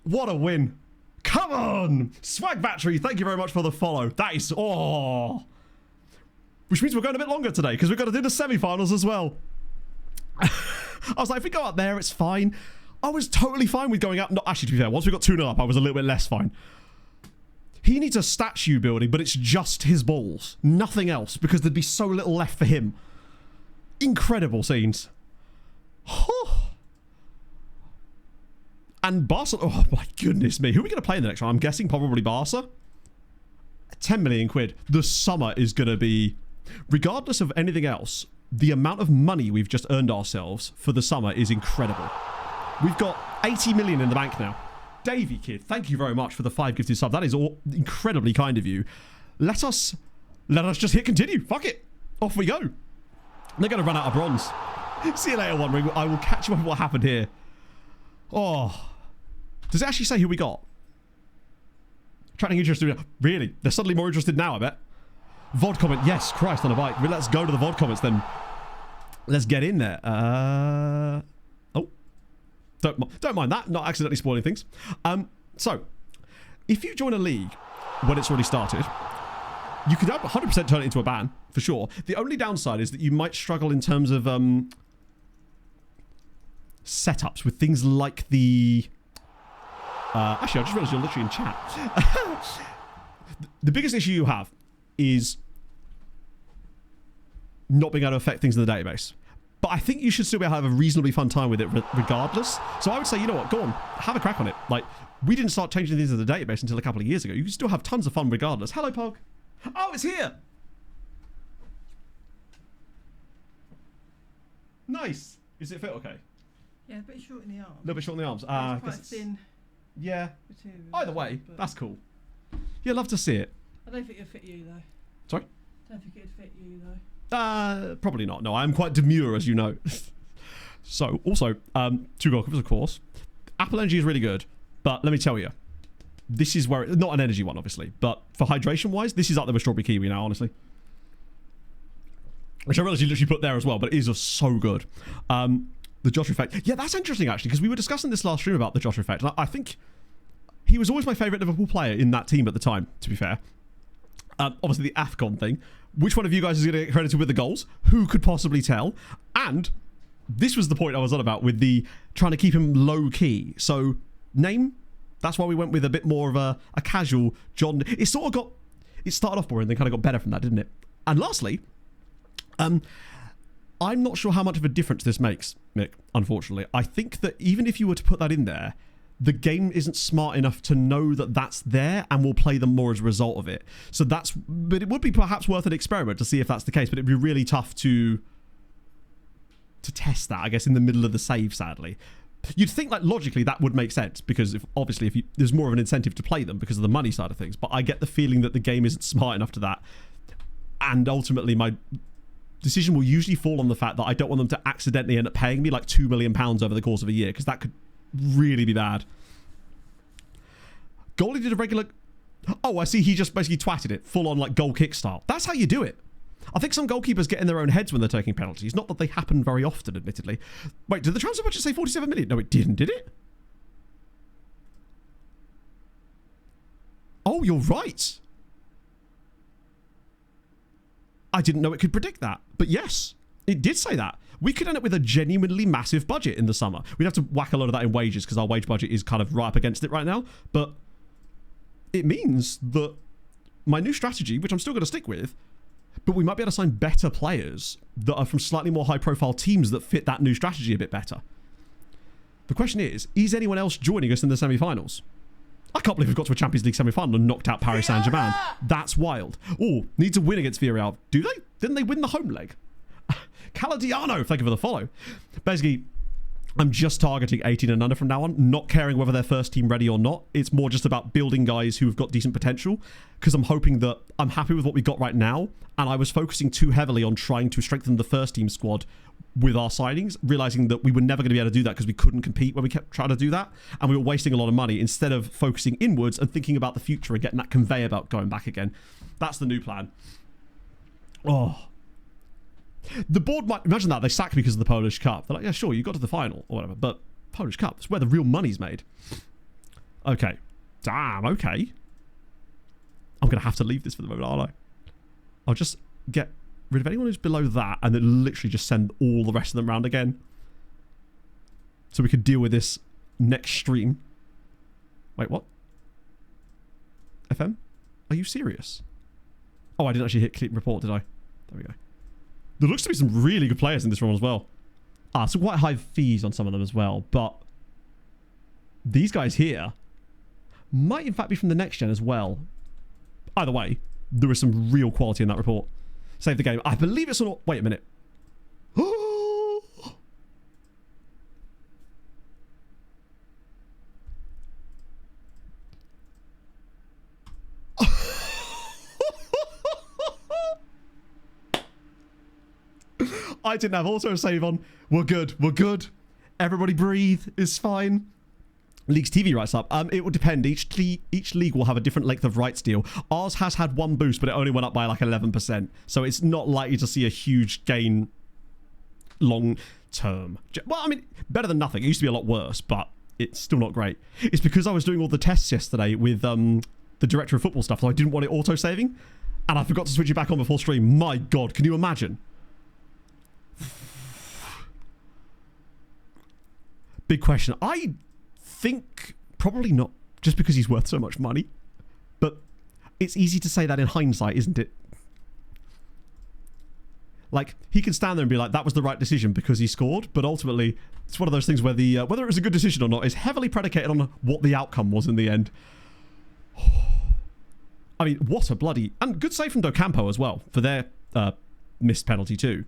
What a win. Come on. Swag Battery, thank you very much for the follow. That is... Oh. Which means we're going a bit longer today because we've got to do the semi-finals as well. I was like, if we go up there, it's fine. I was totally fine with going up. No, actually, to be fair, once we got 2-0 up, I was a little bit less fine. He needs a statue building, but it's just his balls. Nothing else, because there'd be so little left for him. Incredible scenes. And Barca... Oh, my goodness me. Who are we going to play in the next round? I'm guessing probably Barca. 10 million quid. The summer is going to be... Regardless of anything else, the amount of money we've just earned ourselves for the summer is incredible. We've got 80 million in the bank now. Davey Kid, thank you very much for the 5 gifted subs. That is all incredibly kind of you. Let us just hit continue. Fuck it. Off we go. They're going to run out of bronze. See you later, One Ring. I will catch you up with what happened here. Oh. Does it actually say who we got? Attracting interest. Really? They're suddenly more interested now, I bet. VOD comment. Yes, Christ on a bike. Let's go to the VOD comments then. Let's get in there. Oh. Don't mind that. Not accidentally spoiling things. So, if you join a league when it's already started, you could 100% turn it into a ban, for sure. The only downside is that you might struggle in terms of setups with things like the... actually, I just realised you're literally in chat. The biggest issue you have is not being able to affect things in the database. But I think you should still be able to have a reasonably fun time with it regardless. So I would say, you know what, go on, have a crack on it. Like, we didn't start changing things in the database until a couple of years ago. You can still have tons of fun regardless. Hello, Pog. Oh, it's here. Nice. Does it fit okay? Yeah, a bit short in the arms. A little bit short in the arms. It's quite thin yeah. material. Either way, but that's cool. Yeah, love to see it. I don't think it'd fit you though. Sorry? I don't think it'd fit you though. Probably not. No, I'm quite demure, as you know. So, also, 2 goalkeepers, of course. Apple Energy is really good, but let me tell you, this is where... Not an energy one, obviously, but for hydration-wise, this is up there with Strawberry Kiwi now, honestly. Which I realised you literally put there as well, but it is just so good. The Josh effect. Yeah, that's interesting, actually, because we were discussing this last stream about the Josh effect, and I think he was always my favourite Liverpool player in that team at the time, to be fair. Obviously, the AFCON thing. Which one of you guys is going to get credited with the goals? Who could possibly tell? And this was the point I was on about with the trying to keep him low-key. So, name? That's why we went with a bit more of a casual John. It sort of got... It started off boring and then kind of got better from that, didn't it? And lastly, I'm not sure how much of a difference this makes, Mick, unfortunately. I think that even if you were to put that in there, the game isn't smart enough to know that that's there and will play them more as a result of it. So but it would be perhaps worth an experiment to see if that's the case, but it'd be really tough to test that, I guess, in the middle of the save, sadly. You'd think, like, logically that would make sense, because if there's more of an incentive to play them because of the money side of things, but I get the feeling that the game isn't smart enough to that, and ultimately my decision will usually fall on the fact that I don't want them to accidentally end up paying me like £2 million over the course of a year, because that could really be bad. Goalie did a regular... Oh, I see, he just basically twatted it, full on like goal kick style. That's how you do it. I think some goalkeepers get in their own heads when they're taking penalties. Not that they happen very often, admittedly. Wait, did the transfer budget say 47 million? No, it didn't, did it? Oh, you're right. I didn't know it could predict that. But yes, it did say that. We could end up with a genuinely massive budget in the summer. We'd have to whack a lot of that in wages because our wage budget is kind of right up against it right now. But it means that my new strategy, which I'm still going to stick with, but we might be able to sign better players that are from slightly more high-profile teams that fit that new strategy a bit better. The question is anyone else joining us in the semi-finals? I can't believe we've got to a Champions League semi-final and knocked out Paris Saint-Germain. That's wild. Oh, need to win against Villarreal. Do they? Didn't they win the home leg? Caladiano, thank you for the follow. Basically, I'm just targeting 18 and under from now on, not caring whether they're first team ready or not. It's more just about building guys who have got decent potential, because I'm hoping that I'm happy with what we've got right now, and I was focusing too heavily on trying to strengthen the first team squad with our signings, realizing that we were never going to be able to do that because we couldn't compete when we kept trying to do that, and we were wasting a lot of money instead of focusing inwards and thinking about the future and getting that conveyor belt going back again. That's the new plan. Oh. The board might imagine that they sack me because of the Polish Cup. They're like, yeah, sure, you got to the final or whatever, but Polish Cup, it's where the real money's made. Okay. Damn, okay. I'm going to have to leave this for the moment, aren't I? I'll just get rid of anyone who's below that and then literally just send all the rest of them round again. So we can deal with this next stream. Wait, what? FM? Are you serious? Oh, I didn't actually hit click report, did I? There we go. There looks to be some really good players in this run as well. So quite high fees on some of them as well. But these guys here might in fact be from the next gen as well. Either way, there is some real quality in that report. Save the game. I believe it's on... Wait a minute. I didn't have auto-save on. We're good. We're good. Everybody breathe. It's fine. League's TV rights up. It will depend. Each league will have a different length of rights deal. Ours has had one boost, but it only went up by like 11%. So it's not likely to see a huge gain long term. Well, I mean, better than nothing. It used to be a lot worse, but it's still not great. It's because I was doing all the tests yesterday with the director of football stuff, so I didn't want it auto-saving. And I forgot to switch it back on before stream. My God, can you imagine? Big question. I think probably not, just because he's worth so much money. But it's easy to say that in hindsight, isn't it? Like, he can stand there and be like, that was the right decision because he scored, but ultimately, it's one of those things where the whether it was a good decision or not is heavily predicated on what the outcome was in the end. I mean, what a bloody... And good save from Docampo as well, for their missed penalty too.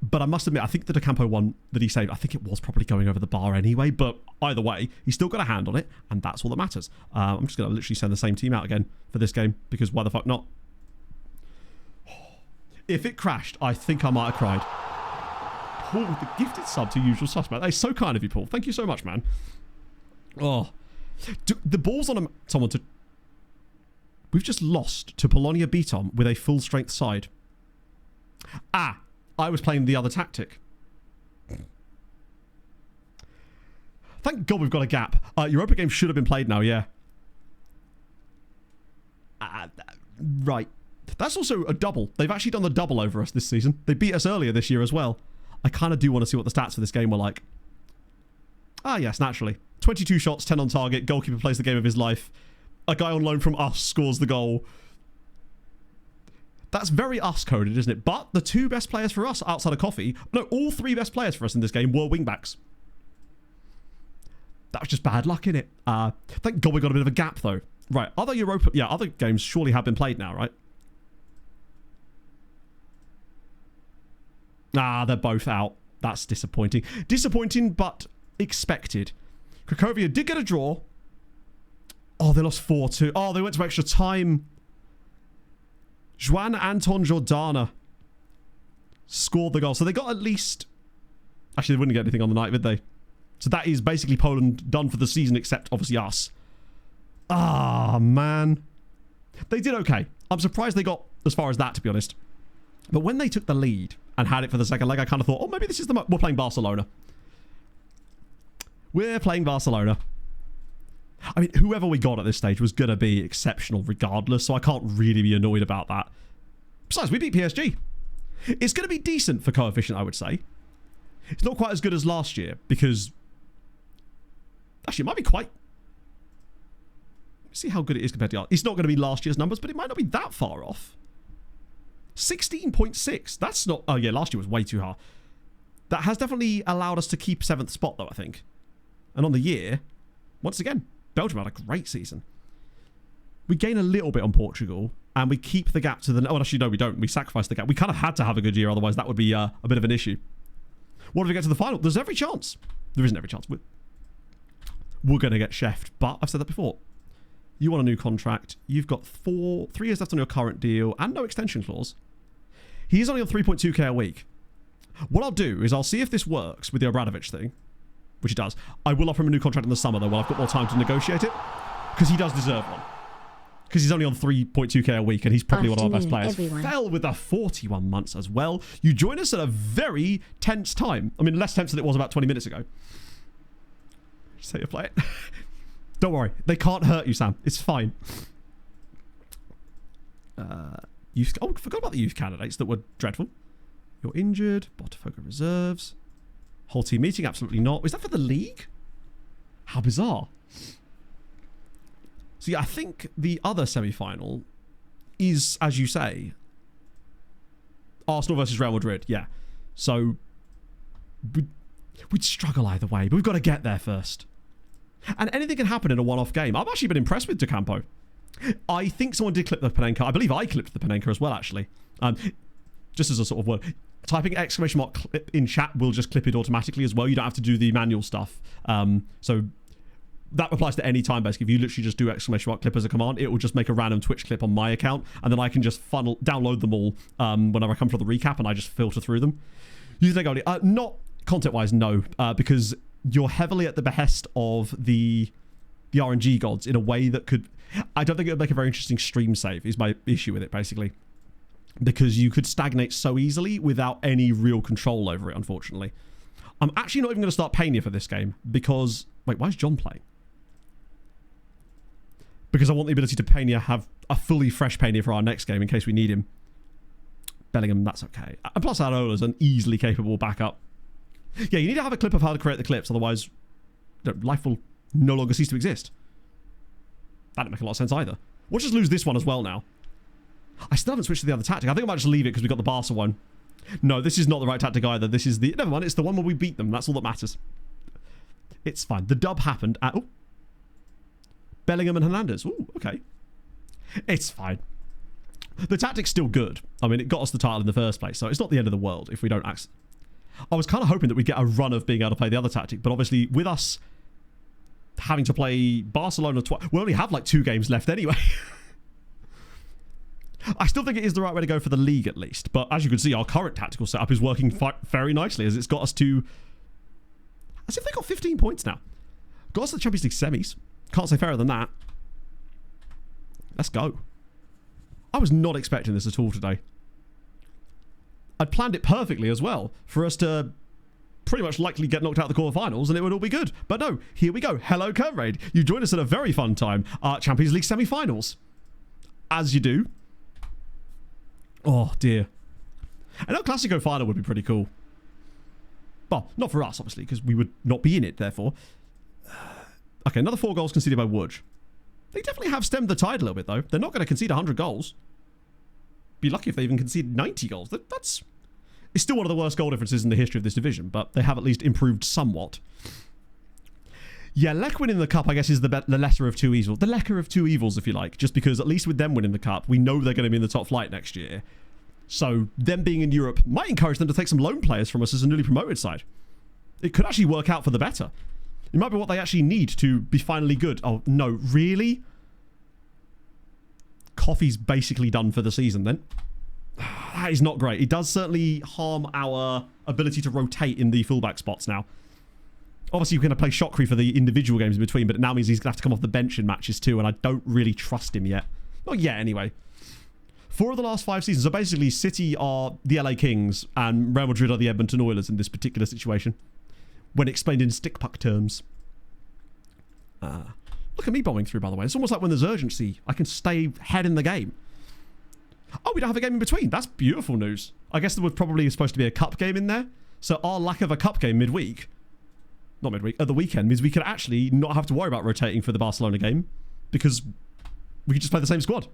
But I must admit, I think the Docampo one that he saved, I think it was probably going over the bar anyway. But either way, he's still got a hand on it, and that's all that matters. I'm just going to literally send the same team out again for this game, because why the fuck not? If it crashed, I think I might have cried. Paul with the gifted sub to usual suspect. That is so kind of you, Paul. Thank you so much, man. Oh. The ball's on someone to... We've just lost to Polonia Beatom with a full-strength side. Ah. I was playing the other tactic. Thank God we've got a gap. Europa game should have been played now, yeah. Right. That's also a double. They've actually done the double over us this season. They beat us earlier this year as well. I kind of do want to see what the stats for this game were like. Ah, yes, naturally. 22 shots, 10 on target. Goalkeeper plays the game of his life. A guy on loan from us scores the goal. That's very us-coded, isn't it? But the two best players for us outside of Coffee... No, all three best players for us in this game were wingbacks. That was just bad luck, innit? Thank God we got a bit of a gap, though. Right, other Europa... Yeah, other games surely have been played now, right? They're both out. That's disappointing. Disappointing, but expected. Cracovia did get a draw. Oh, they lost 4-2. Oh, they went to extra time. Juan Anton Jordana scored the goal. So they got at least... Actually, they wouldn't get anything on the night, would they? So that is basically Poland done for the season, except obviously us. Man. They did okay. I'm surprised they got as far as that, to be honest. But when they took the lead and had it for the second leg, I kind of thought, oh, maybe this is the... We're playing Barcelona. We're playing Barcelona. I mean, whoever we got at this stage was going to be exceptional regardless, so I can't really be annoyed about that. Besides, we beat PSG. It's going to be decent for coefficient, I would say. It's not quite as good as last year, because... Actually, it might be quite... Let's see how good it is compared to... It's not going to be last year's numbers, but it might not be that far off. 16.6. That's not... Oh, yeah, last year was way too hard. That has definitely allowed us to keep 7th spot, though, I think. And on the year, once again, Belgium had a great season. We gain a little bit on Portugal, and we keep the gap to the... Oh, actually, no, we don't. We sacrifice the gap. We kind of had to have a good year, otherwise that would be a bit of an issue. What if we get to the final? There's every chance. There isn't every chance. We're going to get chefed, but I've said that before. You want a new contract. You've got 3 years left on your current deal and no extension clause. He's only on 3.2k a week. What I'll do is I'll see if this works with the Obradovic thing, which it does. I will offer him a new contract in the summer, though, while I've got more time to negotiate it, because he does deserve one. Because he's only on 3.2k a week, and he's probably one of our best players. Everyone. Fell with a 41 months as well. You join us at a very tense time. I mean, less tense than it was about 20 minutes ago. Just say you play it. Don't worry. They can't hurt you, Sam. It's fine. Youth. Oh, I forgot about the youth candidates that were dreadful. You're injured. Botafogo reserves. Whole team meeting? Absolutely not. Is that for the league? How bizarre. See, I think the other semi-final is, as you say, Arsenal versus Real Madrid. Yeah. So we'd struggle either way, but we've got to get there first. And anything can happen in a one-off game. I've actually been impressed with De Campo. I think someone did clip the Panenka. I believe I clipped the Panenka as well, actually. Just as a sort of word. Typing exclamation mark clip in chat will just clip it automatically as well. You don't have to do the manual stuff. So that applies to any time, basically. If you literally just do exclamation mark clip as a command, it will just make a random Twitch clip on my account, and then I can just download them all whenever I come for the recap, and I just filter through them. You think only not content-wise, no, because you're heavily at the behest of the RNG gods in a way that could... I don't think it would make a very interesting stream save, is my issue with it, basically. Because you could stagnate so easily without any real control over it, unfortunately. I'm actually not even going to start Pena for this game, because... Wait, why is John playing? Because I want the ability to Pena have a fully fresh Pena for our next game in case we need him. Bellingham, that's okay. And plus, Arola's an easily capable backup. Yeah, you need to have a clip of how to create the clips, otherwise life will no longer cease to exist. That didn't make a lot of sense either. We'll just lose this one as well now. I still haven't switched to the other tactic. I think I might just leave it because we got the Barca one. No, this is not the right tactic either. This is the... Never mind, it's the one where we beat them. That's all that matters. It's fine. The dub happened at... Oh. Bellingham and Hernandez. Oh, okay. It's fine. The tactic's still good. I mean, it got us the title in the first place, so it's not the end of the world if we don't... I was kind of hoping that we'd get a run of being able to play the other tactic, but obviously with us having to play Barcelona twice, we only have like 2 games left anyway. I still think it is the right way to go for the league at least, but as you can see, our current tactical setup is working very nicely as it's got us to... As if they got 15 points now. Got us to the Champions League semis. Can't say fairer than that. Let's go. I was not expecting this at all today. I'd planned it perfectly as well for us to pretty much likely get knocked out of the quarterfinals and it would all be good. But no, here we go. Hello, Kermraid. You joined us at a very fun time. Champions League semi-finals. As you do. Oh, dear. An El Clasico final would be pretty cool. Well, not for us, obviously, because we would not be in it, therefore. Okay, another 4 goals conceded by Woods. They definitely have stemmed the tide a little bit, though. They're not going to concede 100 goals. Be lucky if they even conceded 90 goals. That's... It's still one of the worst goal differences in the history of this division, but they have at least improved somewhat. Yeah, Lech winning the cup, I guess, is the lesser of two evils. The lesser of two evils, if you like. Just because at least with them winning the cup, we know they're going to be in the top flight next year. So them being in Europe might encourage them to take some loan players from us as a newly promoted side. It could actually work out for the better. It might be what they actually need to be finally good. Oh, no, really? Coffee's basically done for the season then. That is not great. It does certainly harm our ability to rotate in the fullback spots now. Obviously, you're going to play Shockley for the individual games in between, but it now means he's going to have to come off the bench in matches too, and I don't really trust him yet. Not yet, anyway. 4 of the last 5 seasons, so basically City are the LA Kings and Real Madrid are the Edmonton Oilers in this particular situation, when explained in stick puck terms. Look at me bombing through, by the way. It's almost like when there's urgency, I can stay head in the game. Oh, we don't have a game in between. That's beautiful news. I guess there was probably supposed to be a cup game in there. So our lack of a cup game midweek, not midweek, at the weekend, means we could actually not have to worry about rotating for the Barcelona game because we could just play the same squad.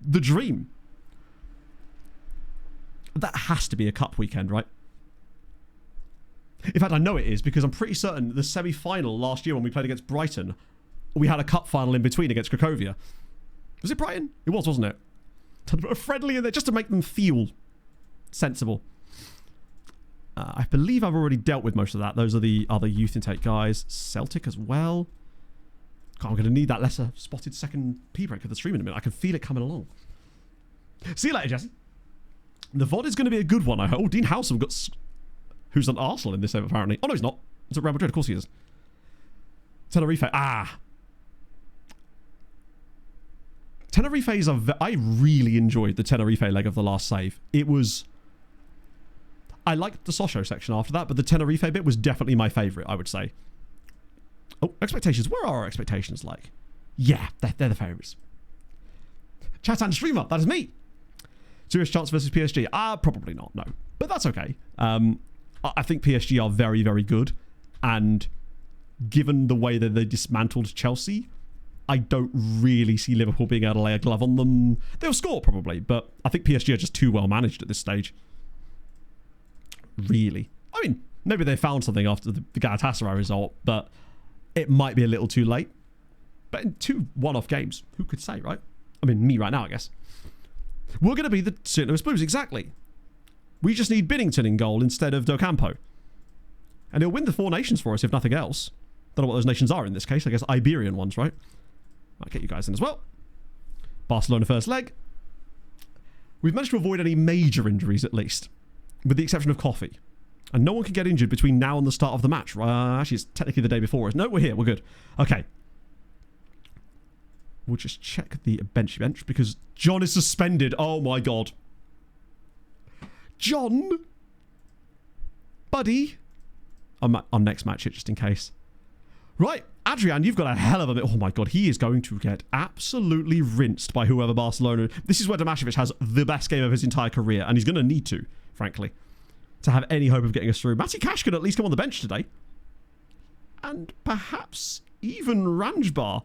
The dream. That has to be a cup weekend, right? In fact, I know it is because I'm pretty certain the semi-final last year when we played against Brighton, we had a cup final in between against Cracovia. Was it Brighton? It was, wasn't it? To put a friendly in there just to make them feel sensible. I believe I've already dealt with most of that. Those are the other youth intake guys. Celtic as well. God, I'm going to need that lesser spotted second P break of the stream in a minute. I can feel it coming along. See you later, Jesse. The VOD is going to be a good one, I hope. Oh, Dean Howsam got... Who's on Arsenal in this game, apparently. Oh, no, he's not. It's at Real Madrid. Of course he is. Tenerife. Tenerife is I really enjoyed the Tenerife leg of the last save. It was... I liked the Socho section after that, but the Tenerife bit was definitely my favourite, I would say. Oh, expectations. Where are our expectations like? Yeah, they're the favourites. Chat and streamer, that is me. Serious chance versus PSG? Probably not, no. But that's okay. I think PSG are very, very good. And given the way that they dismantled Chelsea, I don't really see Liverpool being able to lay a glove on them. They'll score, probably. But I think PSG are just too well managed at this stage. Really. I mean, maybe they found something after the Galatasaray result, but it might be a little too late. But in 2 one-off games, who could say, right? I mean, me right now, I guess. We're going to be the St. Louis Blues, exactly. We just need Binnington in goal instead of Docampo. And he'll win the 4 nations for us, if nothing else. Don't know what those nations are in this case. I guess Iberian ones, right? Might get you guys in as well. Barcelona first leg. We've managed to avoid any major injuries, at least. With the exception of Coffee. And no one can get injured between now and the start of the match. Actually, it's technically the day before. No, we're here. We're good. Okay. We'll just check the bench because John is suspended. Oh, my God. John? Buddy? On next match, just in case. Right. Adrian, you've got a hell of a bit. Oh, my God. He is going to get absolutely rinsed by whoever Barcelona... This is where Tomašević has the best game of his entire career. And he's going to need to, frankly, to have any hope of getting us through. Matty Cash could at least come on the bench today. And perhaps even Ranjbar.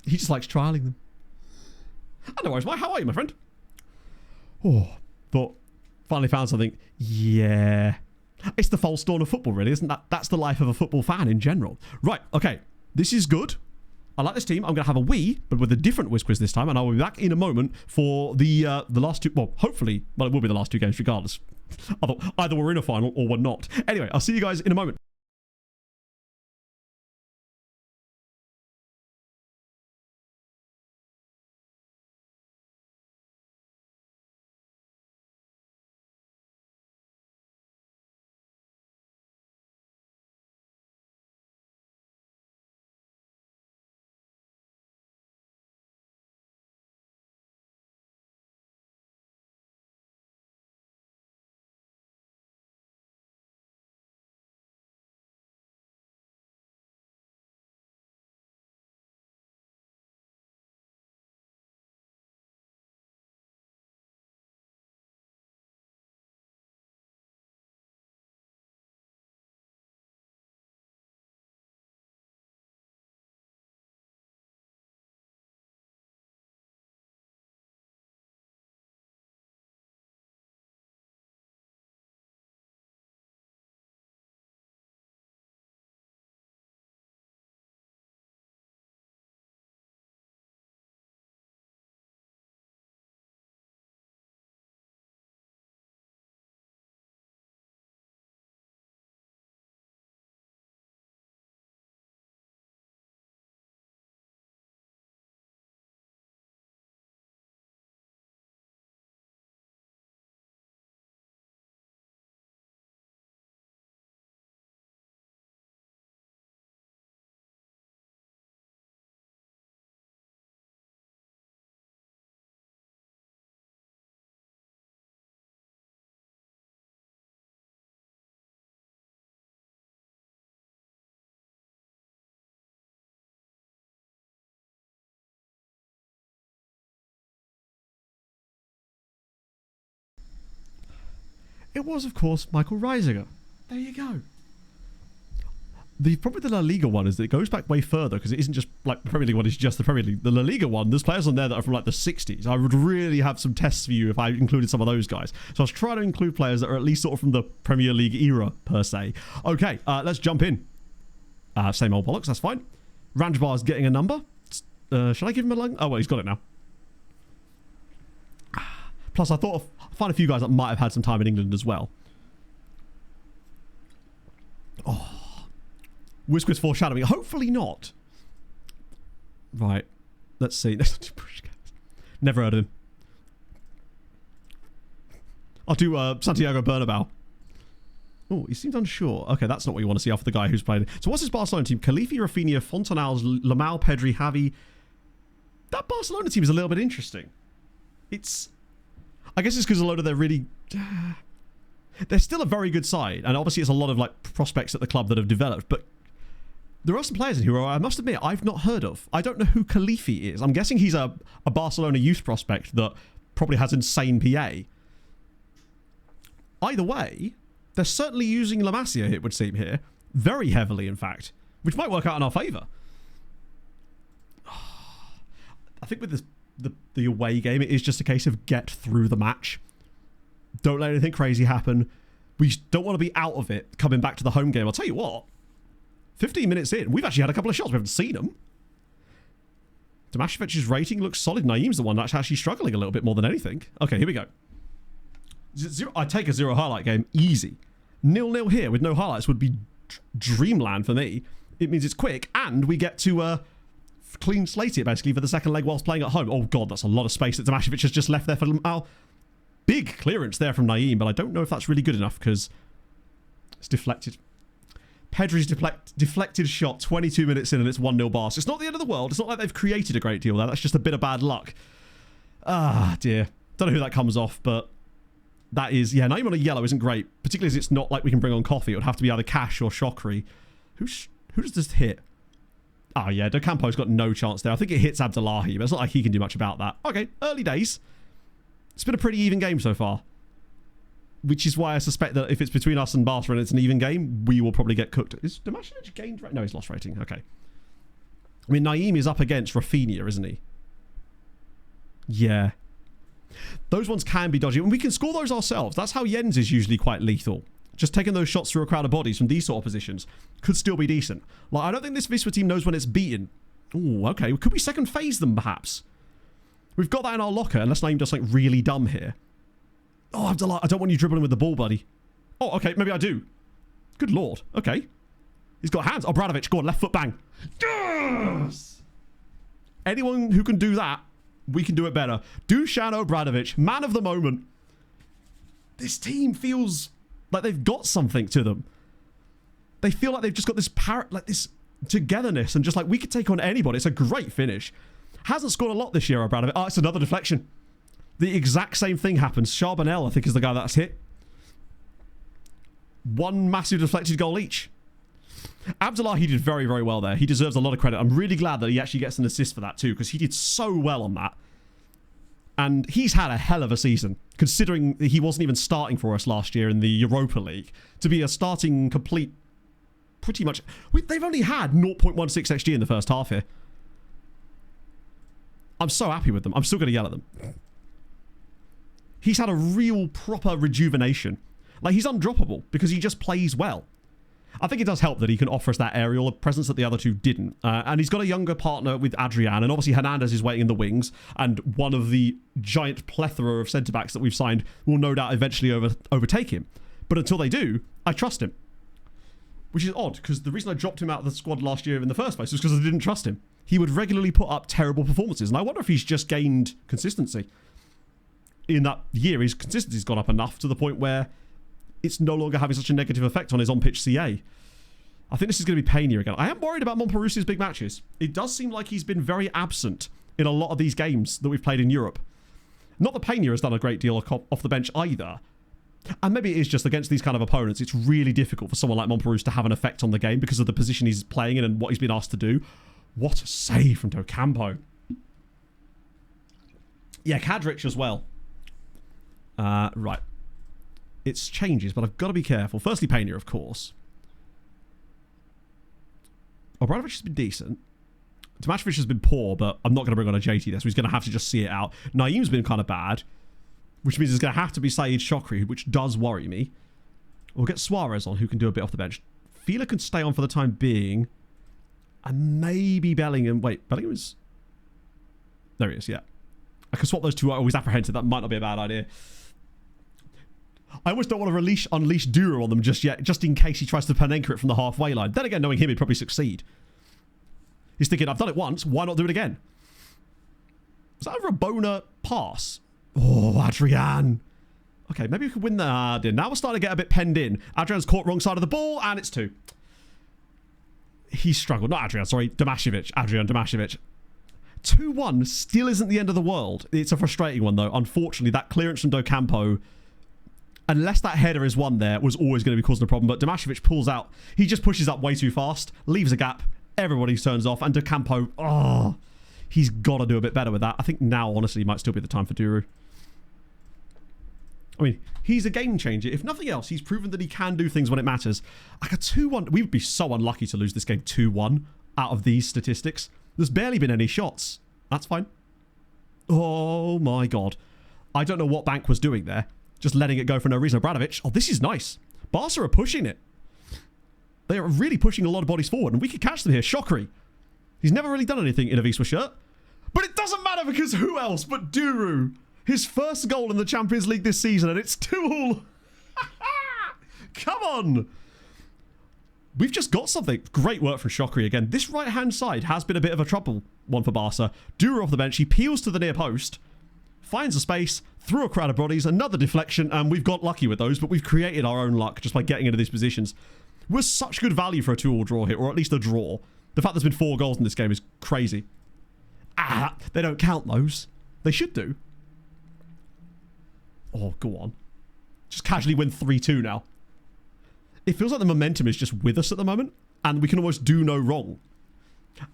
He just likes trialing them. Otherwise, how are you, my friend? Oh, but finally found something. Yeah. It's the false dawn of football, really, isn't that? That's the life of a football fan in general. Right, okay. This is good. I like this team. I'm going to have a wee, but with a different whiz quiz this time, and I will be back in a moment for the last 2... Well, hopefully... Well, it will be the last 2 games regardless. Either we're in a final or we're not. Anyway, I'll see you guys in a moment. It was, of course, Michael Reisinger. There you go. The problem with the La Liga one is that it goes back way further because it isn't just like the Premier League one, it's just the Premier League. The La Liga one, there's players on there that are from like the 60s. I would really have some tests for you if I included some of those guys. So I was trying to include players that are at least sort of from the Premier League era, per se. Okay, let's jump in. Same old bollocks, that's fine. Ranjbar's getting a number. Should I give him a lung? Oh, well, he's got it now. Plus, I thought I'd find a few guys that might have had some time in England as well. Oh. Whisper's foreshadowing. Hopefully not. Right. Let's see. Never heard of him. I'll do Santiago Bernabeu. Oh, he seems unsure. Okay, that's not what you want to see off the guy who's playing. So what's his Barcelona team? Khalifi, Rafinha, Fontanals, Lamau, Pedri, Javi. That Barcelona team is a little bit interesting. It's... I guess it's because a load of their really... they're still a very good side. And obviously it's a lot of like prospects at the club that have developed. But there are some players in here who I must admit I've not heard of. I don't know who Khalifi is. I'm guessing he's a Barcelona youth prospect that probably has insane PA. Either way, they're certainly using La Masia, it would seem here. Very heavily, in fact. Which might work out in our favour. I think with this, the away game, it is just a case of get through the match. Don't let anything crazy happen. We don't want to be out of it coming back to the home game. I'll tell you what. 15 minutes in, we've actually had a couple of shots. We haven't seen them. Tomashevic's rating looks solid. Naeem's the one that's actually struggling a little bit more than anything. Okay, here we go. I take a 0 highlight game easy. 0-0 here with no highlights would be dreamland for me. It means it's quick and we get to clean slate it basically for the second leg whilst playing at home. Oh god, that's a lot of space that Tomashevic has just left there for Lamau. Big clearance there from Naeem, but I don't know if that's really good enough because it's deflected. Pedri's deflected shot 22 minutes in and it's 1-0 Barca. It's not the end of the world. It's not like they've created a great deal there. That's just a bit of bad luck. Ah, dear. Don't know who that comes off, but that is... Yeah, Naeem on a yellow isn't great, particularly as it's not like we can bring on coffee. It would have to be either Cash or Shokri. Who does this hit? Oh, yeah, De Campo's got no chance there. I think it hits Abdullahi, but it's not like he can do much about that. Okay, early days. It's been a pretty even game so far. Which is why I suspect that if it's between us and Barca and it's an even game, we will probably get cooked. Is Tomashevic gained... No, he's lost rating. Okay. I mean, Naeem is up against Rafinha, isn't he? Yeah. Those ones can be dodgy. And we can score those ourselves. That's how Jens is usually quite lethal. Just taking those shots through a crowd of bodies from these sort of positions could still be decent. Like, I don't think this Wisła team knows when it's beaten. Ooh, okay. Could we second phase them, perhaps? We've got that in our locker, unless Naeem does something really dumb here. Oh, Abdullah, I don't want you dribbling with the ball, buddy. Oh, okay, maybe I do. Good lord. Okay. He's got hands. Oh, Bradovic, go on, left foot bang. Yes! Anyone who can do that, we can do it better. Dusan Obradovic, man of the moment. This team feels like they've got something to them. They feel like they've just got this this togetherness and just like we could take on anybody. It's a great finish. Hasn't scored a lot this year, Obradovic. Oh, it's another deflection. The exact same thing happens. Charbonnel, I think, is the guy that's hit. One massive deflected goal each. Abdullah, he did very, very well there. He deserves a lot of credit. I'm really glad that he actually gets an assist for that too, because he did so well on that. And he's had a hell of a season, considering he wasn't even starting for us last year in the Europa League. To be a starting complete, pretty much... They've only had 0.16 XG in the first half here. I'm so happy with them. I'm still going to yell at them. He's had a real proper rejuvenation. Like, he's undroppable because he just plays well. I think it does help that he can offer us that aerial presence that the other two didn't. And he's got a younger partner with Adrian, and obviously Hernandez is waiting in the wings, and one of the giant plethora of centre-backs that we've signed will no doubt eventually overtake him. But until they do, I trust him. Which is odd, because the reason I dropped him out of the squad last year in the first place was because I didn't trust him. He would regularly put up terrible performances, and I wonder if he's just gained consistency. In that year, his consistency's gone up enough to the point where it's no longer having such a negative effect on his on-pitch CA. I think this is going to be Payne again. I am worried about Montparousse's big matches. It does seem like he's been very absent in a lot of these games that we've played in Europe. Not that Payne has done a great deal off the bench either. And maybe it is just against these kind of opponents, it's really difficult for someone like Montparousse to have an effect on the game because of the position he's playing in and what he's been asked to do. What a save from Docampo. Yeah, Kadrich as well. Right. its changes, but I've got to be careful. Firstly, Pena, of course. Obradovic has been decent. Tomasevic has been poor, but I'm not going to bring on a JT there, so he's going to have to just see it out. Naeem's been kind of bad, which means it's going to have to be Saeed Chokri, which does worry me. We'll get Suarez on, who can do a bit off the bench. Fila can stay on for the time being. And maybe Bellingham. Wait, Bellingham is... There he is, yeah. I can swap those two. I always apprehensive. That might not be a bad idea. I almost don't want to unleash Duro on them just yet, just in case he tries to Panenka it from the halfway line. Then again, knowing him, he'd probably succeed. He's thinking, I've done it once, why not do it again? Was that over a Bona pass? Oh, Adrian. Okay, maybe we could win that. Now we're starting to get a bit penned in. Adrian's caught wrong side of the ball, and it's 2. He's struggled. Not Adrian, sorry. Tomasevic. Adrian Tomasevic. 2-1 still isn't the end of the world. It's a frustrating one, though. Unfortunately, that clearance from Docampo, unless that header is one there, was always going to be causing a problem. But Tomasevic pulls out. He just pushes up way too fast, leaves a gap. Everybody turns off. And Docampo, oh, he's got to do a bit better with that. I think now, honestly, might still be the time for Duru. I mean, he's a game changer. If nothing else, he's proven that he can do things when it matters. Like a 2-1. We would be so unlucky to lose this game 2-1 out of these statistics. There's barely been any shots. That's fine. Oh, my God. I don't know what Bank was doing there. Just letting it go for no reason. Obradovic. Oh, this is nice. Barca are pushing it. They are really pushing a lot of bodies forward, and we could catch them here. Chokri. He's never really done anything in a Wisła shirt. But it doesn't matter because who else but Duru? His first goal in the Champions League this season, and it's 2-2. Come on. We've just got something. Great work from Chokri again. This right-hand side has been a bit of a trouble one for Barca. Duru off the bench. He peels to the near post. Finds a space. Through a crowd of bodies. Another deflection, and we've got lucky with those, but we've created our own luck just by getting into these positions. We're such good value for a 2-2 draw here, or at least a draw. The fact there's been 4 goals in this game is crazy. Ah, they don't count those. They should do. Oh, go on. Just casually win 3-2 now. It feels like the momentum is just with us at the moment, and we can almost do no wrong.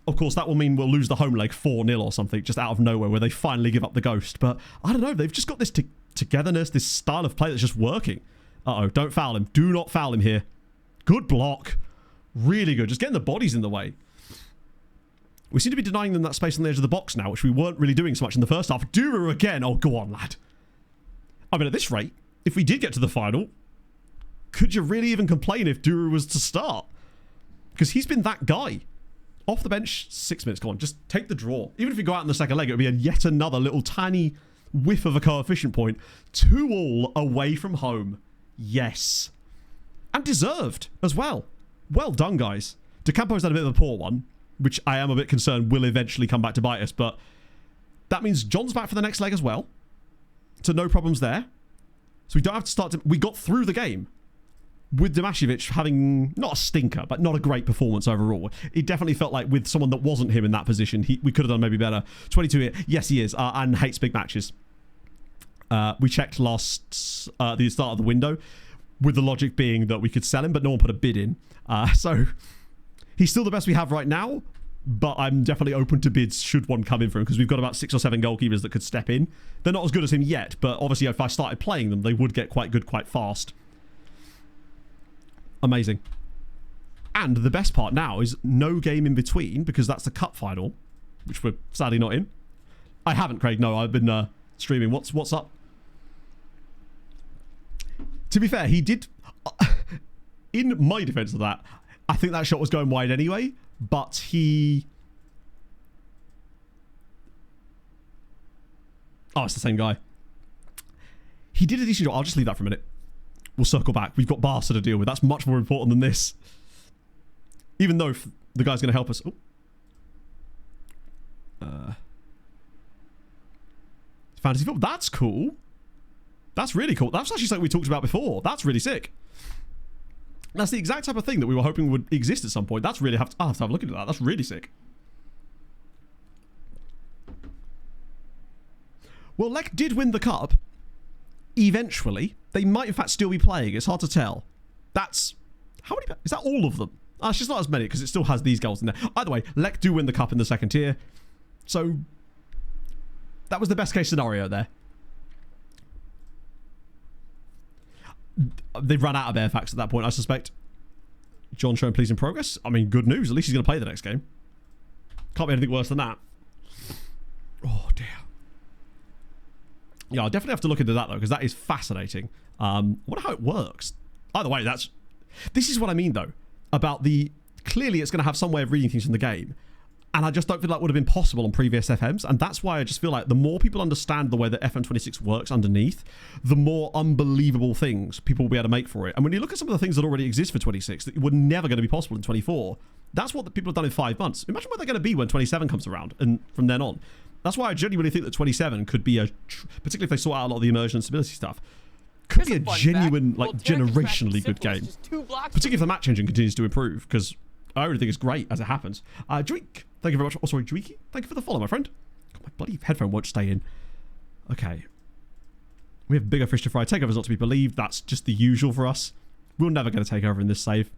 Of course, that will mean we'll lose the home leg 4-0 or something, just out of nowhere, where they finally give up the ghost. But, I don't know, they've just got this togetherness, this style of play that's just working. Uh-oh, don't foul him. Do not foul him here. Good block. Really good. Just getting the bodies in the way. We seem to be denying them that space on the edge of the box now, which we weren't really doing so much in the first half. Duru again. Oh, go on, lad. I mean, at this rate, if we did get to the final, could you really even complain if Duru was to start? Because he's been that guy. Off the bench, 6 minutes gone. Just take the draw. Even if you go out in the second leg, it would be yet another little tiny whiff of a coefficient point. 2-2 away from home. Yes. And deserved as well. Well done, guys. Docampo's had a bit of a poor one, which I am a bit concerned will eventually come back to bite us, but that means John's back for the next leg as well. So no problems there. So we don't have to start to... We got through the game with Tomasevic having not a stinker, but not a great performance overall. It definitely felt like with someone that wasn't him in that position, we could have done maybe better. 22 here. Yes, he is, and hates big matches. We checked the start of the window, with the logic being that we could sell him, but no one put a bid in. So he's still the best we have right now, but I'm definitely open to bids should one come in for him, because we've got about 6 or 7 goalkeepers that could step in. They're not as good as him yet, but obviously if I started playing them, they would get quite good quite fast. Amazing. And the best part now is no game in between, because that's the cup final, which we're sadly not in. I haven't, Craig. No, I've been streaming. What's up? To be fair, he did... in my defense of that, I think that shot was going wide anyway, but he... Oh, it's the same guy. He did a decent job. I'll just leave that for a minute. We'll circle back. We've got Barca to deal with. That's much more important than this. Even though the guy's going to help us. Oh. Fantasy football. That's cool. That's really cool. That's actually something we talked about before. That's really sick. That's the exact type of thing that we were hoping would exist at some point. That's really... I'll have to have a look at that. That's really sick. Well, Lech did win the cup. Eventually. They might, in fact, still be playing. It's hard to tell. That's... How many... Is that all of them? It's just not as many, because it still has these goals in there. Either way, Lech do win the cup in the second tier. So... That was the best case scenario there. they've run out of air facts at that point, I suspect. John showing pleasing progress. I mean, good news. At least he's going to play the next game. Can't be anything worse than that. Oh, dear. Yeah, I'll definitely have to look into that, though, because that is fascinating. I wonder how it works. Either way, this is what I mean, though, about the... Clearly, it's going to have some way of reading things from the game. And I just don't feel that would have been possible on previous FMs. And that's why I just feel like the more people understand the way that FM26 works underneath, the more unbelievable things people will be able to make for it. And when you look at some of the things that already exist for 26 that were never going to be possible in 24, that's what the people have done in 5 months. Imagine what they're going to be when 27 comes around and from then on. That's why I genuinely think that 27 could be particularly if they sort out a lot of the immersion and stability stuff, could be a genuine, like, generationally good game. Particularly if the match engine continues to improve, because I already think it's great as it happens. Dreek, thank you very much. Oh, sorry, Dreeky. Thank you for the follow, my friend. God, my bloody headphone won't stay in. Okay. We have bigger fish to fry. Takeover's not to be believed. That's just the usual for us. We're never going to take over in this save.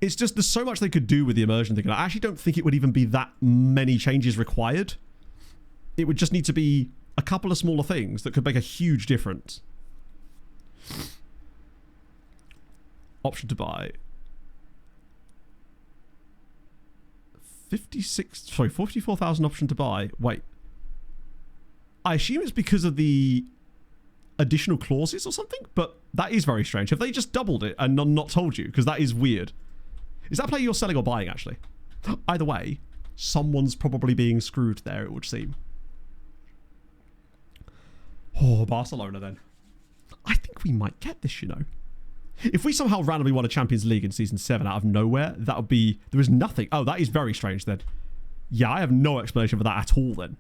It's just there's so much they could do with the immersion thing. And I actually don't think it would even be that many changes required. It would just need to be a couple of smaller things that could make a huge difference. Option to buy. 44,000 option to buy. Wait. I assume it's because of the additional clauses or something, but that is very strange. Have they just doubled it and not told you? Because that is weird. Is that play you're selling or buying, actually? Either way, someone's probably being screwed there, it would seem. Oh, Barcelona then. I think we might get this, you know. If we somehow randomly won a Champions League in Season 7 out of nowhere, that would be... There is nothing... Oh, that is very strange then. Yeah, I have no explanation for that at all then.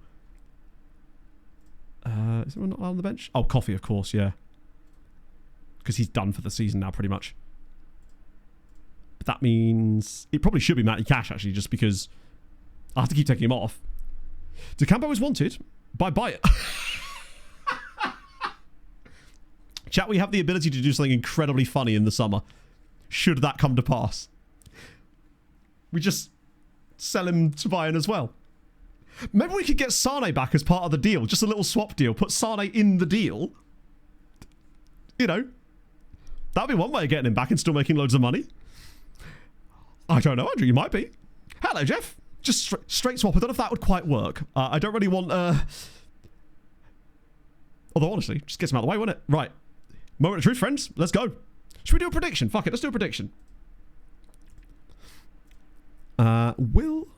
Is anyone not allowed on the bench? Oh, Coffee, of course, yeah. Because he's done for the season now, pretty much. But that means... It probably should be Matty Cash, actually, just because I have to keep taking him off. DeCampo is wanted by Bayer. Chat, we have the ability to do something incredibly funny in the summer. Should that come to pass. We just sell him to Bayern as well. Maybe we could get Sane back as part of the deal. Just a little swap deal. Put Sane in the deal. You know. That'd be one way of getting him back and still making loads of money. I don't know, Andrew. You might be. Hello, Jeff. Just straight swap. I don't know if that would quite work. I don't really want... Although, honestly, just gets him out of the way, wouldn't it? Right. Moment of truth, friends. Let's go. Should we do a prediction? Fuck it. Let's do a prediction. Will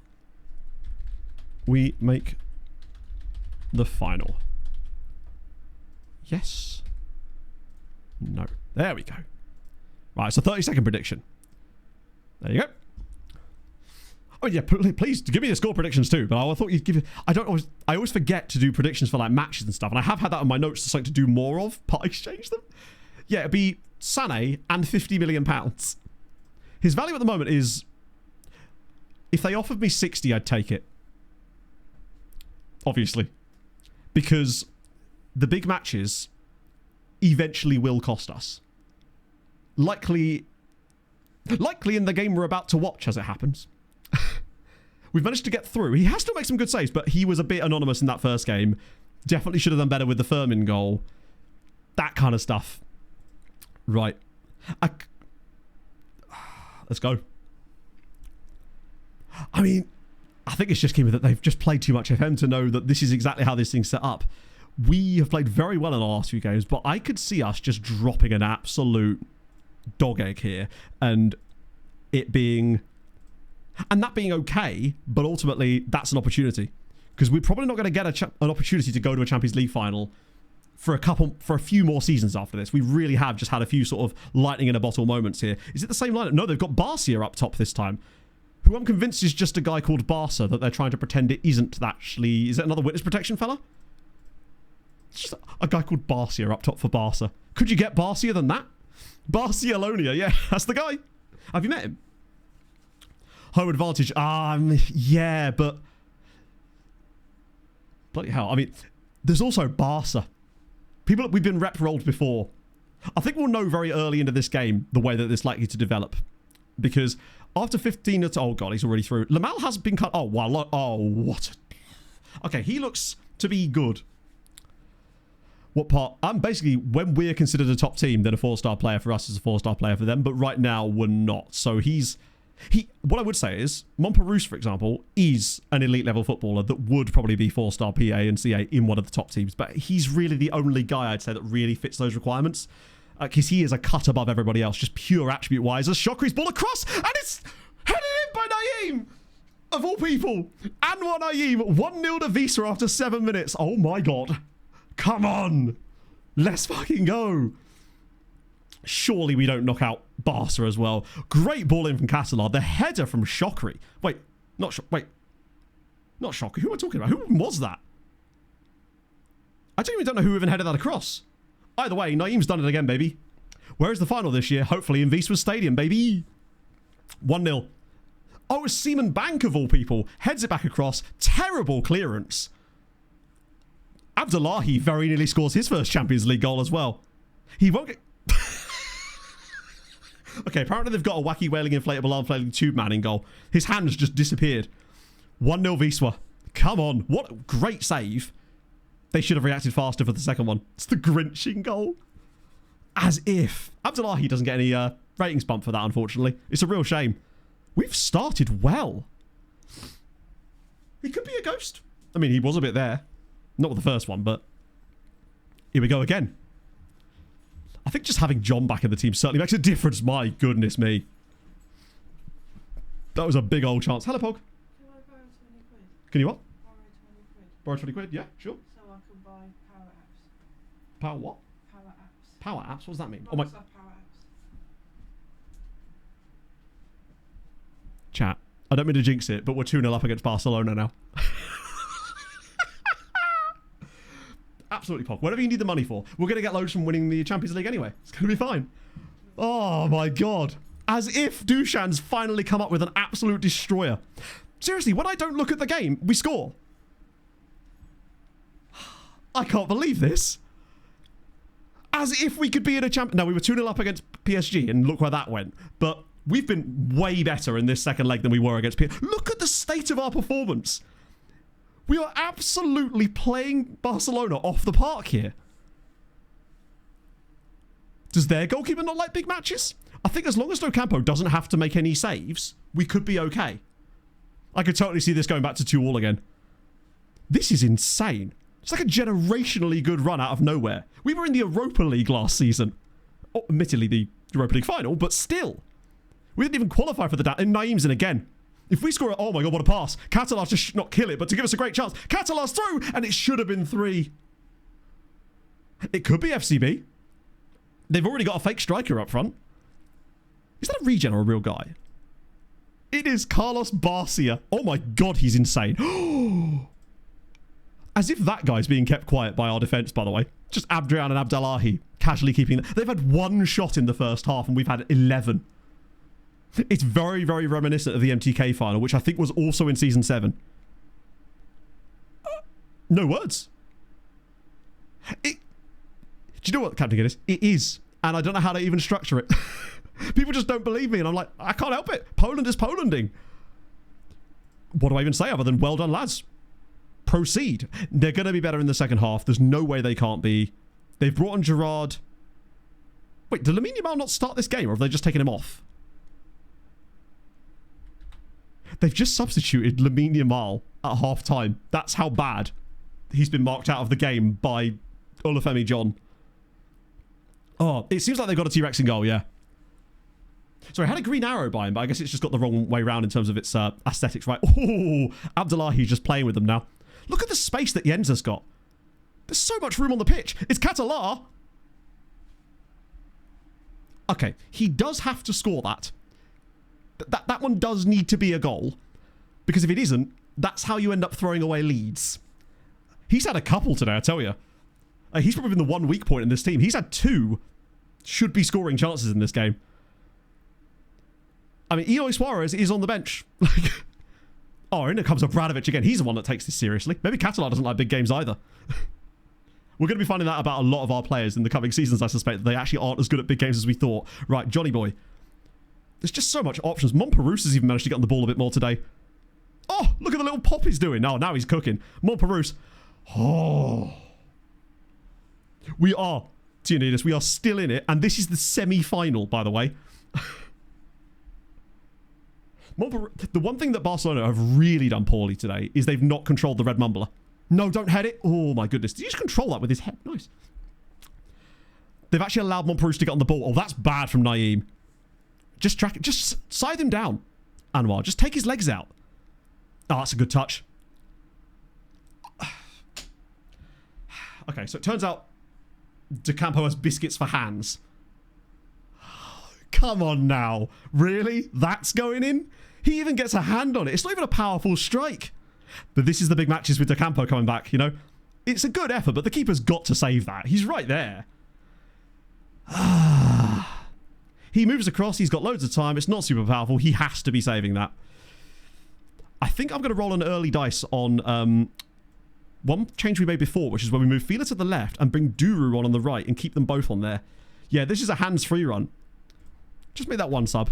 we make the final? Yes. No. There we go. Right, so 30-second prediction. There you go. Oh yeah, please give me the score predictions too. But I thought you'd give. I always forget to do predictions for like matches and stuff, and I have had that on my notes to like to do more of. Part exchange them. Yeah, it'd be Sané and £50 million. His value at the moment is, if they offered me 60, I'd take it. Obviously, because the big matches eventually will cost us. Likely in the game we're about to watch, as it happens. We've managed to get through. He has to make some good saves, but he was a bit anonymous in that first game. Definitely should have done better with the Firmin goal. That kind of stuff. Right. Let's go. I mean, I think it's just key that they've just played too much FM to know that this is exactly how this thing's set up. We have played very well in the last few games, but I could see us just dropping an absolute dog egg here and it being... And that being okay, but ultimately that's an opportunity. Because we're probably not going to get an opportunity to go to a Champions League final for a few more seasons after this. We really have just had a few sort of lightning in a bottle moments here. Is it the same lineup? No, they've got Barcia up top this time. Who I'm convinced is just a guy called Barca that they're trying to pretend it isn't actually... Is it another witness protection fella? It's just a guy called Barcia up top for Barca. Could you get Barcia than that? Barcialonia, yeah, that's the guy. Have you met him? Home advantage. Yeah, but... Bloody hell. I mean, there's also Barca. People that we've been rep-rolled before. I think we'll know very early into this game the way that it's likely to develop. Because after 15... Oh, God, he's already through. Lamal has been cut... Oh, wow. Oh, what? Okay, he looks to be good. What part? I'm basically, when we're considered a top team, then a 4-star player for us is a 4-star player for them. But right now, we're not. So what I would say is, Montparnasse, for example, is an elite level footballer that would probably be 4-star PA and CA in one of the top teams. But he's really the only guy, I'd say, that really fits those requirements. Because he is a cut above everybody else, just pure attribute-wise. As Shokri's ball across, and it's headed in by Naeem! Of all people. Anwar Naeem, 1-0 to Wisła after 7 minutes. Oh my god. Come on. Let's fucking go. Surely we don't knock out Barca as well. Great ball in from Catalar. The header from Shokri. Wait, not Shokri. Who am I talking about? Who was that? I genuinely don't know who even headed that across. Either way, Naeem's done it again, baby. Where is the final this year? Hopefully in Wisła Stadium, baby. 1-0. Oh, it's Seaman Bank of all people. Heads it back across. Terrible clearance. Abdullahi very nearly scores his first Champions League goal as well. He won't get... Okay, apparently they've got a wacky wailing inflatable arm flailing tube man in goal. His hands just disappeared. 1-0 Wisła. Come on. What a great save. They should have reacted faster for the second one. It's the Grinching goal. As if. Abdullahi doesn't get any ratings bump for that, unfortunately. It's a real shame. We've started well. He could be a ghost. I mean, he was a bit there. Not with the first one, but here we go again. I think just having John back in the team certainly makes a difference. My goodness me. That was a big old chance. Hello, Pog. Can I borrow 20 quid? Can you what? Borrow 20 quid. Borrow 20 quid? Yeah, sure. So I can buy power apps. Power what? Power apps. Power apps? What does that mean? Oh my... Power apps. Chat. I don't mean to jinx it, but we're 2-0 up against Barcelona now. Absolutely, Pog. Whatever you need the money for. We're going to get loads from winning the Champions League anyway. It's going to be fine. Oh, my God. As if Dushan's finally come up with an absolute destroyer. Seriously, when I don't look at the game, we score. I can't believe this. As if we could be in a champ... No, we were 2-0 up against PSG, and look where that went. But we've been way better in this second leg than we were against PSG. Look at the state of our performance. We are absolutely playing Barcelona off the park here. Does their goalkeeper not like big matches? I think as long as Docampo doesn't have to make any saves, we could be okay. I could totally see this going back to 2-2 again. This is insane. It's like a generationally good run out of nowhere. We were in the Europa League last season. Oh, admittedly, the Europa League final, but still. We didn't even qualify for the... And Naeem's in again. If we score... Oh my God, what a pass. Catalar to not kill it, but to give us a great chance. Catalar's through, and it should have been 3. It could be FCB. They've already got a fake striker up front. Is that a regen or a real guy? It is Carlos Barcia. Oh my God, he's insane. As if that guy's being kept quiet by our defence, by the way. Just Abdrian and Abdullahi casually keeping... They've had 1 shot in the first half, and we've had 11. It's very, very reminiscent of the MTK final, which I think was also in Season 7. No words. Do you know what, Captain Guinness? It is. And I don't know how to even structure it. People just don't believe me, and I'm like, I can't help it. Poland is Polanding. What do I even say other than well done, lads? Proceed. They're going to be better in the second half. There's no way they can't be. They've brought on Gerard. Wait, did Lamine Yamal not start this game, or have they just taken him off? They've just substituted Lamine Yamal at half-time. That's how bad he's been marked out of the game by Olufemi John. Oh, it seems like they've got a T-Rex in goal, yeah. Sorry, I had a green arrow by him, but I guess it's just got the wrong way round in terms of its aesthetics, right? Oh, Abdullahi's just playing with them now. Look at the space that Jenza's got. There's so much room on the pitch. It's Catalar. Okay, he does have to score that. That one does need to be a goal. Because if it isn't, that's how you end up throwing away leads. He's had a couple today, I tell you. He's probably been the one weak point in this team. He's had 2 should-be scoring chances in this game. I mean, Eloy Suarez is on the bench. Oh, and here comes Obradovic again. He's the one that takes this seriously. Maybe Catalar doesn't like big games either. We're going to be finding out about a lot of our players in the coming seasons, I suspect, that they actually aren't as good at big games as we thought. Right, Johnny boy. There's just so much options. Montparnasse has even managed to get on the ball a bit more today. Oh, look at the little pop he's doing. Oh, now he's cooking. Montparnasse. Oh. We are, Giannidis, we are still in it. And this is the semi-final, by the way. The one thing that Barcelona have really done poorly today is they've not controlled the red mumbler. No, don't head it. Oh, my goodness. Did he just control that with his head? Nice. They've actually allowed Montperouche to get on the ball. Oh, that's bad from Naeem. Just track it. Just scythe him down, Anwar. Just take his legs out. Oh, that's a good touch. Okay, so it turns out De Campo has biscuits for hands. Come on now. Really? That's going in? He even gets a hand on it. It's not even a powerful strike. But this is the big matches with De Campo coming back, you know? It's a good effort, but the keeper's got to save that. He's right there. He moves across. He's got loads of time. It's not super powerful. He has to be saving that. I think I'm going to roll an early dice on one change we made before, which is when we move Fila to the left and bring Duru on the right and keep them both on there. Yeah, this is a hands-free run. Just make that one sub.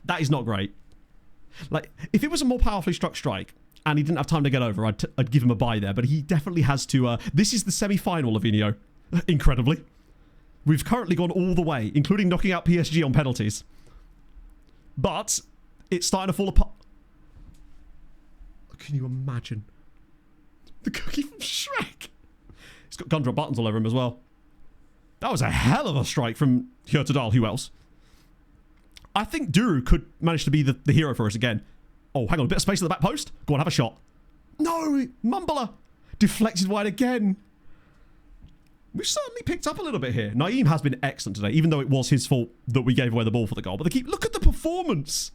That is not great. Like, if it was a more powerfully struck strike and he didn't have time to get over, I'd give him a buy there. But he definitely has to... this is the semi-final, Lavinio. Incredibly. We've currently gone all the way, including knocking out PSG on penalties. But it's starting to fall apart. Can you imagine? The cookie from Shrek. He's got gumdrop buttons all over him as well. That was a hell of a strike from Hurtadal. Who else? I think Duru could manage to be the hero for us again. Oh, hang on. A bit of space at the back post. Go on, have a shot. No! Mumbler! Deflected wide again. We've certainly picked up a little bit here. Naeem has been excellent today, even though it was his fault that we gave away the ball for the goal. But look at the performance.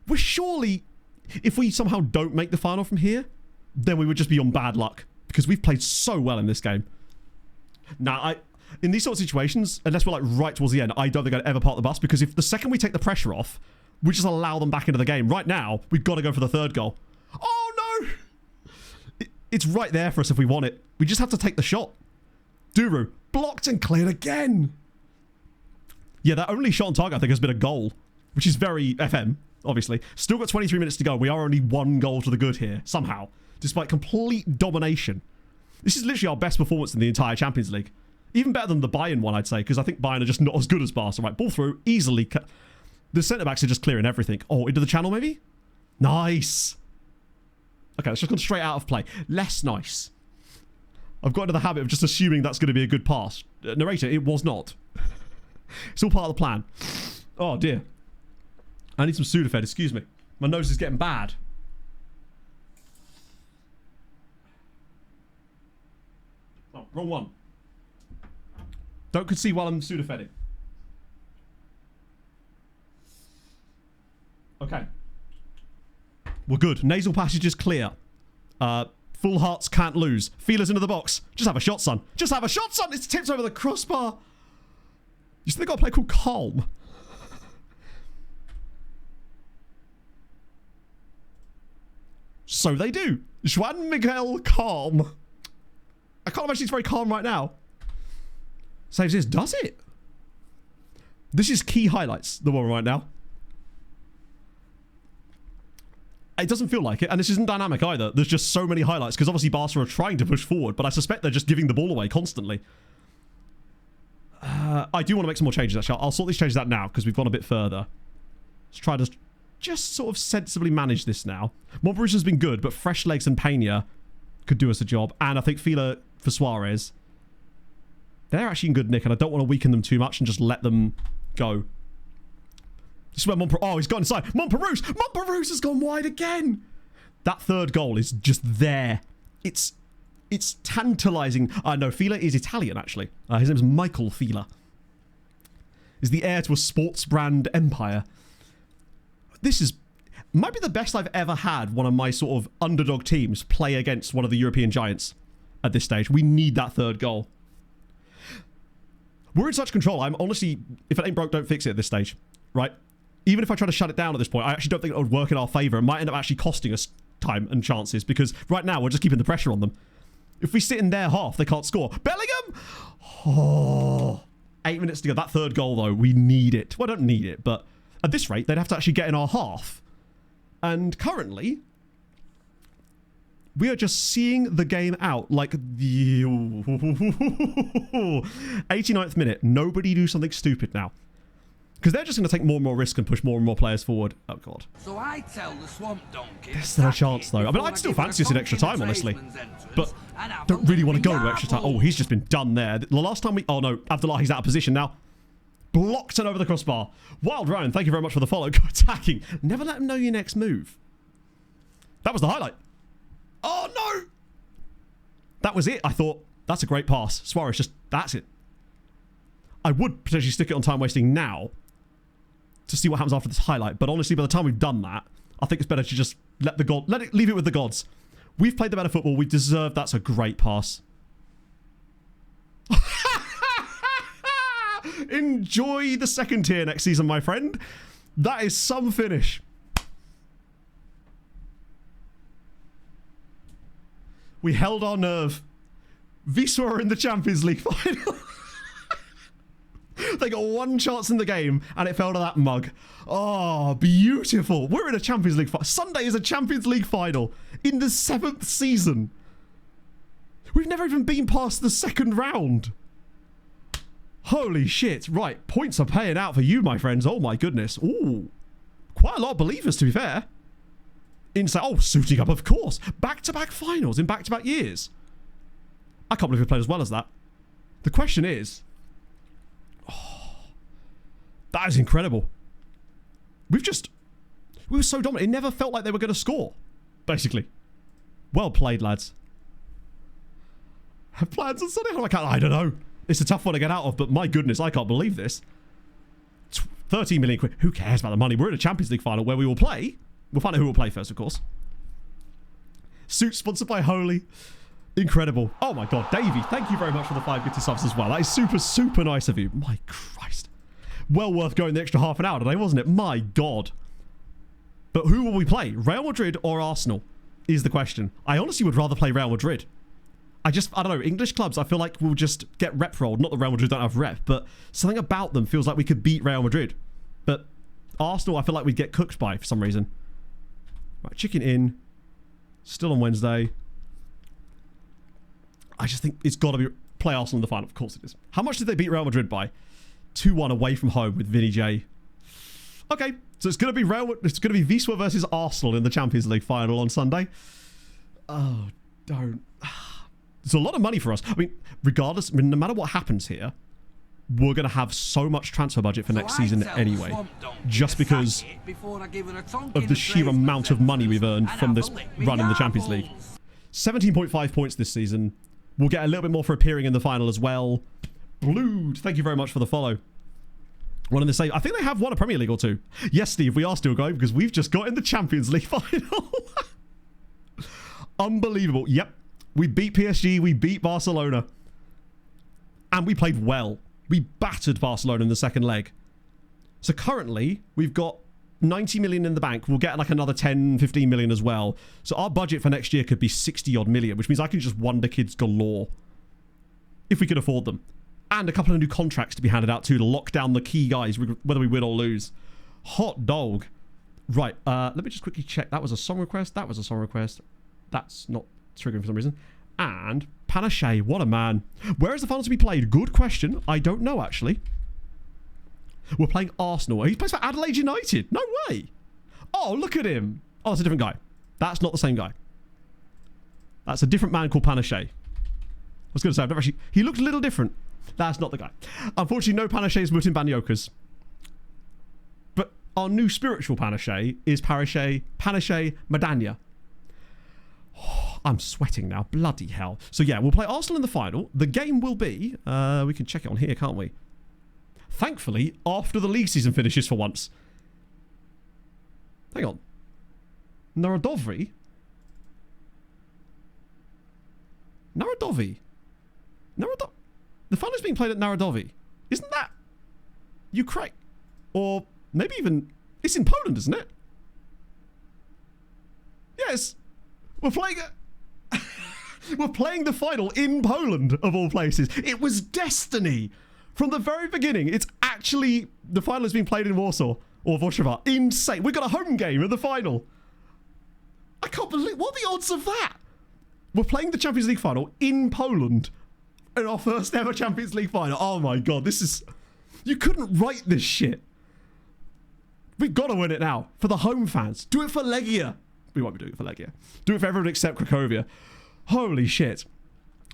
We're surely... If we somehow don't make the final from here, then we would just be on bad luck. Because we've played so well in this game. Now, in these sort of situations, unless we're like right towards the end, I don't think I'd ever park the bus. Because if the second we take the pressure off, we just allow them back into the game. Right now, we've got to go for the third goal. Oh, no! It's right there for us if we want it. We just have to take the shot. Duru, blocked and cleared again. Yeah, that only shot on target, I think, has been a goal. Which is very FM, obviously. Still got 23 minutes to go. We are only one goal to the good here, somehow. Despite complete domination. This is literally our best performance in the entire Champions League. Even better than the Bayern one, I'd say, because I think Bayern are just not as good as Barca. Right, ball through, easily. The centre-backs are just clearing everything. Oh, into the channel, maybe? Nice. Okay, it's just gone straight out of play. Less nice. I've got into the habit of just assuming that's going to be a good pass. Narrator, it was not. It's all part of the plan. Oh, dear. I need some Sudafed, excuse me. My nose is getting bad. Oh, wrong one. Don't concede while I'm Sudafeding. Okay. We're good. Nasal passage is clear. Full hearts can't lose. Feelers into the box. Just have a shot, son. Just have a shot, son. It's tipped over the crossbar. You still got a play called Calm. So they do. Juan Miguel Calm. I can't imagine he's very calm right now. Saves this. Does it? This is key highlights, the one right now. It doesn't feel like it, and this isn't dynamic either. There's just so many highlights, because obviously Barca are trying to push forward, but I suspect they're just giving the ball away constantly. I do want to make some more changes, actually. I'll sort these changes out now, because we've gone a bit further. Let's try to just sort of sensibly manage this now. Montperouche has been good, but fresh legs and Pena could do us a job, and I think Fila for Suarez. They're actually in good nick, and I don't want to weaken them too much and just let them go. This is where oh, he's got inside. Montperouche has gone wide again. That third goal is just there. It's tantalizing. No, Fila is Italian, actually. His name is Michael Fila. Is the heir to a sports brand empire. This might be the best I've ever had one of my sort of underdog teams play against one of the European giants at this stage. We need that third goal. We're in such control. I'm honestly, if it ain't broke, don't fix it at this stage. Right? Even if I try to shut it down at this point, I actually don't think it would work in our favour. It might end up actually costing us time and chances, because right now we're just keeping the pressure on them. If we sit in their half, they can't score. Bellingham! Oh, 8 minutes to go. That third goal, though, we need it. Well, I don't need it, but at this rate, they'd have to actually get in our half. And currently, We are just seeing the game out like the 89th minute. Nobody do something stupid now. Because they're just going to take more and more risk and push more and more players forward. Oh, God. So I tell the swamp donkey. There's still a chance, though. I mean, I'd still fancy us in extra time, honestly. But don't really want to go to extra time. Oh, he's just been done there. The last time we... Oh, no. Abdullahi's out of position now. Blocked and over the crossbar. Wild Ryan, thank you very much for the follow. Go attacking. Never let him know your next move. That was the highlight. Oh, no. That was it. I thought, that's a great pass. Suarez just... That's it. I would potentially stick it on time wasting now to see what happens after this highlight. But honestly, by the time we've done that, I think it's better to just leave it with the gods. We've played the better football. We deserve. That's a great pass. Enjoy the second tier next season, my friend. That is some finish. We held our nerve. Wisła are in the Champions League final. They got one chance in the game, and it fell to that mug. Oh, beautiful. We're in a Champions League final. Sunday is a Champions League final in the 7th season. We've never even been past the second round. Holy shit. Right, points are paying out for you, my friends. Oh, my goodness. Ooh, quite a lot of believers, to be fair. Inside. Oh, suiting up, of course. Back-to-back finals in back-to-back years. I can't believe we played as well as that. The question is... That is incredible. We were so dominant. It never felt like they were going to score, basically. Well played, lads. Have plans on Sunday? I don't know. It's a tough one to get out of, but my goodness, I can't believe this. 13 million quid. Who cares about the money? We're in a Champions League final where we will play. We'll find out who will play first, of course. Suit sponsored by Holy. Incredible. Oh my God. Davey, thank you very much for the 5 gifted subs as well. That is super, super nice of you. My Christ. Well worth going the extra half an hour today, wasn't it? My God. But who will we play? Real Madrid or Arsenal is the question. I honestly would rather play Real Madrid. I don't know. English clubs, I feel like we'll just get rep rolled. Not that Real Madrid don't have rep, but something about them feels like we could beat Real Madrid. But Arsenal, I feel like we'd get cooked by for some reason. Right, chicken in. Still on Wednesday. I just think it's got to be play Arsenal in the final. Of course it is. How much did they beat Real Madrid by? 2-1 away from home with Vinny J. Okay, so it's going to be Wisła versus Arsenal in the Champions League final on Sunday. Oh, don't. It's a lot of money for us. I mean, regardless, no matter what happens here, we're going to have so much transfer budget for next season anyway, just because of the sheer amount of money we've earned from this run in the Champions League. 17.5 points this season. We'll get a little bit more for appearing in the final as well. Blued, thank you very much for the follow. One in the same. I think they have won a Premier League or two. Yes, Steve, we are still going because we've just got in the Champions League final. Unbelievable. Yep. We beat PSG, we beat Barcelona. And we played well. We battered Barcelona in the second leg. So currently, we've got 90 million in the bank. We'll get like another 10, 15 million as well. So our budget for next year could be 60 odd million, which means I can just wonder kids galore. If we could afford them. And a couple of new contracts to be handed out too to lock down the key guys, whether we win or lose. Hot dog. Right, let me just quickly check. That was a song request. That was a song request. That's not triggering for some reason. And Panache, what a man. Where is the final to be played? Good question. I don't know, actually. We're playing Arsenal. He plays for Adelaide United. No way. Oh, look at him. Oh, that's a different guy. That's not the same guy. That's a different man called Panache. I was going to say, I've never actually... He looked a little different. That's not the guy. Unfortunately, no Panache's Mutin Banyokas. But our new spiritual Panache is Panache Madania. Oh, I'm sweating now. Bloody hell. So yeah, we'll play Arsenal in the final. The game will be... we can check it on here, can't we? Thankfully, after the league season finishes for once. Hang on. Narodovi? Narodovi? The final's being played at Narodovi. Isn't that Ukraine? Or maybe even... It's in Poland, isn't it? Yes. We're playing... We're playing the final in Poland, of all places. It was destiny. From the very beginning, it's actually... The final is being played in Warsaw. Or Warszawa. Insane. We got a home game at the final. I can't believe... What are the odds of that? We're playing the Champions League final in Poland. In our first ever Champions League final. Oh my god, this is... You couldn't write this shit. We've got to win it now. For the home fans. Do it for Legia. We won't be doing it for Legia. Do it for everyone except Cracovia. Holy shit.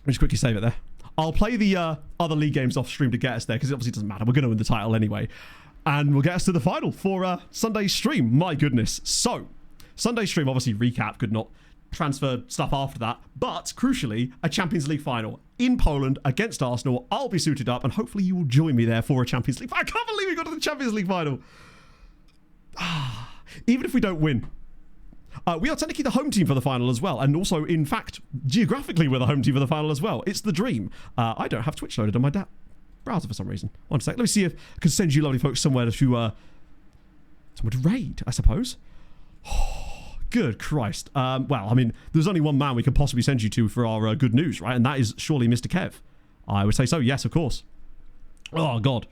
Let me just quickly save it there. I'll play the other league games off stream to get us there, because it obviously doesn't matter. We're going to win the title anyway. And we'll get us to the final for Sunday's stream. My goodness. So, Sunday's stream, obviously recap, could not transfer stuff after that. But, crucially, a Champions League final in Poland against Arsenal. I'll be suited up, and hopefully you will join me there for a Champions League. I can't believe we got to the Champions League final. Even if we don't win. We are technically the home team for the final as well. And also, in fact, geographically, we're the home team for the final as well. It's the dream. I don't have Twitch loaded on my browser for some reason. One sec. Let me see if I can send you lovely folks somewhere to raid, I suppose. Good Christ. Well, I mean, there's only one man we could possibly send you to for our good news, right? And that is surely Mr. Kev. I would say so. Yes, of course. Oh, God.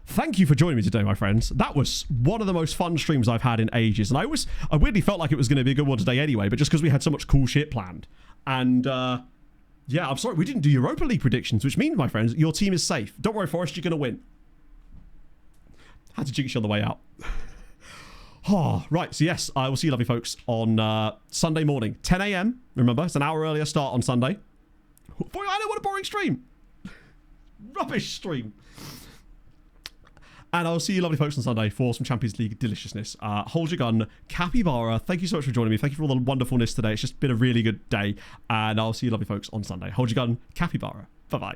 Thank you for joining me today, my friends. That was one of the most fun streams I've had in ages. And I weirdly felt like it was going to be a good one today anyway, but just because we had so much cool shit planned. And, yeah, I'm sorry, we didn't do Europa League predictions, which means, my friends, your team is safe. Don't worry, Forrest, you're going to win. Had to jinx you on the way out. Oh, right, so yes, I will see you lovely folks on Sunday morning, 10 a.m. Remember, it's an hour earlier start on Sunday. Boy, I know, what a boring stream. Rubbish stream. And I'll see you lovely folks on Sunday for some Champions League deliciousness. Hold your gun. Capybara, thank you so much for joining me. Thank you for all the wonderfulness today. It's just been a really good day. And I'll see you lovely folks on Sunday. Hold your gun. Capybara. Bye-bye.